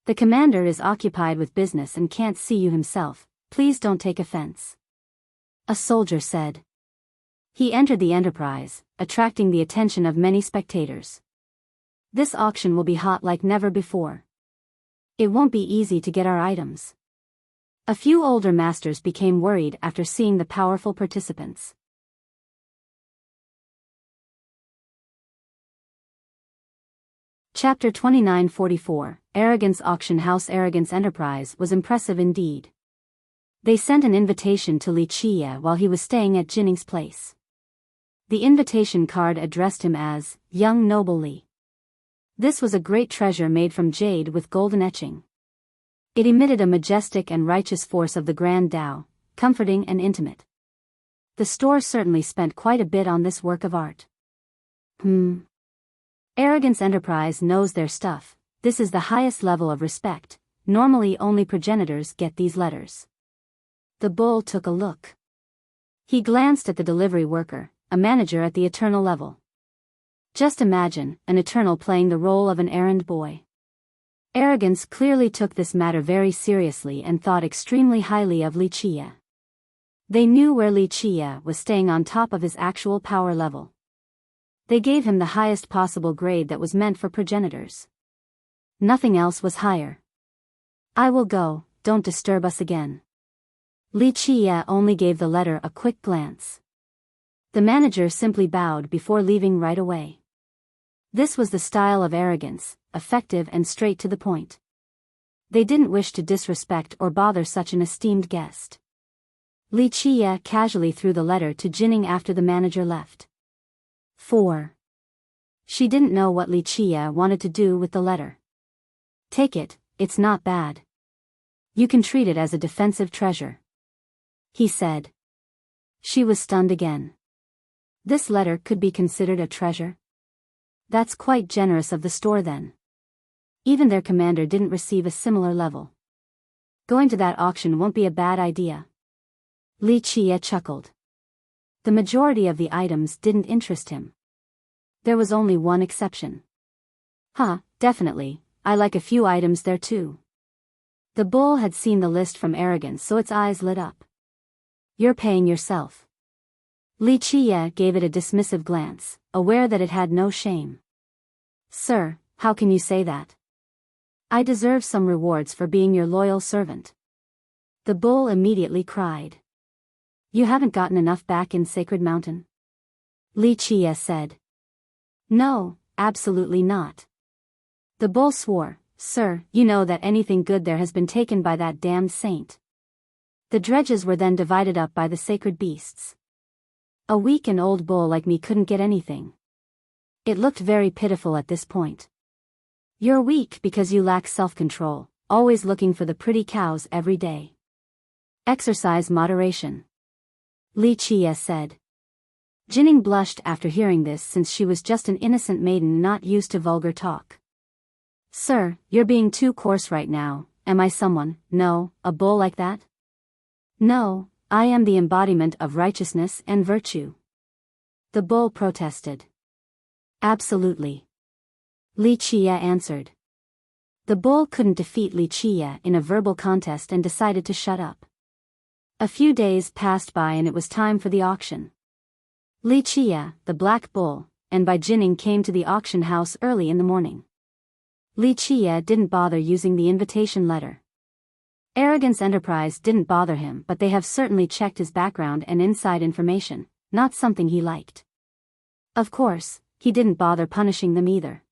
A: The commander is occupied with business and can't see you himself, please don't take offense. A soldier said. He entered the Enterprise, attracting the attention of many spectators. This auction will be hot like never before. It won't be easy to get our items. A few older masters became worried after seeing the powerful participants. Chapter 2944, Arrogance Auction House. Arrogance Enterprise was impressive indeed. They sent an invitation to Li Chia while he was staying at Jinning's place. The invitation card addressed him as, Young Noble Li. This was a great treasure made from jade with golden etching. It emitted a majestic and righteous force of the Grand Tao, comforting and intimate. The store certainly spent quite a bit on this work of art. Arrogance Enterprise knows their stuff. This is the highest level of respect. Normally only progenitors get these letters. The bull took a look. He glanced at the delivery worker, a manager at the Eternal level. Just imagine, an Eternal playing the role of an errand boy. Arrogance clearly took this matter very seriously and thought extremely highly of Li Chia. They knew where Li Chia was staying on top of his actual power level. They gave him the highest possible grade that was meant for progenitors. Nothing else was higher. I will go, don't disturb us again. Li Chia only gave the letter a quick glance. The manager simply bowed before leaving right away. This was the style of Arrogance, effective and straight to the point. They didn't wish to disrespect or bother such an esteemed guest. Li Chia casually threw the letter to Jinning after the manager left. 4. She didn't know what Li Chia wanted to do with the letter. Take it, it's not bad. You can treat it as a defensive treasure. He said. She was stunned again. This letter could be considered a treasure? That's quite generous of the store then. Even their commander didn't receive a similar level. Going to that auction won't be a bad idea. Li Chia chuckled. The majority of the items didn't interest him. There was only one exception. Huh, definitely, I like a few items there too. The bull had seen the list from Arrogance, so its eyes lit up. You're paying yourself. Li Chia gave it a dismissive glance, aware that it had no shame. Sir, how can you say that? I deserve some rewards for being your loyal servant. The bull immediately cried. You haven't gotten enough back in Sacred Mountain? Li Chia said. No, absolutely not. The bull swore, Sir, you know that anything good there has been taken by that damned saint. The dredges were then divided up by the sacred beasts. A weak and old bull like me couldn't get anything. It looked very pitiful at this point. You're weak because you lack self-control, always looking for the pretty cows every day. Exercise moderation. Li Chia said. Jinning blushed after hearing this, since she was just an innocent maiden not used to vulgar talk. Sir, you're being too coarse right now. Am I someone, no, a bull like that? No, I am the embodiment of righteousness and virtue. The bull protested. Absolutely. Li Chia answered. The bull couldn't defeat Li Chia in a verbal contest and decided to shut up. A few days passed by and it was time for the auction. Li Chia, the black bull, and Bai Jinning came to the auction house early in the morning. Li Chia didn't bother using the invitation letter. Arrogance Enterprise didn't bother him, but they have certainly checked his background and inside information, not something he liked. Of course, he didn't bother punishing them either.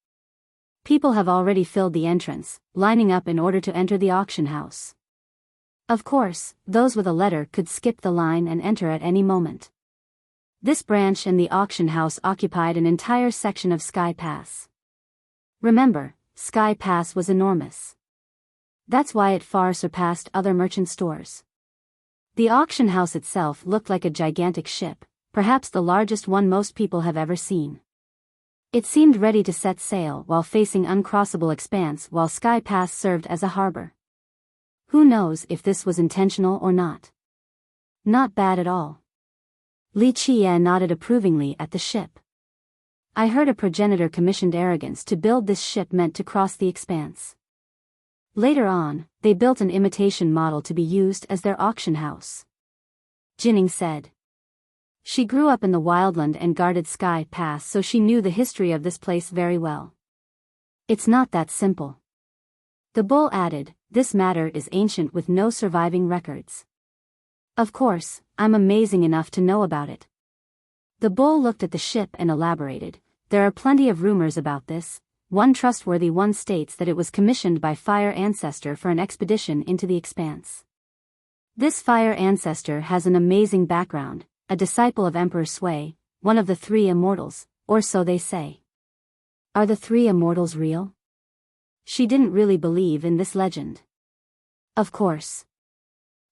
A: People have already filled the entrance, lining up in order to enter the auction house. Of course, those with a letter could skip the line and enter at any moment. This branch and the auction house occupied an entire section of Sky Pass. Remember, Sky Pass was enormous. That's why it far surpassed other merchant stores. The auction house itself looked like a gigantic ship, perhaps the largest one most people have ever seen. It seemed ready to set sail while facing uncrossable expanse, while Sky Pass served as a harbor. Who knows if this was intentional or not? Not bad at all. Li Chia nodded approvingly at the ship. I heard a progenitor commissioned Arrogance to build this ship meant to cross the expanse. Later on, they built an imitation model to be used as their auction house. Jinning said. She grew up in the wildland and guarded Sky Pass, so she knew the history of this place very well. It's not that simple. The bull added, this matter is ancient with no surviving records. Of course, I'm amazing enough to know about it. The bull looked at the ship and elaborated, there are plenty of rumors about this. One trustworthy one states that it was commissioned by Fire Ancestor for an expedition into the expanse. This Fire Ancestor has an amazing background, a disciple of Emperor Sui, one of the three immortals, or so they say. Are the three immortals real? She didn't really believe in this legend. Of course.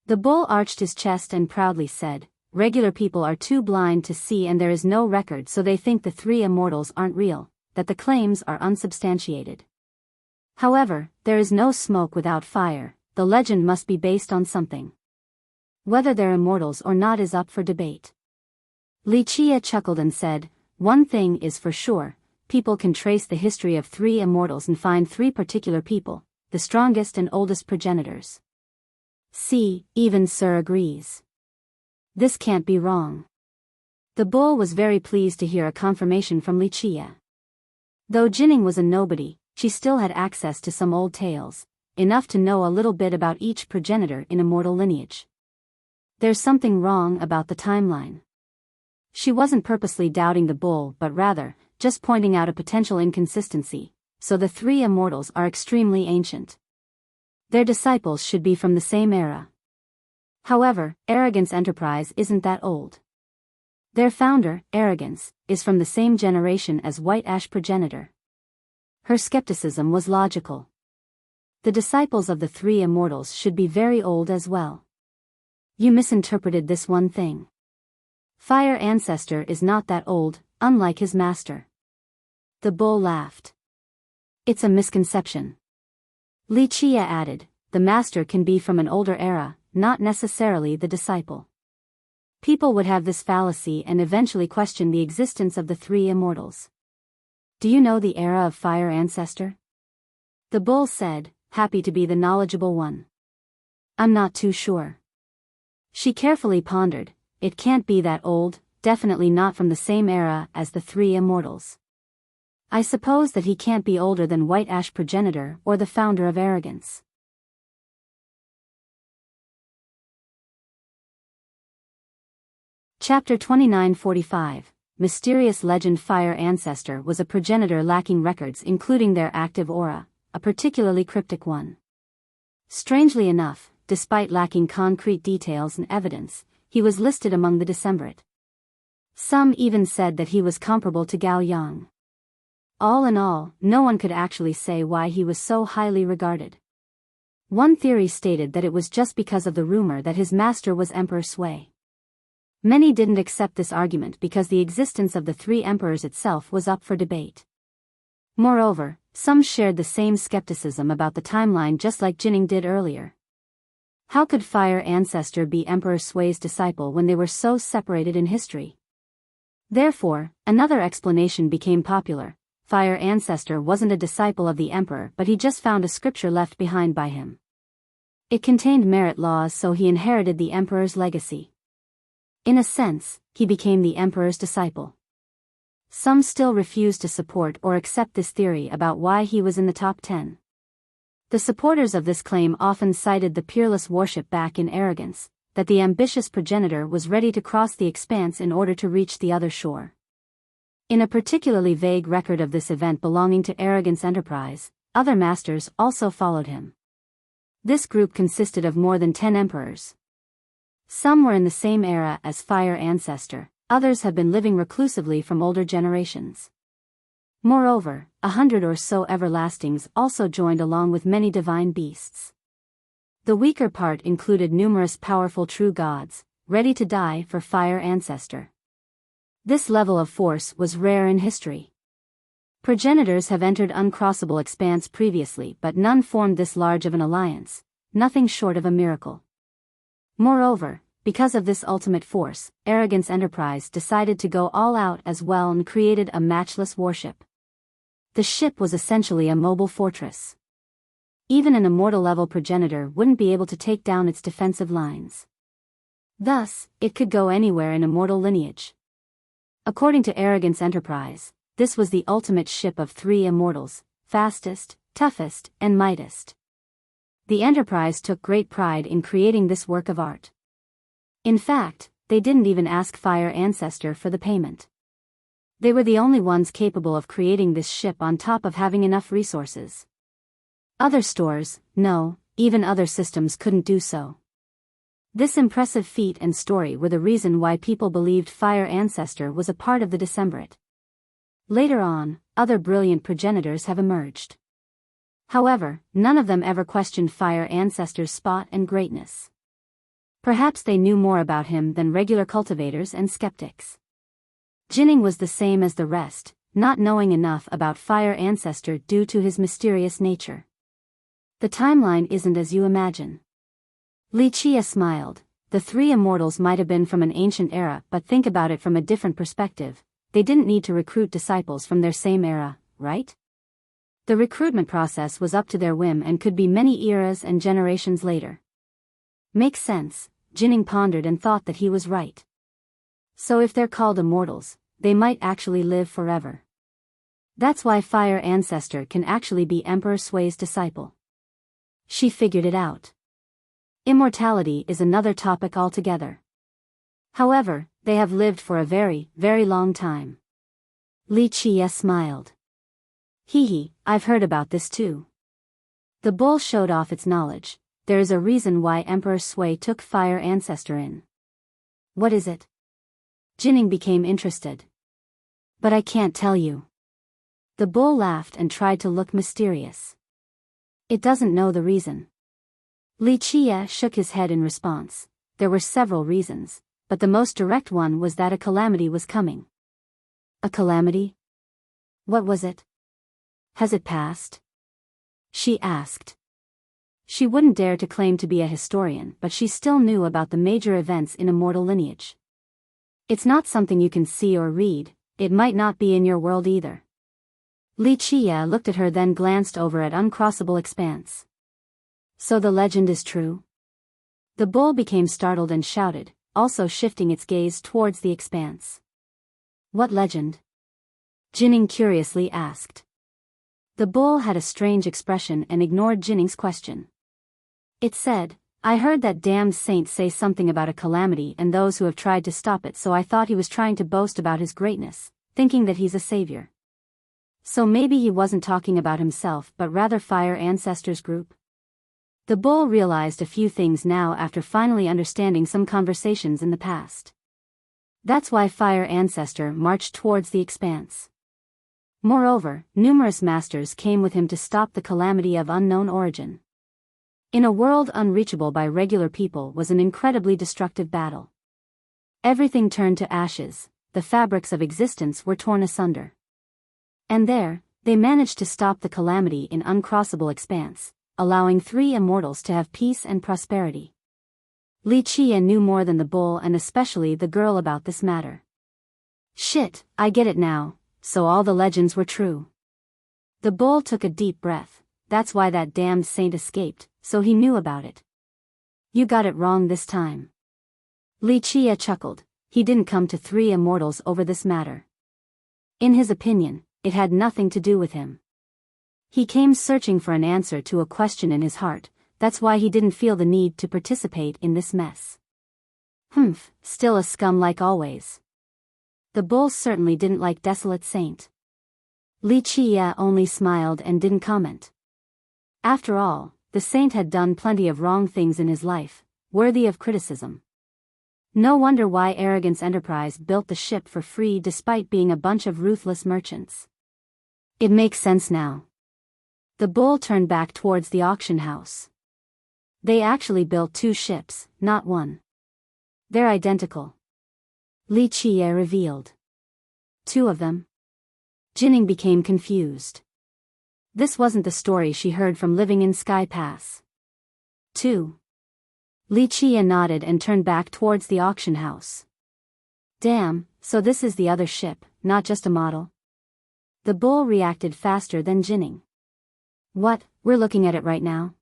A: The bull arched his chest and proudly said, regular people are too blind to see and there is no record, so they think the three immortals aren't real, that the claims are unsubstantiated. However, there is no smoke without fire, the legend must be based on something. Whether they're immortals or not is up for debate. Li Chia chuckled and said, one thing is for sure, people can trace the history of three immortals and find three particular people, the strongest and oldest progenitors. See, even Sir agrees. This can't be wrong. The bull was very pleased to hear a confirmation from Li Chia. Though Jinning was a nobody, she still had access to some old tales, enough to know a little bit about each progenitor in immortal lineage. There's something wrong about the timeline. She wasn't purposely doubting the bull but rather, just pointing out a potential inconsistency, so the three immortals are extremely ancient. Their disciples should be from the same era. However, Arrogance Enterprise isn't that old. Their founder, Arrogance, is from the same generation as White Ash progenitor. Her skepticism was logical. The disciples of the three immortals should be very old as well. You misinterpreted this one thing. Fire Ancestor is not that old, unlike his master. The bull laughed. It's a misconception. Li Chia added, the master can be from an older era, not necessarily the disciple. People would have this fallacy and eventually question the existence of the three immortals. Do you know the era of Fire Ancestor? The bull said, happy to be the knowledgeable one. I'm not too sure. She carefully pondered, it can't be that old, definitely not from the same era as the three immortals. I suppose that he can't be older than White Ash Progenitor or the founder of Arrogance. Chapter 2945, Mysterious Legend. Fire Ancestor was a progenitor lacking records including their active aura, a particularly cryptic one. Strangely enough, despite lacking concrete details and evidence, he was listed among the Decemvirate. Some even said that he was comparable to Gao Yang. All in all, no one could actually say why he was so highly regarded. One theory stated that it was just because of the rumor that his master was Emperor Sui. Many didn't accept this argument because the existence of the three emperors itself was up for debate. Moreover, some shared the same skepticism about the timeline just like Jinning did earlier. How could Fire Ancestor be Emperor Sui's disciple when they were so separated in history? Therefore, another explanation became popular. Fire Ancestor wasn't a disciple of the emperor, but he just found a scripture left behind by him. It contained merit laws, so he inherited the emperor's legacy. In a sense, he became the emperor's disciple. Some still refused to support or accept this theory about why he was in the top 10. The supporters of this claim often cited the peerless worship back in Arrogance, that the ambitious progenitor was ready to cross the expanse in order to reach the other shore. In a particularly vague record of this event belonging to Arrogance Enterprise, other masters also followed him. This group consisted of more than 10 emperors. Some were in the same era as Fire Ancestor, others have been living reclusively from older generations. Moreover, 100 or so everlastings also joined along with many divine beasts. The weaker part included numerous powerful true gods, ready to die for Fire Ancestor. This level of force was rare in history. Progenitors have entered uncrossable expanse previously, but none formed this large of an alliance, nothing short of a miracle. Moreover, because of this ultimate force, Arrogance Enterprise decided to go all out as well and created a matchless warship. The ship was essentially a mobile fortress. Even an immortal-level progenitor wouldn't be able to take down its defensive lines. Thus, it could go anywhere in immortal lineage. According to Arrogance Enterprise, this was the ultimate ship of three immortals, fastest, toughest, and mightest. The Enterprise took great pride in creating this work of art. In fact, they didn't even ask Fire Ancestor for the payment. They were the only ones capable of creating this ship on top of having enough resources. Other stores, no, even other systems couldn't do so. This impressive feat and story were the reason why people believed Fire Ancestor was a part of the Decemvirate. Later on, other brilliant progenitors have emerged. However, none of them ever questioned Fire Ancestor's spot and greatness. Perhaps they knew more about him than regular cultivators and skeptics. Jinning was the same as the rest, not knowing enough about Fire Ancestor due to his mysterious nature. The timeline isn't as you imagine. Li Chia smiled. The three immortals might have been from an ancient era, but think about it from a different perspective. They didn't need to recruit disciples from their same era, right? The recruitment process was up to their whim and could be many eras and generations later. Makes sense, Jinning pondered and thought that he was right. So if they're called immortals, they might actually live forever. That's why Fire Ancestor can actually be Emperor Sui's disciple. She figured it out. Immortality is another topic altogether. However, they have lived for a very, very long time. Li Chia smiled. Hee, I've heard about this too. The bull showed off its knowledge. There is a reason why Emperor Sui took Fire Ancestor in. What is it? Jinning became interested. But I can't tell you. The bull laughed and tried to look mysterious. It doesn't know the reason. Li Chia shook his head in response. There were several reasons, but the most direct one was that a calamity was coming. A calamity? What was it? Has it passed? She asked. She wouldn't dare to claim to be a historian, but she still knew about the major events in immortal lineage. It's not something you can see or read, it might not be in your world either. Li Qia looked at her, then glanced over at uncrossable expanse. So the legend is true? The bull became startled and shouted, also shifting its gaze towards the expanse. What legend? Jinning curiously asked. The bull had a strange expression and ignored Jinning's question. It said, I heard that damned saint say something about a calamity and those who have tried to stop it, so I thought he was trying to boast about his greatness, thinking that he's a savior. So maybe he wasn't talking about himself but rather Fire Ancestors group? The bull realized a few things now after finally understanding some conversations in the past. That's why Fire Ancestor marched towards the expanse. Moreover, numerous masters came with him to stop the calamity of unknown origin. In a world unreachable by regular people was an incredibly destructive battle. Everything turned to ashes, the fabrics of existence were torn asunder. And there, they managed to stop the calamity in uncrossable expanse, allowing 3 immortals to have peace and prosperity. Li Qia knew more than the bull and especially the girl about this matter. Shit, I get it now, so all the legends were true. The bull took a deep breath, that's why that damned saint escaped, so he knew about it. You got it wrong this time. Li Qia chuckled, he didn't come to 3 immortals over this matter. In his opinion, it had nothing to do with him. He came searching for an answer to a question in his heart, that's why he didn't feel the need to participate in this mess. Humph, still a scum like always. The bull certainly didn't like Desolate Saint. Li Qia only smiled and didn't comment. After all, the saint had done plenty of wrong things in his life, worthy of criticism. No wonder why Arrogance Enterprise built the ship for free despite being a bunch of ruthless merchants. It makes sense now. The bull turned back towards the auction house. They actually built 2 ships, not 1. They're identical. Li Qia revealed. 2 of them? Jinning became confused. This wasn't the story she heard from living in Sky Pass. 2. Li Qia nodded and turned back towards the auction house. Damn, so this is the other ship, not just a model? The bull reacted faster than Jinning. What, we're looking at it right now?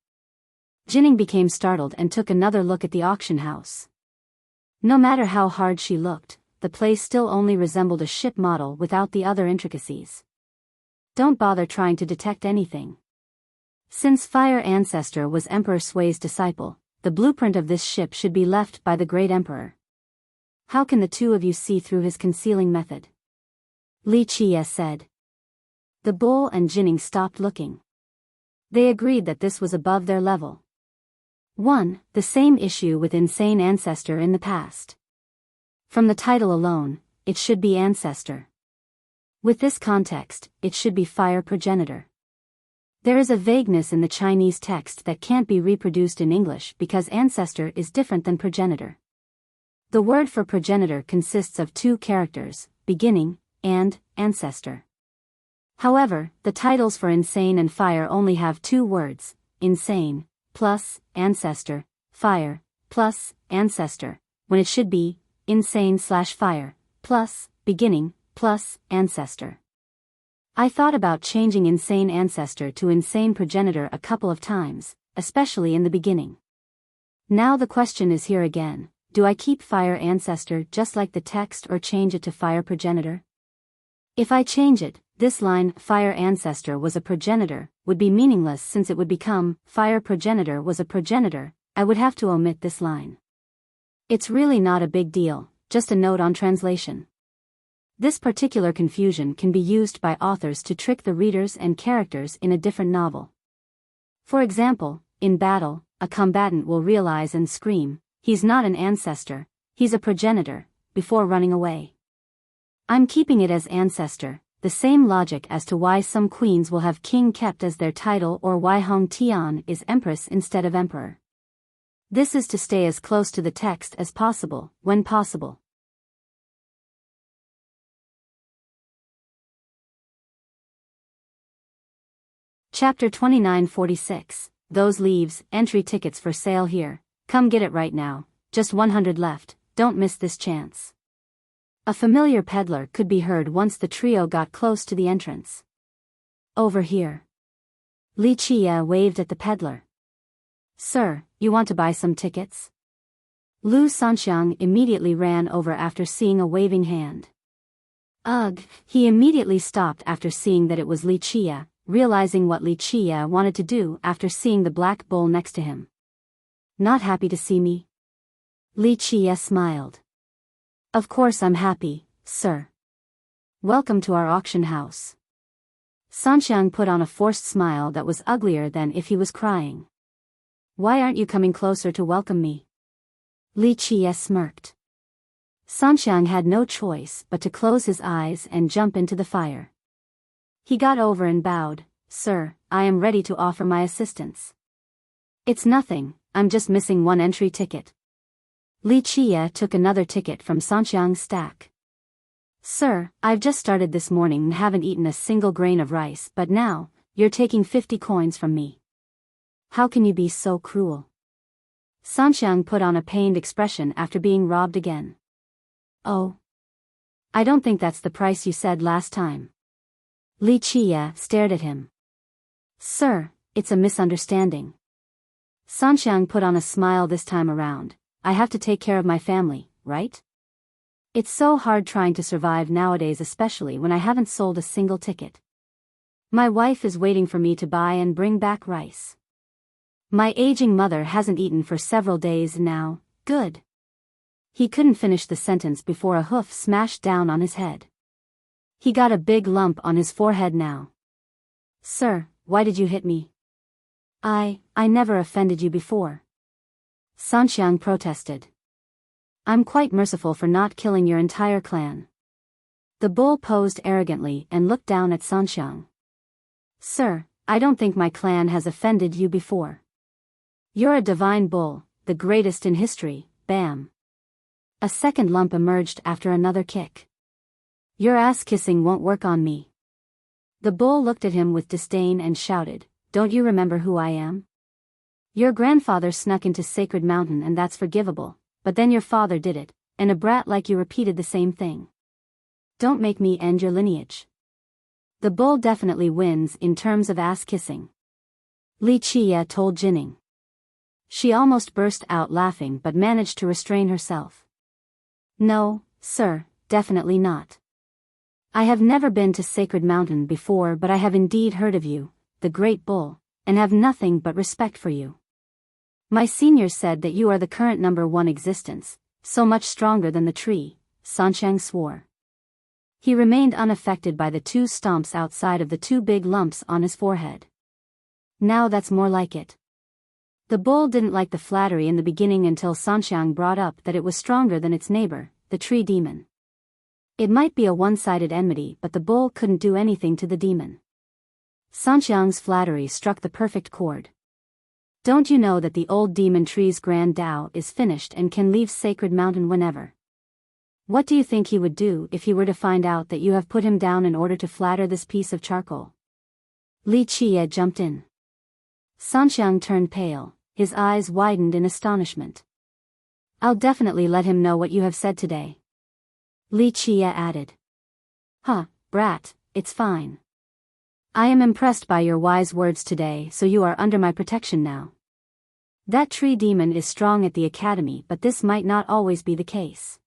A: Jinning became startled and took another look at the auction house. No matter how hard she looked, the place still only resembled a ship model without the other intricacies. Don't bother trying to detect anything. Since Fire Ancestor was Emperor Sui's disciple, the blueprint of this ship should be left by the Great Emperor. How can the 2 of you see through his concealing method? Li Qia said. The bull and Jinning stopped looking. They agreed that this was above their level. 1. The same issue with Insane Ancestor in the past. From the title alone, it should be Ancestor. With this context, it should be Fire Progenitor. There is a vagueness in the Chinese text that can't be reproduced in English because Ancestor is different than Progenitor. The word for progenitor consists of 2 characters, beginning, and ancestor. However, the titles for Insane and Fire only have 2 words, Insane, plus, Ancestor, Fire, plus, Ancestor, when it should be, Insane/Fire, plus, Beginning, plus, Ancestor. I thought about changing Insane Ancestor to Insane Progenitor a couple of times, especially in the beginning. Now the question is here again, do I keep Fire Ancestor just like the text or change it to Fire Progenitor? If I change it, this line, Fire Ancestor was a progenitor, would be meaningless since it would become, Fire Progenitor was a progenitor, I would have to omit this line. It's really not a big deal, just a note on translation. This particular confusion can be used by authors to trick the readers and characters in a different novel. For example, in battle, a combatant will realize and scream, he's not an ancestor, he's a progenitor, before running away. I'm keeping it as ancestor, the same logic as to why some queens will have king kept as their title or why Hong Tian is empress instead of emperor. This is to stay as close to the text as possible, when possible. Chapter 2946, those leaves, entry tickets for sale here, come get it right now, just 100 left, don't miss this chance. A familiar peddler could be heard once the trio got close to the entrance. Over here. Li Chia waved at the peddler. Sir, you want to buy some tickets? Lu Sanxiang immediately ran over after seeing a waving hand. Ugh, he immediately stopped after seeing that it was Li Chia, realizing what Li Chia wanted to do after seeing the black bull next to him. Not happy to see me? Li Chia smiled. Of course I'm happy, sir. Welcome to our auction house. Sanxiang put on a forced smile that was uglier than if he was crying. Why aren't you coming closer to welcome me? Li Chia smirked. Sanxiang had no choice but to close his eyes and jump into the fire. He got over and bowed. Sir, I am ready to offer my assistance. It's nothing, I'm just missing one entry ticket. Li Chia took another ticket from Sanxiang's stack. Sir, I've just started this morning and haven't eaten a single grain of rice, but now, you're taking 50 coins from me. How can you be so cruel? Sanxiang put on a pained expression after being robbed again. Oh. I don't think that's the price you said last time. Li Chia stared at him. Sir, it's a misunderstanding. Sanxiang put on a smile this time around. I have to take care of my family, right? It's so hard trying to survive nowadays, especially when I haven't sold a single ticket. My wife is waiting for me to buy and bring back rice. My aging mother hasn't eaten for several days now, good. He couldn't finish the sentence before a hoof smashed down on his head. He got a big lump on his forehead now. Sir, why did you hit me? I never offended you before. Sanxiang protested. I'm quite merciful for not killing your entire clan. The bull posed arrogantly and looked down at Sanxiang. Sir, I don't think my clan has offended you before. You're a divine bull, the greatest in history, bam. A second lump emerged after another kick. Your ass-kissing won't work on me. The bull looked at him with disdain and shouted, Don't you remember who I am? Your grandfather snuck into Sacred Mountain and that's forgivable, but then your father did it, and a brat like you repeated the same thing. Don't make me end your lineage. The bull definitely wins in terms of ass-kissing. Li Chia told Jining. She almost burst out laughing but managed to restrain herself. No, sir, definitely not. I have never been to Sacred Mountain before, but I have indeed heard of you, the great bull, and have nothing but respect for you. My seniors said that you are the current #1 existence, so much stronger than the tree, Sanxiang swore. He remained unaffected by the 2 stomps outside of the 2 big lumps on his forehead. Now that's more like it. The bull didn't like the flattery in the beginning until Sanxiang brought up that it was stronger than its neighbor, the tree demon. It might be a one-sided enmity, but the bull couldn't do anything to the demon. Sanxiang's flattery struck the perfect chord. Don't you know that the old demon tree's grand Tao is finished and can leave Sacred Mountain whenever? What do you think he would do if he were to find out that you have put him down in order to flatter this piece of charcoal? Li Chia jumped in. Sanxiang turned pale, his eyes widened in astonishment. I'll definitely let him know what you have said today. Li Chia added. Huh, brat, it's fine. I am impressed by your wise words today, so you are under my protection now. That tree demon is strong at the academy, but this might not always be the case.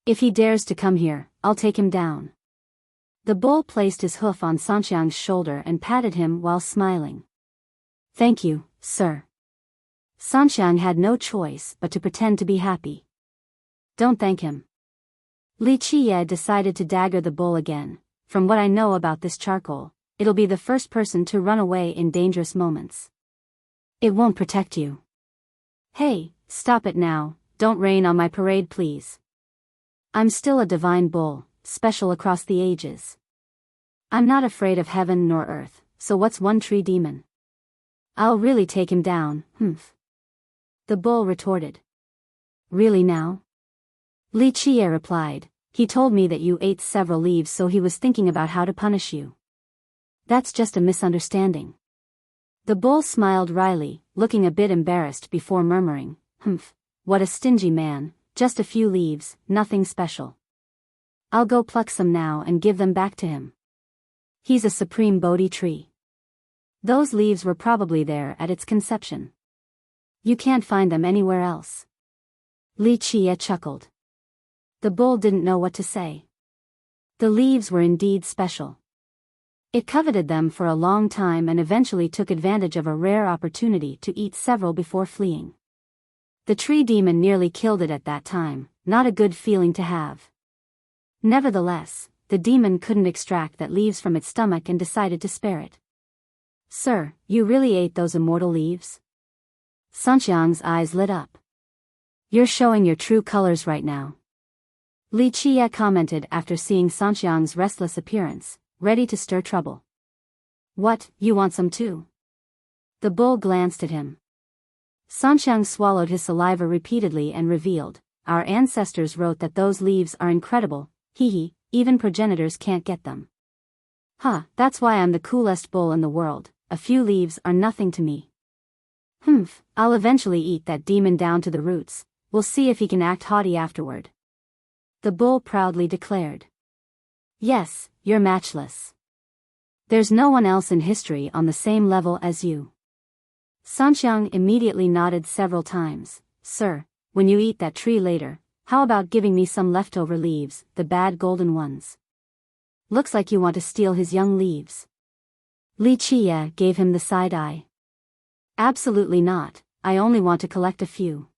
A: If he dares to come here, I'll take him down. The bull placed his hoof on Sanxiang's shoulder and patted him while smiling. Thank you, sir. Sanxiang had no choice but to pretend to be happy. Don't thank him. Li Chia decided to dagger the bull again. From what I know about this charcoal, it'll be the first person to run away in dangerous moments. It won't protect you. Hey, stop it now, don't rain on my parade please. I'm still a divine bull, special across the ages. I'm not afraid of heaven nor earth, so what's one tree demon? I'll really take him down, humph. The bull retorted. Really now? Li Chia replied, he told me that you ate several leaves, so he was thinking about how to punish you. That's just a misunderstanding. The bull smiled wryly, looking a bit embarrassed before murmuring, "Humph, what a stingy man, just a few leaves, nothing special. I'll go pluck some now and give them back to him. He's a supreme Bodhi tree. Those leaves were probably there at its conception. You can't find them anywhere else." Li Qie chuckled. The bull didn't know what to say. The leaves were indeed special. It coveted them for a long time and eventually took advantage of a rare opportunity to eat several before fleeing. The tree demon nearly killed it at that time, not a good feeling to have. Nevertheless, the demon couldn't extract that leaves from its stomach and decided to spare it. "Sir, you really ate those immortal leaves?" Sanxiang's eyes lit up. "You're showing your true colors right now," Li Qie commented after seeing Sanxiang's restless appearance, ready to stir trouble. "What, you want some too?" The bull glanced at him. Sanxiang swallowed his saliva repeatedly and revealed, "Our ancestors wrote that those leaves are incredible, hee, even progenitors can't get them. Huh, that's why I'm the coolest bull in the world, a few leaves are nothing to me. Humph, I'll eventually eat that demon down to the roots, we'll see if he can act haughty afterward." The bull proudly declared. "Yes, you're matchless. There's no one else in history on the same level as you." Sanxiang immediately nodded several times. "Sir, when you eat that tree later, how about giving me some leftover leaves, the bad golden ones? Looks like you want to steal his young leaves." Li Qie gave him the side eye. "Absolutely not, I only want to collect a few."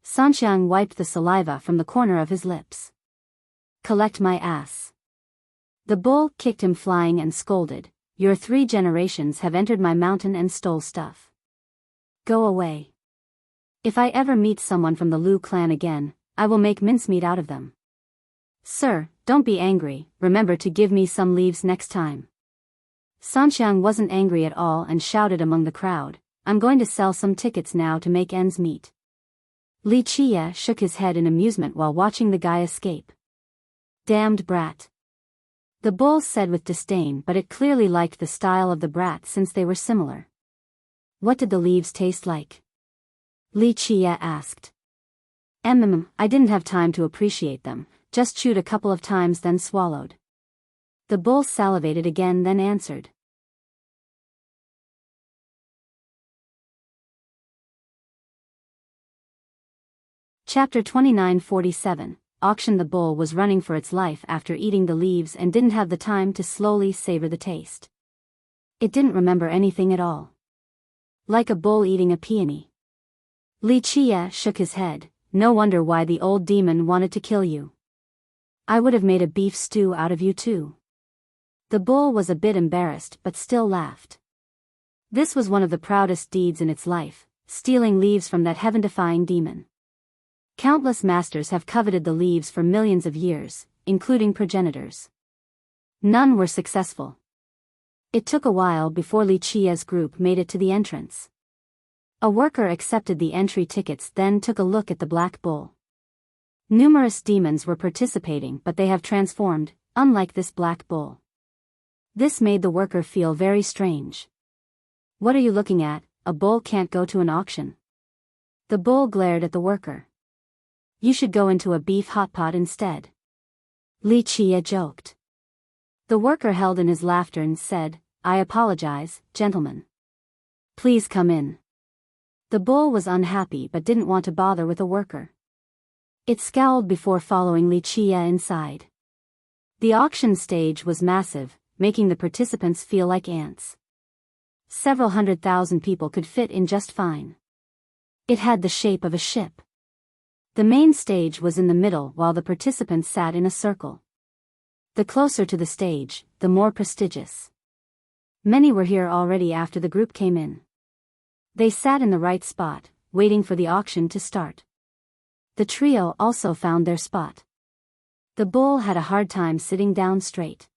A: Sanxiang wiped the saliva from the corner of his lips. "Collect my ass." The bull kicked him flying and scolded, "Your 3 generations have entered my mountain and stole stuff. Go away. If I ever meet someone from the Lu clan again, I will make mincemeat out of them." "Sir, don't be angry, remember to give me some leaves next time." Sanxiang wasn't angry at all and shouted among the crowd, "I'm going to sell some tickets now to make ends meet." Li Qie shook his head in amusement while watching the guy escape. "Damned brat." The bull said with disdain, but it clearly liked the style of the brat since they were similar. "What did the leaves taste like?" Li Qie asked. I didn't have time to appreciate them, just chewed a couple of times then swallowed." The bull salivated again then answered. Chapter 2947, Auction. The bull was running for its life after eating the leaves and didn't have the time to slowly savor the taste. It didn't remember anything at all. Like a bull eating a peony. Li Qie shook his head, "No wonder why the old demon wanted to kill you. I would have made a beef stew out of you too." The bull was a bit embarrassed but still laughed. This was one of the proudest deeds in its life, stealing leaves from that heaven-defying demon. Countless masters have coveted the leaves for millions of years, including progenitors. None were successful. It took a while before Li Qie's group made it to the entrance. A worker accepted the entry tickets then took a look at the black bull. Numerous demons were participating but they have transformed, unlike this black bull. This made the worker feel very strange. "What are you looking at? A bull can't go to an auction." The bull glared at the worker. "You should go into a beef hot pot instead." Li Qie joked. The worker held in his laughter and said, "I apologize, gentlemen. Please come in." The bull was unhappy but didn't want to bother with a worker. It scowled before following Li Qie inside. The auction stage was massive, making the participants feel like ants. Several 100,000 people could fit in just fine. It had the shape of a ship. The main stage was in the middle while the participants sat in a circle. The closer to the stage, the more prestigious. Many were here already after the group came in. They sat in the right spot, waiting for the auction to start. The trio also found their spot. The bull had a hard time sitting down straight.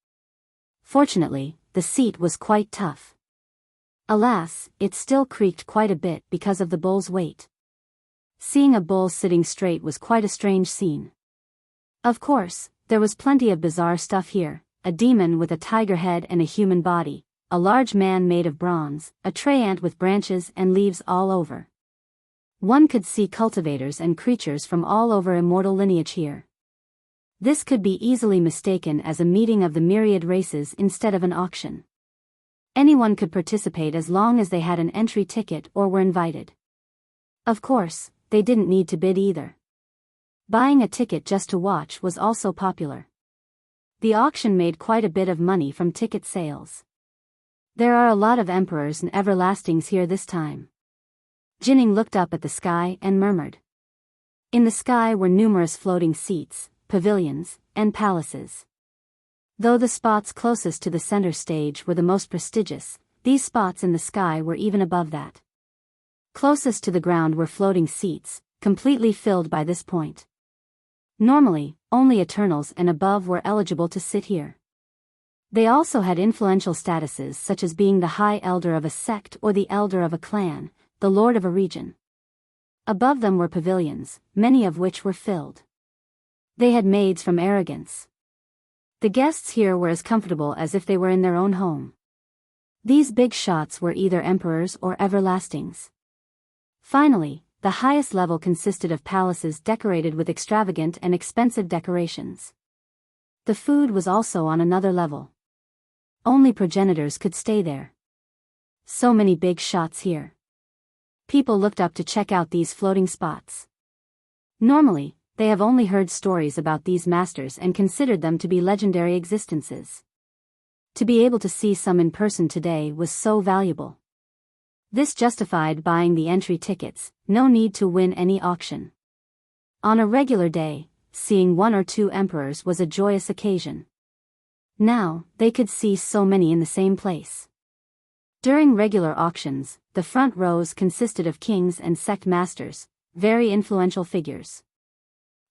A: Fortunately, the seat was quite tough. Alas, it still creaked quite a bit because of the bull's weight. Seeing a bull sitting straight was quite a strange scene. Of course, there was plenty of bizarre stuff here, a demon with a tiger head and a human body, a large man made of bronze, a tree ant with branches and leaves all over. One could see cultivators and creatures from all over immortal lineage here. This could be easily mistaken as a meeting of the myriad races instead of an auction. Anyone could participate as long as they had an entry ticket or were invited. Of course, they didn't need to bid either. Buying a ticket just to watch was also popular. The auction made quite a bit of money from ticket sales. There are a lot of emperors and everlastings here this time. Jinning looked up at the sky and murmured. In the sky were numerous floating seats, pavilions, and palaces. Though the spots closest to the center stage were the most prestigious, these spots in the sky were even above that. Closest to the ground were floating seats, completely filled by this point. Normally, only Eternals and above were eligible to sit here. They also had influential statuses such as being the High Elder of a sect or the Elder of a clan, the Lord of a region. Above them were pavilions, many of which were filled. They had maids from arrogance. The guests here were as comfortable as if they were in their own home. These big shots were either emperors or everlastings. Finally, the highest level consisted of palaces decorated with extravagant and expensive decorations. The food was also on another level. Only progenitors could stay there. So many big shots here. People looked up to check out these floating spots. Normally, they have only heard stories about these masters and considered them to be legendary existences. To be able to see some in person today was so valuable. This justified buying the entry tickets, no need to win any auction. On a regular day, seeing one or two emperors was a joyous occasion. Now, they could see so many in the same place. During regular auctions, the front rows consisted of kings and sect masters, very influential figures.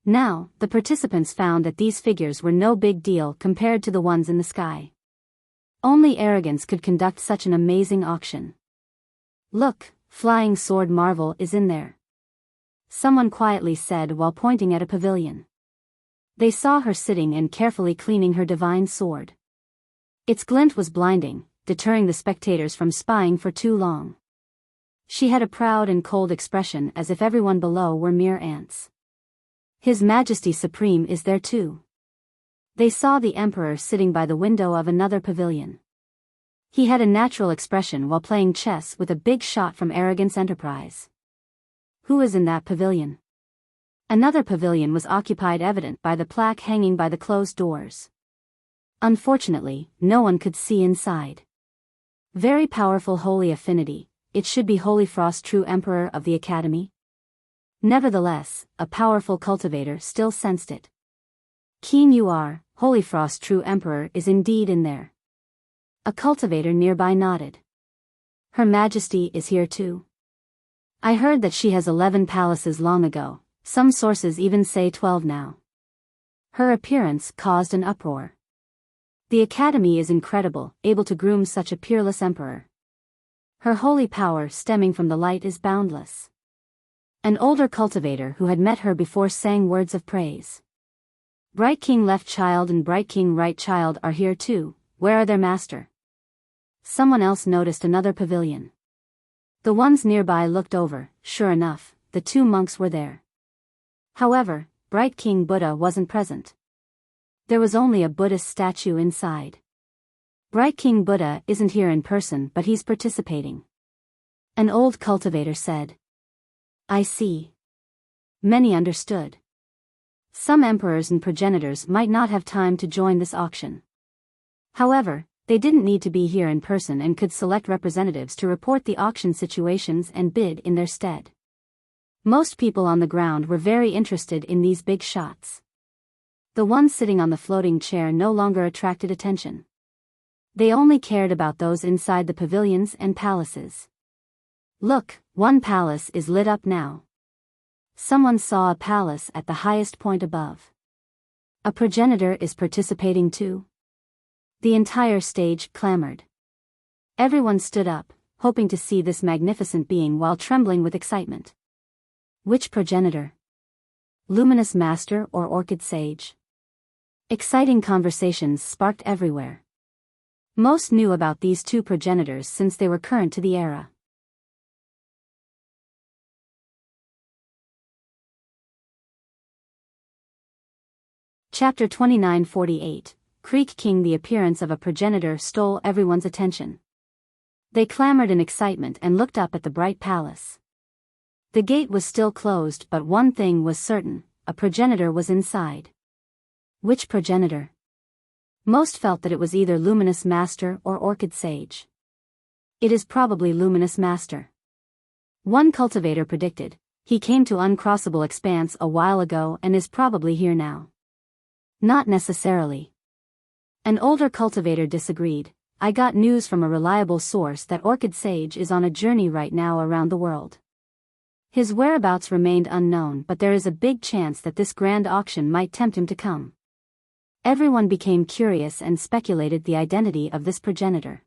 A: Now, the participants found that these figures were no big deal compared to the ones in the sky. Only arrogance could conduct such an amazing auction. Look, Flying Sword Marvel is in there. Someone quietly said while pointing at a pavilion. They saw her sitting and carefully cleaning her divine sword. Its glint was blinding, deterring the spectators from spying for too long. She had a proud and cold expression as if everyone below were mere ants. His Majesty Supreme is there too. They saw the Emperor sitting by the window of another pavilion. He had a natural expression while playing chess with a big shot from Arrogance Enterprise. Who is in that pavilion? Another pavilion was occupied, evident by the plaque hanging by the closed doors. Unfortunately, no one could see inside. Very powerful holy affinity, it should be Holy Frost, true Emperor of the Academy. Nevertheless, a powerful cultivator still sensed it. Keen you are, Holy Frost, true Emperor is indeed in there. A cultivator nearby nodded. Her Majesty is here too. I heard that she has 11 palaces long ago, some sources even say 12 now. Her appearance caused an uproar. The Academy is incredible, able to groom such a peerless emperor. Her holy power stemming from the light is boundless. An older cultivator who had met her before sang words of praise. Bright King Left Child and Bright King Right Child are here too, where are their master? Someone else noticed another pavilion. The ones nearby looked over, sure enough, the two monks were there. However, Bright King Buddha wasn't present. There was only a Buddhist statue inside. Bright King Buddha isn't here in person, but he's participating. An old cultivator said. I see. Many understood. Some emperors and progenitors might not have time to join this auction. However, they didn't need to be here in person and could select representatives to report the auction situations and bid in their stead. Most people on the ground were very interested in these big shots. The one sitting on the floating chair no longer attracted attention. They only cared about those inside the pavilions and palaces. Look, one palace is lit up now. Someone saw a palace at the highest point above. A progenitor is participating too. The entire stage clamored. Everyone stood up, hoping to see this magnificent being while trembling with excitement. Which progenitor? Luminous Master or Orchid Sage? Exciting conversations sparked everywhere. Most knew about these two progenitors since they were current to the era. Chapter 2948, Creek King. The appearance of a progenitor stole everyone's attention. They clamored in excitement and looked up at the bright palace. The gate was still closed, but one thing was certain, a progenitor was inside. Which progenitor? Most felt that it was either Luminous Master or Orchid Sage. It is probably Luminous Master. One cultivator predicted, he came to Uncrossable Expanse a while ago and is probably here now. Not necessarily. An older cultivator disagreed, I got news from a reliable source that Orchid Sage is on a journey right now around the world. His whereabouts remained unknown, but there is a big chance that this grand auction might tempt him to come. Everyone became curious and speculated the identity of this progenitor.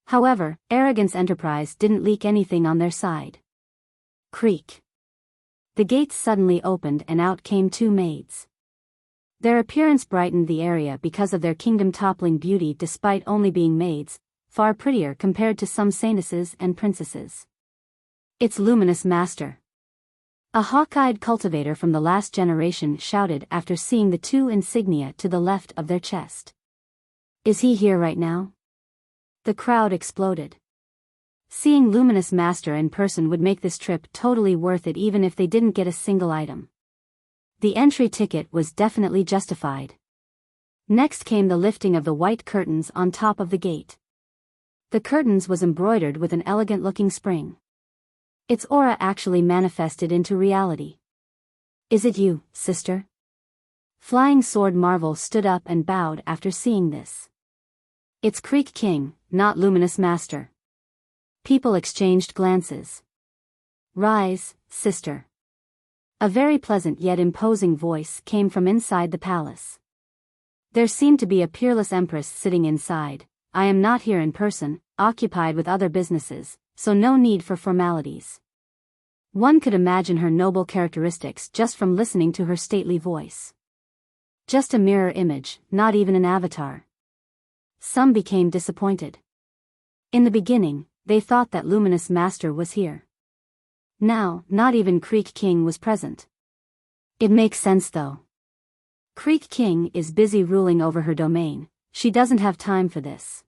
A: However, Arrogance Enterprise didn't leak anything on their side. Creak. The gates suddenly opened and out came two maids. Their appearance brightened the area because of their kingdom-toppling beauty despite only being maids, far prettier compared to some saintesses and princesses. It's Luminous Master. A hawk-eyed cultivator from the last generation shouted after seeing the two insignia to the left of their chest. Is he here right now? The crowd exploded. Seeing Luminous Master in person would make this trip totally worth it even if they didn't get a single item. The entry ticket was definitely justified. Next came the lifting of the white curtains on top of the gate. The curtains was embroidered with an elegant-looking spring. Its aura actually manifested into reality. Is it you, sister? Flying Sword Marvel stood up and bowed after seeing this. It's Creek King, not Luminous Master. People exchanged glances. Rise, sister. A very pleasant yet imposing voice came from inside the palace. There seemed to be a peerless empress sitting inside. I am not here in person, occupied with other businesses, so no need for formalities. One could imagine her noble characteristics just from listening to her stately voice. Just a mirror image, not even an avatar. Some became disappointed. In the beginning, they thought that Luminous Master was here. Now, not even Creek King was present. It makes sense though. Creek King is busy ruling over her domain, she doesn't have time for this.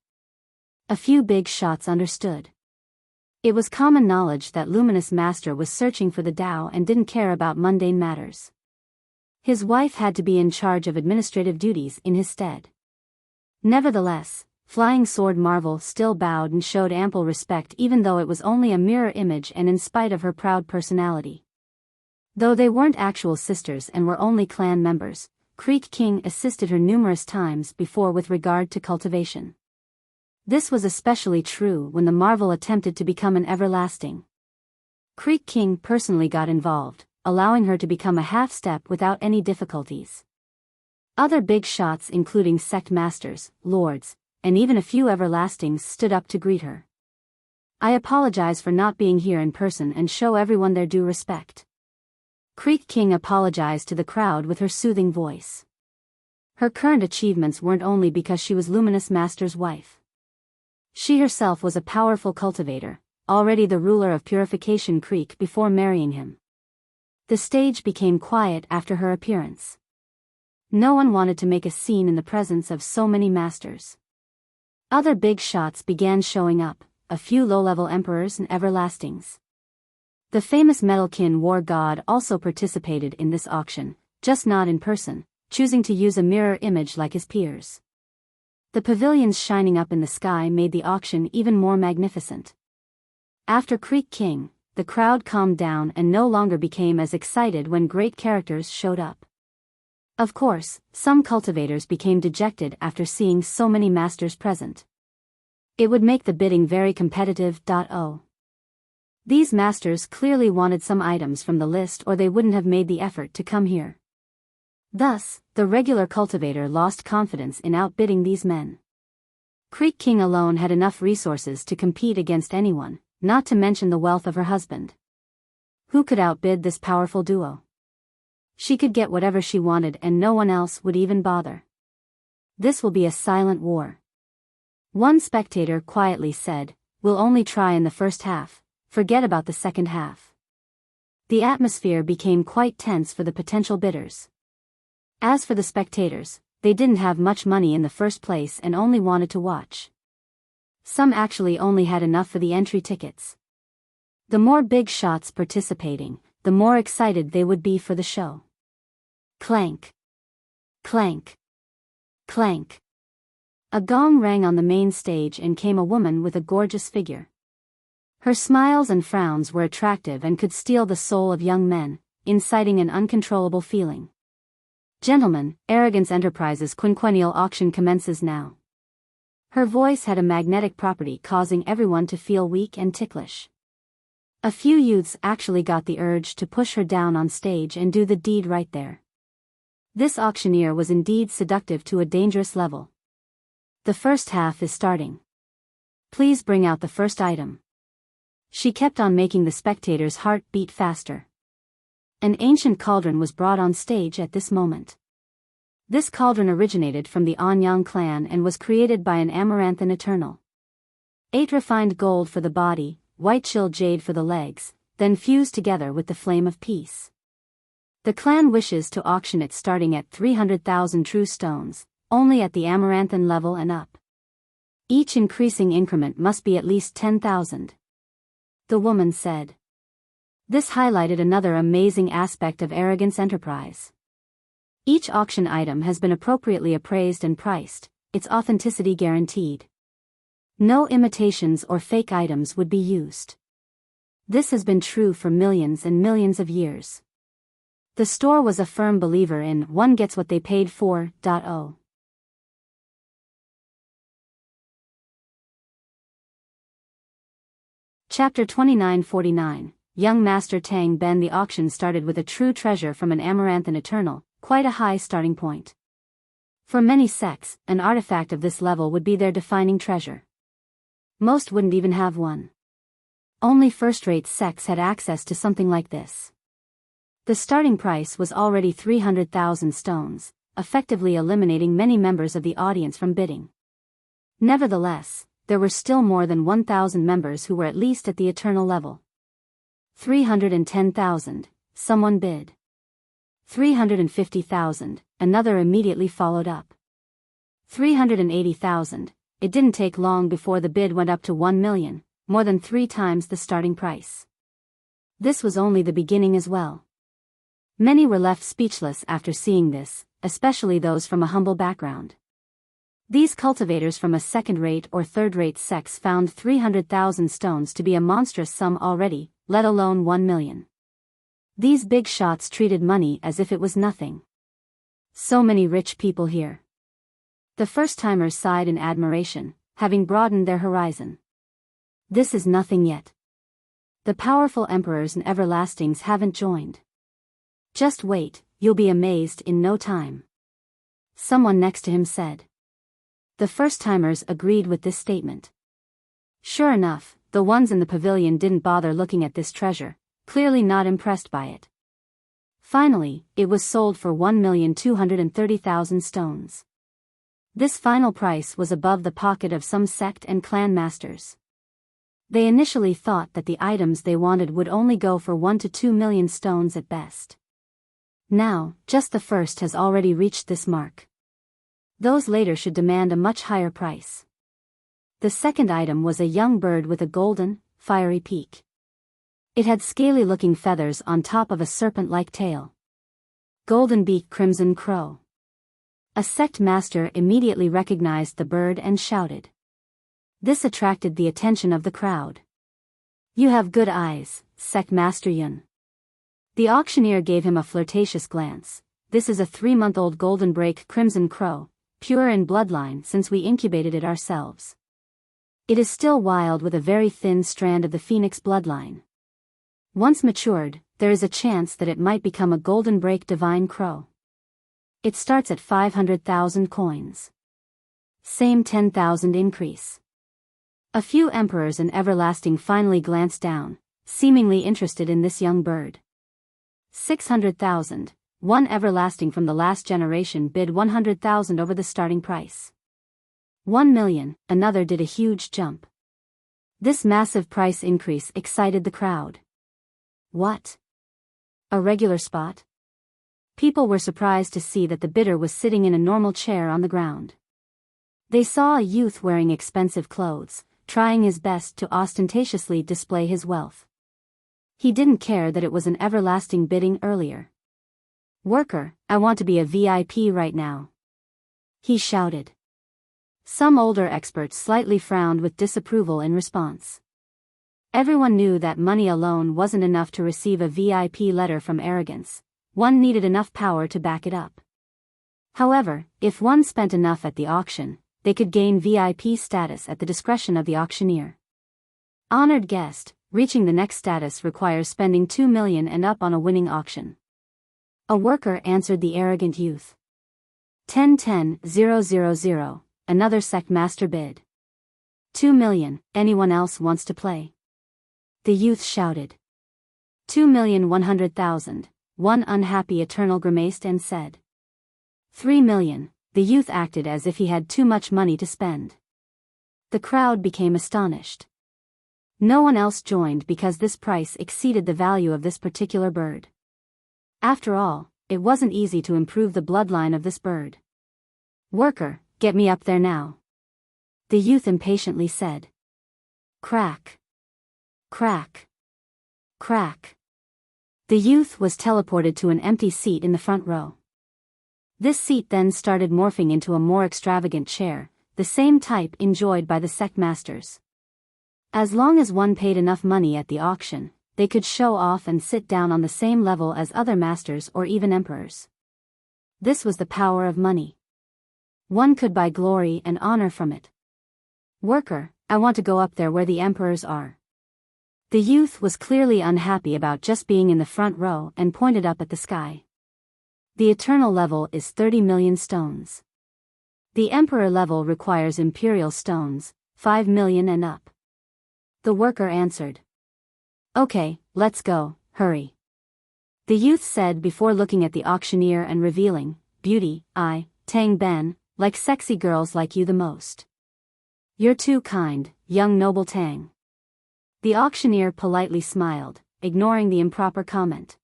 A: A few big shots understood. It was common knowledge that Luminous Master was searching for the Tao and didn't care about mundane matters. His wife had to be in charge of administrative duties in his stead. Nevertheless, Flying Sword Marvel still bowed and showed ample respect even though it was only a mirror image and in spite of her proud personality. Though they weren't actual sisters and were only clan members, Creek King assisted her numerous times before with regard to cultivation. This was especially true when the Marvel attempted to become an everlasting. Creek King personally got involved, allowing her to become a half-step without any difficulties. Other big shots including sect masters, lords, and even a few everlastings stood up to greet her. I apologize for not being here in person and show everyone their due respect. Creek King apologized to the crowd with her soothing voice. Her current achievements weren't only because she was Luminous Master's wife. She herself was a powerful cultivator, already the ruler of Purification Creek before marrying him. The stage became quiet after her appearance. No one wanted to make a scene in the presence of so many masters. Other big shots began showing up, a few low-level emperors and everlastings. The famous Metalkin war god also participated in this auction, just not in person, choosing to use a mirror image like his peers. The pavilions shining up in the sky made the auction even more magnificent. After Creek King, the crowd calmed down and no longer became as excited when great characters showed up. Of course, some cultivators became dejected after seeing so many masters present. It would make the bidding very competitive. These masters clearly wanted some items from the list or they wouldn't have made the effort to come here. Thus, the regular cultivator lost confidence in outbidding these men. Creek King alone had enough resources to compete against anyone, not to mention the wealth of her husband. Who could outbid this powerful duo? She could get whatever she wanted and no one else would even bother. This will be a silent war. One spectator quietly said, "We'll only try in the first half, forget about the second half." The atmosphere became quite tense for the potential bidders. As for the spectators, they didn't have much money in the first place and only wanted to watch. Some actually only had enough for the entry tickets. The more big shots participating, the more excited they would be for the show. Clank. Clank. Clank. A gong rang on the main stage and came a woman with a gorgeous figure. Her smiles and frowns were attractive and could steal the soul of young men, inciting an uncontrollable feeling. "Gentlemen, Arrogance Enterprises' quinquennial auction commences now." Her voice had a magnetic property causing everyone to feel weak and ticklish. A few youths actually got the urge to push her down on stage and do the deed right there. This auctioneer was indeed seductive to a dangerous level. "The first half is starting. Please bring out the first item." She kept on making the spectators' heart beat faster. An ancient cauldron was brought on stage at this moment. This cauldron originated from the Anyang clan and was created by an amaranthan eternal. 8 refined gold for the body, white chill jade for the legs, then fused together with the flame of peace. The clan wishes to auction it starting at 300,000 true stones, only at the amaranthan level and up. Each increasing increment must be at least 10,000. The woman said. This highlighted another amazing aspect of Arrogance Enterprise. Each auction item has been appropriately appraised and priced, its authenticity guaranteed. No imitations or fake items would be used. This has been true for millions and millions of years. The store was a firm believer in "one gets what they paid for." Chapter 2949, Young Master Tang Ben. The auction started with a true treasure from an amaranthan eternal, quite a high starting point. For many sects, an artifact of this level would be their defining treasure. Most wouldn't even have one. Only first-rate sects had access to something like this. The starting price was already 300,000 stones, effectively eliminating many members of the audience from bidding. Nevertheless, there were still more than 1,000 members who were at least at the eternal level. 310,000, someone bid. 350,000, another immediately followed up. 380,000, it didn't take long before the bid went up to 1 million, more than 3 times the starting price. This was only the beginning as well. Many were left speechless after seeing this, especially those from a humble background. These cultivators from a second-rate or third-rate sects found 300,000 stones to be a monstrous sum already, let alone 1 million. These big shots treated money as if it was nothing. So many rich people here. The first-timers sighed in admiration, having broadened their horizon. This is nothing yet. The powerful emperors and everlastings haven't joined. Just wait, you'll be amazed in no time. Someone next to him said. The first-timers agreed with this statement. Sure enough, the ones in the pavilion didn't bother looking at this treasure, clearly not impressed by it. Finally, it was sold for 1,230,000 stones. This final price was above the pocket of some sect and clan masters. They initially thought that the items they wanted would only go for 1 to 2 million stones at best. Now, just the first has already reached this mark. Those later should demand a much higher price. The second item was a young bird with a golden, fiery beak. It had scaly-looking feathers on top of a serpent-like tail. Golden beak crimson crow. A sect master immediately recognized the bird and shouted. This attracted the attention of the crowd. You have good eyes, sect master Yun. The auctioneer gave him a flirtatious glance. This is a 3-month-old golden break crimson crow, pure in bloodline since we incubated it ourselves. It is still wild with a very thin strand of the phoenix bloodline. Once matured, there is a chance that it might become a golden break divine crow. It starts at 500,000 coins. Same 10,000 increase. A few emperors and everlasting finally glanced down, seemingly interested in this young bird. 600,000. One everlasting from the last generation bid 100,000 over the starting price. 1 million, another did a huge jump. This massive price increase excited the crowd. What? A regular spot? People were surprised to see that the bidder was sitting in a normal chair on the ground. They saw a youth wearing expensive clothes, trying his best to ostentatiously display his wealth. He didn't care that it was an everlasting bidding earlier. "Worker, I want to be a VIP right now," he shouted. Some older experts slightly frowned with disapproval in response. Everyone knew that money alone wasn't enough to receive a VIP letter from arrogance. One needed enough power to back it up. However, if one spent enough at the auction, they could gain VIP status at the discretion of the auctioneer. Honored guest, reaching the next status requires spending 2 million and up on a winning auction. A worker answered the arrogant youth. 10,000, another sect master bid. 2 million, anyone else wants to play? The youth shouted. 2,100,000, one unhappy eternal grimaced and said. 3 million, the youth acted as if he had too much money to spend. The crowd became astonished. No one else joined because this price exceeded the value of this particular bird. After all, it wasn't easy to improve the bloodline of this bird. "Worker, get me up there now," the youth impatiently said. Crack. Crack. Crack. The youth was teleported to an empty seat in the front row. This seat then started morphing into a more extravagant chair, the same type enjoyed by the sect masters. As long as one paid enough money at the auction, they could show off and sit down on the same level as other masters or even emperors. This was the power of money. One could buy glory and honor from it. "Worker, I want to go up there where the emperors are." The youth was clearly unhappy about just being in the front row and pointed up at the sky. The eternal level is 30 million stones. The emperor level requires imperial stones, 5 million and up. The worker answered. "Okay, let's go, hurry," the youth said before looking at the auctioneer and revealing, "Beauty, I, Tang Ben, like sexy girls like you the most. You're too kind, young noble Tang." The auctioneer politely smiled, ignoring the improper comment.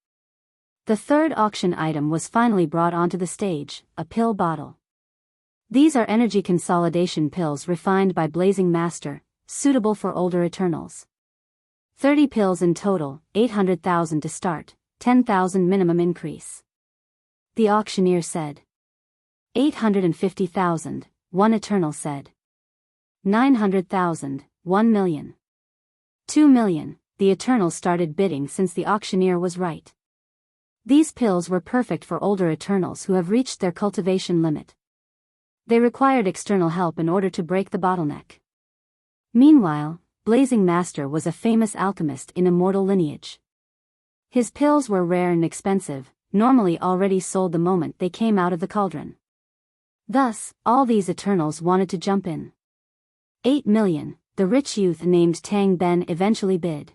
A: The third auction item was finally brought onto the stage, a pill bottle. These are energy consolidation pills refined by Blazing Master, suitable for older Eternals. 30 pills in total, 800,000 to start, 10,000 minimum increase. The auctioneer said. 850,000, one Eternal said. 900,000, 1 million. 2 million, the Eternals started bidding since the auctioneer was right. These pills were perfect for older Eternals who have reached their cultivation limit. They required external help in order to break the bottleneck. Meanwhile, Blazing Master was a famous alchemist in immortal lineage. His pills were rare and expensive, normally already sold the moment they came out of the cauldron. Thus, all these Eternals wanted to jump in. 8 million, the rich youth named Tang Ben eventually bid.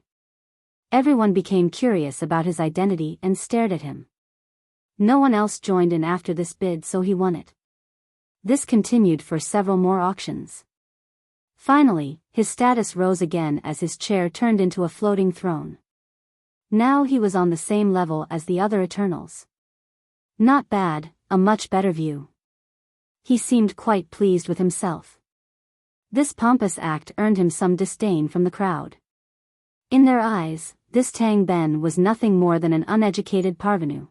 A: Everyone became curious about his identity and stared at him. No one else joined in after this bid, so he won it. This continued for several more auctions. Finally, his status rose again as his chair turned into a floating throne. Now he was on the same level as the other Eternals. Not bad, a much better view. He seemed quite pleased with himself. This pompous act earned him some disdain from the crowd. In their eyes, this Tang Ben was nothing more than an uneducated parvenu.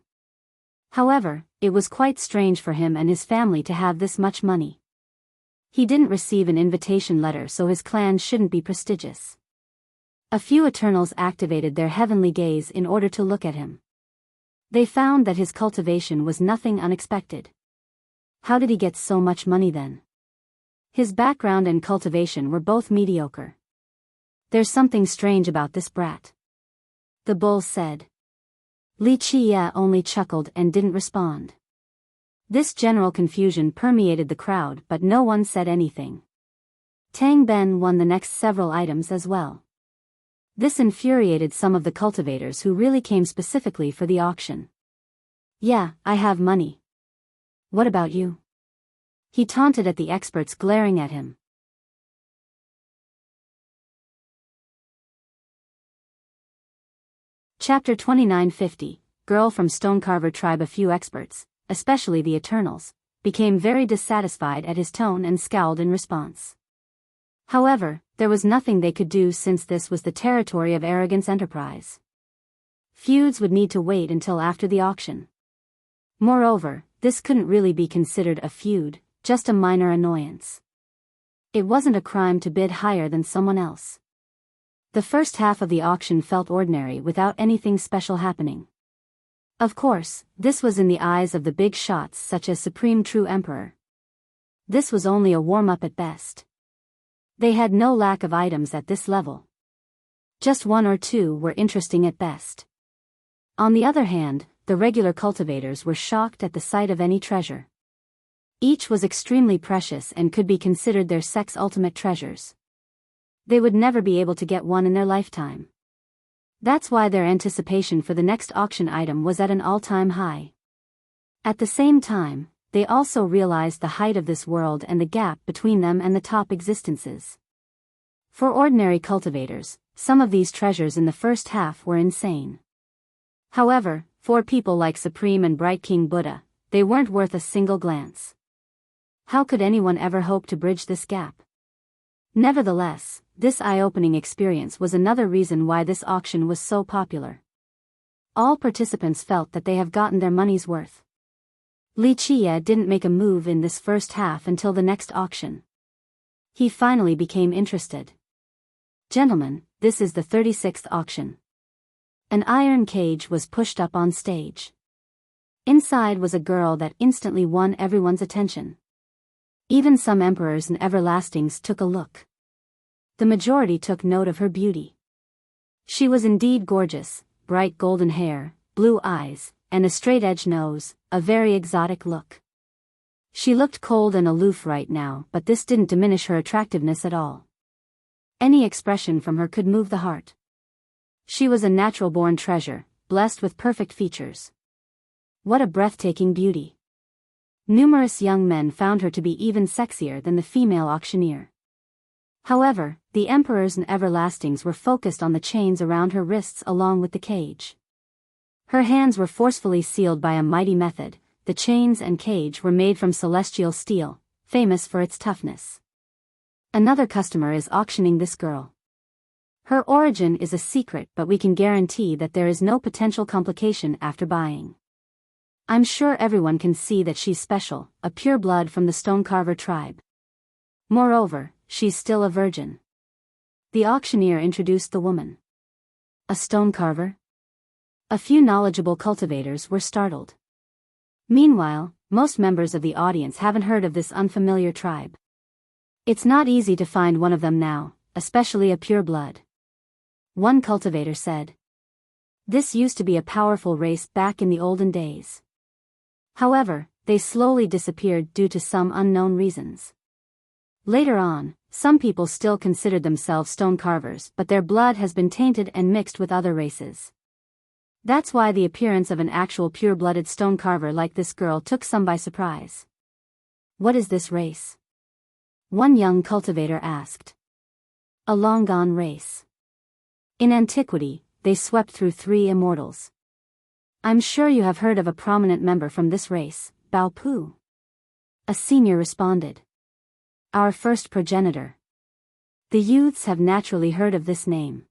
A: However, it was quite strange for him and his family to have this much money. He didn't receive an invitation letter, so his clan shouldn't be prestigious. A few Eternals activated their heavenly gaze in order to look at him. They found that his cultivation was nothing unexpected. How did he get so much money then? His background and cultivation were both mediocre. There's something strange about this brat, the bull said. Li Chia only chuckled and didn't respond. This general confusion permeated the crowd, but no one said anything. Tang Ben won the next several items as well. This infuriated some of the cultivators who really came specifically for the auction. "Yeah, I have money. What about you?" He taunted at the experts glaring at him. Chapter 2950, Girl from Stonecarver Tribe. A few experts, especially the Eternals, became very dissatisfied at his tone and scowled in response. However, there was nothing they could do since this was the territory of Arrogance Enterprise. Feuds would need to wait until after the auction. Moreover, this couldn't really be considered a feud, just a minor annoyance. It wasn't a crime to bid higher than someone else. The first half of the auction felt ordinary without anything special happening. Of course, this was in the eyes of the big shots such as Supreme True Emperor. This was only a warm-up at best. They had no lack of items at this level. Just one or two were interesting at best. On the other hand, the regular cultivators were shocked at the sight of any treasure. Each was extremely precious and could be considered their sex ultimate treasures. They would never be able to get one in their lifetime. That's why their anticipation for the next auction item was at an all-time high. At the same time, they also realized the height of this world and the gap between them and the top existences. For ordinary cultivators, some of these treasures in the first half were insane. However, for people like Supreme and Bright King Buddha, they weren't worth a single glance. How could anyone ever hope to bridge this gap? Nevertheless, this eye-opening experience was another reason why this auction was so popular. All participants felt that they have gotten their money's worth. Li Chia didn't make a move in this first half until the next auction. He finally became interested. Gentlemen, this is the 36th auction. An iron cage was pushed up on stage. Inside was a girl that instantly won everyone's attention. Even some emperors and everlastings took a look. The majority took note of her beauty. She was indeed gorgeous, bright golden hair, blue eyes, and a straight-edged nose, a very exotic look. She looked cold and aloof right now, but this didn't diminish her attractiveness at all. Any expression from her could move the heart. She was a natural-born treasure, blessed with perfect features. What a breathtaking beauty. Numerous young men found her to be even sexier than the female auctioneer. However, the emperors and everlastings were focused on the chains around her wrists along with the cage. Her hands were forcefully sealed by a mighty method. The chains and cage were made from celestial steel, famous for its toughness. Another customer is auctioning this girl. Her origin is a secret, but we can guarantee that there is no potential complication after buying. I'm sure everyone can see that she's special, a pure blood from the Stonecarver tribe. Moreover, she's still a virgin. The auctioneer introduced the woman. A Stonecarver? A few knowledgeable cultivators were startled. Meanwhile, most members of the audience haven't heard of this unfamiliar tribe. It's not easy to find one of them now, especially a pure blood. One cultivator said. This used to be a powerful race back in the olden days. However, they slowly disappeared due to some unknown reasons. Later on, some people still considered themselves stone carvers, but their blood has been tainted and mixed with other races. That's why the appearance of an actual pure-blooded stone carver like this girl took some by surprise. What is this race? One young cultivator asked. A long-gone race. In antiquity, they swept through 3 immortals. I'm sure you have heard of a prominent member from this race, Bao Pu. A senior responded. Our first progenitor. The youths have naturally heard of this name.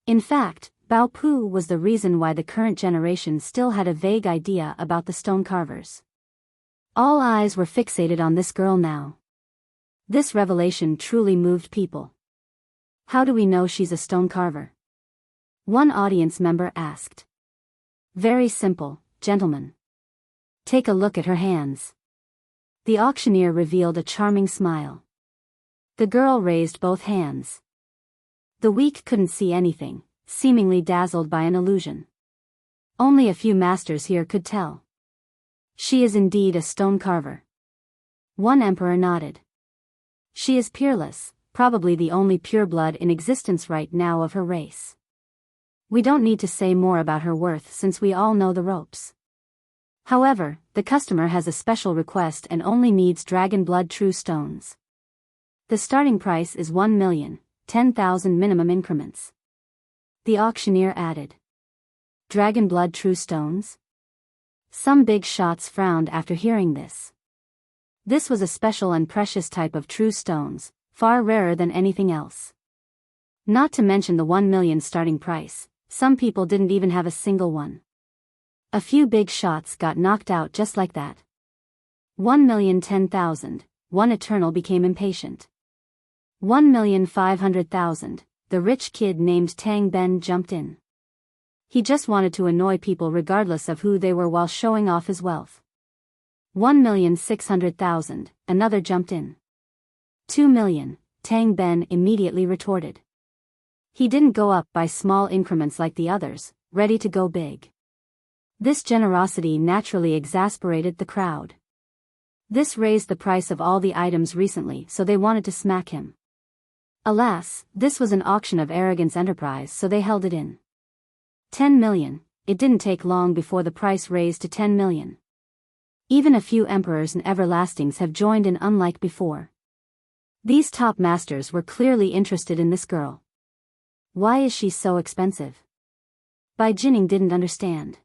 A: In fact, Bao Pu was the reason why the current generation still had a vague idea about the stone carvers. All eyes were fixated on this girl now. This revelation truly moved people. How do we know she's a stone carver? One audience member asked. Very simple, gentlemen. Take a look at her hands. The auctioneer revealed a charming smile. The girl raised both hands. The weak couldn't see anything, seemingly dazzled by an illusion. Only a few masters here could tell. She is indeed a stone carver. One emperor nodded. She is peerless, probably the only pure blood in existence right now of her race. We don't need to say more about her worth since we all know the ropes. However, the customer has a special request and only needs dragon blood true stones. The starting price is 1,010,000 minimum increments. The auctioneer added. Dragon blood true stones? Some big shots frowned after hearing this. This was a special and precious type of true stones, far rarer than anything else. Not to mention the 1 million starting price, some people didn't even have a single one. A few big shots got knocked out just like that. 1,010,000, one eternal became impatient. 1,500,000, the rich kid named Tang Ben jumped in. He just wanted to annoy people regardless of who they were while showing off his wealth. 1,600,000, another jumped in. 2 million, Tang Ben immediately retorted. He didn't go up by small increments like the others, ready to go big. This generosity naturally exasperated the crowd. This raised the price of all the items recently, so they wanted to smack him. Alas, this was an auction of arrogance enterprise, so they held it in. 10 million, it didn't take long before the price raised to 10 million. Even a few emperors and everlastings have joined in unlike before. These top masters were clearly interested in this girl. Why is she so expensive? Bai Jining didn't understand.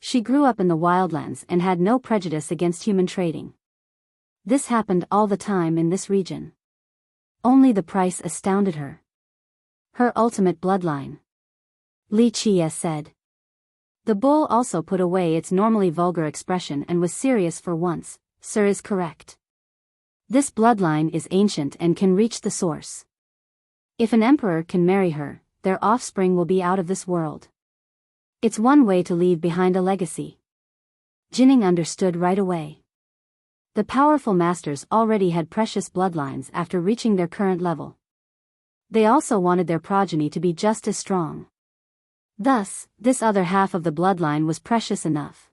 A: She grew up in the wildlands and had no prejudice against human trading. This happened all the time in this region. Only the price astounded her. Her ultimate bloodline. Li Qie said. The bull also put away its normally vulgar expression and was serious for once. Sir is correct. This bloodline is ancient and can reach the source. If an emperor can marry her, their offspring will be out of this world. It's one way to leave behind a legacy. Jining understood right away. The powerful masters already had precious bloodlines after reaching their current level. They also wanted their progeny to be just as strong. Thus, this other half of the bloodline was precious enough.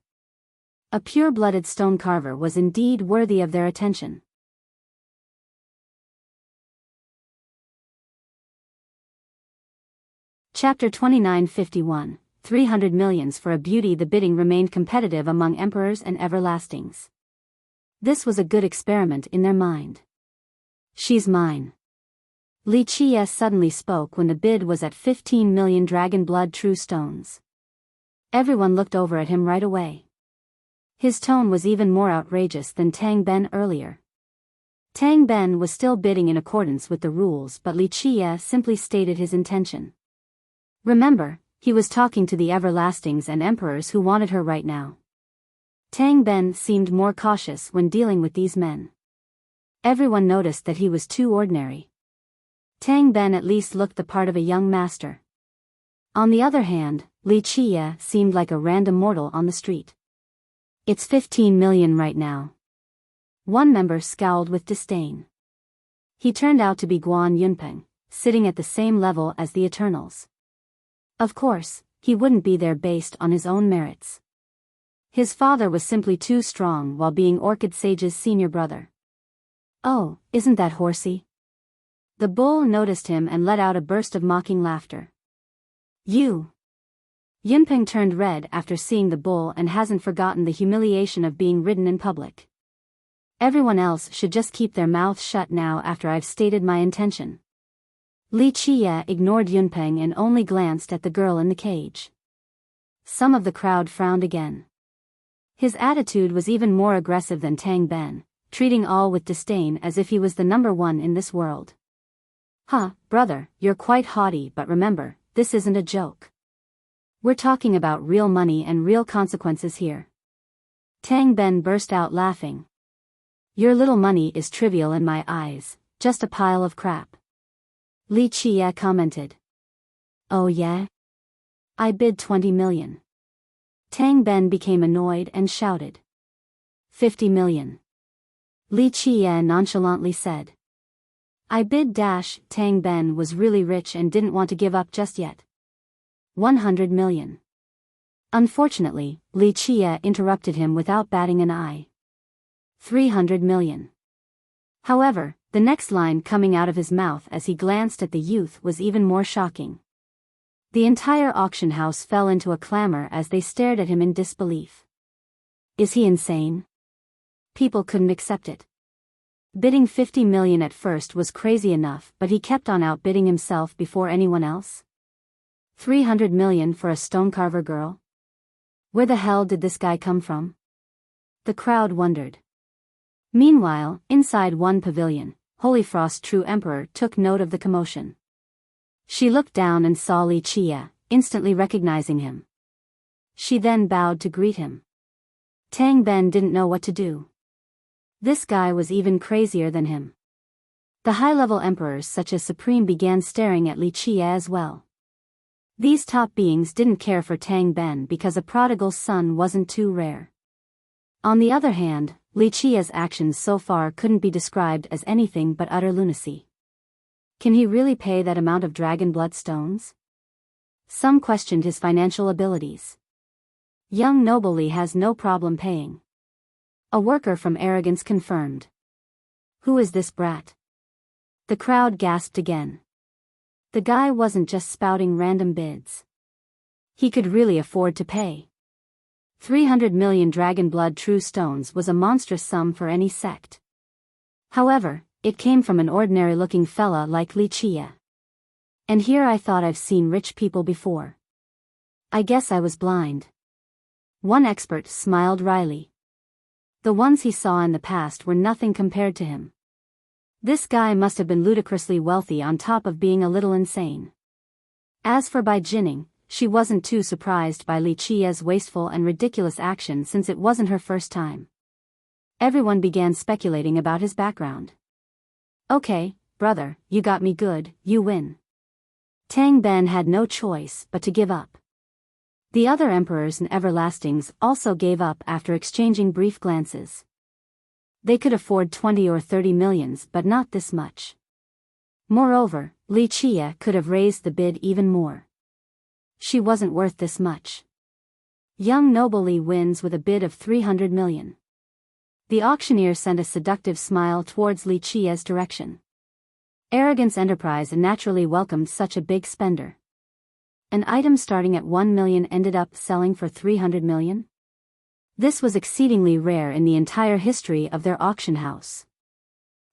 A: A pure-blooded stone carver was indeed worthy of their attention. Chapter 2951, 300 millions for a beauty. The bidding remained competitive among emperors and everlastings. This was a good experiment in their mind. She's mine. Li Qie suddenly spoke when the bid was at 15 million dragon blood true stones. Everyone looked over at him right away. His tone was even more outrageous than Tang Ben earlier. Tang Ben was still bidding in accordance with the rules, but Li Qie simply stated his intention. Remember, he was talking to the everlastings and emperors who wanted her right now. Tang Ben seemed more cautious when dealing with these men. Everyone noticed that he was too ordinary. Tang Ben at least looked the part of a young master. On the other hand, Li Qie seemed like a random mortal on the street. It's 15 million right now. One member scowled with disdain. He turned out to be Guan Yunpeng, sitting at the same level as the Eternals. Of course, he wouldn't be there based on his own merits. His father was simply too strong while being Orchid Sage's senior brother. Oh, isn't that horsey? The bull noticed him and let out a burst of mocking laughter. You! Yunpeng turned red after seeing the bull and hasn't forgotten the humiliation of being ridden in public. Everyone else should just keep their mouths shut now after I've stated my intention. Li Qie ignored Yunpeng and only glanced at the girl in the cage. Some of the crowd frowned again. His attitude was even more aggressive than Tang Ben, treating all with disdain as if he was the number one in this world. Huh, brother, you're quite haughty, but remember, this isn't a joke. We're talking about real money and real consequences here. Tang Ben burst out laughing. Your little money is trivial in my eyes, just a pile of crap. Li Qie commented. Oh yeah? I bid 20 million. Tang Ben became annoyed and shouted. 50 million. Li Qie nonchalantly said. I bid dash. Tang Ben was really rich and didn't want to give up just yet. 100 million. Unfortunately, Li Qie interrupted him without batting an eye. 300 million. However, the next line coming out of his mouth as he glanced at the youth was even more shocking. The entire auction house fell into a clamor as they stared at him in disbelief. Is he insane? People couldn't accept it. Bidding 50 million at first was crazy enough, but he kept on outbidding himself before anyone else. 300 million for a stonecarver girl? Where the hell did this guy come from? The crowd wondered. Meanwhile, inside one pavilion, Holyfrost's true emperor took note of the commotion. She looked down and saw Li Chia, instantly recognizing him. She then bowed to greet him. Tang Ben didn't know what to do. This guy was even crazier than him. The high-level emperors such as Supreme began staring at Li Chia as well. These top beings didn't care for Tang Ben because a prodigal son wasn't too rare. On the other hand, Li Chia's actions so far couldn't be described as anything but utter lunacy. Can he really pay that amount of dragon blood stones? Some questioned his financial abilities. Young noble Li has no problem paying. A worker from Arrogance confirmed. Who is this brat? The crowd gasped again. The guy wasn't just spouting random bids. He could really afford to pay. 300 million dragon blood true stones was a monstrous sum for any sect. However, it came from an ordinary-looking fella like Li Chia. And here I thought I've seen rich people before. I guess I was blind. One expert smiled wryly. The ones he saw in the past were nothing compared to him. This guy must have been ludicrously wealthy on top of being a little insane. As for Bai Jining, she wasn't too surprised by Li Chia's wasteful and ridiculous action since it wasn't her first time. Everyone began speculating about his background. Okay, brother, you got me good, you win. Tang Ben had no choice but to give up. The other emperors and everlastings also gave up after exchanging brief glances. They could afford 20 or 30 millions but not this much. Moreover, Li Chia could have raised the bid even more. She wasn't worth this much. Young noble Li wins with a bid of 300 million. The auctioneer sent a seductive smile towards Li Chia's direction. Arrogance Enterprise naturally welcomed such a big spender. An item starting at 1 million ended up selling for 300 million? This was exceedingly rare in the entire history of their auction house.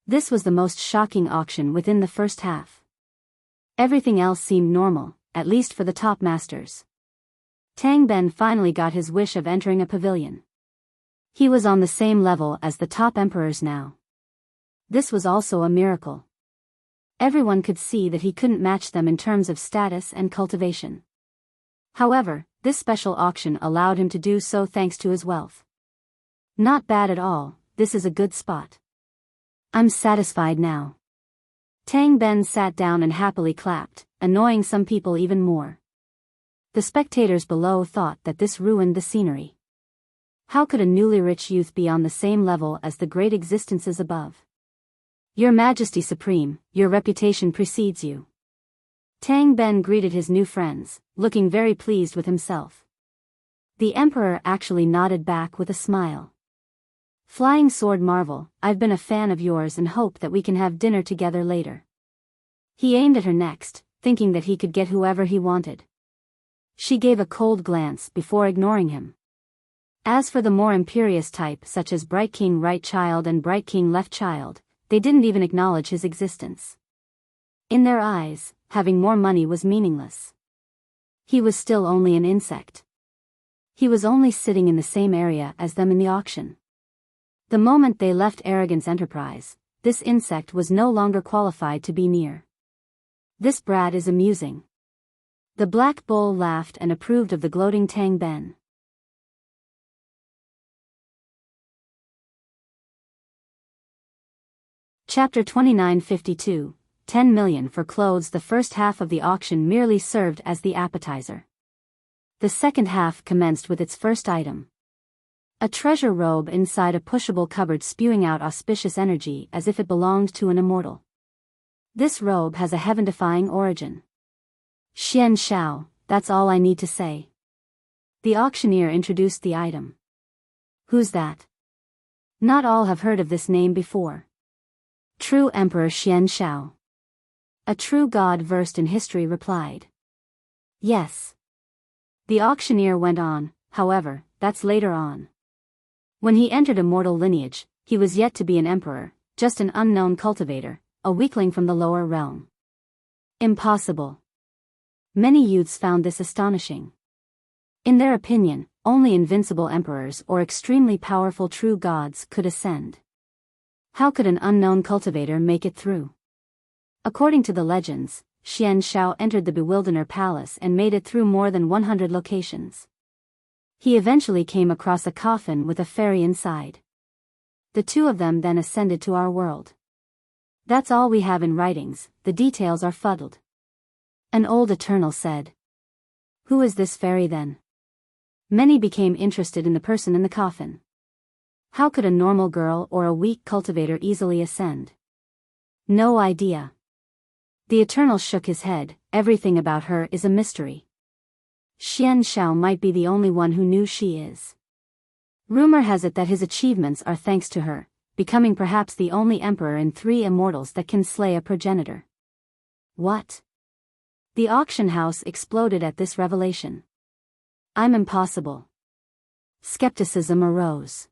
A: This was the most shocking auction within the first half. Everything else seemed normal, at least for the top masters. Tang Ben finally got his wish of entering a pavilion. He was on the same level as the top emperors now. This was also a miracle. Everyone could see that he couldn't match them in terms of status and cultivation. However, this special auction allowed him to do so thanks to his wealth. Not bad at all, this is a good spot. I'm satisfied now. Tang Ben sat down and happily clapped, annoying some people even more. The spectators below thought that this ruined the scenery. How could a newly rich youth be on the same level as the great existences above? Your Majesty Supreme, your reputation precedes you. Tang Ben greeted his new friends, looking very pleased with himself. The Emperor actually nodded back with a smile. Flying Sword Marvel, I've been a fan of yours and hope that we can have dinner together later. He aimed at her next, thinking that he could get whoever he wanted. She gave a cold glance before ignoring him. As for the more imperious type such as Bright King Right Child and Bright King Left Child, they didn't even acknowledge his existence. In their eyes, having more money was meaningless. He was still only an insect. He was only sitting in the same area as them in the auction. The moment they left Arrogance Enterprise, this insect was no longer qualified to be near. This brat is amusing. The Black Bull laughed and approved of the gloating Tang Ben. Chapter 2952, 10 million for clothes. The first half of the auction merely served as the appetizer. The second half commenced with its first item. A treasure robe inside a pushable cupboard spewing out auspicious energy as if it belonged to an immortal. This robe has a heaven-defying origin. Xian Xiao, that's all I need to say. The auctioneer introduced the item. Who's that? Not all have heard of this name before. True Emperor Xian Xiao. A true god versed in history replied. Yes. The auctioneer went on, however, that's later on. When he entered immortal lineage, he was yet to be an emperor, just an unknown cultivator, a weakling from the lower realm. Impossible. Many youths found this astonishing. In their opinion, only invincible emperors or extremely powerful true gods could ascend. How could an unknown cultivator make it through? According to the legends, Xian Shao entered the Bewilderer Palace and made it through more than 100 locations. He eventually came across a coffin with a fairy inside. The two of them then ascended to our world. That's all we have in writings, the details are fuddled. An old Eternal said. Who is this fairy then? Many became interested in the person in the coffin. How could a normal girl or a weak cultivator easily ascend? No idea. The Eternal shook his head, everything about her is a mystery. Xian Shao might be the only one who knew she is. Rumor has it that his achievements are thanks to her, becoming perhaps the only emperor in 3 immortals that can slay a progenitor. What? The auction house exploded at this revelation. I'm impossible. Skepticism arose.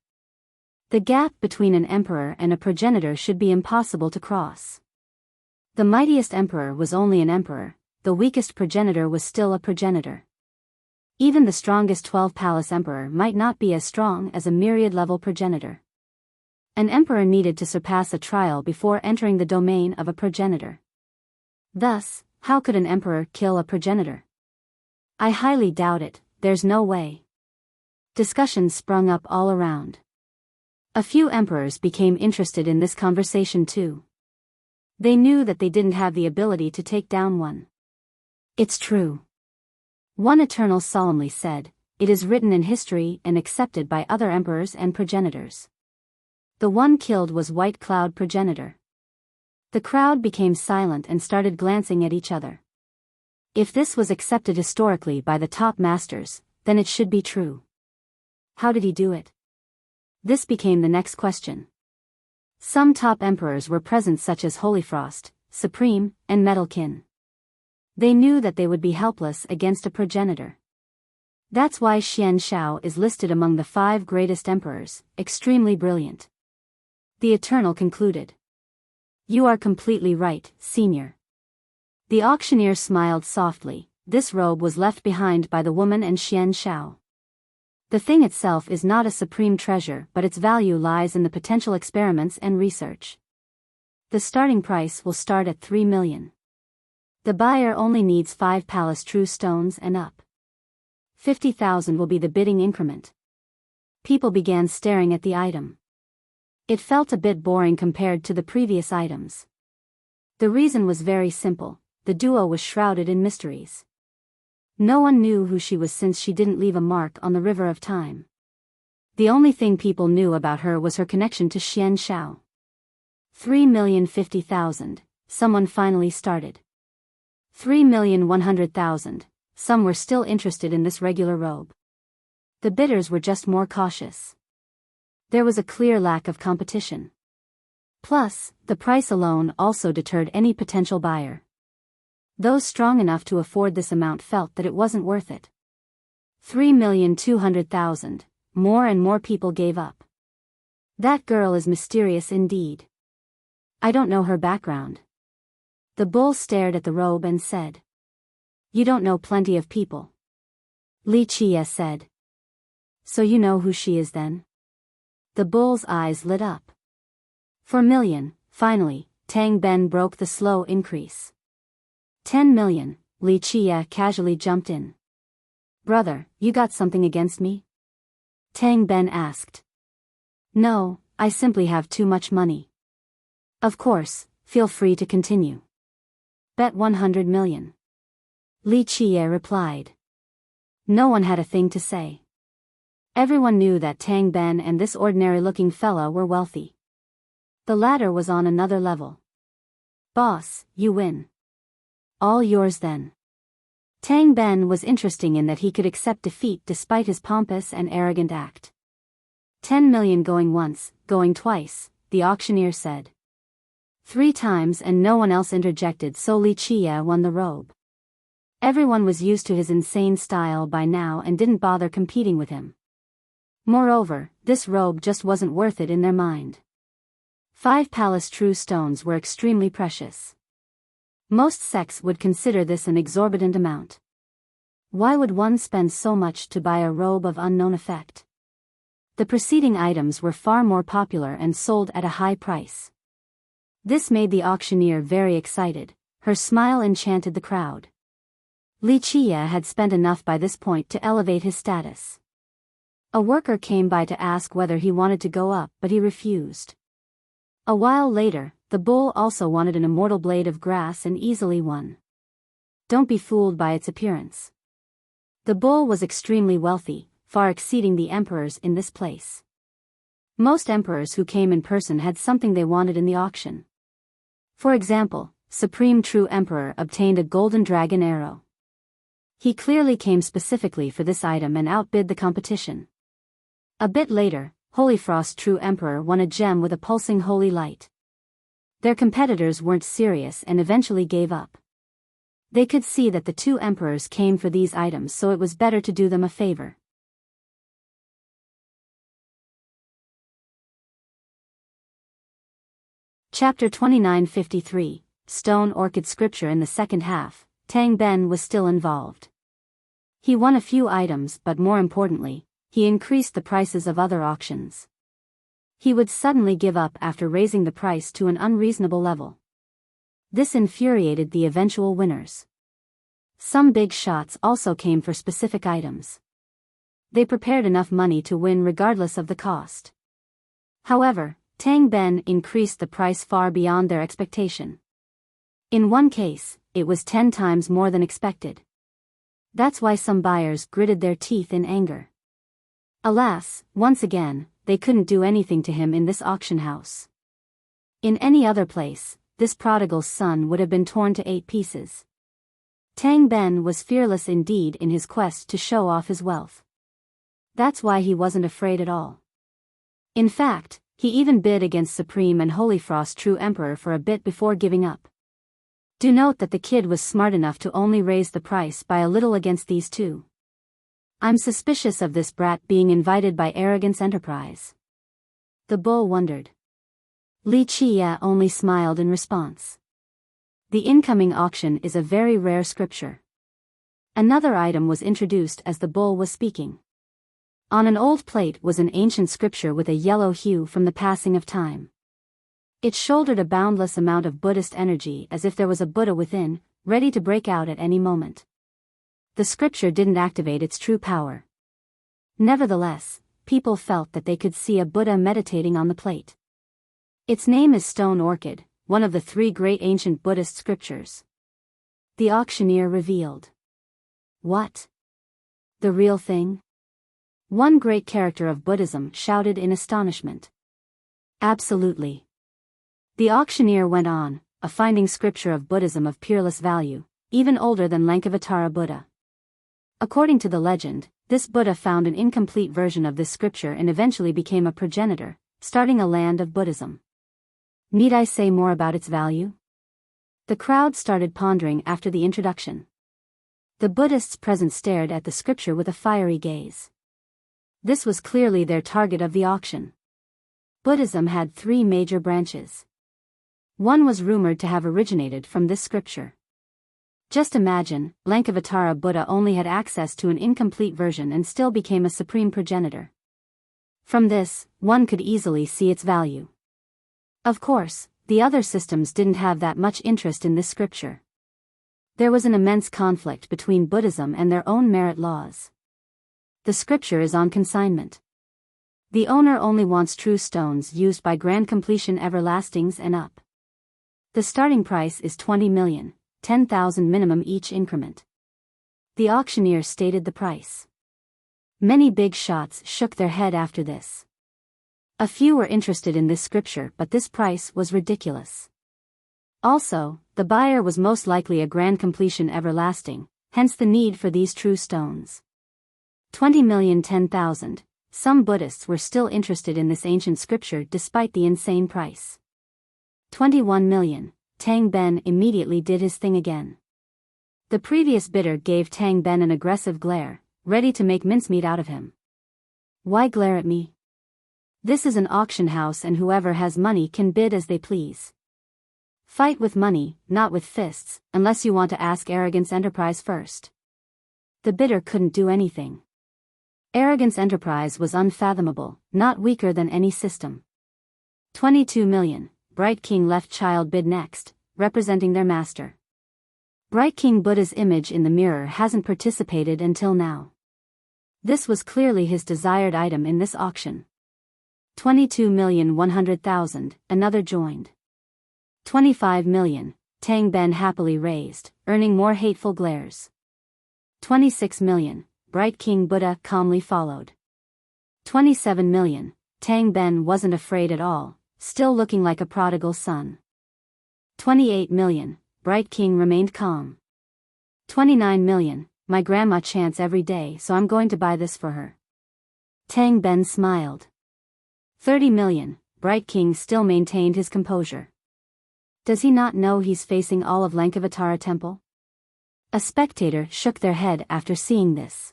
A: The gap between an emperor and a progenitor should be impossible to cross. The mightiest emperor was only an emperor, the weakest progenitor was still a progenitor. Even the strongest 12-palace emperor might not be as strong as a myriad-level progenitor. An emperor needed to surpass a trial before entering the domain of a progenitor. Thus, how could an emperor kill a progenitor? I highly doubt it, there's no way. Discussions sprung up all around. A few emperors became interested in this conversation too. They knew that they didn't have the ability to take down one. It's true. One Eternal solemnly said, it is written in history and accepted by other emperors and progenitors. The one killed was White Cloud progenitor. The crowd became silent and started glancing at each other. If this was accepted historically by the top masters, then it should be true. How did he do it? This became the next question. Some top emperors were present such as Holyfrost, Supreme, and Metalkin. They knew that they would be helpless against a progenitor. That's why Xian Shao is listed among the 5 greatest emperors, extremely brilliant. The Eternal concluded. You are completely right, Senior. The auctioneer smiled softly, this robe was left behind by the woman and Xian Shao. The thing itself is not a supreme treasure but its value lies in the potential experiments and research. The starting price will start at 3 million. The buyer only needs 5 palace true stones and up. 50,000 will be the bidding increment. People began staring at the item. It felt a bit boring compared to the previous items. The reason was very simple, the duo was shrouded in mysteries. No one knew who she was since she didn't leave a mark on the river of time. The only thing people knew about her was her connection to Xian Shao. 3,050,000, someone finally started. 3,100,000, some were still interested in this regular robe. The bidders were just more cautious. There was a clear lack of competition. Plus, the price alone also deterred any potential buyer. Those strong enough to afford this amount felt that it wasn't worth it. 3,200,000, more and more people gave up. That girl is mysterious indeed. I don't know her background. The bull stared at the robe and said. You don't know plenty of people. Li Chia said. So you know who she is then? The bull's eyes lit up. 4 million, finally, Tang Ben broke the slow increase. 10 million, Li Chia casually jumped in. Brother, you got something against me? Tang Ben asked. No, I simply have too much money. Of course, feel free to continue. Bet 100 million. Li Chia replied. No one had a thing to say. Everyone knew that Tang Ben and this ordinary-looking fella were wealthy. The latter was on another level. Boss, you win. All yours then. Tang Ben was interesting in that he could accept defeat despite his pompous and arrogant act. 10 million going once, going twice, the auctioneer said. 3 times and no one else interjected, so Li Chia won the robe. Everyone was used to his insane style by now and didn't bother competing with him. Moreover, this robe just wasn't worth it in their mind. 5 palace true stones were extremely precious. Most sects would consider this an exorbitant amount. Why would one spend so much to buy a robe of unknown effect? The preceding items were far more popular and sold at a high price. This made the auctioneer very excited. Her smile enchanted the crowd. Li Qia had spent enough by this point to elevate his status. A worker came by to ask whether he wanted to go up, but he refused. A while later, the bull also wanted an immortal blade of grass and easily won. Don't be fooled by its appearance. The bull was extremely wealthy, far exceeding the emperors in this place. Most emperors who came in person had something they wanted in the auction. For example, Supreme True Emperor obtained a golden dragon arrow. He clearly came specifically for this item and outbid the competition. A bit later, Holy Frost True Emperor won a gem with a pulsing holy light. Their competitors weren't serious and eventually gave up. They could see that the 2 emperors came for these items, so it was better to do them a favor. Chapter 2953, Stone Orchid Scripture. In the second half, Tang Ben was still involved. He won a few items, but more importantly, he increased the prices of other auctions. He would suddenly give up after raising the price to an unreasonable level. This infuriated the eventual winners. Some big shots also came for specific items. They prepared enough money to win regardless of the cost. However, Tang Ben increased the price far beyond their expectation. In one case, it was 10 times more than expected. That's why some buyers gritted their teeth in anger. Alas, once again, they couldn't do anything to him in this auction house. In any other place, this prodigal son would have been torn to 8 pieces. Tang Ben was fearless indeed in his quest to show off his wealth. That's why he wasn't afraid at all. In fact, he even bid against Supreme and Holy Frost True Emperor for a bit before giving up. Do note that the kid was smart enough to only raise the price by a little against these 2. I'm suspicious of this brat being invited by Arrogance Enterprise. The bull wondered. Li Qia only smiled in response. The incoming auction is a very rare scripture. Another item was introduced as the bull was speaking. On an old plate was an ancient scripture with a yellow hue from the passing of time. It shouldered a boundless amount of Buddhist energy as if there was a Buddha within, ready to break out at any moment. The scripture didn't activate its true power. Nevertheless, people felt that they could see a Buddha meditating on the plate. Its name is Stone Orchid, one of the 3 great ancient Buddhist scriptures. The auctioneer revealed. What? The real thing? One great character of Buddhism shouted in astonishment. Absolutely. The auctioneer went on, a finding scripture of Buddhism of peerless value, even older than Lankavatara Buddha. According to the legend, this Buddha found an incomplete version of this scripture and eventually became a progenitor, starting a land of Buddhism. Need I say more about its value? The crowd started pondering after the introduction. The Buddhists present stared at the scripture with a fiery gaze. This was clearly their target of the auction. Buddhism had 3 major branches. One was rumored to have originated from this scripture. Just imagine, Lankavatara Buddha only had access to an incomplete version and still became a supreme progenitor. From this, one could easily see its value. Of course, the other systems didn't have that much interest in this scripture. There was an immense conflict between Buddhism and their own merit laws. The scripture is on consignment. The owner only wants true stones used by grand completion everlastings and up. The starting price is 20 million, 10,000 minimum each increment. The auctioneer stated the price. Many big shots shook their head after this. A few were interested in this scripture, but this price was ridiculous. Also, the buyer was most likely a grand completion everlasting, hence the need for these true stones. 20 million 10,000. Some Buddhists were still interested in this ancient scripture despite the insane price. 21 million. Tang Ben immediately did his thing again. The previous bidder gave Tang Ben an aggressive glare, ready to make mincemeat out of him. Why glare at me? This is an auction house and whoever has money can bid as they please. Fight with money, not with fists, unless you want to ask Arrogance Enterprise first. The bidder couldn't do anything. Arrogance Enterprise was unfathomable, not weaker than any system. 22 million, Bright King Left Child bid next, representing their master. Bright King Buddha's image in the mirror hasn't participated until now. This was clearly his desired item in this auction. 22,100,000, another joined. 25 million, Tang Ben happily raised, earning more hateful glares. 26 million, Bright King Buddha calmly followed. 27 million, Tang Ben wasn't afraid at all, still looking like a prodigal son. 28 million, Bright King remained calm. 29 million, my grandma chants every day so I'm going to buy this for her. Tang Ben smiled. 30 million, Bright King still maintained his composure. Does he not know he's facing all of Lankavatara Temple? A spectator shook their head after seeing this.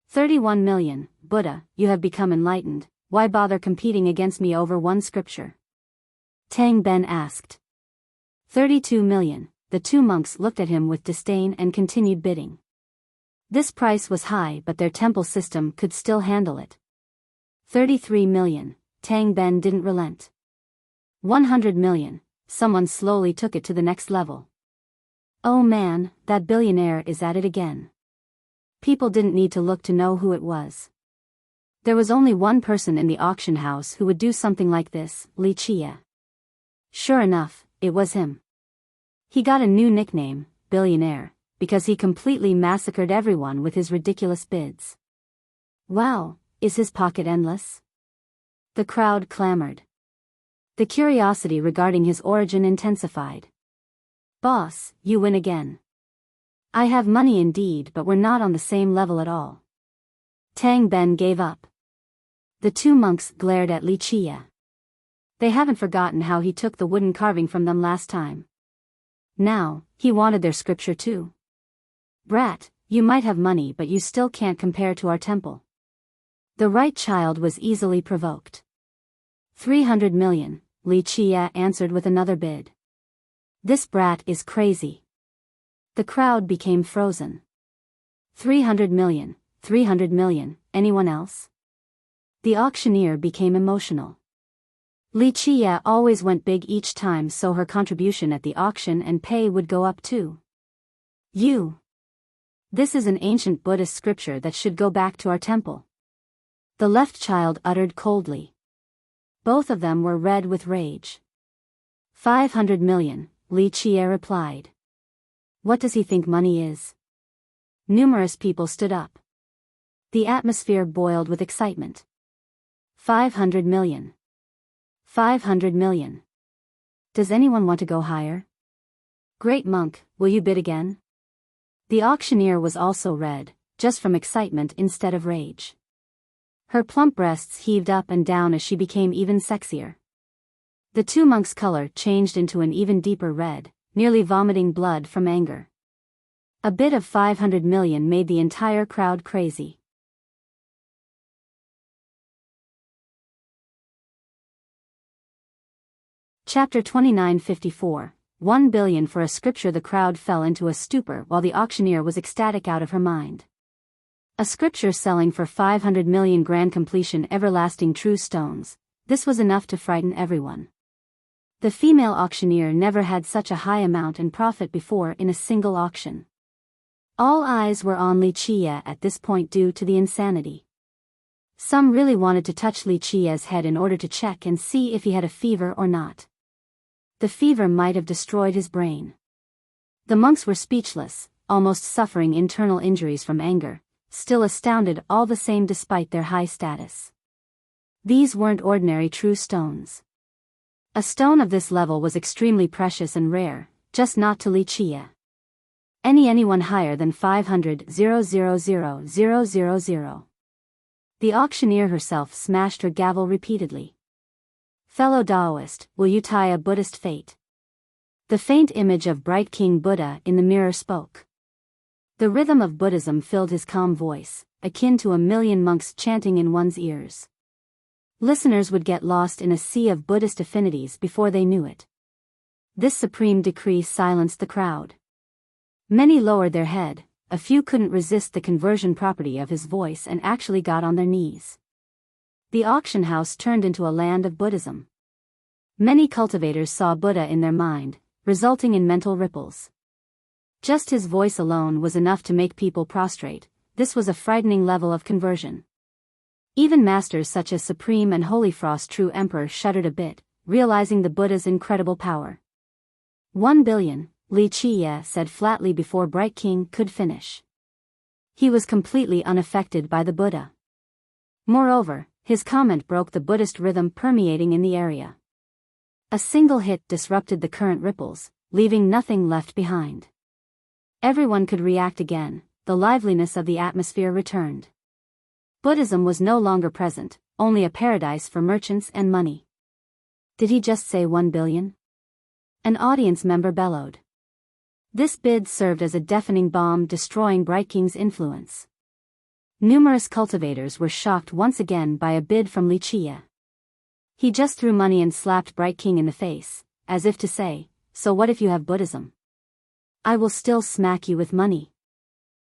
A: 31 million, Buddha, you have become enlightened, why bother competing against me over one scripture? Tang Ben asked. 32 million, the two monks looked at him with disdain and continued bidding. This price was high but their temple system could still handle it. 33 million, Tang Ben didn't relent. 100 million, someone slowly took it to the next level. Oh man, that billionaire is at it again. People didn't need to look to know who it was. There was only one person in the auction house who would do something like this, Li Chia. Sure enough, it was him. He got a new nickname, Billionaire, because he completely massacred everyone with his ridiculous bids. Wow, is his pocket endless? The crowd clamored. The curiosity regarding his origin intensified. Boss, you win again. I have money indeed, but we're not on the same level at all. Tang Ben gave up. The two monks glared at Li Chia. They haven't forgotten how he took the wooden carving from them last time. Now, he wanted their scripture too. Brat, you might have money but you still can't compare to our temple. The right child was easily provoked. 300 million, Li Chia answered with another bid. This brat is crazy. The crowd became frozen. 300 million, 300 million, anyone else? The auctioneer became emotional. Li Chia always went big each time so her contribution at the auction and pay would go up too. This is an ancient Buddhist scripture that should go back to our temple. The left child uttered coldly. Both of them were red with rage. 500 million, Li Chia replied. What does he think money is? Numerous people stood up. The atmosphere boiled with excitement. 500 million. 500 million. Does anyone want to go higher? Great monk, will you bid again? The auctioneer was also red, just from excitement instead of rage. Her plump breasts heaved up and down as she became even sexier. The two monks' color changed into an even deeper red, nearly vomiting blood from anger. A bid of 500 million made the entire crowd crazy. Chapter 2954, 1 billion for a scripture. The crowd fell into a stupor while the auctioneer was ecstatic out of her mind. A scripture selling for 500 million, grand completion, everlasting true stones. This was enough to frighten everyone. The female auctioneer never had such a high amount in profit before in a single auction. All eyes were on Li Chia at this point due to the insanity. Some really wanted to touch Li Chia's head in order to check and see if he had a fever or not. The fever might have destroyed his brain. The monks were speechless, almost suffering internal injuries from anger, still astounded all the same despite their high status. These weren't ordinary true stones. A stone of this level was extremely precious and rare, just not to Li Chia. Anyone higher than 500,000,000. The auctioneer herself smashed her gavel repeatedly. Fellow Taoist, will you tie a Buddhist fate? The faint image of Bright King Buddha in the mirror spoke. The rhythm of Buddhism filled his calm voice, akin to a million monks chanting in one's ears. Listeners would get lost in a sea of Buddhist affinities before they knew it. This supreme decree silenced the crowd. Many lowered their head, a few couldn't resist the conversion property of his voice and actually got on their knees. The auction house turned into a land of Buddhism. Many cultivators saw Buddha in their mind, resulting in mental ripples. Just his voice alone was enough to make people prostrate. This was a frightening level of conversion. Even masters such as Supreme and Holyfrost True Emperor shuddered a bit, realizing the Buddha's incredible power. 1 billion, Li Qiye said flatly before Bright King could finish. He was completely unaffected by the Buddha. Moreover, his comment broke the Buddhist rhythm permeating in the area. A single hit disrupted the current ripples, leaving nothing left behind. Everyone could react again, the liveliness of the atmosphere returned. Buddhism was no longer present, only a paradise for merchants and money. Did he just say 1 billion? An audience member bellowed. This bid served as a deafening bomb, destroying Bright King's influence. Numerous cultivators were shocked once again by a bid from Li Qiye. He just threw money and slapped Bright King in the face, as if to say, "So what if you have Buddhism? I will still smack you with money."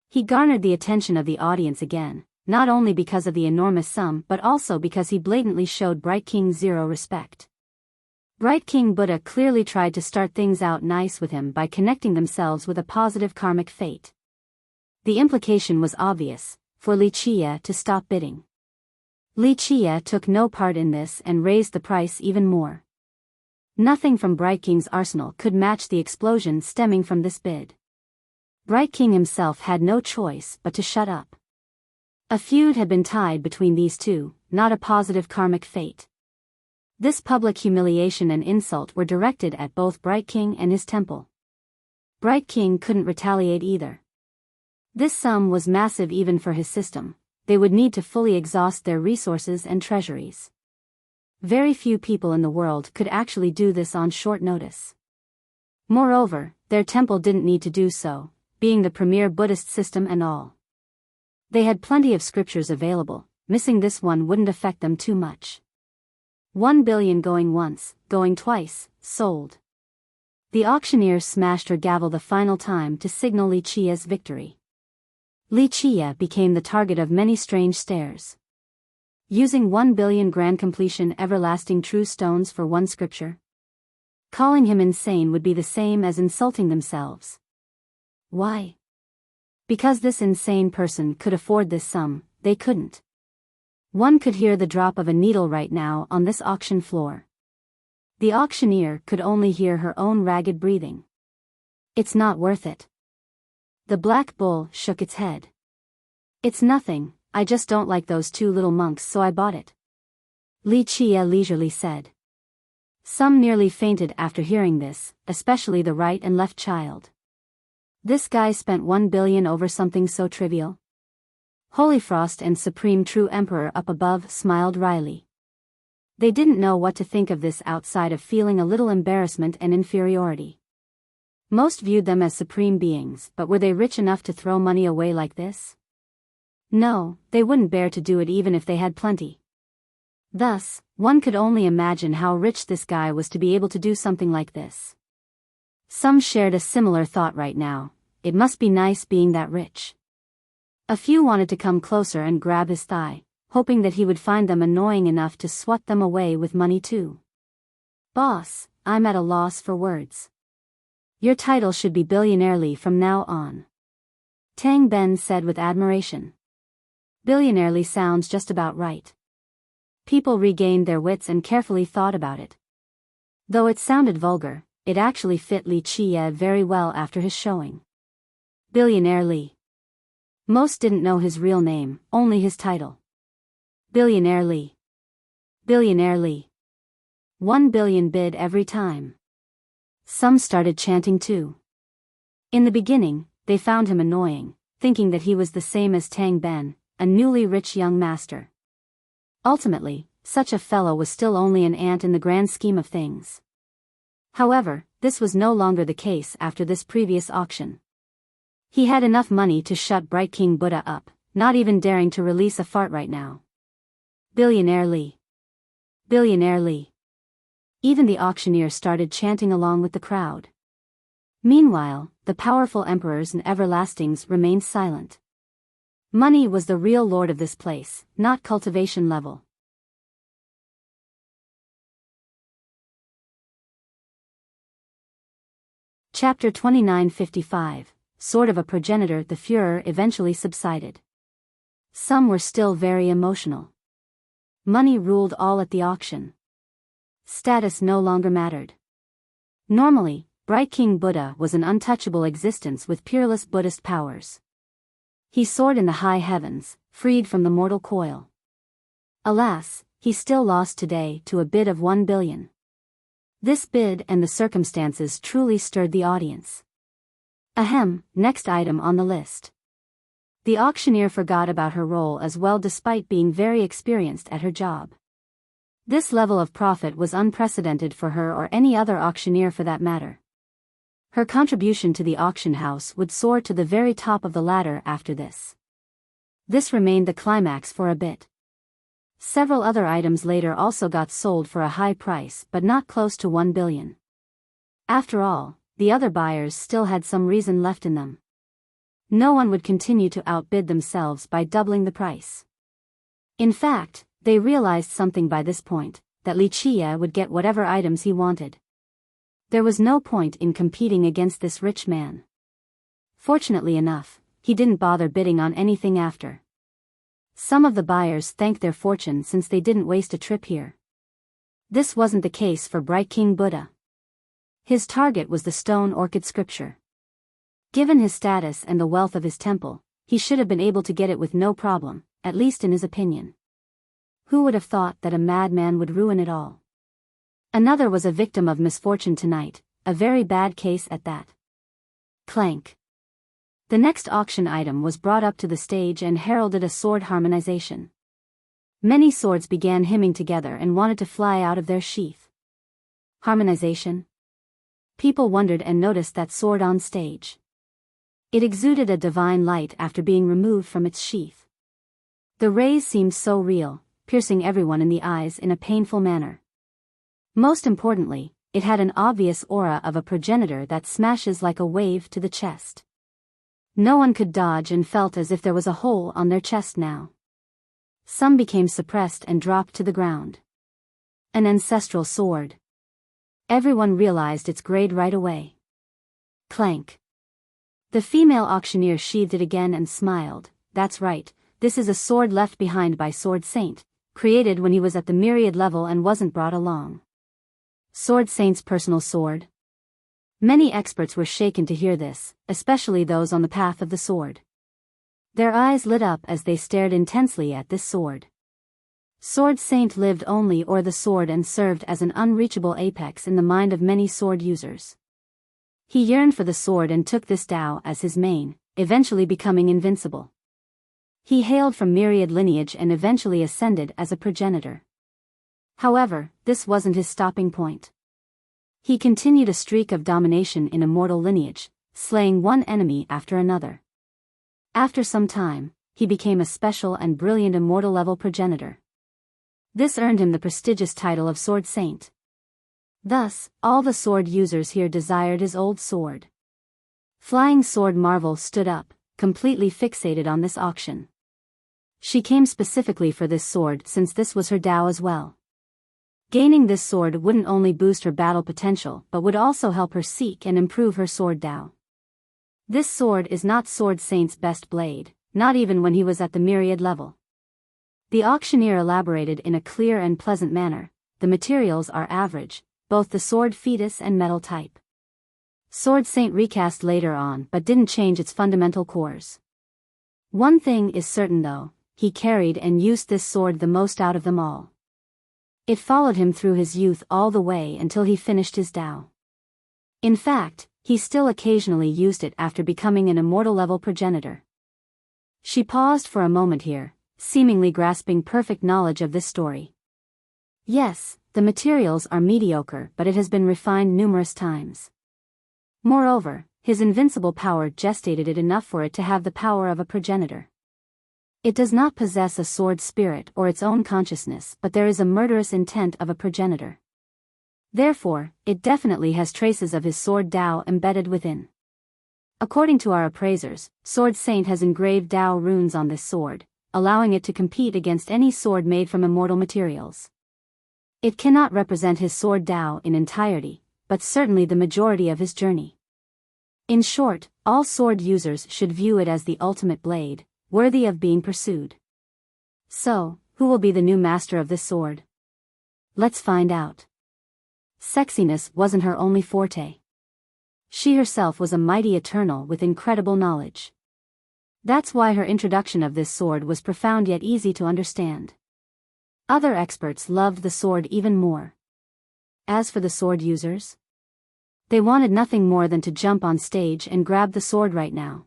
A: He garnered the attention of the audience again, not only because of the enormous sum but also because he blatantly showed Bright King zero respect. Bright King Buddha clearly tried to start things out nice with him by connecting themselves with a positive karmic fate. The implication was obvious, for Li Qiye to stop bidding. Li Qiye took no part in this and raised the price even more. Nothing from Bright King's arsenal could match the explosion stemming from this bid. Bright King himself had no choice but to shut up. A feud had been tied between these two, not a positive karmic fate. This public humiliation and insult were directed at both Bright King and his temple. Bright King couldn't retaliate either. This sum was massive even for his system. They would need to fully exhaust their resources and treasuries. Very few people in the world could actually do this on short notice. Moreover, their temple didn't need to do so, being the premier Buddhist system and all. They had plenty of scriptures available, missing this one wouldn't affect them too much. 1 billion going once, going twice, sold. The auctioneer smashed her gavel the final time to signal Li Qiye's victory. Li Qiye became the target of many strange stares. Using 1 billion grand completion everlasting true stones for one scripture? Calling him insane would be the same as insulting themselves. Why? Because this insane person could afford this sum, they couldn't. One could hear the drop of a needle right now on this auction floor. The auctioneer could only hear her own ragged breathing. It's not worth it. The black bull shook its head. It's nothing, I just don't like those two little monks, so I bought it. Li Qiye leisurely said. Some nearly fainted after hearing this, especially the right and left child. This guy spent 1 billion over something so trivial? Holyfrost and Supreme True Emperor up above smiled wryly. They didn't know what to think of this outside of feeling a little embarrassment and inferiority. Most viewed them as supreme beings, but were they rich enough to throw money away like this? No, they wouldn't bear to do it even if they had plenty. Thus, one could only imagine how rich this guy was to be able to do something like this. Some shared a similar thought right now, it must be nice being that rich. A few wanted to come closer and grab his thigh, hoping that he would find them annoying enough to swat them away with money too. Boss, I'm at a loss for words. Your title should be Billionaire Li from now on. Tang Ben said with admiration. Billionaire Li sounds just about right. People regained their wits and carefully thought about it. Though it sounded vulgar, it actually fit Li Qiye very well after his showing. Billionaire Li. Most didn't know his real name, only his title. Billionaire Li. Billionaire Li. 1 billion bid every time. Some started chanting too. In the beginning, they found him annoying, thinking that he was the same as Tang Ben, a newly rich young master. Ultimately, such a fellow was still only an ant in the grand scheme of things. However, this was no longer the case after this previous auction. He had enough money to shut Bright King Buddha up, not even daring to release a fart right now. Billionaire Li. Billionaire Li. Even the auctioneer started chanting along with the crowd. Meanwhile, the powerful emperors and everlastings remained silent. Money was the real lord of this place, not cultivation level. Chapter 2955, Sword of a Progenitor. The furor eventually subsided. Some were still very emotional. Money ruled all at the auction. Status no longer mattered. Normally, Bright King Buddha was an untouchable existence with peerless Buddhist powers. He soared in the high heavens, freed from the mortal coil. Alas, he still lost today to a bid of 1 billion. This bid and the circumstances truly stirred the audience. Ahem, next item on the list. The auctioneer forgot about her role as well despite being very experienced at her job. This level of profit was unprecedented for her or any other auctioneer for that matter. Her contribution to the auction house would soar to the very top of the ladder after this. This remained the climax for a bit. Several other items later also got sold for a high price but not close to 1 billion. After all, the other buyers still had some reason left in them. No one would continue to outbid themselves by doubling the price. In fact, they realized something by this point, that Li Chia would get whatever items he wanted. There was no point in competing against this rich man. Fortunately enough, he didn't bother bidding on anything after. Some of the buyers thanked their fortune since they didn't waste a trip here. This wasn't the case for Bright King Buddha. His target was the stone orchid scripture. Given his status and the wealth of his temple, he should have been able to get it with no problem, at least in his opinion. Who would have thought that a madman would ruin it all? Another was a victim of misfortune tonight, a very bad case at that. Clank. The next auction item was brought up to the stage and heralded a sword harmonization. Many swords began hymning together and wanted to fly out of their sheath. Harmonization? People wondered and noticed that sword on stage. It exuded a divine light after being removed from its sheath. The rays seemed so real, piercing everyone in the eyes in a painful manner. Most importantly, it had an obvious aura of a progenitor that smashes like a wave to the chest. No one could dodge and felt as if there was a hole on their chest now. Some became suppressed and dropped to the ground. An ancestral sword. Everyone realized its grade right away. Clank. The female auctioneer sheathed it again and smiled. That's right, this is a sword left behind by Sword Saint, created when he was at the myriad level and wasn't brought along. Sword Saint's personal sword? Many experts were shaken to hear this, especially those on the path of the sword. Their eyes lit up as they stared intensely at this sword. Sword Saint lived only or the sword and served as an unreachable apex in the mind of many sword users. He yearned for the sword and took this Tao as his main, eventually becoming invincible. He hailed from myriad lineage and eventually ascended as a progenitor. However, this wasn't his stopping point. He continued a streak of domination in immortal lineage, slaying one enemy after another. After some time, he became a special and brilliant immortal level progenitor. This earned him the prestigious title of Sword Saint. Thus, all the sword users here desired his old sword. Flying Sword Marvel stood up, completely fixated on this auction. She came specifically for this sword since this was her Tao as well. Gaining this sword wouldn't only boost her battle potential but would also help her seek and improve her sword Tao. This sword is not Sword Saint's best blade, not even when he was at the myriad level. The auctioneer elaborated in a clear and pleasant manner. The materials are average, both the sword fetus and metal type. Sword Saint recast later on but didn't change its fundamental cores. One thing is certain though, he carried and used this sword the most out of them all. It followed him through his youth all the way until he finished his Tao. In fact, he still occasionally used it after becoming an immortal level progenitor. She paused for a moment here, seemingly grasping perfect knowledge of this story. Yes, the materials are mediocre but it has been refined numerous times. Moreover, his invincible power gestated it enough for it to have the power of a progenitor. It does not possess a sword spirit or its own consciousness, but there is a murderous intent of a progenitor. Therefore, it definitely has traces of his sword Dao embedded within. According to our appraisers, Sword Saint has engraved Dao runes on this sword, allowing it to compete against any sword made from immortal materials. It cannot represent his sword Dao in entirety, but certainly the majority of his journey. In short, all sword users should view it as the ultimate blade, worthy of being pursued. So, who will be the new master of this sword? Let's find out. Sexiness wasn't her only forte. She herself was a mighty eternal with incredible knowledge. That's why her introduction of this sword was profound yet easy to understand. Other experts loved the sword even more. As for the sword users, they wanted nothing more than to jump on stage and grab the sword right now.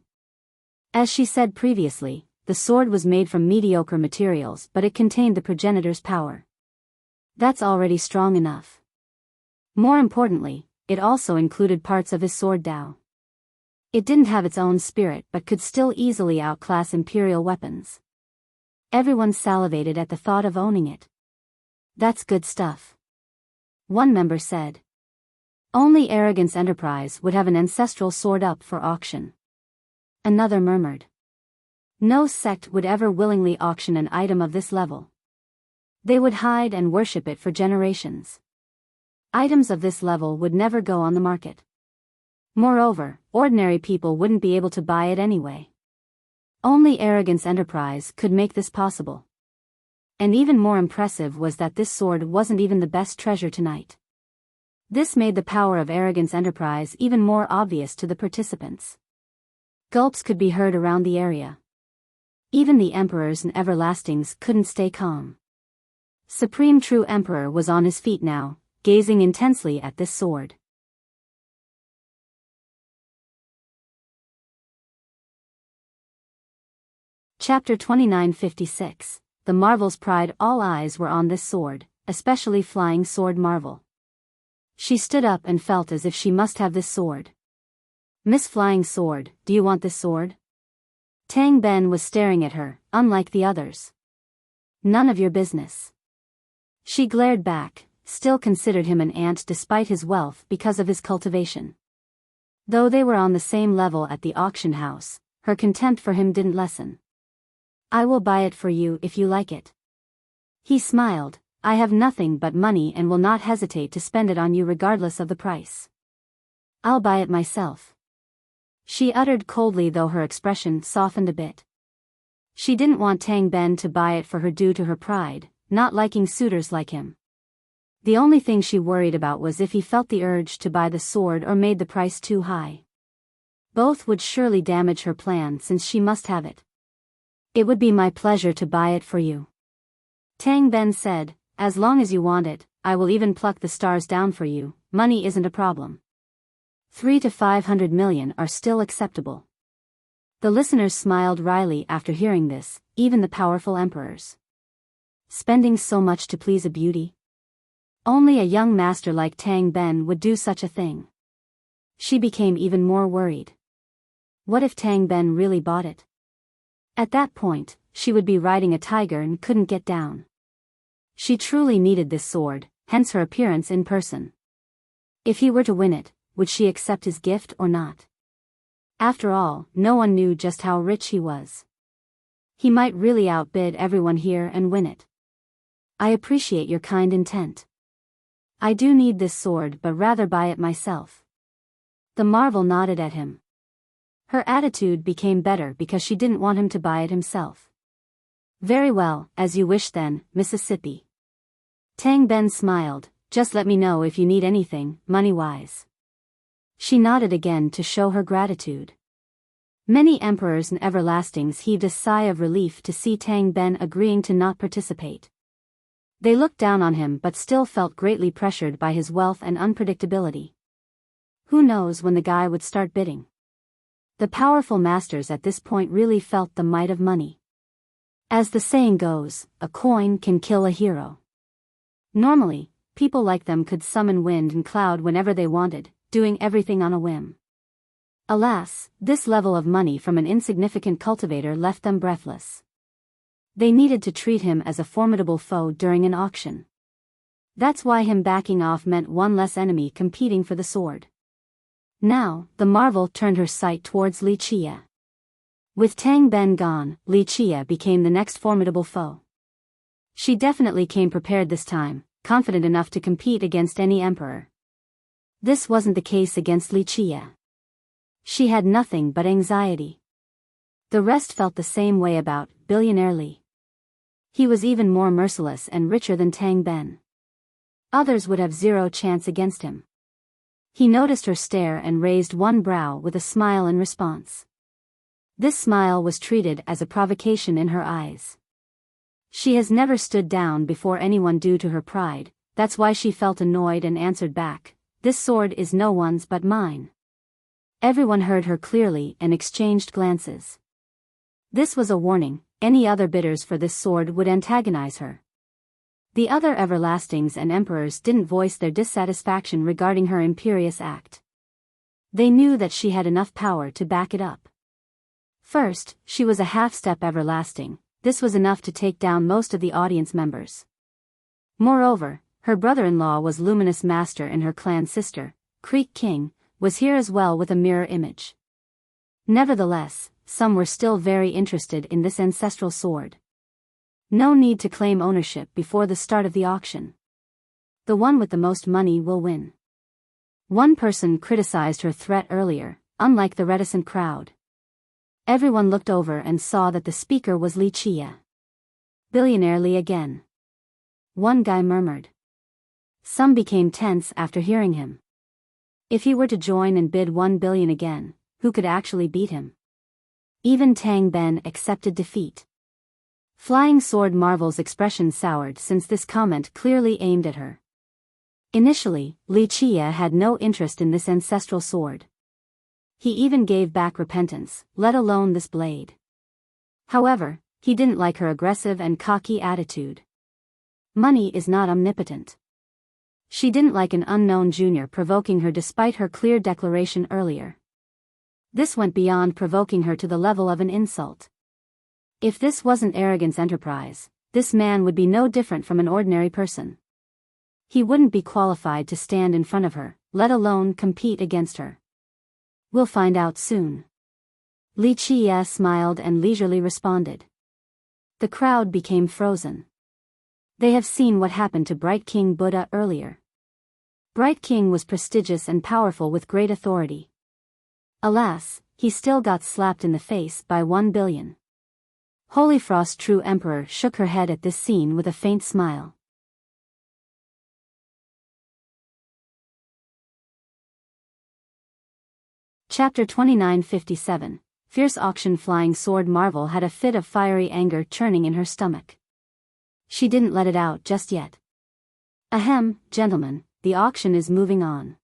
A: As she said previously, the sword was made from mediocre materials, but it contained the progenitor's power. That's already strong enough. More importantly, it also included parts of his sword Dao. It didn't have its own spirit but could still easily outclass imperial weapons. Everyone salivated at the thought of owning it. That's good stuff. One member said. Only Arrogance Enterprise would have an ancestral sword up for auction. Another murmured. No sect would ever willingly auction an item of this level. They would hide and worship it for generations. Items of this level would never go on the market. Moreover, ordinary people wouldn't be able to buy it anyway. Only Arrogance Enterprise could make this possible. And even more impressive was that this sword wasn't even the best treasure tonight. This made the power of Arrogance Enterprise even more obvious to the participants. Gulps could be heard around the area. Even the Emperors and Everlastings couldn't stay calm. Supreme True Emperor was on his feet now, gazing intensely at this sword. Chapter 2956. The Marvel's Pride. All eyes were on this sword, especially Flying Sword Marvel. She stood up and felt as if she must have this sword. Miss Flying Sword, do you want this sword? Tang Ben was staring at her, unlike the others. None of your business. She glared back, still considered him an ant despite his wealth because of his cultivation. Though they were on the same level at the auction house, her contempt for him didn't lessen. I will buy it for you if you like it. He smiled. I have nothing but money and will not hesitate to spend it on you regardless of the price. I'll buy it myself. She uttered coldly, though her expression softened a bit. She didn't want Tang Ben to buy it for her due to her pride, not liking suitors like him. The only thing she worried about was if he felt the urge to buy the sword or made the price too high. Both would surely damage her plan since she must have it. It would be my pleasure to buy it for you. Tang Ben said, as long as you want it, I will even pluck the stars down for you. Money isn't a problem. 300 to 500 million are still acceptable. The listeners smiled wryly after hearing this, even the powerful emperors. Spending so much to please a beauty? Only a young master like Tang Ben would do such a thing. She became even more worried. What if Tang Ben really bought it? At that point, she would be riding a tiger and couldn't get down. She truly needed this sword, hence her appearance in person. If he were to win it, would she accept his gift or not? After all, no one knew just how rich he was. He might really outbid everyone here and win it. I appreciate your kind intent. I do need this sword but rather buy it myself. The Marvel nodded at him. Her attitude became better because she didn't want him to buy it himself. Very well, as you wish then, Mississippi. Tang Ben smiled, just let me know if you need anything, money-wise. She nodded again to show her gratitude. Many emperors and everlastings heaved a sigh of relief to see Tang Ben agreeing to not participate. They looked down on him but still felt greatly pressured by his wealth and unpredictability. Who knows when the guy would start bidding? The powerful masters at this point really felt the might of money. As the saying goes, a coin can kill a hero. Normally, people like them could summon wind and cloud whenever they wanted, doing everything on a whim. Alas, this level of money from an insignificant cultivator left them breathless. They needed to treat him as a formidable foe during an auction. That's why him backing off meant one less enemy competing for the sword. Now, the marvel turned her sight towards Li Chia. With Tang Ben gone, Li Chia became the next formidable foe. She definitely came prepared this time, confident enough to compete against any emperor. This wasn't the case against Li Chia. She had nothing but anxiety. The rest felt the same way about billionaire Li. He was even more merciless and richer than Tang Ben. Others would have zero chance against him. He noticed her stare and raised one brow with a smile in response. This smile was treated as a provocation in her eyes. She has never stood down before anyone due to her pride, that's why she felt annoyed and answered back, "This sword is no one's but mine." Everyone heard her clearly and exchanged glances. This was a warning, any other bidders for this sword would antagonize her. The other everlastings and emperors didn't voice their dissatisfaction regarding her imperious act. They knew that she had enough power to back it up. First, she was a half-step everlasting. This was enough to take down most of the audience members. Moreover, her brother-in-law was Luminous Master and her clan sister, Creek King, was here as well with a mirror image. Nevertheless, some were still very interested in this ancestral sword. No need to claim ownership before the start of the auction. The one with the most money will win. One person criticized her threat earlier, unlike the reticent crowd. Everyone looked over and saw that the speaker was Li Chia. Billionaire Li again. One guy murmured. Some became tense after hearing him. If he were to join and bid 1 billion again, who could actually beat him? Even Tang Ben accepted defeat. Flying Sword Marvel's expression soured since this comment clearly aimed at her. Initially, Li Chia had no interest in this ancestral sword. He even gave back repentance, let alone this blade. However, he didn't like her aggressive and cocky attitude. Money is not omnipotent. She didn't like an unknown junior provoking her despite her clear declaration earlier. This went beyond provoking her to the level of an insult. If this wasn't arrogance enterprise, this man would be no different from an ordinary person. He wouldn't be qualified to stand in front of her, let alone compete against her. We'll find out soon. Li Chia smiled and leisurely responded. The crowd became frozen. They have seen what happened to Bright King Buddha earlier. Bright King was prestigious and powerful with great authority. Alas, he still got slapped in the face by 1 billion. Holy Frost True Emperor shook her head at this scene with a faint smile. Chapter 2957. Fierce Auction. Flying Sword Marvel had a fit of fiery anger churning in her stomach. She didn't let it out just yet. Ahem, gentlemen, the auction is moving on.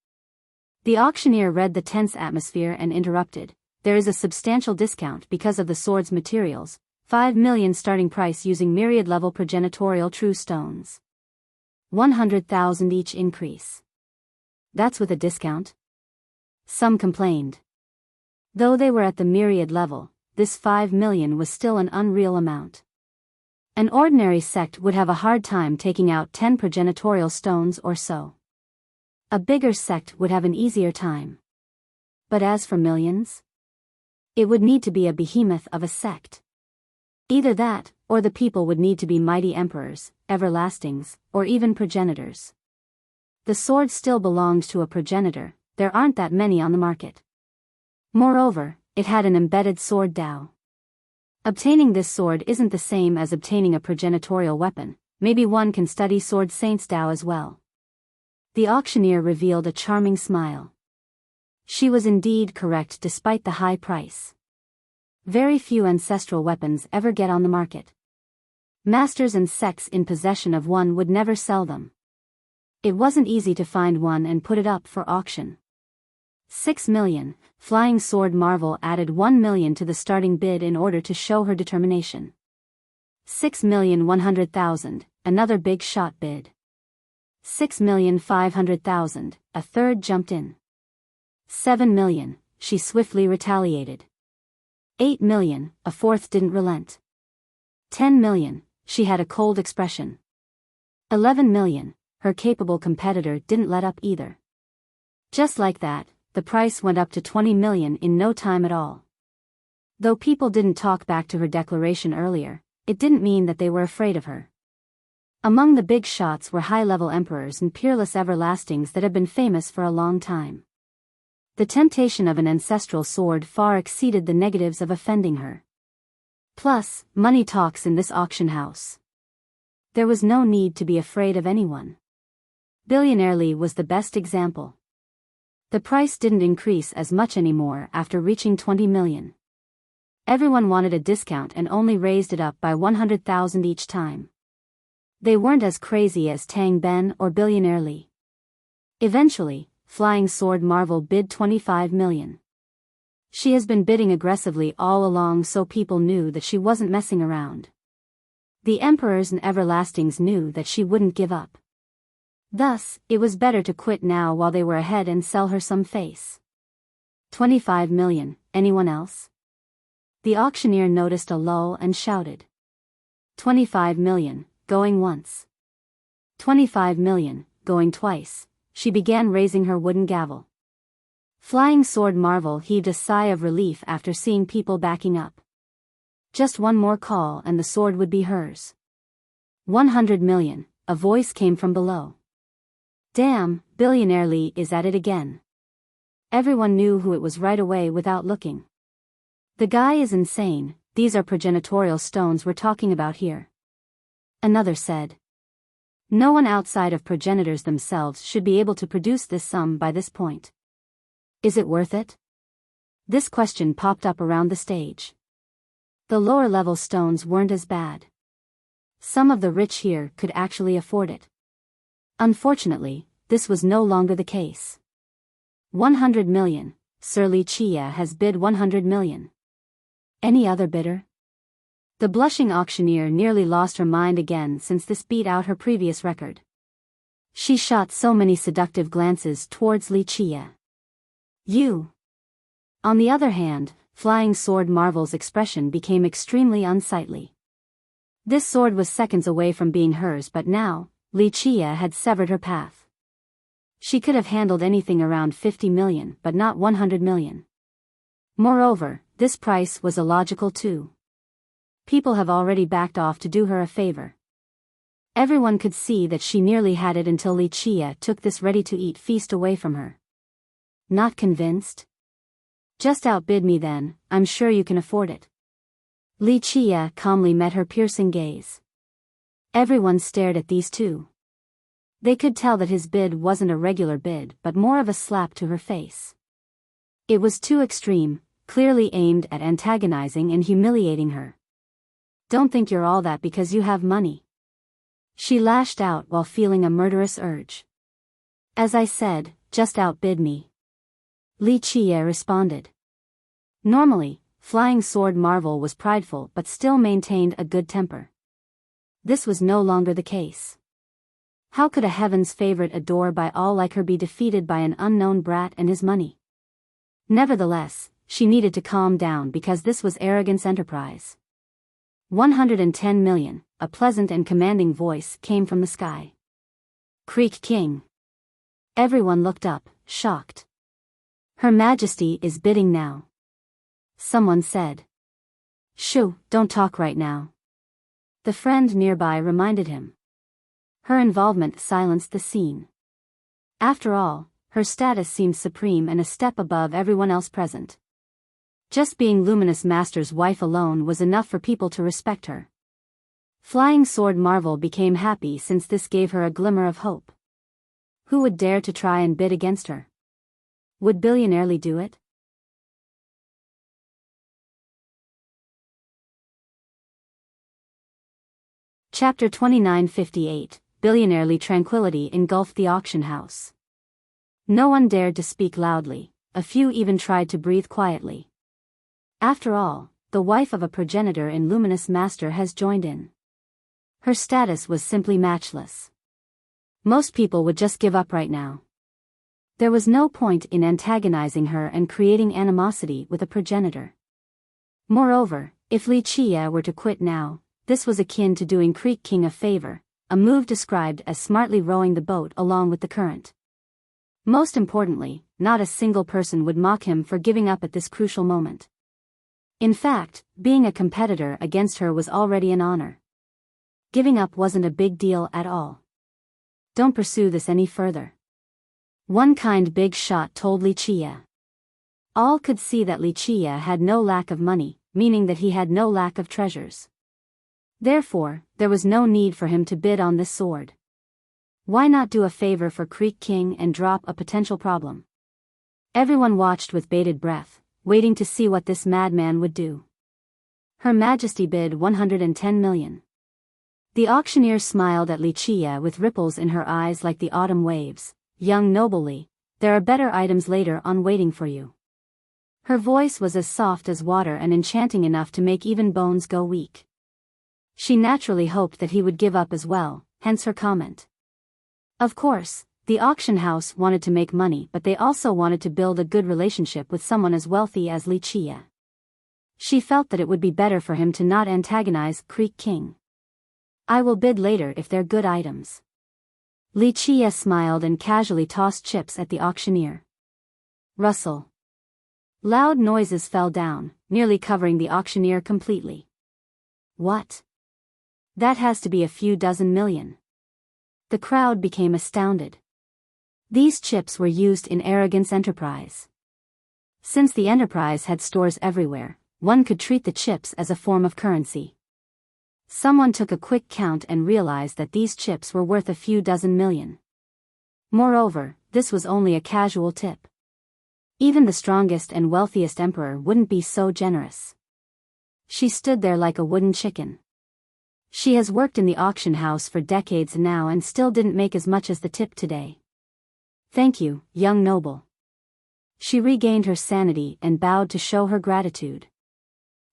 A: The auctioneer read the tense atmosphere and interrupted. There is a substantial discount because of the sword's materials. 5 million starting price using myriad level progenitorial true stones. 100,000 each increase. That's with a discount? Some complained. Though they were at the myriad level, this 5 million was still an unreal amount. An ordinary sect would have a hard time taking out 10 progenitorial stones or so. A bigger sect would have an easier time. But as for millions? It would need to be a behemoth of a sect. Either that, or the people would need to be mighty emperors, everlastings, or even progenitors. The sword still belonged to a progenitor, there aren't that many on the market. Moreover, it had an embedded sword Dao. Obtaining this sword isn't the same as obtaining a progenitorial weapon, maybe one can study Sword Saint's Dao as well. The auctioneer revealed a charming smile. She was indeed correct despite the high price. Very few ancestral weapons ever get on the market. Masters and sects in possession of one would never sell them. It wasn't easy to find one and put it up for auction. 6 million, Flying Sword Marvel added 1 million to the starting bid in order to show her determination. 6,100,000, another big shot bid. 6,500,000, a third jumped in. 7 million, she swiftly retaliated. 8 million, a fourth didn't relent. 10 million, she had a cold expression. 11 million, her capable competitor didn't let up either. Just like that, the price went up to 20 million in no time at all. Though people didn't talk back to her declaration earlier, it didn't mean that they were afraid of her. Among the big shots were high-level emperors and peerless everlastings that had been famous for a long time. The temptation of an ancestral sword far exceeded the negatives of offending her. Plus, money talks in this auction house. There was no need to be afraid of anyone. Billionaire Li was the best example. The price didn't increase as much anymore after reaching 20 million. Everyone wanted a discount and only raised it up by 100,000 each time. They weren't as crazy as Tang Ben or Billionaire Li. Eventually, Flying Sword Marvel bid 25 million. She has been bidding aggressively all along, so people knew that she wasn't messing around. The emperors and everlastings knew that she wouldn't give up. Thus, it was better to quit now while they were ahead and sell her some face. 25 million, anyone else? The auctioneer noticed a lull and shouted. 25 million, going once. 25 million, going twice. She began raising her wooden gavel. Flying Sword Marvel heaved a sigh of relief after seeing people backing up. Just one more call and the sword would be hers. 100 million, a voice came from below. Damn, Billionaire Li is at it again. Everyone knew who it was right away without looking. The guy is insane, these are progenitorial stones we're talking about here. Another said. No one outside of progenitors themselves should be able to produce this sum by this point. Is it worth it? This question popped up around the stage. The lower-level stones weren't as bad. Some of the rich here could actually afford it. Unfortunately, this was no longer the case. 100 million, Sir Li Chia has bid 100 million. Any other bidder? The blushing auctioneer nearly lost her mind again since this beat out her previous record. She shot so many seductive glances towards Li Chia. You. On the other hand, Flying Sword Marvel's expression became extremely unsightly. This sword was seconds away from being hers, but now, Li Chia had severed her path. She could have handled anything around 50 million but not 100 million. Moreover, this price was illogical too. People have already backed off to do her a favor. Everyone could see that she nearly had it until Li Chia took this ready-to-eat feast away from her. Not convinced? Just outbid me then, I'm sure you can afford it. Li Chia calmly met her piercing gaze. Everyone stared at these two. They could tell that his bid wasn't a regular bid but more of a slap to her face. It was too extreme, clearly aimed at antagonizing and humiliating her. Don't think you're all that because you have money. She lashed out while feeling a murderous urge. As I said, just outbid me. Li Chia responded. Normally, Flying Sword Marvel was prideful but still maintained a good temper. This was no longer the case. How could a heaven's favorite adored by all like her be defeated by an unknown brat and his money? Nevertheless, she needed to calm down because this was arrogance enterprise. 110 million, a pleasant and commanding voice came from the sky. Creek King. Everyone looked up, shocked. Her Majesty is bidding now. Someone said. Shoo, don't talk right now. The friend nearby reminded him. Her involvement silenced the scene. After all, her status seemed supreme and a step above everyone else present. Just being Luminous Master's wife alone was enough for people to respect her. Flying Sword Marvel became happy since this gave her a glimmer of hope. Who would dare to try and bid against her? Would Billionaire Li do it? Chapter 2958, Billionaire Li. Tranquility engulfed the auction house. No one dared to speak loudly, a few even tried to breathe quietly. After all, the wife of a progenitor in Luminous Master has joined in. Her status was simply matchless. Most people would just give up right now. There was no point in antagonizing her and creating animosity with a progenitor. Moreover, if Li Chia were to quit now, this was akin to doing Creek King a favor, a move described as smartly rowing the boat along with the current. Most importantly, not a single person would mock him for giving up at this crucial moment. In fact, being a competitor against her was already an honor. Giving up wasn't a big deal at all. Don't pursue this any further. One kind big shot told Wuxia. All could see that Wuxia had no lack of money, meaning that he had no lack of treasures. Therefore, there was no need for him to bid on this sword. Why not do a favor for Creek King and drop a potential problem? Everyone watched with bated breath, waiting to see what this madman would do. Her Majesty bid 110 million. The auctioneer smiled at Wuxia with ripples in her eyes like the autumn waves. Young nobly, there are better items later on waiting for you. Her voice was as soft as water and enchanting enough to make even bones go weak. She naturally hoped that he would give up as well, hence her comment. Of course, the auction house wanted to make money, but they also wanted to build a good relationship with someone as wealthy as Wuxia. She felt that it would be better for him to not antagonize Creek King. I will bid later if they're good items. Wuxia smiled and casually tossed chips at the auctioneer. Rustle. Loud noises fell down, nearly covering the auctioneer completely. What? That has to be a few dozen million. The crowd became astounded. These chips were used in Arrogance Enterprise. Since the Enterprise had stores everywhere, one could treat the chips as a form of currency. Someone took a quick count and realized that these chips were worth a few dozen million. Moreover, this was only a casual tip. Even the strongest and wealthiest emperor wouldn't be so generous. She stood there like a wooden chicken. She has worked in the auction house for decades now and still didn't make as much as the tip today. Thank you, young noble. She regained her sanity and bowed to show her gratitude.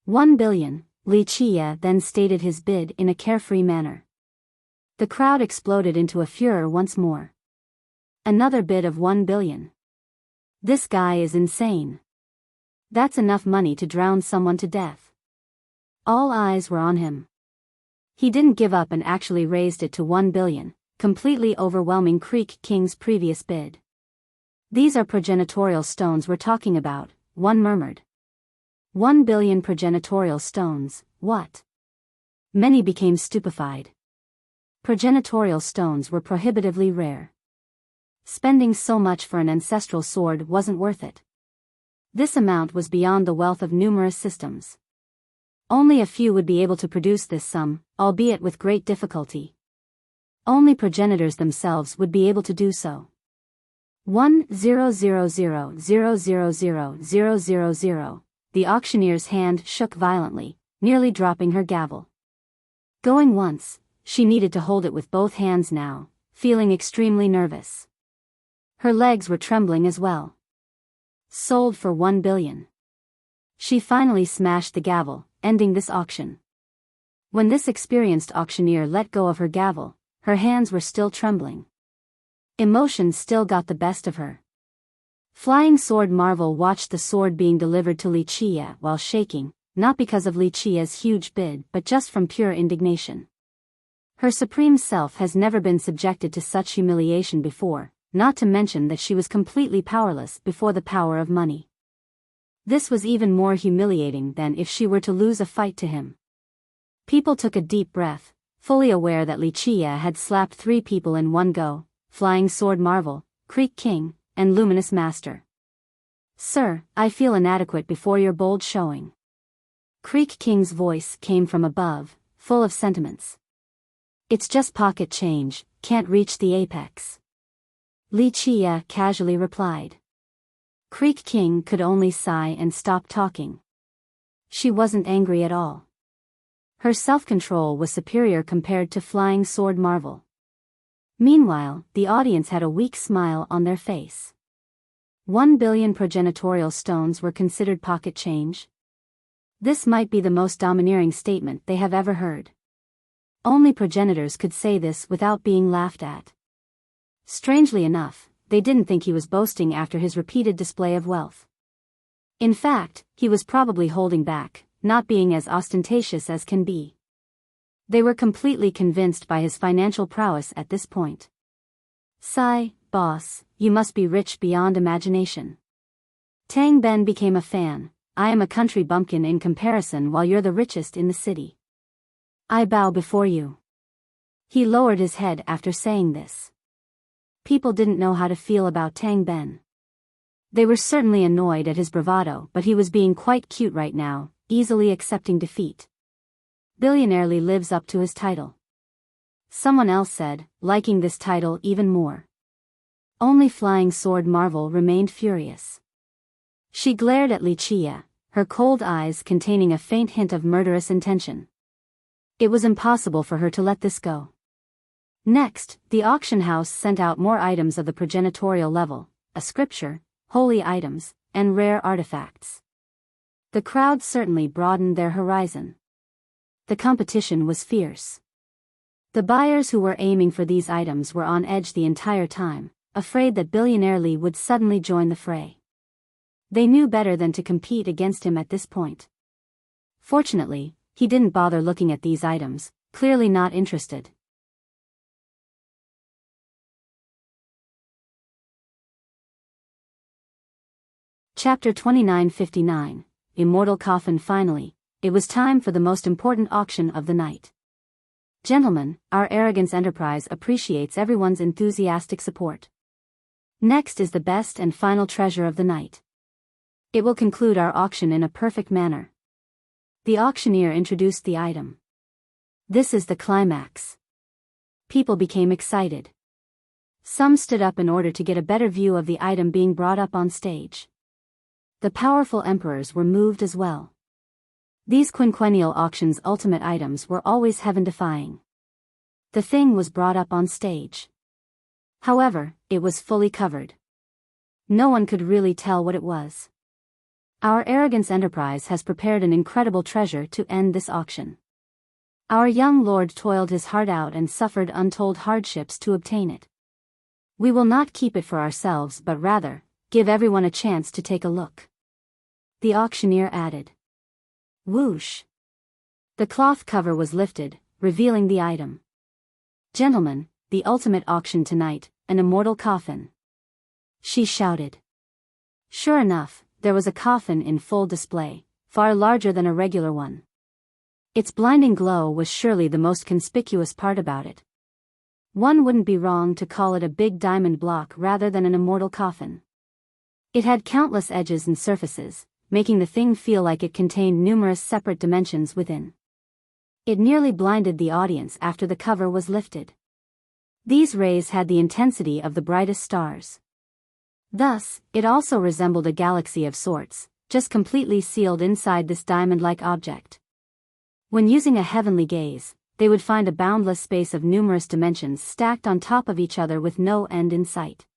A: 1 billion. Wuxia then stated his bid in a carefree manner. The crowd exploded into a furor once more. Another bid of 1 billion. This guy is insane. That's enough money to drown someone to death. All eyes were on him. He didn't give up and actually raised it to 1 billion, completely overwhelming Creek King's previous bid. These are progenitorial stones we're talking about, one murmured. 1 billion progenitorial stones, what? Many became stupefied. Progenitorial stones were prohibitively rare. Spending so much for an ancestral sword wasn't worth it. This amount was beyond the wealth of numerous systems. Only a few would be able to produce this sum, albeit with great difficulty. Only progenitors themselves would be able to do so. 1,000,000,000,000. The auctioneer's hand shook violently, nearly dropping her gavel. Going once, she needed to hold it with both hands now, feeling extremely nervous. Her legs were trembling as well. Sold for 1 billion. She finally smashed the gavel, ending this auction. When this experienced auctioneer let go of her gavel, her hands were still trembling. Emotion still got the best of her. Flying Sword Marvel watched the sword being delivered to Wuxia while shaking, not because of Wuxia's huge bid but just from pure indignation. Her supreme self has never been subjected to such humiliation before, not to mention that she was completely powerless before the power of money. This was even more humiliating than if she were to lose a fight to him. People took a deep breath, fully aware that Wuxia had slapped 3 people in one go, Flying Sword Marvel, Creek King, and Luminous Master. Sir, I feel inadequate before your bold showing. Creek King's voice came from above, full of sentiments. It's just pocket change, can't reach the apex. Wuxia casually replied. Creek King could only sigh and stop talking. She wasn't angry at all. Her self-control was superior compared to Flying Sword Marvel. Meanwhile, the audience had a weak smile on their face. 1 billion progenitorial stones were considered pocket change. This might be the most domineering statement they have ever heard. Only progenitors could say this without being laughed at. Strangely enough, they didn't think he was boasting after his repeated display of wealth. In fact, he was probably holding back, not being as ostentatious as can be. They were completely convinced by his financial prowess at this point. Sigh, boss, you must be rich beyond imagination. Tang Ben became a fan. I am a country bumpkin in comparison while you're the richest in the city. I bow before you. He lowered his head after saying this. People didn't know how to feel about Tang Ben. They were certainly annoyed at his bravado, but he was being quite cute right now, easily accepting defeat. Billionaire Li lives up to his title. Someone else said, liking this title even more. Only Flying Sword Marvel remained furious. She glared at Li Chia, her cold eyes containing a faint hint of murderous intention. It was impossible for her to let this go. Next, the auction house sent out more items of the progenitorial level, a scripture, holy items, and rare artifacts. The crowd certainly broadened their horizon. The competition was fierce. The buyers who were aiming for these items were on edge the entire time, afraid that Billionaire Li would suddenly join the fray. They knew better than to compete against him at this point. Fortunately, he didn't bother looking at these items, clearly not interested. Chapter 2959, Immortal Coffin. Finally, it was time for the most important auction of the night. Gentlemen, our Arrogance Enterprise appreciates everyone's enthusiastic support. Next is the best and final treasure of the night. It will conclude our auction in a perfect manner. The auctioneer introduced the item. This is the climax. People became excited. Some stood up in order to get a better view of the item being brought up on stage. The powerful emperors were moved as well. These quinquennial auctions' ultimate items were always heaven-defying. The thing was brought up on stage. However, it was fully covered. No one could really tell what it was. Our Arrogance Enterprise has prepared an incredible treasure to end this auction. Our young lord toiled his heart out and suffered untold hardships to obtain it. We will not keep it for ourselves but rather, give everyone a chance to take a look. The auctioneer added. Whoosh! The cloth cover was lifted, revealing the item. Gentlemen, the ultimate auction tonight, an immortal coffin. She shouted. Sure enough, there was a coffin in full display, far larger than a regular one. Its blinding glow was surely the most conspicuous part about it. One wouldn't be wrong to call it a big diamond block rather than an immortal coffin. It had countless edges and surfaces, making the thing feel like it contained numerous separate dimensions within. It nearly blinded the audience after the cover was lifted. These rays had the intensity of the brightest stars. Thus, it also resembled a galaxy of sorts, just completely sealed inside this diamond-like object. When using a heavenly gaze, they would find a boundless space of numerous dimensions stacked on top of each other with no end in sight.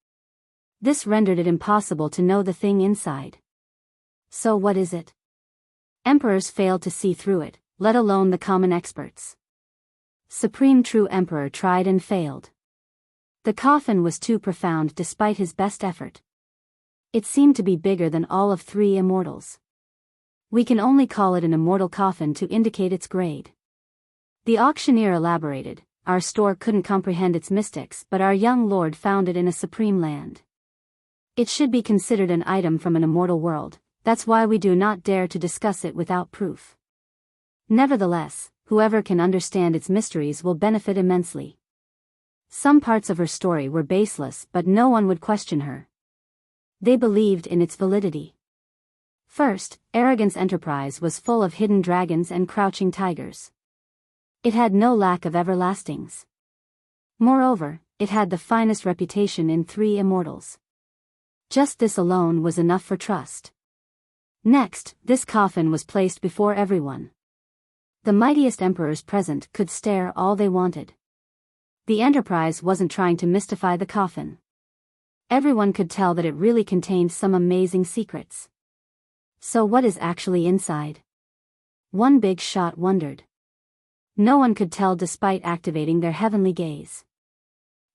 A: This rendered it impossible to know the thing inside. So what is it? Emperors failed to see through it, let alone the common experts. Supreme True Emperor tried and failed. The coffin was too profound despite his best effort. It seemed to be bigger than all of 3 immortals. We can only call it an immortal coffin to indicate its grade. The auctioneer elaborated, our store couldn't comprehend its mystics but our young lord found it in a supreme land. It should be considered an item from an immortal world, that's why we do not dare to discuss it without proof. Nevertheless, whoever can understand its mysteries will benefit immensely. Some parts of her story were baseless but no one would question her. They believed in its validity. First, Arrogance Enterprise was full of hidden dragons and crouching tigers. It had no lack of everlastings. Moreover, it had the finest reputation in 3 immortals. Just this alone was enough for trust. Next, this coffin was placed before everyone. The mightiest emperors present could stare all they wanted. The Enterprise wasn't trying to mystify the coffin. Everyone could tell that it really contained some amazing secrets. So what is actually inside? One big shot wondered. No one could tell despite activating their heavenly gaze.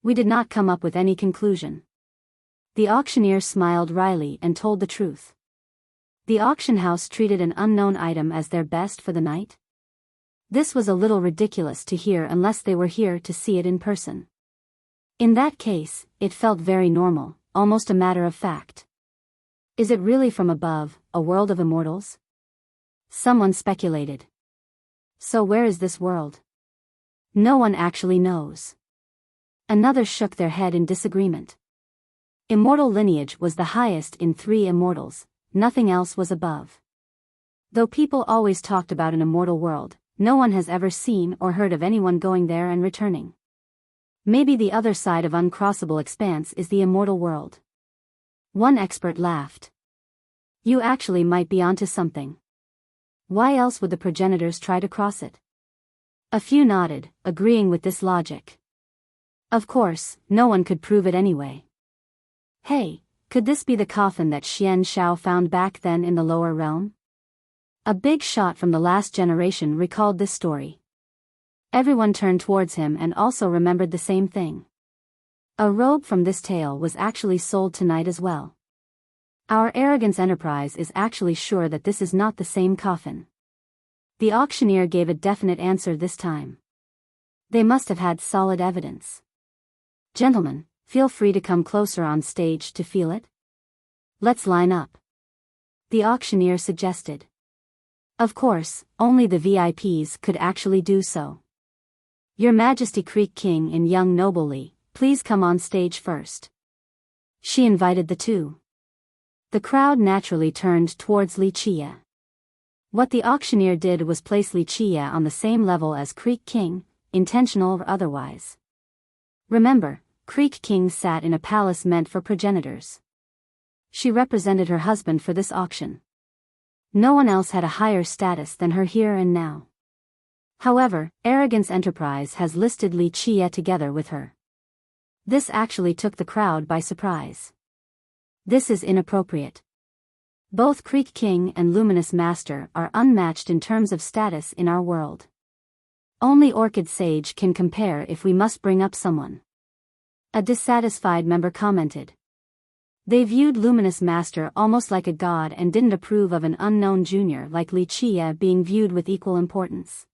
A: We did not come up with any conclusion. The auctioneer smiled wryly and told the truth. The auction house treated an unknown item as their best for the night? This was a little ridiculous to hear unless they were here to see it in person. In that case, it felt very normal, almost a matter of fact. Is it really from above, a world of immortals? Someone speculated. So where is this world? No one actually knows. Another shook their head in disagreement. Immortal lineage was the highest in 3 immortals, nothing else was above. Though people always talked about an immortal world, no one has ever seen or heard of anyone going there and returning. Maybe the other side of uncrossable expanse is the immortal world. One expert laughed. You actually might be onto something. Why else would the progenitors try to cross it? A few nodded, agreeing with this logic. Of course, no one could prove it anyway. Hey, could this be the coffin that Xian Shao found back then in the lower realm? A big shot from the last generation recalled this story. Everyone turned towards him and also remembered the same thing. A robe from this tale was actually sold tonight as well. Our Arrogance Enterprise is actually sure that this is not the same coffin. The auctioneer gave a definite answer this time. They must have had solid evidence. Gentlemen, feel free to come closer on stage to feel it. Let's line up. The auctioneer suggested. Of course, only the VIPs could actually do so. Your Majesty Creek King and young Noble Li, please come on stage first. She invited the two. The crowd naturally turned towards Li Chia. What the auctioneer did was place Li Chia on the same level as Creek King, intentional or otherwise. Remember, Creek King sat in a palace meant for progenitors. She represented her husband for this auction. No one else had a higher status than her here and now. However, Arrogance Enterprise has listed Li Chia together with her. This actually took the crowd by surprise. This is inappropriate. Both Creek King and Luminous Master are unmatched in terms of status in our world. Only Orchid Sage can compare if we must bring up someone. A dissatisfied member commented. They viewed Luminous Master almost like a god and didn't approve of an unknown junior like Li Chia being viewed with equal importance.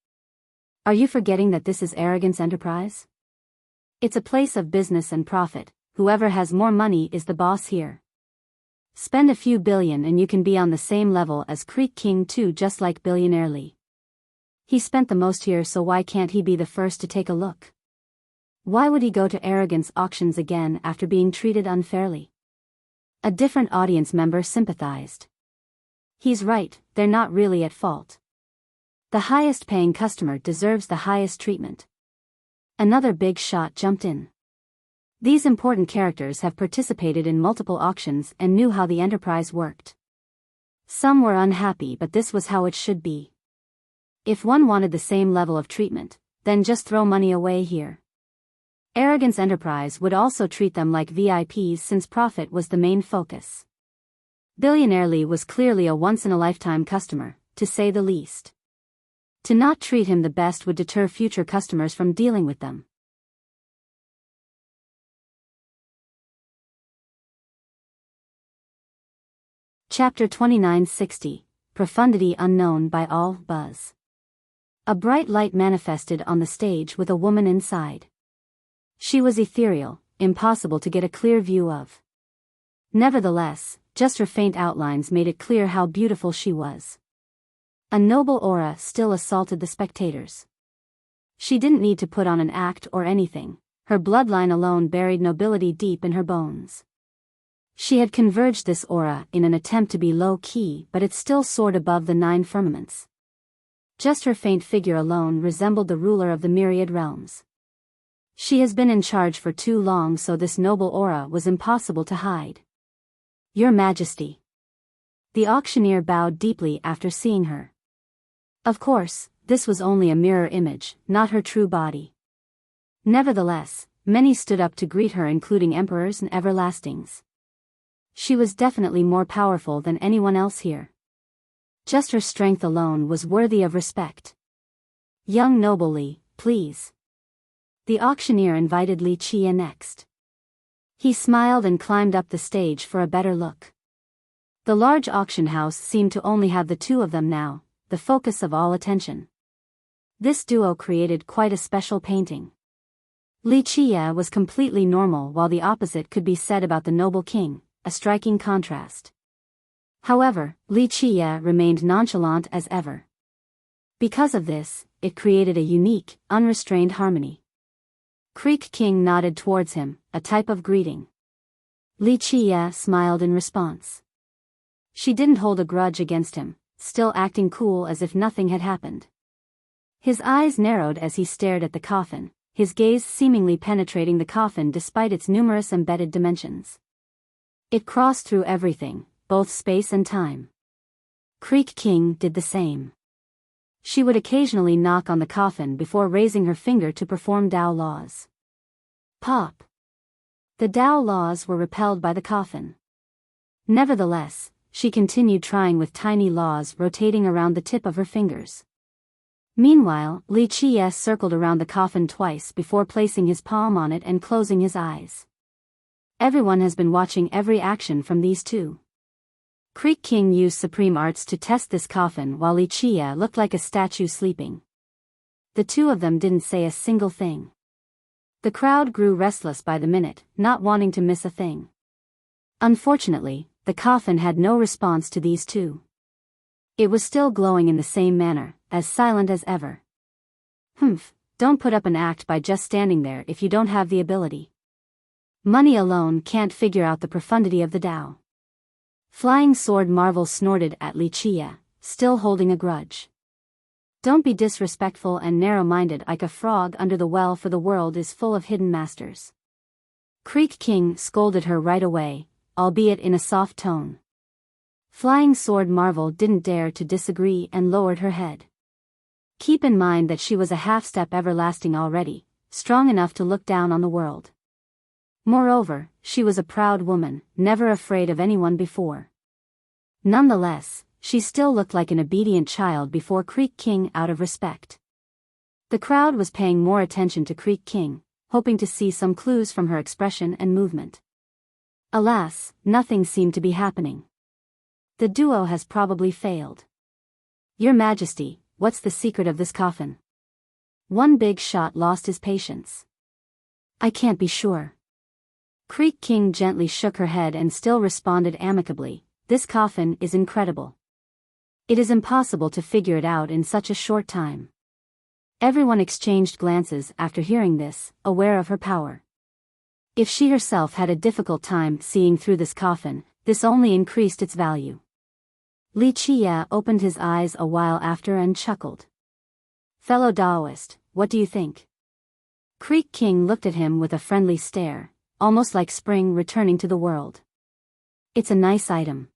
A: Are you forgetting that this is Arrogance Enterprise? It's a place of business and profit. Whoever has more money is the boss here. Spend a few billion and you can be on the same level as Creek King too, just like billionaire Li. He spent the most here, so why can't he be the first to take a look? Why would he go to Arrogance auctions again after being treated unfairly? A different audience member sympathized. He's right, they're not really at fault. The highest paying customer deserves the highest treatment. Another big shot jumped in. These important characters have participated in multiple auctions and knew how the enterprise worked. Some were unhappy, but this was how it should be. If one wanted the same level of treatment, then just throw money away here. Arrogance Enterprise would also treat them like VIPs since profit was the main focus. Billionaire Li was clearly a once-in-a-lifetime customer, to say the least. To not treat him the best would deter future customers from dealing with them. Chapter 2960, Profundity Unknown by All Buzz. A bright light manifested on the stage with a woman inside. She was ethereal, impossible to get a clear view of. Nevertheless, just her faint outlines made it clear how beautiful she was. A noble aura still assaulted the spectators. She didn't need to put on an act or anything, her bloodline alone buried nobility deep in her bones. She had converged this aura in an attempt to be low-key, but it still soared above the 9 firmaments. Just her faint figure alone resembled the ruler of the myriad realms. She has been in charge for too long, so this noble aura was impossible to hide. Your Majesty. The auctioneer bowed deeply after seeing her. Of course, this was only a mirror image, not her true body. Nevertheless, many stood up to greet her, including emperors and everlastings. She was definitely more powerful than anyone else here. Just her strength alone was worthy of respect. Young Noble Li, please. The auctioneer invited Li Chia next. He smiled and climbed up the stage for a better look. The large auction house seemed to only have the two of them now, the focus of all attention. This duo created quite a special painting. Li Qiye was completely normal while the opposite could be said about the noble king, a striking contrast. However, Li Qiye remained nonchalant as ever. Because of this, it created a unique, unrestrained harmony. Creek King nodded towards him, a type of greeting. Li Qiye smiled in response. She didn't hold a grudge against him, still acting cool as if nothing had happened. His eyes narrowed as he stared at the coffin, his gaze seemingly penetrating the coffin despite its numerous embedded dimensions. It crossed through everything, both space and time. Creek King did the same. She would occasionally knock on the coffin before raising her finger to perform Tao laws. Pop. The Tao laws were repelled by the coffin. Nevertheless, she continued trying with tiny laws rotating around the tip of her fingers. Meanwhile, Li Qiye circled around the coffin twice before placing his palm on it and closing his eyes. Everyone has been watching every action from these two. Creek King used supreme arts to test this coffin while Li Qiye looked like a statue sleeping. The two of them didn't say a single thing. The crowd grew restless by the minute, not wanting to miss a thing. Unfortunately, the coffin had no response to these two. It was still glowing in the same manner, as silent as ever. Don't put up an act by just standing there if you don't have the ability. Money alone can't figure out the profundity of the Tao. Flying Sword Marvel snorted at Li Qiye, still holding a grudge. Don't be disrespectful and narrow-minded like a frog under the well, for the world is full of hidden masters. Creek King scolded her right away, albeit in a soft tone. Flying Sword Marvel didn't dare to disagree and lowered her head. Keep in mind that she was a half-step everlasting already, strong enough to look down on the world. Moreover, she was a proud woman, never afraid of anyone before. Nonetheless, she still looked like an obedient child before Creek King out of respect. The crowd was paying more attention to Creek King, hoping to see some clues from her expression and movement. Alas, nothing seemed to be happening. The duo has probably failed. Your Majesty, what's the secret of this coffin? One big shot lost his patience. I can't be sure. Creek King gently shook her head and still responded amicably, this coffin is incredible. It is impossible to figure it out in such a short time. Everyone exchanged glances after hearing this, aware of her power. If she herself had a difficult time seeing through this coffin, this only increased its value. Li Qiye opened his eyes a while after and chuckled. Fellow Taoist, what do you think? Creek King looked at him with a friendly stare, almost like spring returning to the world. It's a nice item.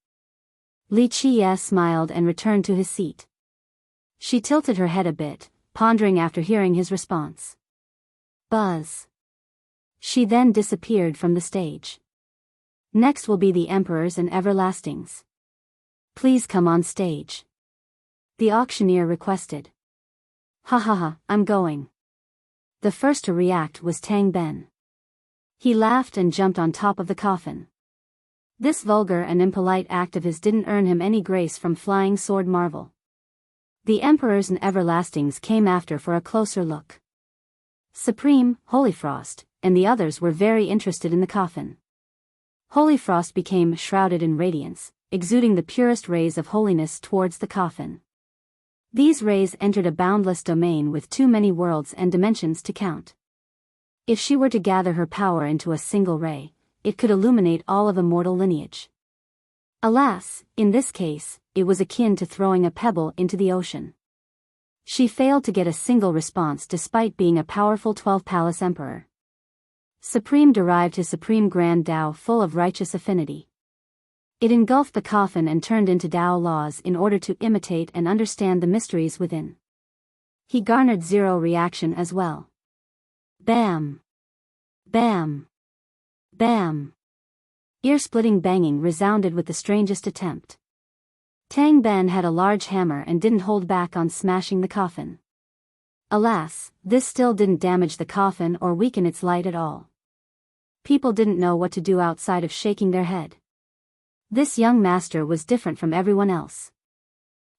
A: Li Qiye smiled and returned to his seat. She tilted her head a bit, pondering after hearing his response. Buzz. She then disappeared from the stage. Next will be the Emperors and Everlastings. Please come on stage. The auctioneer requested. Ha, I'm going. The first to react was Tang Ben. He laughed and jumped on top of the coffin. This vulgar and impolite act of his didn't earn him any grace from Flying Sword Marvel. The Emperors and Everlastings came after for a closer look. Supreme, Holyfrost, and the others were very interested in the coffin. Holyfrost became shrouded in radiance, exuding the purest rays of holiness towards the coffin. These rays entered a boundless domain with too many worlds and dimensions to count. If she were to gather her power into a single ray, it could illuminate all of immortal lineage. Alas, in this case, it was akin to throwing a pebble into the ocean. She failed to get a single response despite being a powerful 12-palace emperor. Supreme derived his supreme grand Tao full of righteous affinity. It engulfed the coffin and turned into Tao laws in order to imitate and understand the mysteries within. He garnered zero reaction as well. Bam! Bam! Bam! Ear-splitting banging resounded with the strangest attempt. Tang Ben had a large hammer and didn't hold back on smashing the coffin. Alas, this still didn't damage the coffin or weaken its light at all. People didn't know what to do outside of shaking their head. This young master was different from everyone else.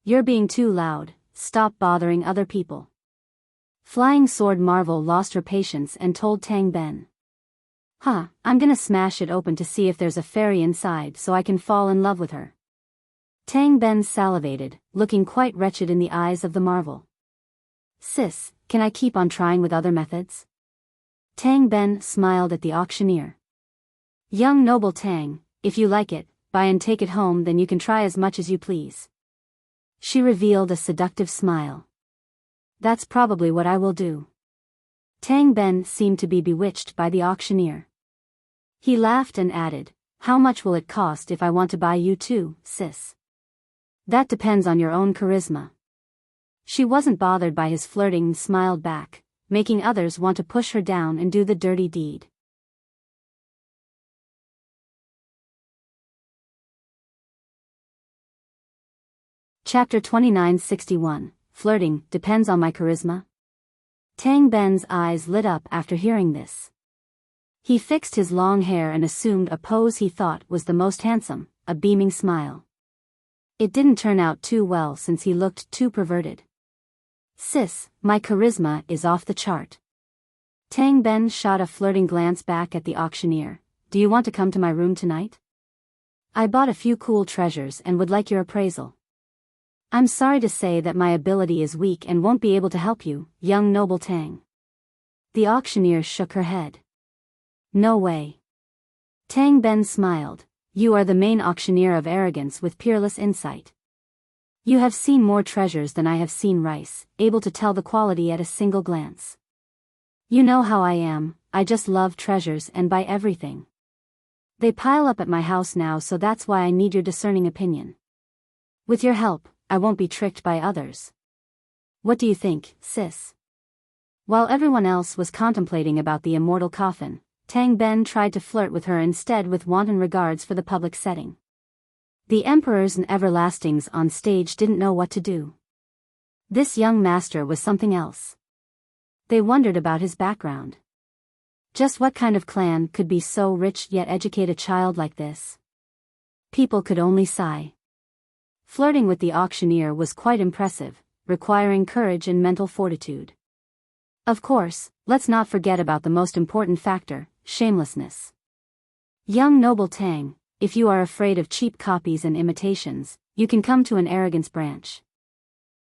A: You're being too loud, stop bothering other people. Flying Sword Marvel lost her patience and told Tang Ben. I'm gonna smash it open to see if there's a fairy inside so I can fall in love with her. Tang Ben salivated, looking quite wretched in the eyes of the marvel. Sis, can I keep on trying with other methods? Tang Ben smiled at the auctioneer. Young noble Tang, if you like it, buy and take it home, then you can try as much as you please. She revealed a seductive smile. That's probably what I will do. Tang Ben seemed to be bewitched by the auctioneer. He laughed and added, how much will it cost if I want to buy you too, sis? That depends on your own charisma. She wasn't bothered by his flirting and smiled back, making others want to push her down and do the dirty deed. Chapter 2961, Flirting, Depends on My Charisma? Tang Ben's eyes lit up after hearing this. He fixed his long hair and assumed a pose he thought was the most handsome, a beaming smile. It didn't turn out too well since he looked too perverted. Sis, my charisma is off the chart. Tang Ben shot a flirting glance back at the auctioneer. Do you want to come to my room tonight? I bought a few cool treasures and would like your appraisal. I'm sorry to say that my ability is weak and won't be able to help you, young noble Tang. The auctioneer shook her head. No way. Tang Ben smiled. You are the main auctioneer of arrogance with peerless insight. You have seen more treasures than I have seen rice, able to tell the quality at a single glance. You know how I am, I just love treasures and buy everything. They pile up at my house now, so that's why I need your discerning opinion. With your help, I won't be tricked by others. What do you think, sis? While everyone else was contemplating about the immortal coffin, Tang Ben tried to flirt with her instead with wanton regards for the public setting. The emperors and everlastings on stage didn't know what to do. This young master was something else. They wondered about his background. Just what kind of clan could be so rich yet educate a child like this? People could only sigh. Flirting with the auctioneer was quite impressive, requiring courage and mental fortitude. Of course, let's not forget about the most important factor, shamelessness. Young noble Tang, if you are afraid of cheap copies and imitations, you can come to an arrogance branch.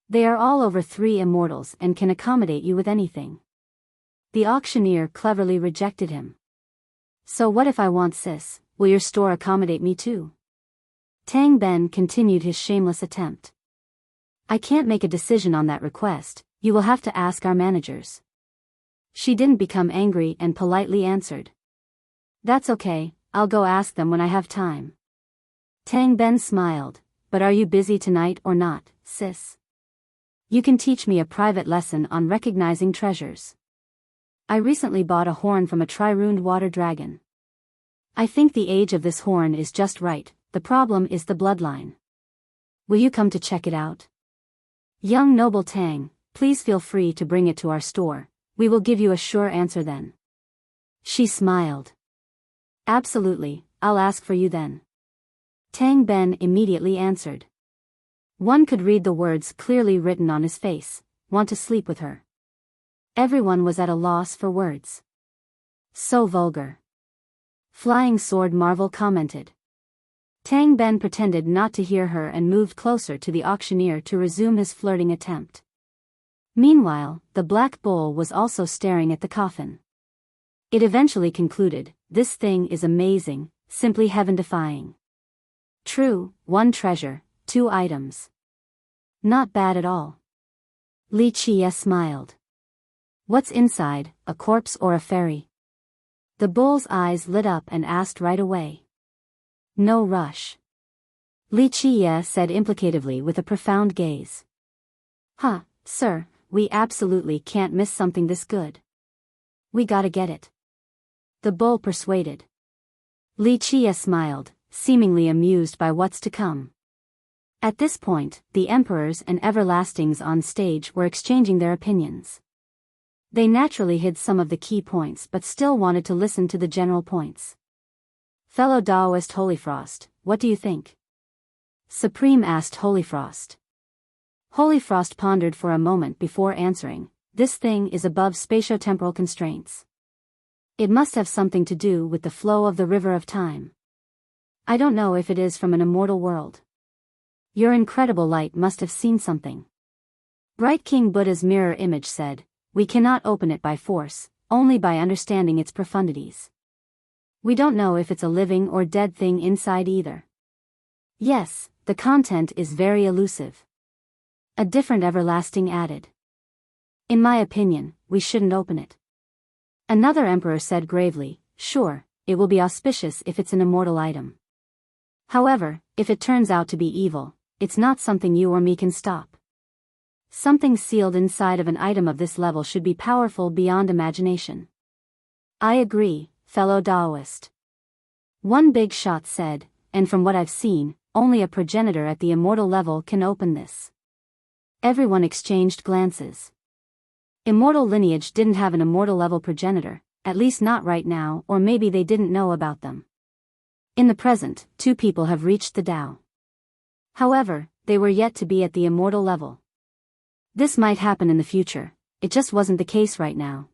A: They are all over 3 immortals and can accommodate you with anything. The auctioneer cleverly rejected him. So what if I want sis, will your store accommodate me too? Tang Ben continued his shameless attempt. I can't make a decision on that request, you will have to ask our managers. She didn't become angry and politely answered. That's okay, I'll go ask them when I have time. Tang Ben smiled, but are you busy tonight or not, sis? You can teach me a private lesson on recognizing treasures. I recently bought a horn from a tri-runed water dragon. I think the age of this horn is just right, the problem is the bloodline. Will you come to check it out? Young noble Tang, please feel free to bring it to our store. We will give you a sure answer then. She smiled. Absolutely, I'll ask for you then. Tang Ben immediately answered. One could read the words clearly written on his face, want to sleep with her. Everyone was at a loss for words. So vulgar. Flying Sword Marvel commented. Tang Ben pretended not to hear her and moved closer to the auctioneer to resume his flirting attempt. Meanwhile, the Black Bull was also staring at the coffin. It eventually concluded, this thing is amazing, simply heaven-defying. True, 1 treasure, 2 items. Not bad at all. Li Qie smiled. What's inside, a corpse or a fairy? The bull's eyes lit up and asked right away. No rush. Li Qie said implicatively with a profound gaze. Sir, we absolutely can't miss something this good. We gotta get it. The bull persuaded. Li Qie smiled, seemingly amused by what's to come. At this point, the emperors and everlastings on stage were exchanging their opinions. They naturally hid some of the key points but still wanted to listen to the general points. Fellow Daoist Holyfrost, what do you think? Supreme asked Holyfrost. Holyfrost pondered for a moment before answering, This thing is above spatiotemporal constraints. It must have something to do with the flow of the river of time. I don't know if it is from an immortal world. Your incredible light must have seen something. Bright King Buddha's mirror image said, we cannot open it by force, only by understanding its profundities. We don't know if it's a living or dead thing inside either. Yes, the content is very elusive. A different everlasting added. In my opinion, we shouldn't open it. Another emperor said gravely, sure, it will be auspicious if it's an immortal item. However, if it turns out to be evil, it's not something you or me can stop. Something sealed inside of an item of this level should be powerful beyond imagination. I agree, fellow Taoist. One big shot said, and from what I've seen, only a progenitor at the immortal level can open this. Everyone exchanged glances. Immortal lineage didn't have an immortal level progenitor, at least not right now, or maybe they didn't know about them. In the present, 2 people have reached the Tao. However, they were yet to be at the immortal level. This might happen in the future, it just wasn't the case right now.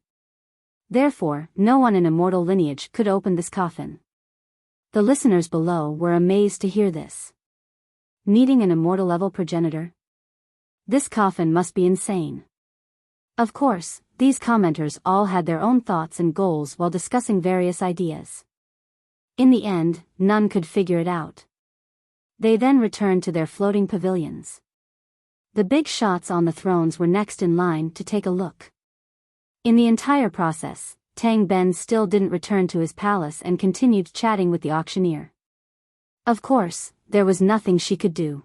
A: Therefore, no one in immortal lineage could open this coffin. The listeners below were amazed to hear this. Needing an immortal level progenitor? This coffin must be insane. Of course, these commenters all had their own thoughts and goals while discussing various ideas. In the end, none could figure it out. They then returned to their floating pavilions. The big shots on the thrones were next in line to take a look. In the entire process, Tang Ben still didn't return to his palace and continued chatting with the auctioneer. Of course, there was nothing she could do.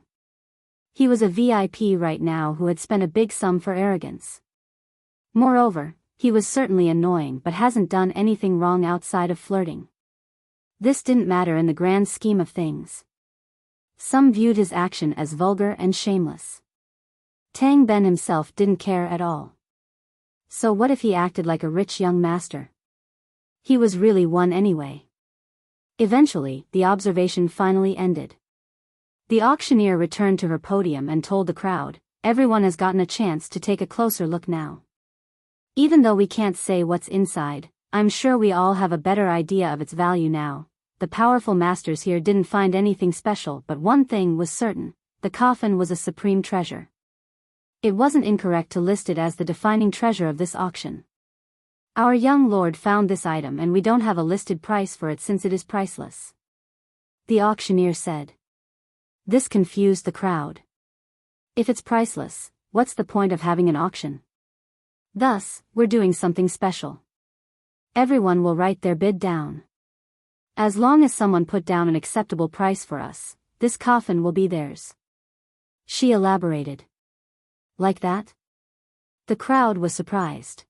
A: He was a VIP right now who had spent a big sum for arrogance. Moreover, he was certainly annoying but hasn't done anything wrong outside of flirting. This didn't matter in the grand scheme of things. Some viewed his action as vulgar and shameless. Tang Ben himself didn't care at all. So what if he acted like a rich young master? He was really one anyway. Eventually, the observation finally ended. The auctioneer returned to her podium and told the crowd, everyone has gotten a chance to take a closer look now. Even though we can't say what's inside, I'm sure we all have a better idea of its value now. The powerful masters here didn't find anything special, but one thing was certain, the coffin was a supreme treasure. It wasn't incorrect to list it as the defining treasure of this auction. Our young lord found this item and we don't have a listed price for it since it is priceless. The auctioneer said. This confused the crowd. If it's priceless, what's the point of having an auction? Thus, we're doing something special. Everyone will write their bid down. As long as someone put down an acceptable price for us, this coffin will be theirs. She elaborated. Like that? The crowd was surprised.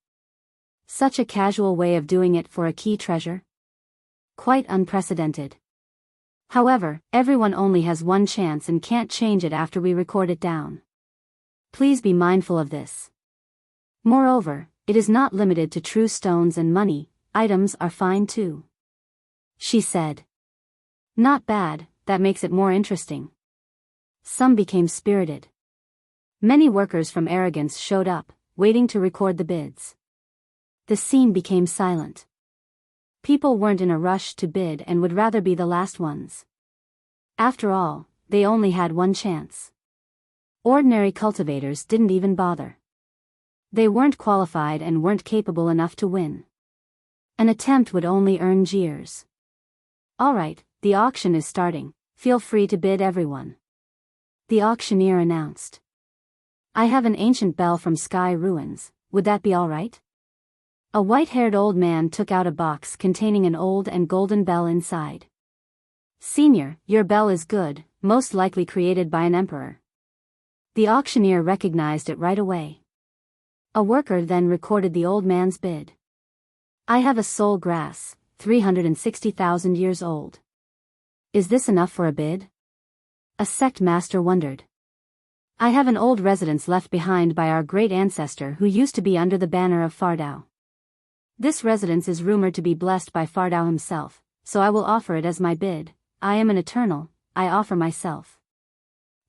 A: Such a casual way of doing it for a key treasure? Quite unprecedented. However, everyone only has one chance and can't change it after we record it down. Please be mindful of this. Moreover, it is not limited to true stones and money, items are fine too. She said. Not bad, that makes it more interesting. Some became spirited. Many workers from Arrogance showed up, waiting to record the bids. The scene became silent. People weren't in a rush to bid and would rather be the last ones. After all, they only had one chance. Ordinary cultivators didn't even bother. They weren't qualified and weren't capable enough to win. An attempt would only earn jeers. Alright, the auction is starting, feel free to bid everyone. The auctioneer announced. I have an ancient bell from Sky Ruins, would that be alright? A white-haired old man took out a box containing an old and golden bell inside. Senior, your bell is good, most likely created by an emperor. The auctioneer recognized it right away. A worker then recorded the old man's bid. I have a soul grass, 360,000 years old. Is this enough for a bid? A sect master wondered. I have an old residence left behind by our great ancestor who used to be under the banner of Fardao. This residence is rumored to be blessed by Fardao himself, so I will offer it as my bid. I am an eternal, I offer myself.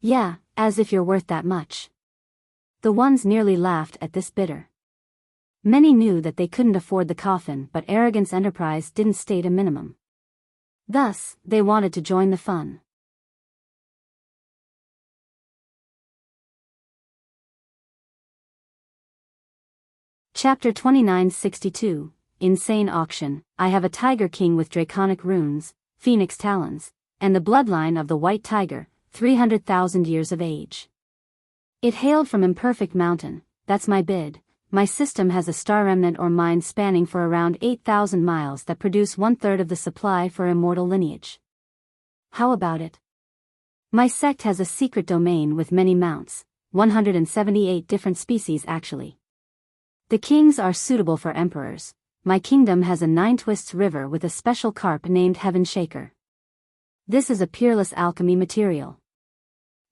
A: Yeah, as if you're worth that much. The ones nearly laughed at this bidder. Many knew that they couldn't afford the coffin, but Arrogance Enterprise didn't state a minimum. Thus, they wanted to join the fun. Chapter 2962, Insane Auction. I have a Tiger King with draconic runes, phoenix talons, and the bloodline of the White Tiger, 300,000 years of age. It hailed from Imperfect Mountain. That's my bid. My system has a star remnant or mine spanning for around 8,000 miles that produce 1/3 of the supply for immortal lineage. How about it? My sect has a secret domain with many mounts, 178 different species actually. The kings are suitable for emperors. My kingdom has a 9 twists river with a special carp named Heaven Shaker. This is a peerless alchemy material.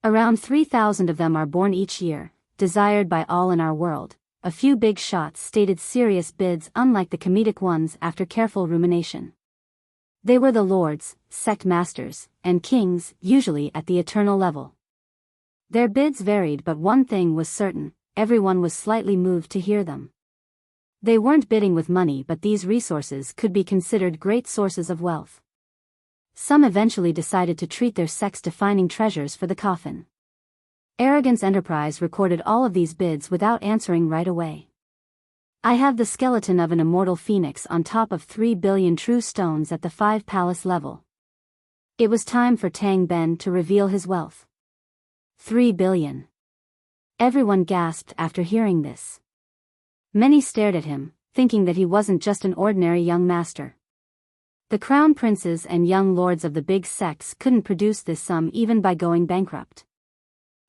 A: Around 3,000 of them are born each year, desired by all in our world. A few big shots stated serious bids unlike the comedic ones after careful rumination. They were the lords, sect masters, and kings, usually at the eternal level. Their bids varied, but one thing was certain, everyone was slightly moved to hear them. They weren't bidding with money, but these resources could be considered great sources of wealth. Some eventually decided to treat their sex-defining treasures for the coffin. Arrogance Enterprise recorded all of these bids without answering right away. I have the skeleton of an immortal phoenix on top of 3 billion true stones at the 5 palace level. It was time for Tang Ben to reveal his wealth. 3 billion. Everyone gasped after hearing this. Many stared at him, thinking that he wasn't just an ordinary young master. The crown princes and young lords of the big sects couldn't produce this sum even by going bankrupt.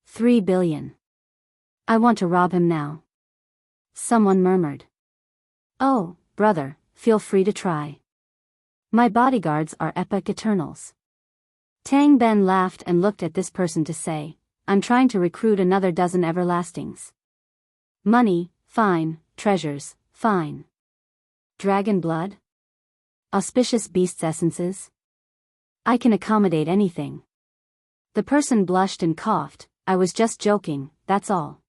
A: 3 billion. I want to rob him now. Someone murmured. Oh, brother, feel free to try. My bodyguards are epic eternals. Tang Ben laughed and looked at this person to say, I'm trying to recruit another dozen everlastings. Money, fine. Treasures, fine. Dragon blood? Auspicious beasts' essences? I can accommodate anything. The person blushed and coughed. I was just joking, that's all.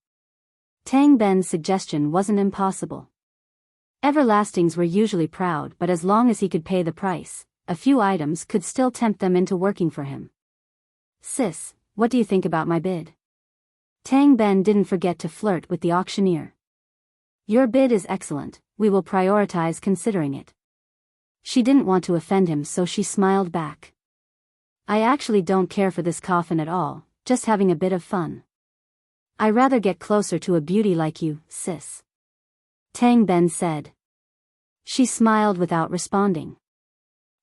A: Tang Ben's suggestion wasn't impossible. Everlastings were usually proud, but as long as he could pay the price, a few items could still tempt them into working for him. Sis, what do you think about my bid? Tang Ben didn't forget to flirt with the auctioneer. Your bid is excellent, we will prioritize considering it. She didn't want to offend him, so she smiled back. I actually don't care for this coffin at all, just having a bit of fun. I rather get closer to a beauty like you, sis. Tang Ben said. She smiled without responding.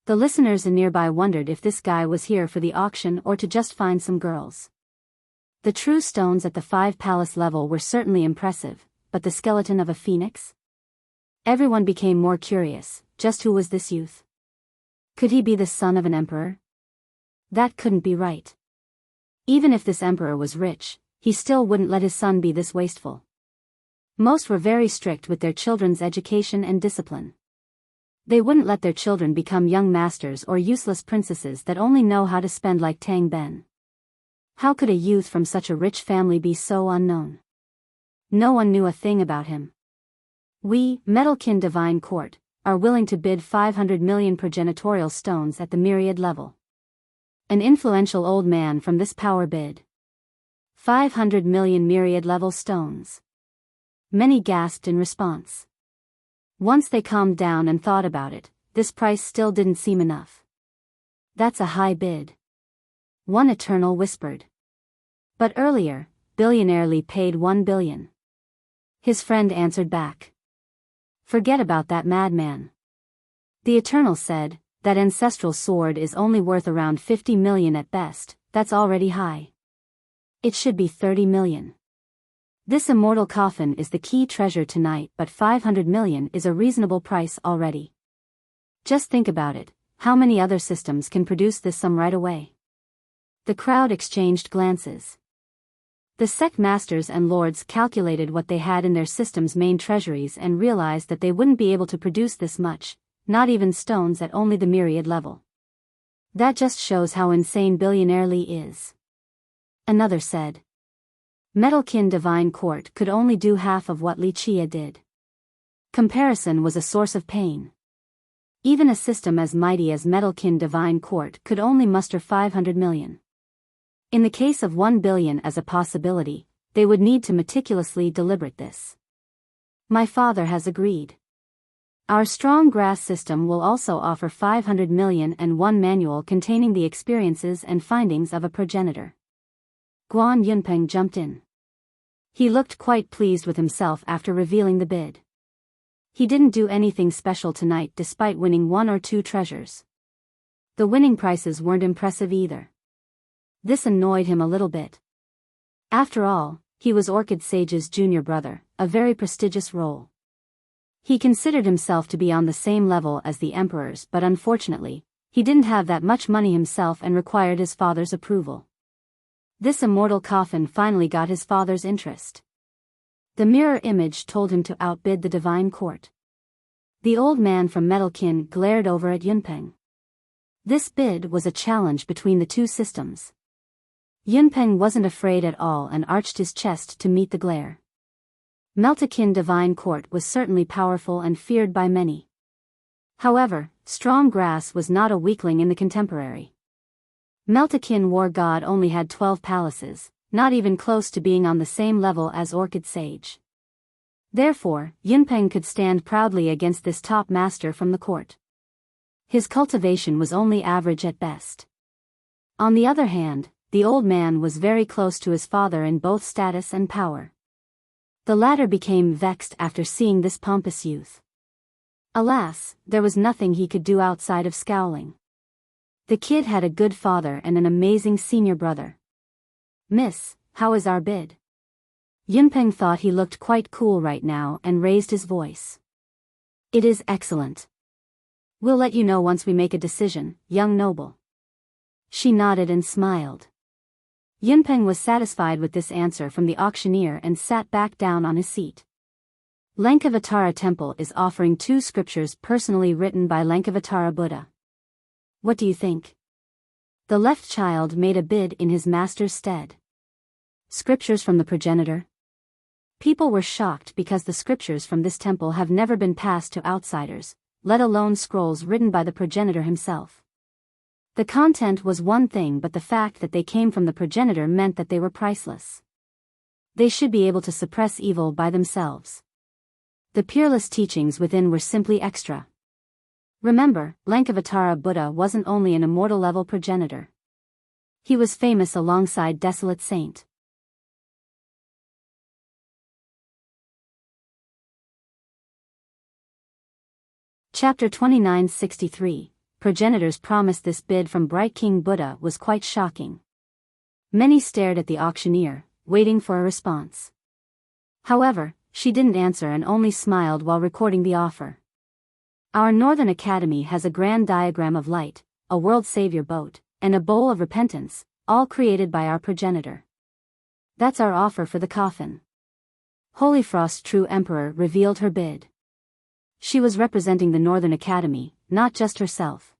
A: The listeners nearby wondered if this guy was here for the auction or to just find some girls. The true stones at the 5 palace level were certainly impressive. But the skeleton of a phoenix? Everyone became more curious. Just who was this youth? Could he be the son of an emperor? That couldn't be right. Even if this emperor was rich, he still wouldn't let his son be this wasteful. Most were very strict with their children's education and discipline. They wouldn't let their children become young masters or useless princesses that only know how to spend like Tang Ben. How could a youth from such a rich family be so unknown? No one knew a thing about him. We, Metalkin Divine Court, are willing to bid 500 million progenitorial stones at the myriad level. An influential old man from this power bid. 500 million myriad level stones. Many gasped in response. Once they calmed down and thought about it, this price still didn't seem enough. That's a high bid. One Eternal whispered. But earlier, Billionaire Lee paid 1 billion. His friend answered back. Forget about that madman. The Eternal said, that ancestral sword is only worth around 50 million at best, that's already high. It should be 30 million. This immortal coffin is the key treasure tonight, but 500 million is a reasonable price already. Just think about it, how many other systems can produce this sum right away? The crowd exchanged glances. The sect masters and lords calculated what they had in their system's main treasuries and realized that they wouldn't be able to produce this much, not even stones at only the myriad level. That just shows how insane Billionaire Lee is. Another said. Metalkin Divine Court could only do half of what Li Chia did. Comparison was a source of pain. Even a system as mighty as Metalkin Divine Court could only muster 500 million. In the case of 1 billion as a possibility, they would need to meticulously deliberate this. My father has agreed. Our strong grass system will also offer 500 million and one manual containing the experiences and findings of a progenitor. Guan Yunpeng jumped in. He looked quite pleased with himself after revealing the bid. He didn't do anything special tonight despite winning 1 or 2 treasures. The winning prices weren't impressive either. This annoyed him a little bit. After all, he was Orchid Sage's junior brother, a very prestigious role. He considered himself to be on the same level as the emperors, but unfortunately, he didn't have that much money himself and required his father's approval. This immortal coffin finally got his father's interest. The mirror image told him to outbid the divine court. The old man from Metalkin glared over at Yunpeng. This bid was a challenge between the two systems. Yunpeng wasn't afraid at all and arched his chest to meet the glare. Metalkin Divine Court was certainly powerful and feared by many. However, Strong Grass was not a weakling in the contemporary. Metalkin War God only had 12 palaces, not even close to being on the same level as Orchid Sage. Therefore, Yunpeng could stand proudly against this top master from the court. His cultivation was only average at best. On the other hand, the old man was very close to his father in both status and power. The latter became vexed after seeing this pompous youth. Alas, there was nothing he could do outside of scowling. The kid had a good father and an amazing senior brother. Miss, how is our bid? Yunpeng thought he looked quite cool right now and raised his voice. It is excellent. We'll let you know once we make a decision, young noble. She nodded and smiled. Yunpeng was satisfied with this answer from the auctioneer and sat back down on his seat. Lankavatara Temple is offering 2 scriptures personally written by Lankavatara Buddha. What do you think? The left child made a bid in his master's stead. Scriptures from the progenitor? People were shocked because the scriptures from this temple have never been passed to outsiders, let alone scrolls written by the progenitor himself. The content was one thing, but the fact that they came from the progenitor meant that they were priceless. They should be able to suppress evil by themselves. The peerless teachings within were simply extra. Remember, Lankavatara Buddha wasn't only an immortal-level progenitor. He was famous alongside Desolate Saint. Chapter 2963, Progenitors Promised. This bid from Bright King Buddha was quite shocking. Many stared at the auctioneer, waiting for a response. However, she didn't answer and only smiled while recording the offer. Our Northern Academy has a grand diagram of light, a world savior boat, and a bowl of repentance, all created by our progenitor. That's our offer for the coffin. Holyfrost True Emperor revealed her bid. She was representing the Northern Academy, not just herself.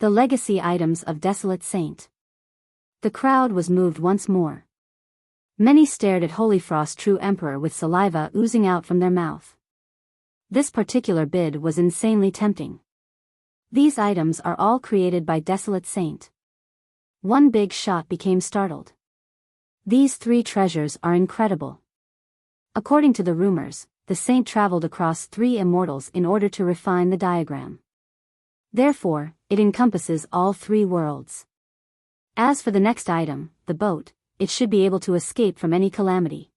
A: The legacy items of Desolate Saint. The crowd was moved once more. Many stared at Holyfrost True Emperor with saliva oozing out from their mouth. This particular bid was insanely tempting. These items are all created by Desolate Saint. One big shot became startled. These 3 treasures are incredible. According to the rumors, the saint traveled across 3 immortals in order to refine the diagram. Therefore, it encompasses all 3 worlds. As for the next item, the boat, it should be able to escape from any calamity.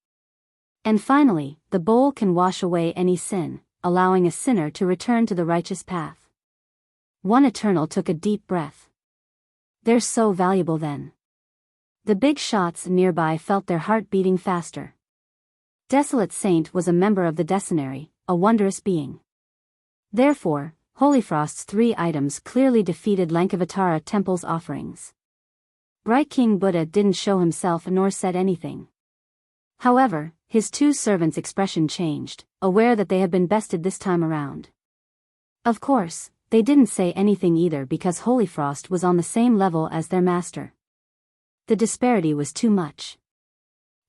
A: And finally, the bowl can wash away any sin, allowing a sinner to return to the righteous path. One Eternal took a deep breath. They're so valuable then. The big shots nearby felt their heart beating faster. Desolate Saint was a member of the Decennary, a wondrous being. Therefore, Holyfrost's 3 items clearly defeated Lankavatara Temple's offerings. Bright King Buddha didn't show himself nor said anything. However, his 2 servants' expression changed, aware that they had been bested this time around. Of course, they didn't say anything either because Holyfrost was on the same level as their master. The disparity was too much.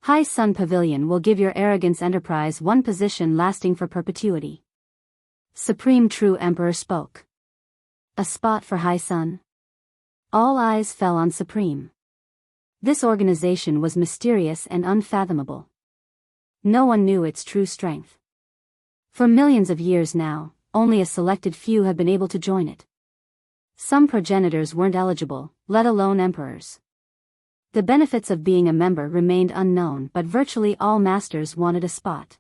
A: High Sun Pavilion will give your arrogance enterprise one position lasting for perpetuity. Supreme True Emperor spoke. A spot for High Sun? All eyes fell on Supreme. This organization was mysterious and unfathomable. No one knew its true strength. For millions of years now, only a selected few have been able to join it. Some progenitors weren't eligible, let alone emperors. The benefits of being a member remained unknown, but virtually all masters wanted a spot.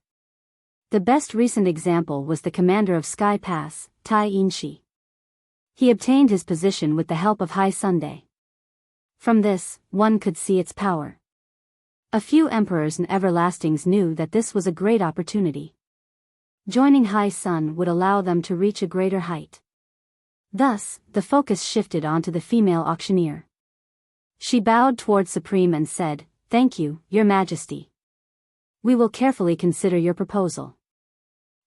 A: The best recent example was the commander of Sky Pass, Tai Inshi. He obtained his position with the help of High Sunday. From this, one could see its power. A few emperors and everlastings knew that this was a great opportunity. Joining High Sun would allow them to reach a greater height. Thus, the focus shifted onto the female auctioneer. She bowed toward Supreme and said, "Thank you, Your Majesty. We will carefully consider your proposal."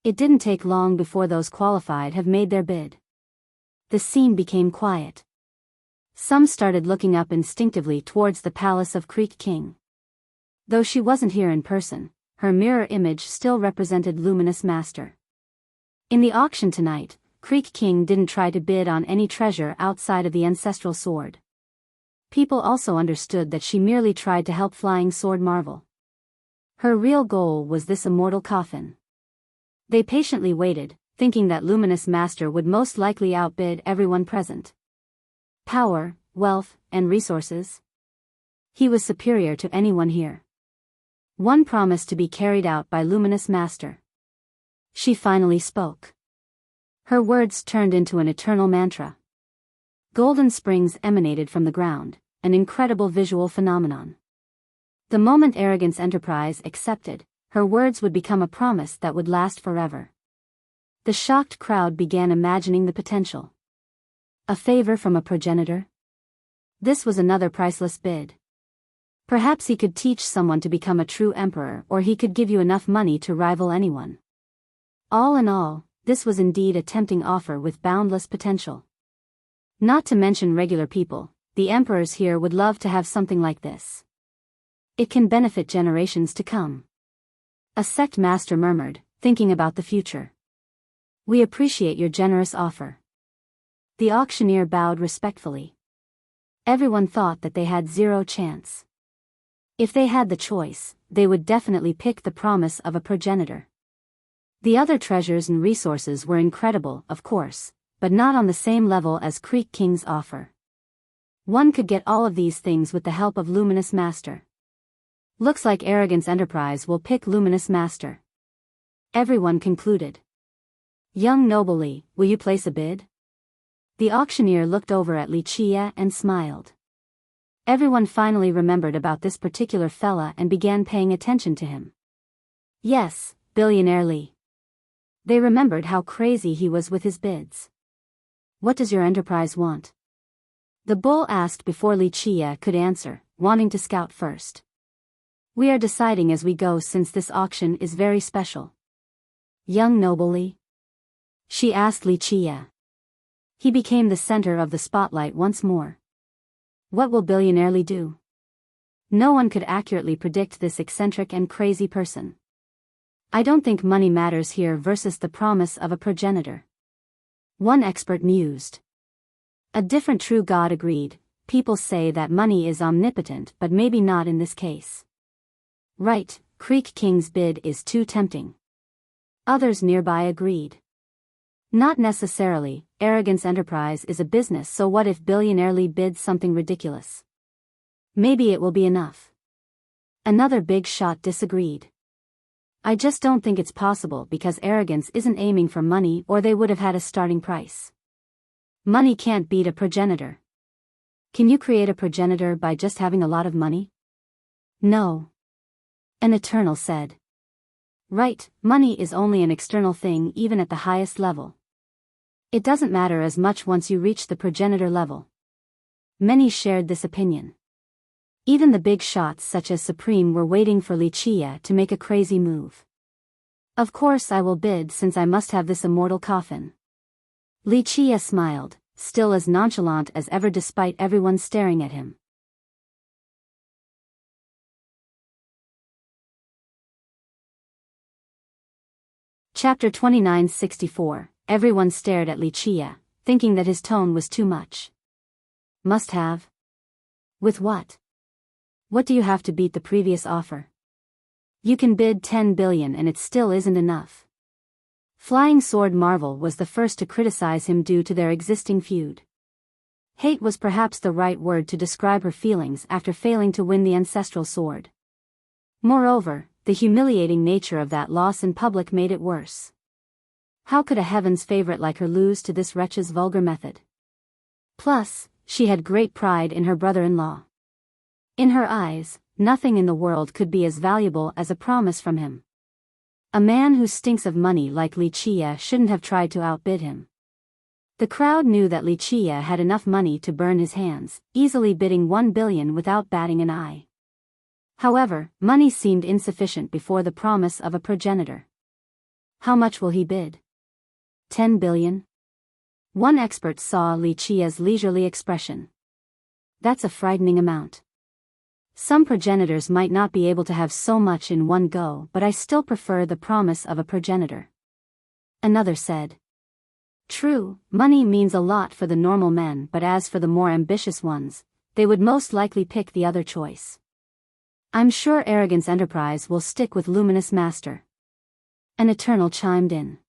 A: It didn't take long before those qualified have made their bid. The scene became quiet. Some started looking up instinctively towards the palace of Creek King. Though she wasn't here in person, her mirror image still represented Luminous Master. In the auction tonight, Creek King didn't try to bid on any treasure outside of the ancestral sword. People also understood that she merely tried to help Flying Sword Marvel. Her real goal was this immortal coffin. They patiently waited, thinking that Luminous Master would most likely outbid everyone present. Power, wealth, and resources. He was superior to anyone here. One promise to be carried out by Luminous Master. She finally spoke. Her words turned into an eternal mantra. Golden springs emanated from the ground, an incredible visual phenomenon. The moment Arrogance Enterprise accepted, her words would become a promise that would last forever. The shocked crowd began imagining the potential. A favor from a progenitor? This was another priceless bid. Perhaps he could teach someone to become a true emperor, or he could give you enough money to rival anyone. All in all, this was indeed a tempting offer with boundless potential. Not to mention regular people, the emperors here would love to have something like this. It can benefit generations to come. A sect master murmured, thinking about the future. We appreciate your generous offer. The auctioneer bowed respectfully. Everyone thought that they had zero chance. If they had the choice, they would definitely pick the promise of a progenitor. The other treasures and resources were incredible, of course, but not on the same level as Creek King's offer. One could get all of these things with the help of Luminous Master. Looks like Arrogance Enterprise will pick Luminous Master. Everyone concluded. Young Noble Li, will you place a bid? The auctioneer looked over at Li Chia and smiled. Everyone finally remembered about this particular fella and began paying attention to him. Yes, Billionaire Li. They remembered how crazy he was with his bids. What does your enterprise want? The bull asked before Li Chia could answer, wanting to scout first. We are deciding as we go since this auction is very special. Young Noble Li? She asked Li Chia. He became the center of the spotlight once more. What will Billionaire Li do? No one could accurately predict this eccentric and crazy person. I don't think money matters here versus the promise of a progenitor. One expert mused. A different true god agreed, people say that money is omnipotent but maybe not in this case. Right, Creek King's bid is too tempting. Others nearby agreed. Not necessarily, Arrogance Enterprise is a business, so what if Billionaire Li bids something ridiculous? Maybe it will be enough. Another big shot disagreed. I just don't think it's possible because Arrogance isn't aiming for money or they would have had a starting price. Money can't beat a progenitor. Can you create a progenitor by just having a lot of money? No. An Eternal said. Right, money is only an external thing even at the highest level. It doesn't matter as much once you reach the progenitor level. Many shared this opinion. Even the big shots such as Supreme were waiting for Li Chia to make a crazy move. Of course I will bid since I must have this immortal coffin. Li Chia smiled, still as nonchalant as ever despite everyone staring at him. Chapter 2964. Everyone stared at Wuxia, thinking that his tone was too much. Must have? With what? What do you have to beat the previous offer? You can bid 10 billion and it still isn't enough. Flying Sword Marvel was the first to criticize him due to their existing feud. Hate was perhaps the right word to describe her feelings after failing to win the ancestral sword. Moreover, the humiliating nature of that loss in public made it worse. How could a heaven's favorite like her lose to this wretch's vulgar method? Plus, she had great pride in her brother-in-law. In her eyes, nothing in the world could be as valuable as a promise from him. A man who stinks of money like Wuxia shouldn't have tried to outbid him. The crowd knew that Wuxia had enough money to burn his hands, easily bidding 1 billion without batting an eye. However, money seemed insufficient before the promise of a progenitor. How much will he bid? 10 billion? One expert saw Wuxia's leisurely expression. That's a frightening amount. Some progenitors might not be able to have so much in one go, but I still prefer the promise of a progenitor. Another said. True, money means a lot for the normal men, but as for the more ambitious ones, they would most likely pick the other choice. I'm sure Arrogance Enterprise will stick with Luminous Master. An Eternal chimed in.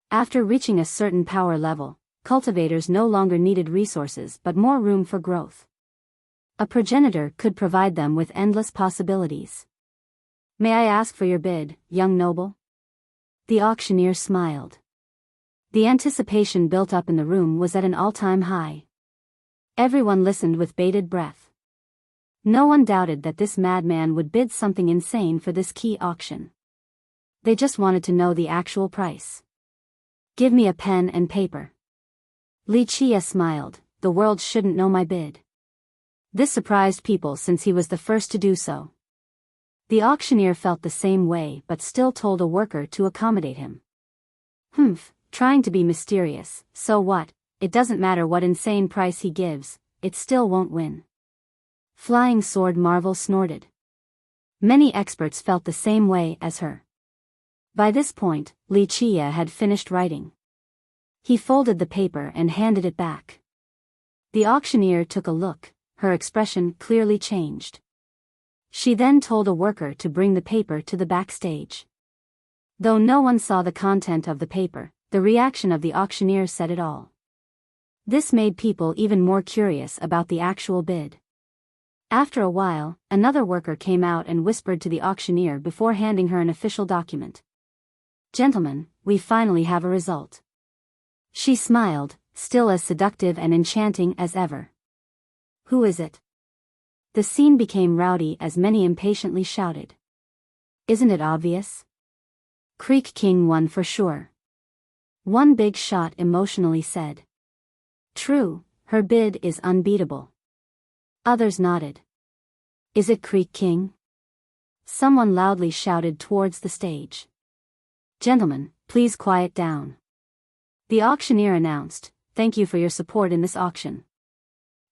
A: After reaching a certain power level, cultivators no longer needed resources but more room for growth. A progenitor could provide them with endless possibilities. May I ask for your bid, young noble? The auctioneer smiled. The anticipation built up in the room was at an all-time high. Everyone listened with bated breath. No one doubted that this madman would bid something insane for this key auction. They just wanted to know the actual price. Give me a pen and paper. Wuxia smiled. The world shouldn't know my bid. This surprised people since he was the first to do so. The auctioneer felt the same way but still told a worker to accommodate him. Trying to be mysterious, so what, it doesn't matter what insane price he gives, it still won't win. Flying Sword Marvel snorted. Many experts felt the same way as her. By this point, Wuxia had finished writing. He folded the paper and handed it back. The auctioneer took a look, her expression clearly changed. She then told a worker to bring the paper to the backstage. Though no one saw the content of the paper, the reaction of the auctioneer said it all. This made people even more curious about the actual bid. After a while, another worker came out and whispered to the auctioneer before handing her an official document. Gentlemen, we finally have a result. She smiled, still as seductive and enchanting as ever. Who is it? The scene became rowdy as many impatiently shouted. Isn't it obvious? Creek King won for sure. One big shot emotionally said. True, her bid is unbeatable. Others nodded. Is it Creek King? Someone loudly shouted towards the stage. Gentlemen, please quiet down. The auctioneer announced, thank you for your support in this auction.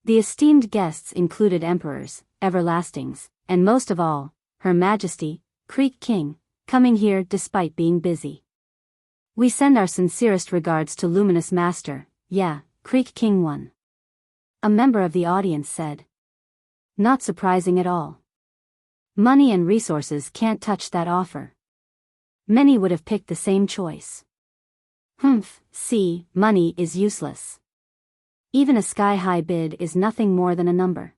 A: The esteemed guests included emperors, everlastings, and most of all, Her Majesty, Creek King, coming here despite being busy. We send our sincerest regards to Luminous Master. Yeah, Creek King won. A member of the audience said. Not surprising at all. Money and resources can't touch that offer. Many would have picked the same choice. See, money is useless. Even a sky-high bid is nothing more than a number.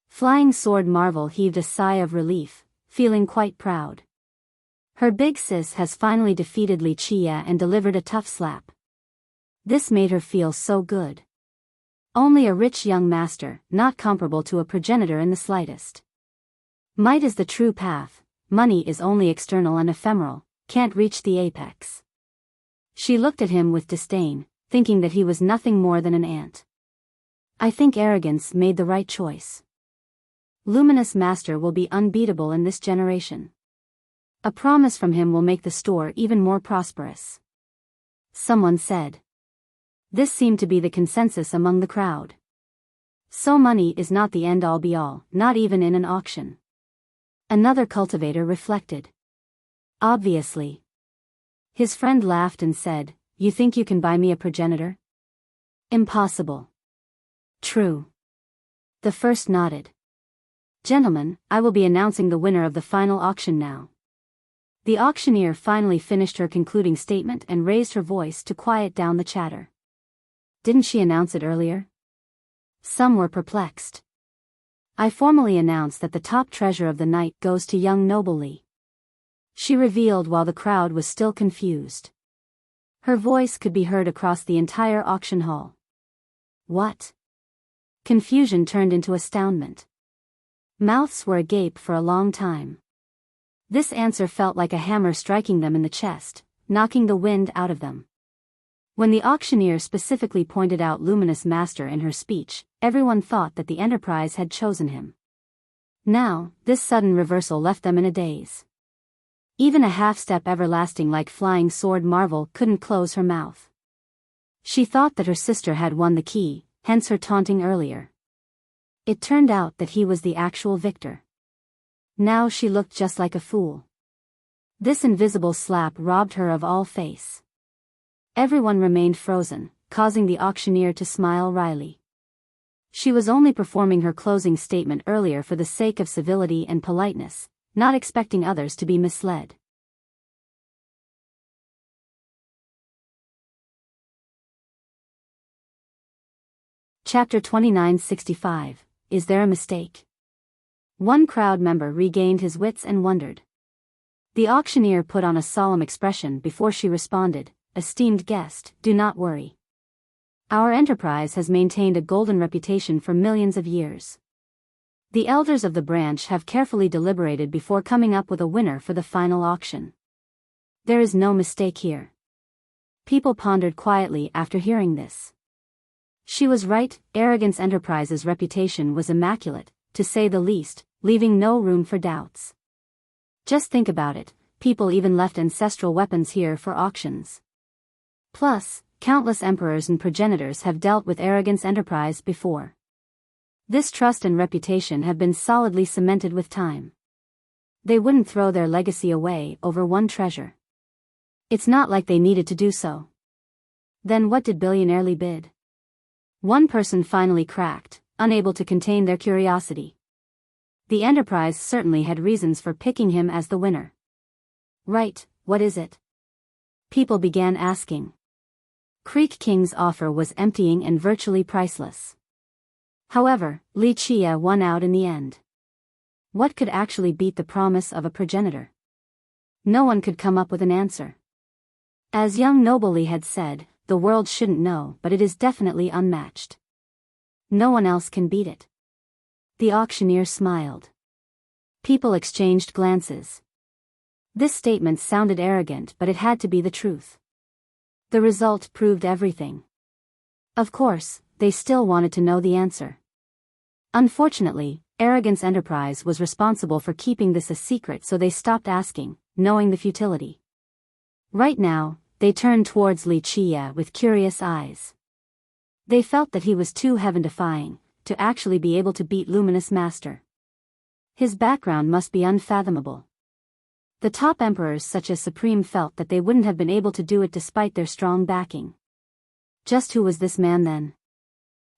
A: Flying Sword Marvel heaved a sigh of relief, feeling quite proud. Her big sis has finally defeated Wuxia and delivered a tough slap. This made her feel so good. Only a rich young master, not comparable to a progenitor in the slightest. Might is the true path, money is only external and ephemeral, can't reach the apex. She looked at him with disdain, thinking that he was nothing more than an ant. I think Arrogance made the right choice. Luminous Master will be unbeatable in this generation. A promise from him will make the store even more prosperous. Someone said. This seemed to be the consensus among the crowd. So money is not the end-all be-all, not even in an auction. Another cultivator reflected. Obviously. His friend laughed and said, "You think you can buy me a progenitor? Impossible." "True." The first nodded. "Gentlemen, I will be announcing the winner of the final auction now." The auctioneer finally finished her concluding statement and raised her voice to quiet down the chatter. "Didn't she announce it earlier?" Some were perplexed. "I formally announce that the top treasure of the night goes to young noble Li," she revealed while the crowd was still confused. Her voice could be heard across the entire auction hall. What? Confusion turned into astoundment. Mouths were agape for a long time. This answer felt like a hammer striking them in the chest, knocking the wind out of them. When the auctioneer specifically pointed out Luminous Master in her speech, everyone thought that the Enterprise had chosen him. Now, this sudden reversal left them in a daze. Even a half-step everlasting like Flying Sword Marvel couldn't close her mouth. She thought that her sister had won the key, hence her taunting earlier. It turned out that he was the actual victor. Now she looked just like a fool. This invisible slap robbed her of all face. Everyone remained frozen, causing the auctioneer to smile wryly. She was only performing her closing statement earlier for the sake of civility and politeness, not expecting others to be misled. Chapter 2965, Is There a Mistake? One crowd member regained his wits and wondered. The auctioneer put on a solemn expression before she responded, "Esteemed guest, do not worry. Our enterprise has maintained a golden reputation for millions of years. The elders of the branch have carefully deliberated before coming up with a winner for the final auction. There is no mistake here." People pondered quietly after hearing this. She was right. Arrogance Enterprise's reputation was immaculate, to say the least, leaving no room for doubts. Just think about it, people even left ancestral weapons here for auctions. Plus, countless emperors and progenitors have dealt with Arrogance Enterprise before. This trust and reputation have been solidly cemented with time. They wouldn't throw their legacy away over one treasure. It's not like they needed to do so. Then what did Billionaire Li bid? One person finally cracked, unable to contain their curiosity. The Enterprise certainly had reasons for picking him as the winner. Right, what is it? People began asking. Creek King's offer was emptying and virtually priceless. However, Li Chia won out in the end. What could actually beat the promise of a progenitor? No one could come up with an answer. As young noble Li had said, the world shouldn't know, but it is definitely unmatched. No one else can beat it. The auctioneer smiled. People exchanged glances. This statement sounded arrogant, but it had to be the truth. The result proved everything. Of course, they still wanted to know the answer. Unfortunately, Arrogance Enterprise was responsible for keeping this a secret, so they stopped asking, knowing the futility. Right now, they turned towards Li Chia with curious eyes. They felt that he was too heaven-defying to actually be able to beat Luminous Master. His background must be unfathomable. The top emperors such as Supreme felt that they wouldn't have been able to do it despite their strong backing. Just who was this man then?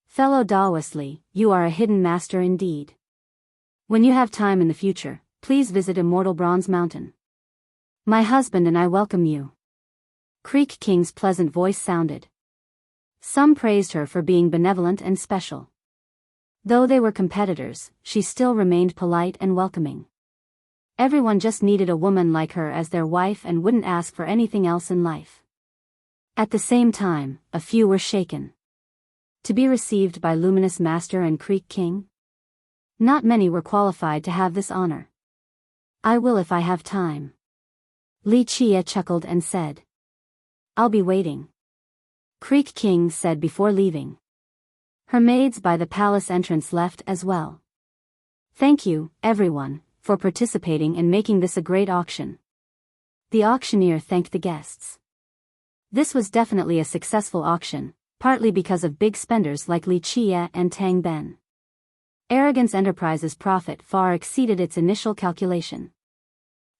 A: Fellow Daoist Li, you are a hidden master indeed. When you have time in the future, please visit Immortal Bronze Mountain. My husband and I welcome you. Creek King's pleasant voice sounded. Some praised her for being benevolent and special. Though they were competitors, she still remained polite and welcoming. Everyone just needed a woman like her as their wife and wouldn't ask for anything else in life. At the same time, a few were shaken. To be received by Luminous Master and Creek King? Not many were qualified to have this honor. I will if I have time. Li Chia chuckled and said. I'll be waiting. Creek King said before leaving. Her maids by the palace entrance left as well. Thank you, everyone, for participating and making this a great auction. The auctioneer thanked the guests. This was definitely a successful auction, partly because of big spenders like Li Chia and Tang Ben. Arrogance Enterprises' profit far exceeded its initial calculation.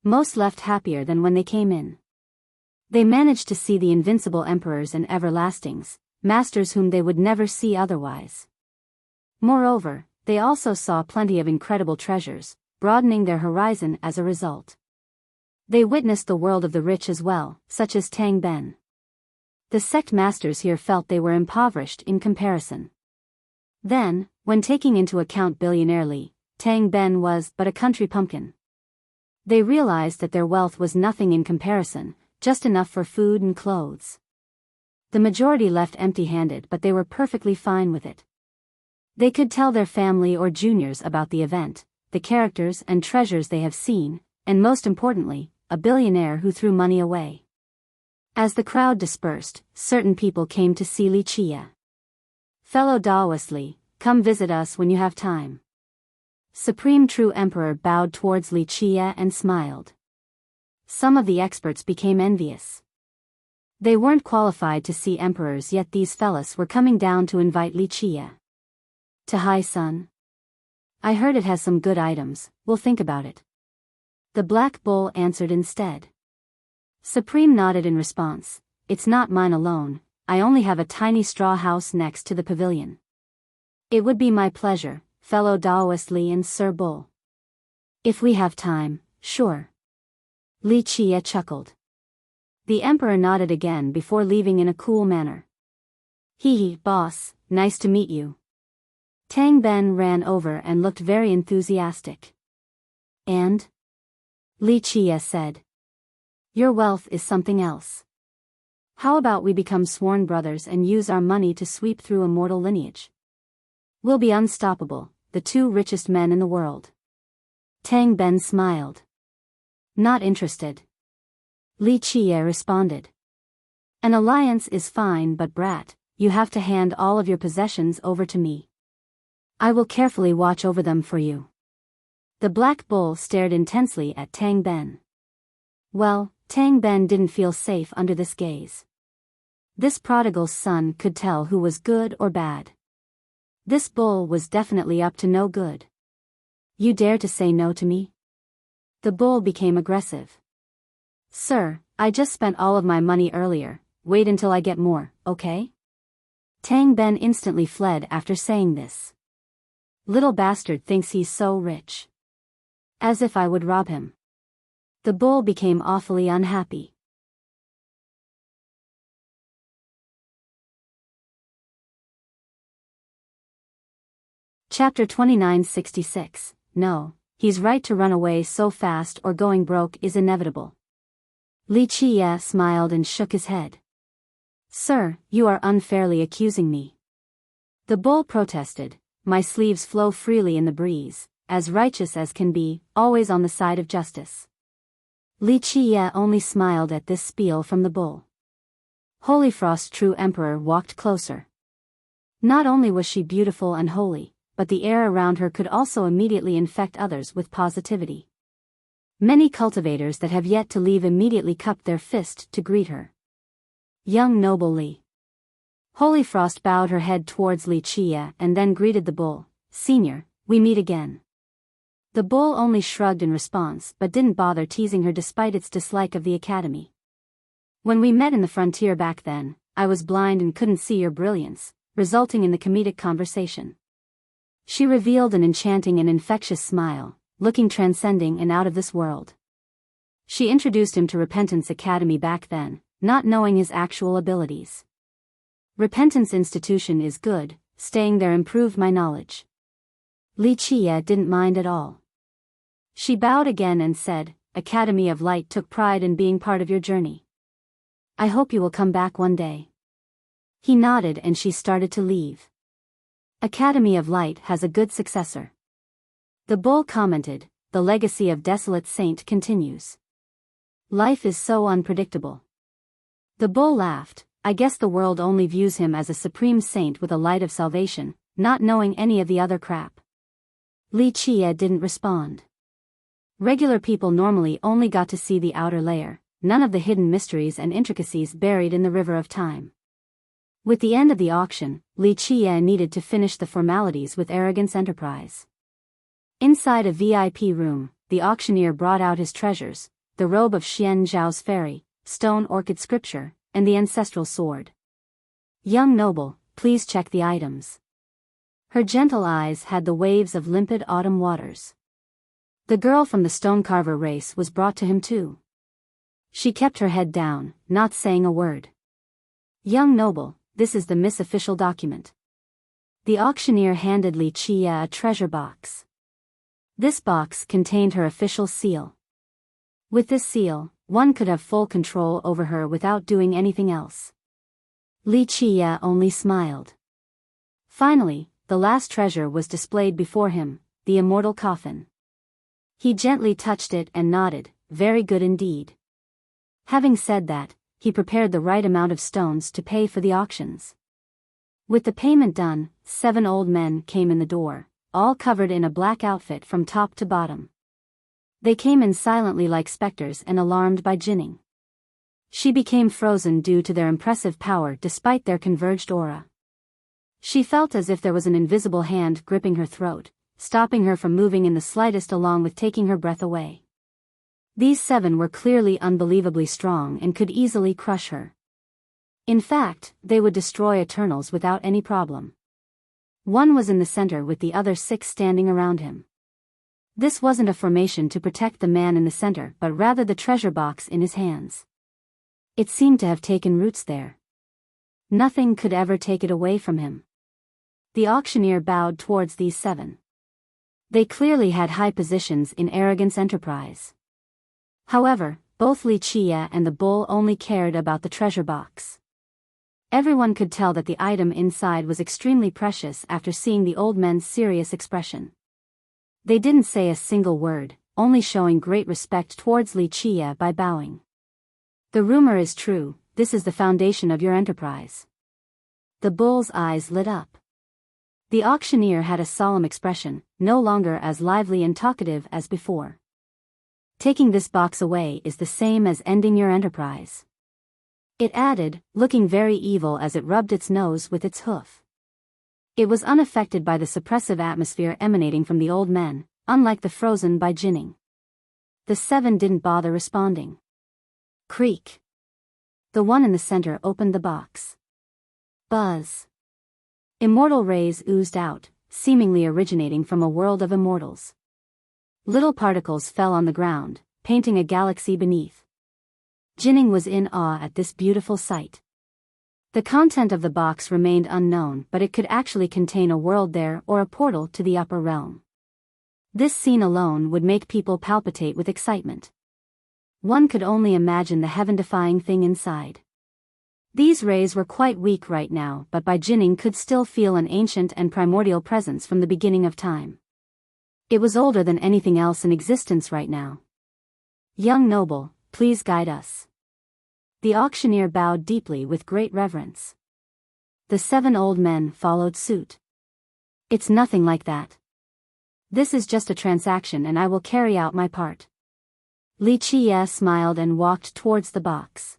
A: Most left happier than when they came in. They managed to see the invincible emperors and everlastings, masters whom they would never see otherwise. Moreover, they also saw plenty of incredible treasures, broadening their horizon as a result. They witnessed the world of the rich as well, such as Tang Ben. The sect masters here felt they were impoverished in comparison. Then, when taking into account billionaire Li, Tang Ben was but a country pumpkin. They realized that their wealth was nothing in comparison, just enough for food and clothes. The majority left empty-handed, but they were perfectly fine with it. They could tell their family or juniors about the event, the characters and treasures they have seen, and most importantly, a billionaire who threw money away. As the crowd dispersed, certain people came to see Wuxia. Fellow Daoist Li, come visit us when you have time. Supreme True Emperor bowed towards Wuxia and smiled. Some of the experts became envious. They weren't qualified to see emperors, yet these fellas were coming down to invite Wuxia. To Hi Sun. I heard it has some good items, we'll think about it. The Black Bull answered instead. Supreme nodded in response, it's not mine alone, I only have a tiny straw house next to the pavilion. It would be my pleasure, fellow Daoist Li and Sir Bull. If we have time, sure. Wuxia chuckled. The emperor nodded again before leaving in a cool manner. Hee, boss, nice to meet you. Tang Ben ran over and looked very enthusiastic. And? Wuxia said. Your wealth is something else. How about we become sworn brothers and use our money to sweep through a mortal lineage? We'll be unstoppable, the two richest men in the world. Tang Ben smiled. Not interested. Wuxia responded. An alliance is fine, but brat, you have to hand all of your possessions over to me. I will carefully watch over them for you. The Black Bull stared intensely at Tang Ben. Well, Tang Ben didn't feel safe under this gaze. This prodigal's son could tell who was good or bad. This bull was definitely up to no good. You dare to say no to me? The bull became aggressive. Sir, I just spent all of my money earlier, wait until I get more, okay? Tang Ben instantly fled after saying this. Little bastard thinks he's so rich. As if I would rob him. The bull became awfully unhappy. Chapter 2966. No, he's right to run away so fast or going broke is inevitable. Wuxia smiled and shook his head. Sir, you are unfairly accusing me. The bull protested, my sleeves flow freely in the breeze, as righteous as can be, always on the side of justice. Wuxia only smiled at this spiel from the bull. Holyfrost's true emperor walked closer. Not only was she beautiful and holy, but the air around her could also immediately infect others with positivity. Many cultivators that have yet to leave immediately cupped their fist to greet her. Young noble Li. Holyfrost bowed her head towards Wuxia and then greeted the bull, Senior, we meet again. The bull only shrugged in response but didn't bother teasing her despite its dislike of the academy. When we met in the frontier back then, I was blind and couldn't see your brilliance, resulting in the comedic conversation. She revealed an enchanting and infectious smile, looking transcending and out of this world. She introduced him to Repentance Academy back then, not knowing his actual abilities. Repentance Institution is good, staying there improved my knowledge. Wuxia didn't mind at all. She bowed again and said, Academy of Light took pride in being part of your journey. I hope you will come back one day. He nodded and she started to leave. Academy of Light has a good successor. The bull commented, the legacy of Desolate Saint continues. Life is so unpredictable. The bull laughed, I guess the world only views him as a supreme saint with a light of salvation, not knowing any of the other crap. Wuxia didn't respond. Regular people normally only got to see the outer layer, none of the hidden mysteries and intricacies buried in the river of time. With the end of the auction, Wuxia needed to finish the formalities with Arrogance Enterprise. Inside a VIP room, the auctioneer brought out his treasures, the robe of Xian Zhao's fairy, stone orchid scripture, and the ancestral sword. Young noble, please check the items. Her gentle eyes had the waves of limpid autumn waters. The girl from the stonecarver race was brought to him too. She kept her head down, not saying a word. Young noble, this is the Miss official document. The auctioneer handed Li Qia a treasure box. This box contained her official seal. With this seal, one could have full control over her without doing anything else. Li Qia only smiled. Finally, the last treasure was displayed before him, the immortal coffin. He gently touched it and nodded, very good indeed. Having said that, he prepared the right amount of stones to pay for the auctions. With the payment done, 7 old men came in the door, all covered in a black outfit from top to bottom. They came in silently like specters and alarmed by Jinning. She became frozen due to their impressive power despite their converged aura. She felt as if there was an invisible hand gripping her throat, stopping her from moving in the slightest along with taking her breath away. These 7 were clearly unbelievably strong and could easily crush her. In fact, they would destroy Eternals without any problem. One was in the center with the other 6 standing around him. This wasn't a formation to protect the man in the center but rather the treasure box in his hands. It seemed to have taken roots there. Nothing could ever take it away from him. The auctioneer bowed towards these 7. They clearly had high positions in Arrogance Enterprise. However, both Li Qia and the bull only cared about the treasure box. Everyone could tell that the item inside was extremely precious after seeing the old men's serious expression. They didn't say a single word, only showing great respect towards Li Qia by bowing. The rumor is true, this is the foundation of your enterprise. The bull's eyes lit up. The auctioneer had a solemn expression, no longer as lively and talkative as before. Taking this box away is the same as ending your enterprise. It added, looking very evil as it rubbed its nose with its hoof. It was unaffected by the suppressive atmosphere emanating from the old men, unlike the frozen by Jinning. The 7 didn't bother responding. Creak. The one in the center opened the box. Buzz. Immortal rays oozed out, seemingly originating from a world of immortals. Little particles fell on the ground, painting a galaxy beneath. Jinning was in awe at this beautiful sight. The content of the box remained unknown, but it could actually contain a world there or a portal to the upper realm. This scene alone would make people palpitate with excitement. One could only imagine the heaven-defying thing inside. These rays were quite weak right now, but Bai Jinning could still feel an ancient and primordial presence from the beginning of time. It was older than anything else in existence right now. Young noble, please guide us. The auctioneer bowed deeply with great reverence. The 7 old men followed suit. It's nothing like that. This is just a transaction and I will carry out my part. Li Qia smiled and walked towards the box.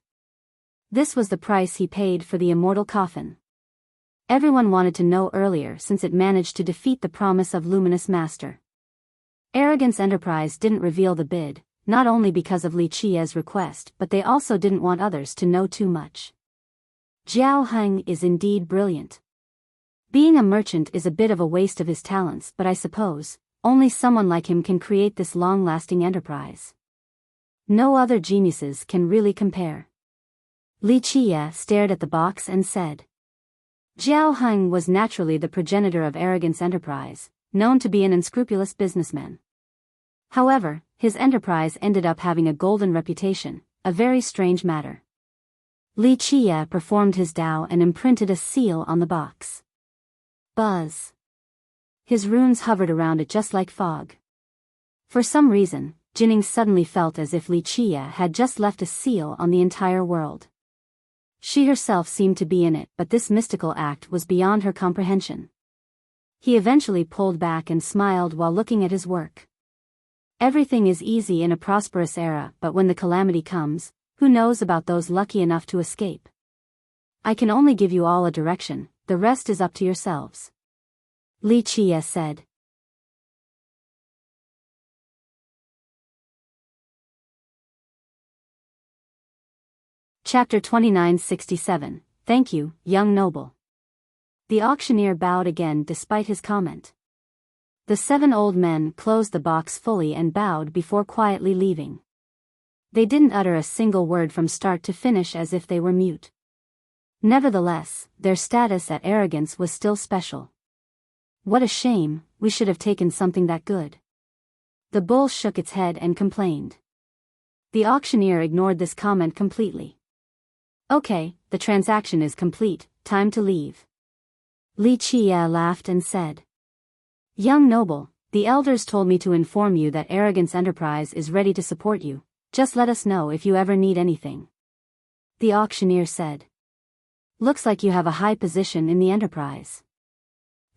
A: This was the price he paid for the immortal coffin. Everyone wanted to know earlier since it managed to defeat the promise of Luminous Master. Arrogance Enterprise didn't reveal the bid, not only because of Li Qia's request but they also didn't want others to know too much. Jiao Heng is indeed brilliant. Being a merchant is a bit of a waste of his talents, but I suppose, only someone like him can create this long-lasting enterprise. No other geniuses can really compare. Li Qia stared at the box and said. Jiao Heng was naturally the progenitor of Arrogance Enterprise, known to be an unscrupulous businessman. However, his enterprise ended up having a golden reputation, a very strange matter. Li Qia performed his Dao and imprinted a seal on the box. Buzz. His runes hovered around it just like fog. For some reason, Jinning suddenly felt as if Li Qia had just left a seal on the entire world. She herself seemed to be in it, but this mystical act was beyond her comprehension. He eventually pulled back and smiled while looking at his work. Everything is easy in a prosperous era, but when the calamity comes, who knows about those lucky enough to escape? I can only give you all a direction, the rest is up to yourselves. Li Qia said. Chapter 2967. Thank you, young noble. The auctioneer bowed again despite his comment. The 7 old men closed the box fully and bowed before quietly leaving. They didn't utter a single word from start to finish, as if they were mute. Nevertheless, their status at arrogance was still special. What a shame, we should have taken something that good. The bull shook its head and complained. The auctioneer ignored this comment completely. Okay, the transaction is complete, time to leave. Li Qie laughed and said. Young noble, the elders told me to inform you that Arrogance Enterprise is ready to support you. Just let us know if you ever need anything. The auctioneer said. Looks like you have a high position in the Enterprise.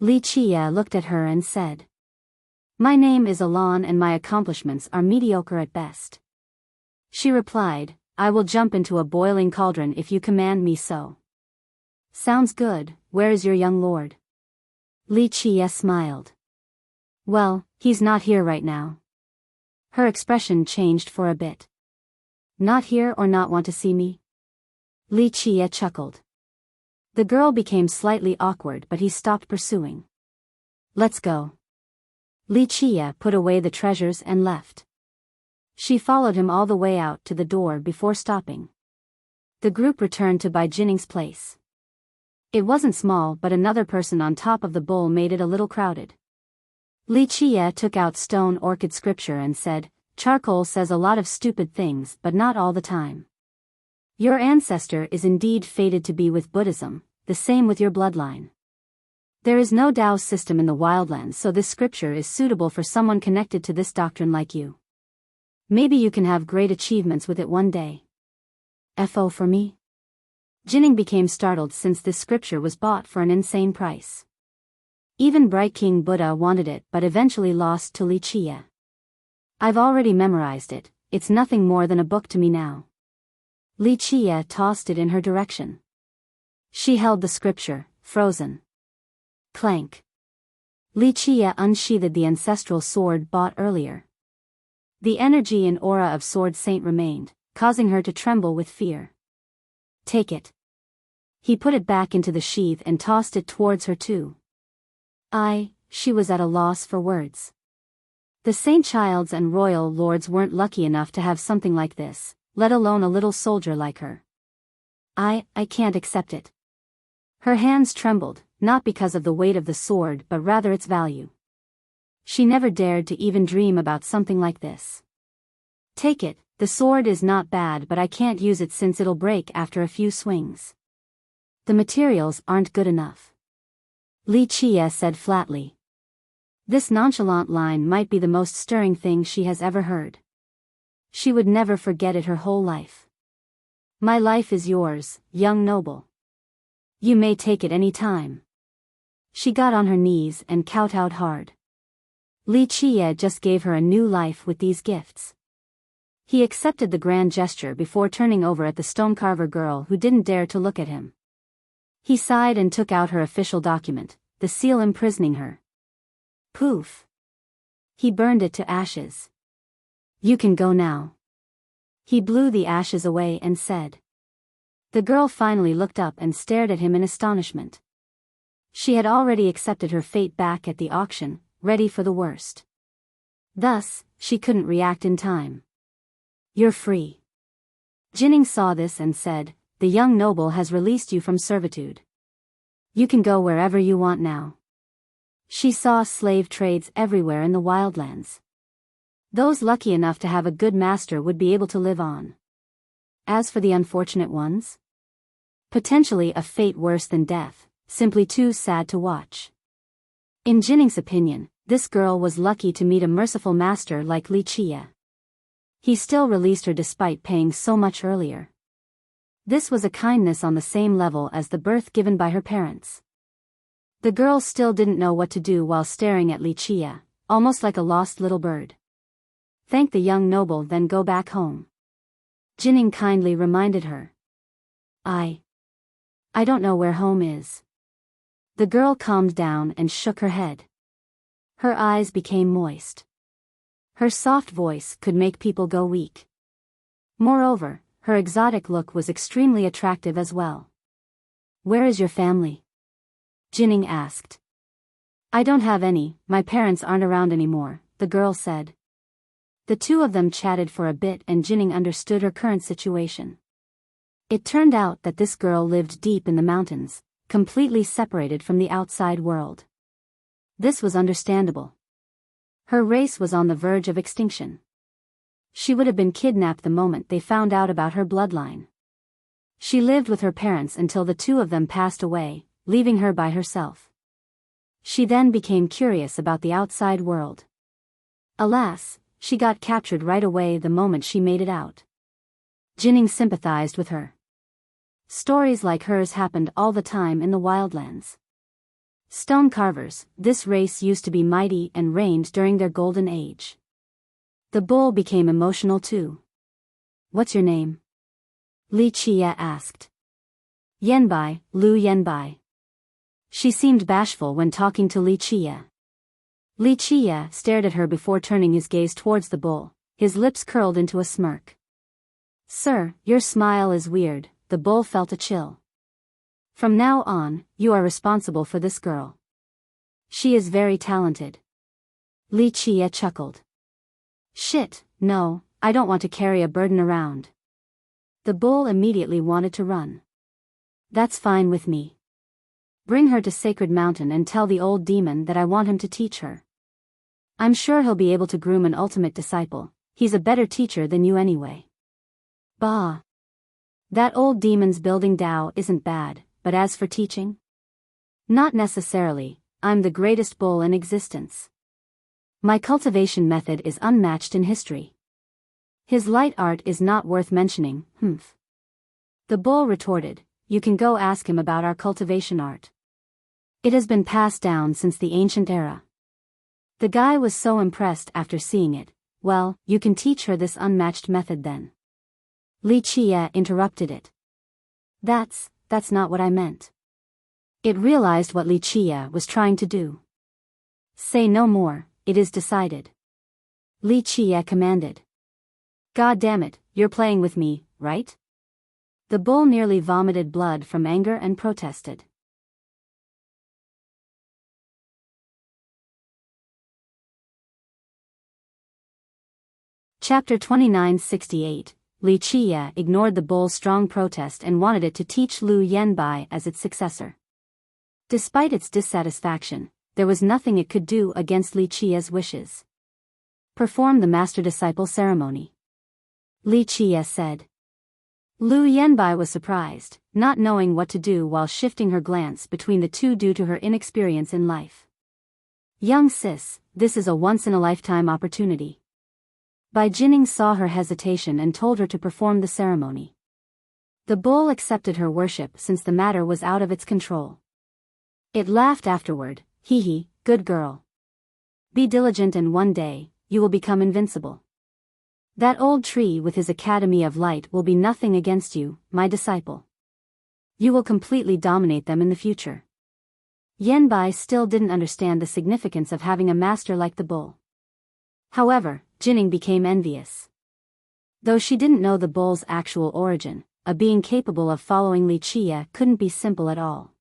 A: Li Qie looked at her and said. My name is Alon and my accomplishments are mediocre at best. She replied, I will jump into a boiling cauldron if you command me so. Sounds good, where is your young lord? Li Qie smiled. Well, he's not here right now. Her expression changed for a bit. Not here or not want to see me? Li Qie chuckled. The girl became slightly awkward, but he stopped pursuing. Let's go. Li Qie put away the treasures and left. She followed him all the way out to the door before stopping. The group returned to Bai Jinning's place. It wasn't small, but another person on top of the bull made it a little crowded. Li Qie took out stone orchid scripture and said, Charcoal says a lot of stupid things, but not all the time. Your ancestor is indeed fated to be with Buddhism, the same with your bloodline. There is no Tao system in the wildlands, so this scripture is suitable for someone connected to this doctrine like you. Maybe you can have great achievements with it one day. FO for me? Jinning became startled since this scripture was bought for an insane price. Even Bright King Buddha wanted it but eventually lost to Li Qie. I've already memorized it, it's nothing more than a book to me now. Li Qie tossed it in her direction. She held the scripture, frozen. Clank. Li Qie unsheathed the ancestral sword bought earlier. The energy and aura of Sword Saint remained, causing her to tremble with fear. Take it. He put it back into the sheath and tossed it towards her too. She was at a loss for words. The Saint Childs and royal lords weren't lucky enough to have something like this, let alone a little soldier like her. I can't accept it. Her hands trembled, not because of the weight of the sword but rather its value. She never dared to even dream about something like this. Take it, the sword is not bad but I can't use it since it'll break after a few swings. The materials aren't good enough. Li Qie said flatly. This nonchalant line might be the most stirring thing she has ever heard. She would never forget it her whole life. My life is yours, young noble. You may take it any time. She got on her knees and kowtowed hard. Li Qie just gave her a new life with these gifts. He accepted the grand gesture before turning over at the stonecarver girl who didn't dare to look at him. He sighed and took out her official document, the seal imprisoning her. Poof. He burned it to ashes. You can go now. He blew the ashes away and said. The girl finally looked up and stared at him in astonishment. She had already accepted her fate back at the auction, ready for the worst. Thus, she couldn't react in time. You're free. Jinning saw this and said, the young noble has released you from servitude. You can go wherever you want now. She saw slave trades everywhere in the wildlands. Those lucky enough to have a good master would be able to live on. As for the unfortunate ones? Potentially a fate worse than death, simply too sad to watch. In Jinning's opinion, this girl was lucky to meet a merciful master like Li Qie. He still released her despite paying so much earlier. This was a kindness on the same level as the birth given by her parents. The girl still didn't know what to do while staring at Li Qie, almost like a lost little bird. Thank the young noble, then go back home. Jinning kindly reminded her. I don't know where home is. The girl calmed down and shook her head. Her eyes became moist. Her soft voice could make people go weak. Moreover, her exotic look was extremely attractive as well. "Where is your family?" Jining asked. "I don't have any, my parents aren't around anymore," the girl said. The two of them chatted for a bit and Jining understood her current situation. It turned out that this girl lived deep in the mountains, completely separated from the outside world. This was understandable. Her race was on the verge of extinction. She would have been kidnapped the moment they found out about her bloodline. She lived with her parents until the two of them passed away, leaving her by herself. She then became curious about the outside world. Alas, she got captured right away the moment she made it out. Jining sympathized with her. Stories like hers happened all the time in the wildlands. Stone carvers, this race used to be mighty and reigned during their golden age. The bull became emotional too. "What's your name?" Li Chia asked. "Yanbai, Lu Yanbai." She seemed bashful when talking to Li Chia. Li Chia stared at her before turning his gaze towards the bull, his lips curled into a smirk. "Sir, your smile is weird," the bull felt a chill. "From now on, you are responsible for this girl. She is very talented." Li Chia chuckled. "Shit, no, I don't want to carry a burden around." The bull immediately wanted to run. "That's fine with me. Bring her to Sacred Mountain and tell the old demon that I want him to teach her. I'm sure he'll be able to groom an ultimate disciple, he's a better teacher than you anyway." "Bah. That old demon's building Dao isn't bad, but as for teaching? Not necessarily, I'm the greatest bull in existence. My cultivation method is unmatched in history. His light art is not worth mentioning, humph." The bull retorted, "You can go ask him about our cultivation art. It has been passed down since the ancient era." The guy was so impressed after seeing it. "Well, you can teach her this unmatched method then." Li Chia interrupted it. That's not what I meant." It realized what Li Chia was trying to do. "Say no more, it is decided." Li Chia commanded. "God damn it, you're playing with me, right?" The bull nearly vomited blood from anger and protested. Chapter 2968, Li Chia ignored the bull's strong protest and wanted it to teach Lu Yanbai as its successor. Despite its dissatisfaction, there was nothing it could do against Li Chia's wishes. "Perform the master-disciple ceremony," Li Chia said. Lu Yanbai was surprised, not knowing what to do while shifting her glance between the two due to her inexperience in life. "Young sis, this is a once-in-a-lifetime opportunity." Bai Jining saw her hesitation and told her to perform the ceremony. The bull accepted her worship since the matter was out of its control. It laughed afterward, "Hee hee, good girl. Be diligent and one day, you will become invincible. That old tree with his Academy of Light will be nothing against you, my disciple. You will completely dominate them in the future." Yanbai still didn't understand the significance of having a master like the bull. However, Jining became envious. Though she didn't know the bull's actual origin, a being capable of following Li Chia couldn't be simple at all.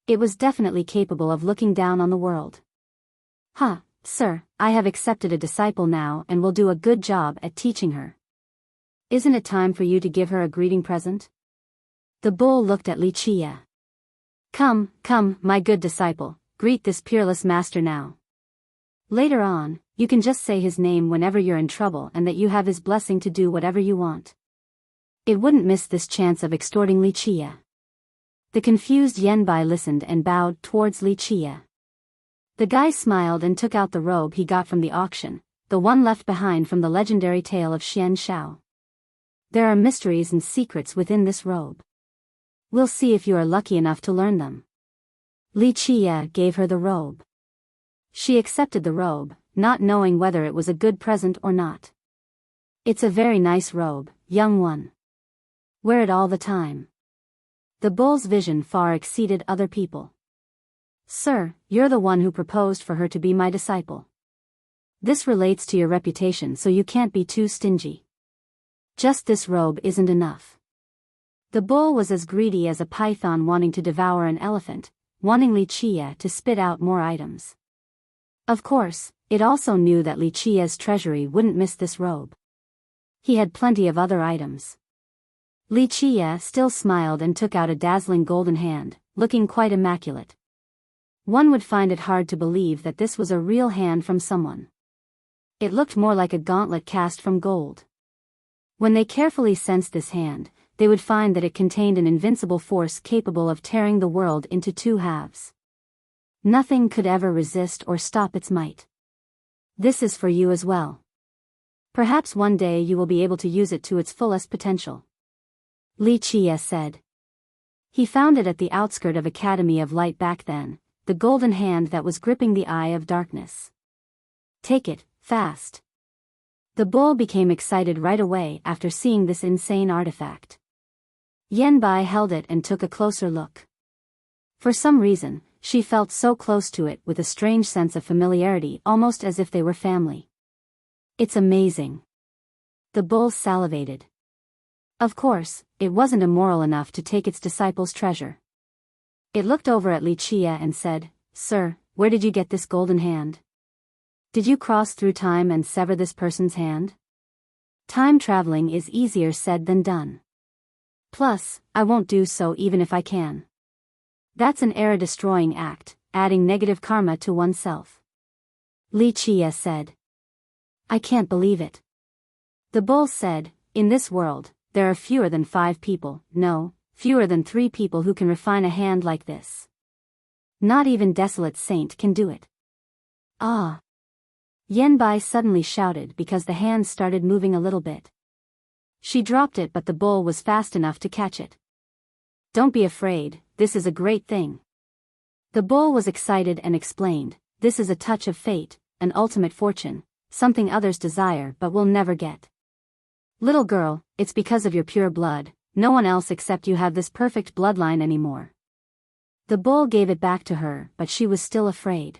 A: It was definitely capable of looking down on the world. "Huh, sir, I have accepted a disciple now and will do a good job at teaching her. Isn't it time for you to give her a greeting present?" The bull looked at Li Chia. Come, my good disciple, greet this peerless master now. Later on, you can just say his name whenever you're in trouble and that you have his blessing to do whatever you want." It wouldn't miss this chance of extorting Li Chia. The confused Yanbai listened and bowed towards Li Chia. The guy smiled and took out the robe he got from the auction, the one left behind from the legendary tale of Xian Shao. "There are mysteries and secrets within this robe. We'll see if you are lucky enough to learn them." Li Chia gave her the robe. She accepted the robe, not knowing whether it was a good present or not. "It's a very nice robe, young one. Wear it all the time." The bull's vision far exceeded other people. "Sir, you're the one who proposed for her to be my disciple. This relates to your reputation, so you can't be too stingy." Just this robe isn't enough. The bull was as greedy as a python wanting to devour an elephant, wanting Li Qie to spit out more items. Of course, it also knew that Li Qie's treasury wouldn't miss this robe. He had plenty of other items. Li Qie still smiled and took out a dazzling golden hand, looking quite immaculate. One would find it hard to believe that this was a real hand from someone. It looked more like a gauntlet cast from gold. When they carefully sensed this hand, they would find that it contained an invincible force capable of tearing the world into two halves. Nothing could ever resist or stop its might. This is for you as well. Perhaps one day you will be able to use it to its fullest potential. Li Qie said. He found it at the outskirt of Academy of Light back then, the golden hand that was gripping the Eye of Darkness. Take it, fast. The bull became excited right away after seeing this insane artifact. Yanbai held it and took a closer look. For some reason, she felt so close to it with a strange sense of familiarity, almost as if they were family. It's amazing. The bull salivated. Of course, it wasn't immoral enough to take its disciple's treasure. It looked over at Li Qie and said, "Sir, where did you get this golden hand? Did you cross through time and sever this person's hand? Time traveling is easier said than done. Plus, I won't do so even if I can. That's an era-destroying act, adding negative karma to oneself." Li Qie said. "I can't believe it." The bull said, "In this world, there are fewer than 5 people, no, fewer than 3 people who can refine a hand like this. Not even Desolate Saint can do it." "Ah!" Yanbai suddenly shouted because the hand started moving a little bit. She dropped it, but the bull was fast enough to catch it. "Don't be afraid, this is a great thing." The bull was excited and explained, "This is a touch of fate, an ultimate fortune, something others desire but will never get. Little girl, it's because of your pure blood, no one else except you have this perfect bloodline anymore." The bull gave it back to her, but she was still afraid.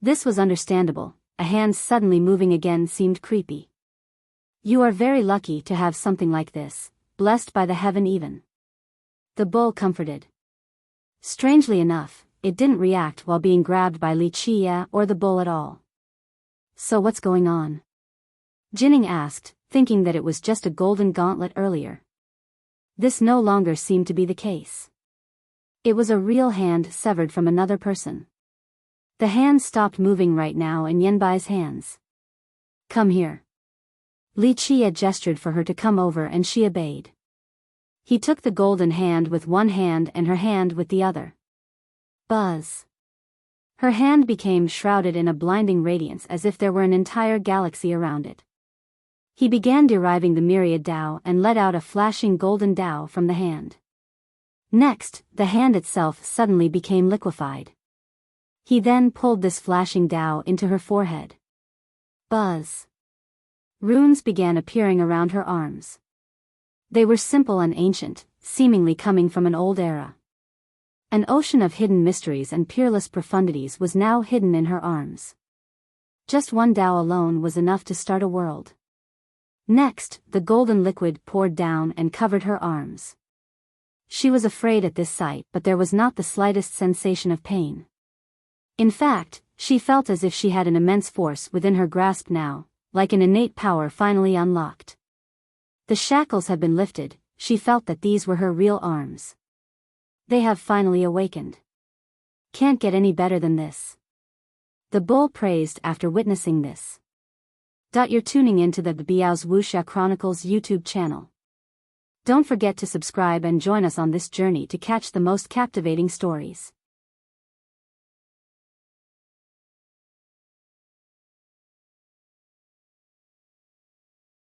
A: This was understandable, a hand suddenly moving again seemed creepy. "You are very lucky to have something like this, blessed by the heaven even." The bull comforted. Strangely enough, it didn't react while being grabbed by Li Qie or the bull at all. "So what's going on?" Jinning asked, thinking that it was just a golden gauntlet earlier. This no longer seemed to be the case. It was a real hand severed from another person. The hand stopped moving right now in Yanbai's hands. "Come here." Li Qie gestured for her to come over and she obeyed. He took the golden hand with one hand and her hand with the other. Buzz. Her hand became shrouded in a blinding radiance as if there were an entire galaxy around it. He began deriving the myriad Dao and let out a flashing golden Dao from the hand. Next, the hand itself suddenly became liquefied. He then pulled this flashing Dao into her forehead. Buzz. Runes began appearing around her arms. They were simple and ancient, seemingly coming from an old era. An ocean of hidden mysteries and peerless profundities was now hidden in her arms. Just one Dao alone was enough to start a world. Next, the golden liquid poured down and covered her arms. She was afraid at this sight, but there was not the slightest sensation of pain. In fact, she felt as if she had an immense force within her grasp now, like an innate power finally unlocked. The shackles had been lifted, she felt that these were her real arms. They have finally awakened. Can't get any better than this. The bull praised after witnessing this. You're tuning into the Biyao's Wuxia Chronicles YouTube channel. Don't forget to subscribe and join us on this journey to catch the most captivating stories.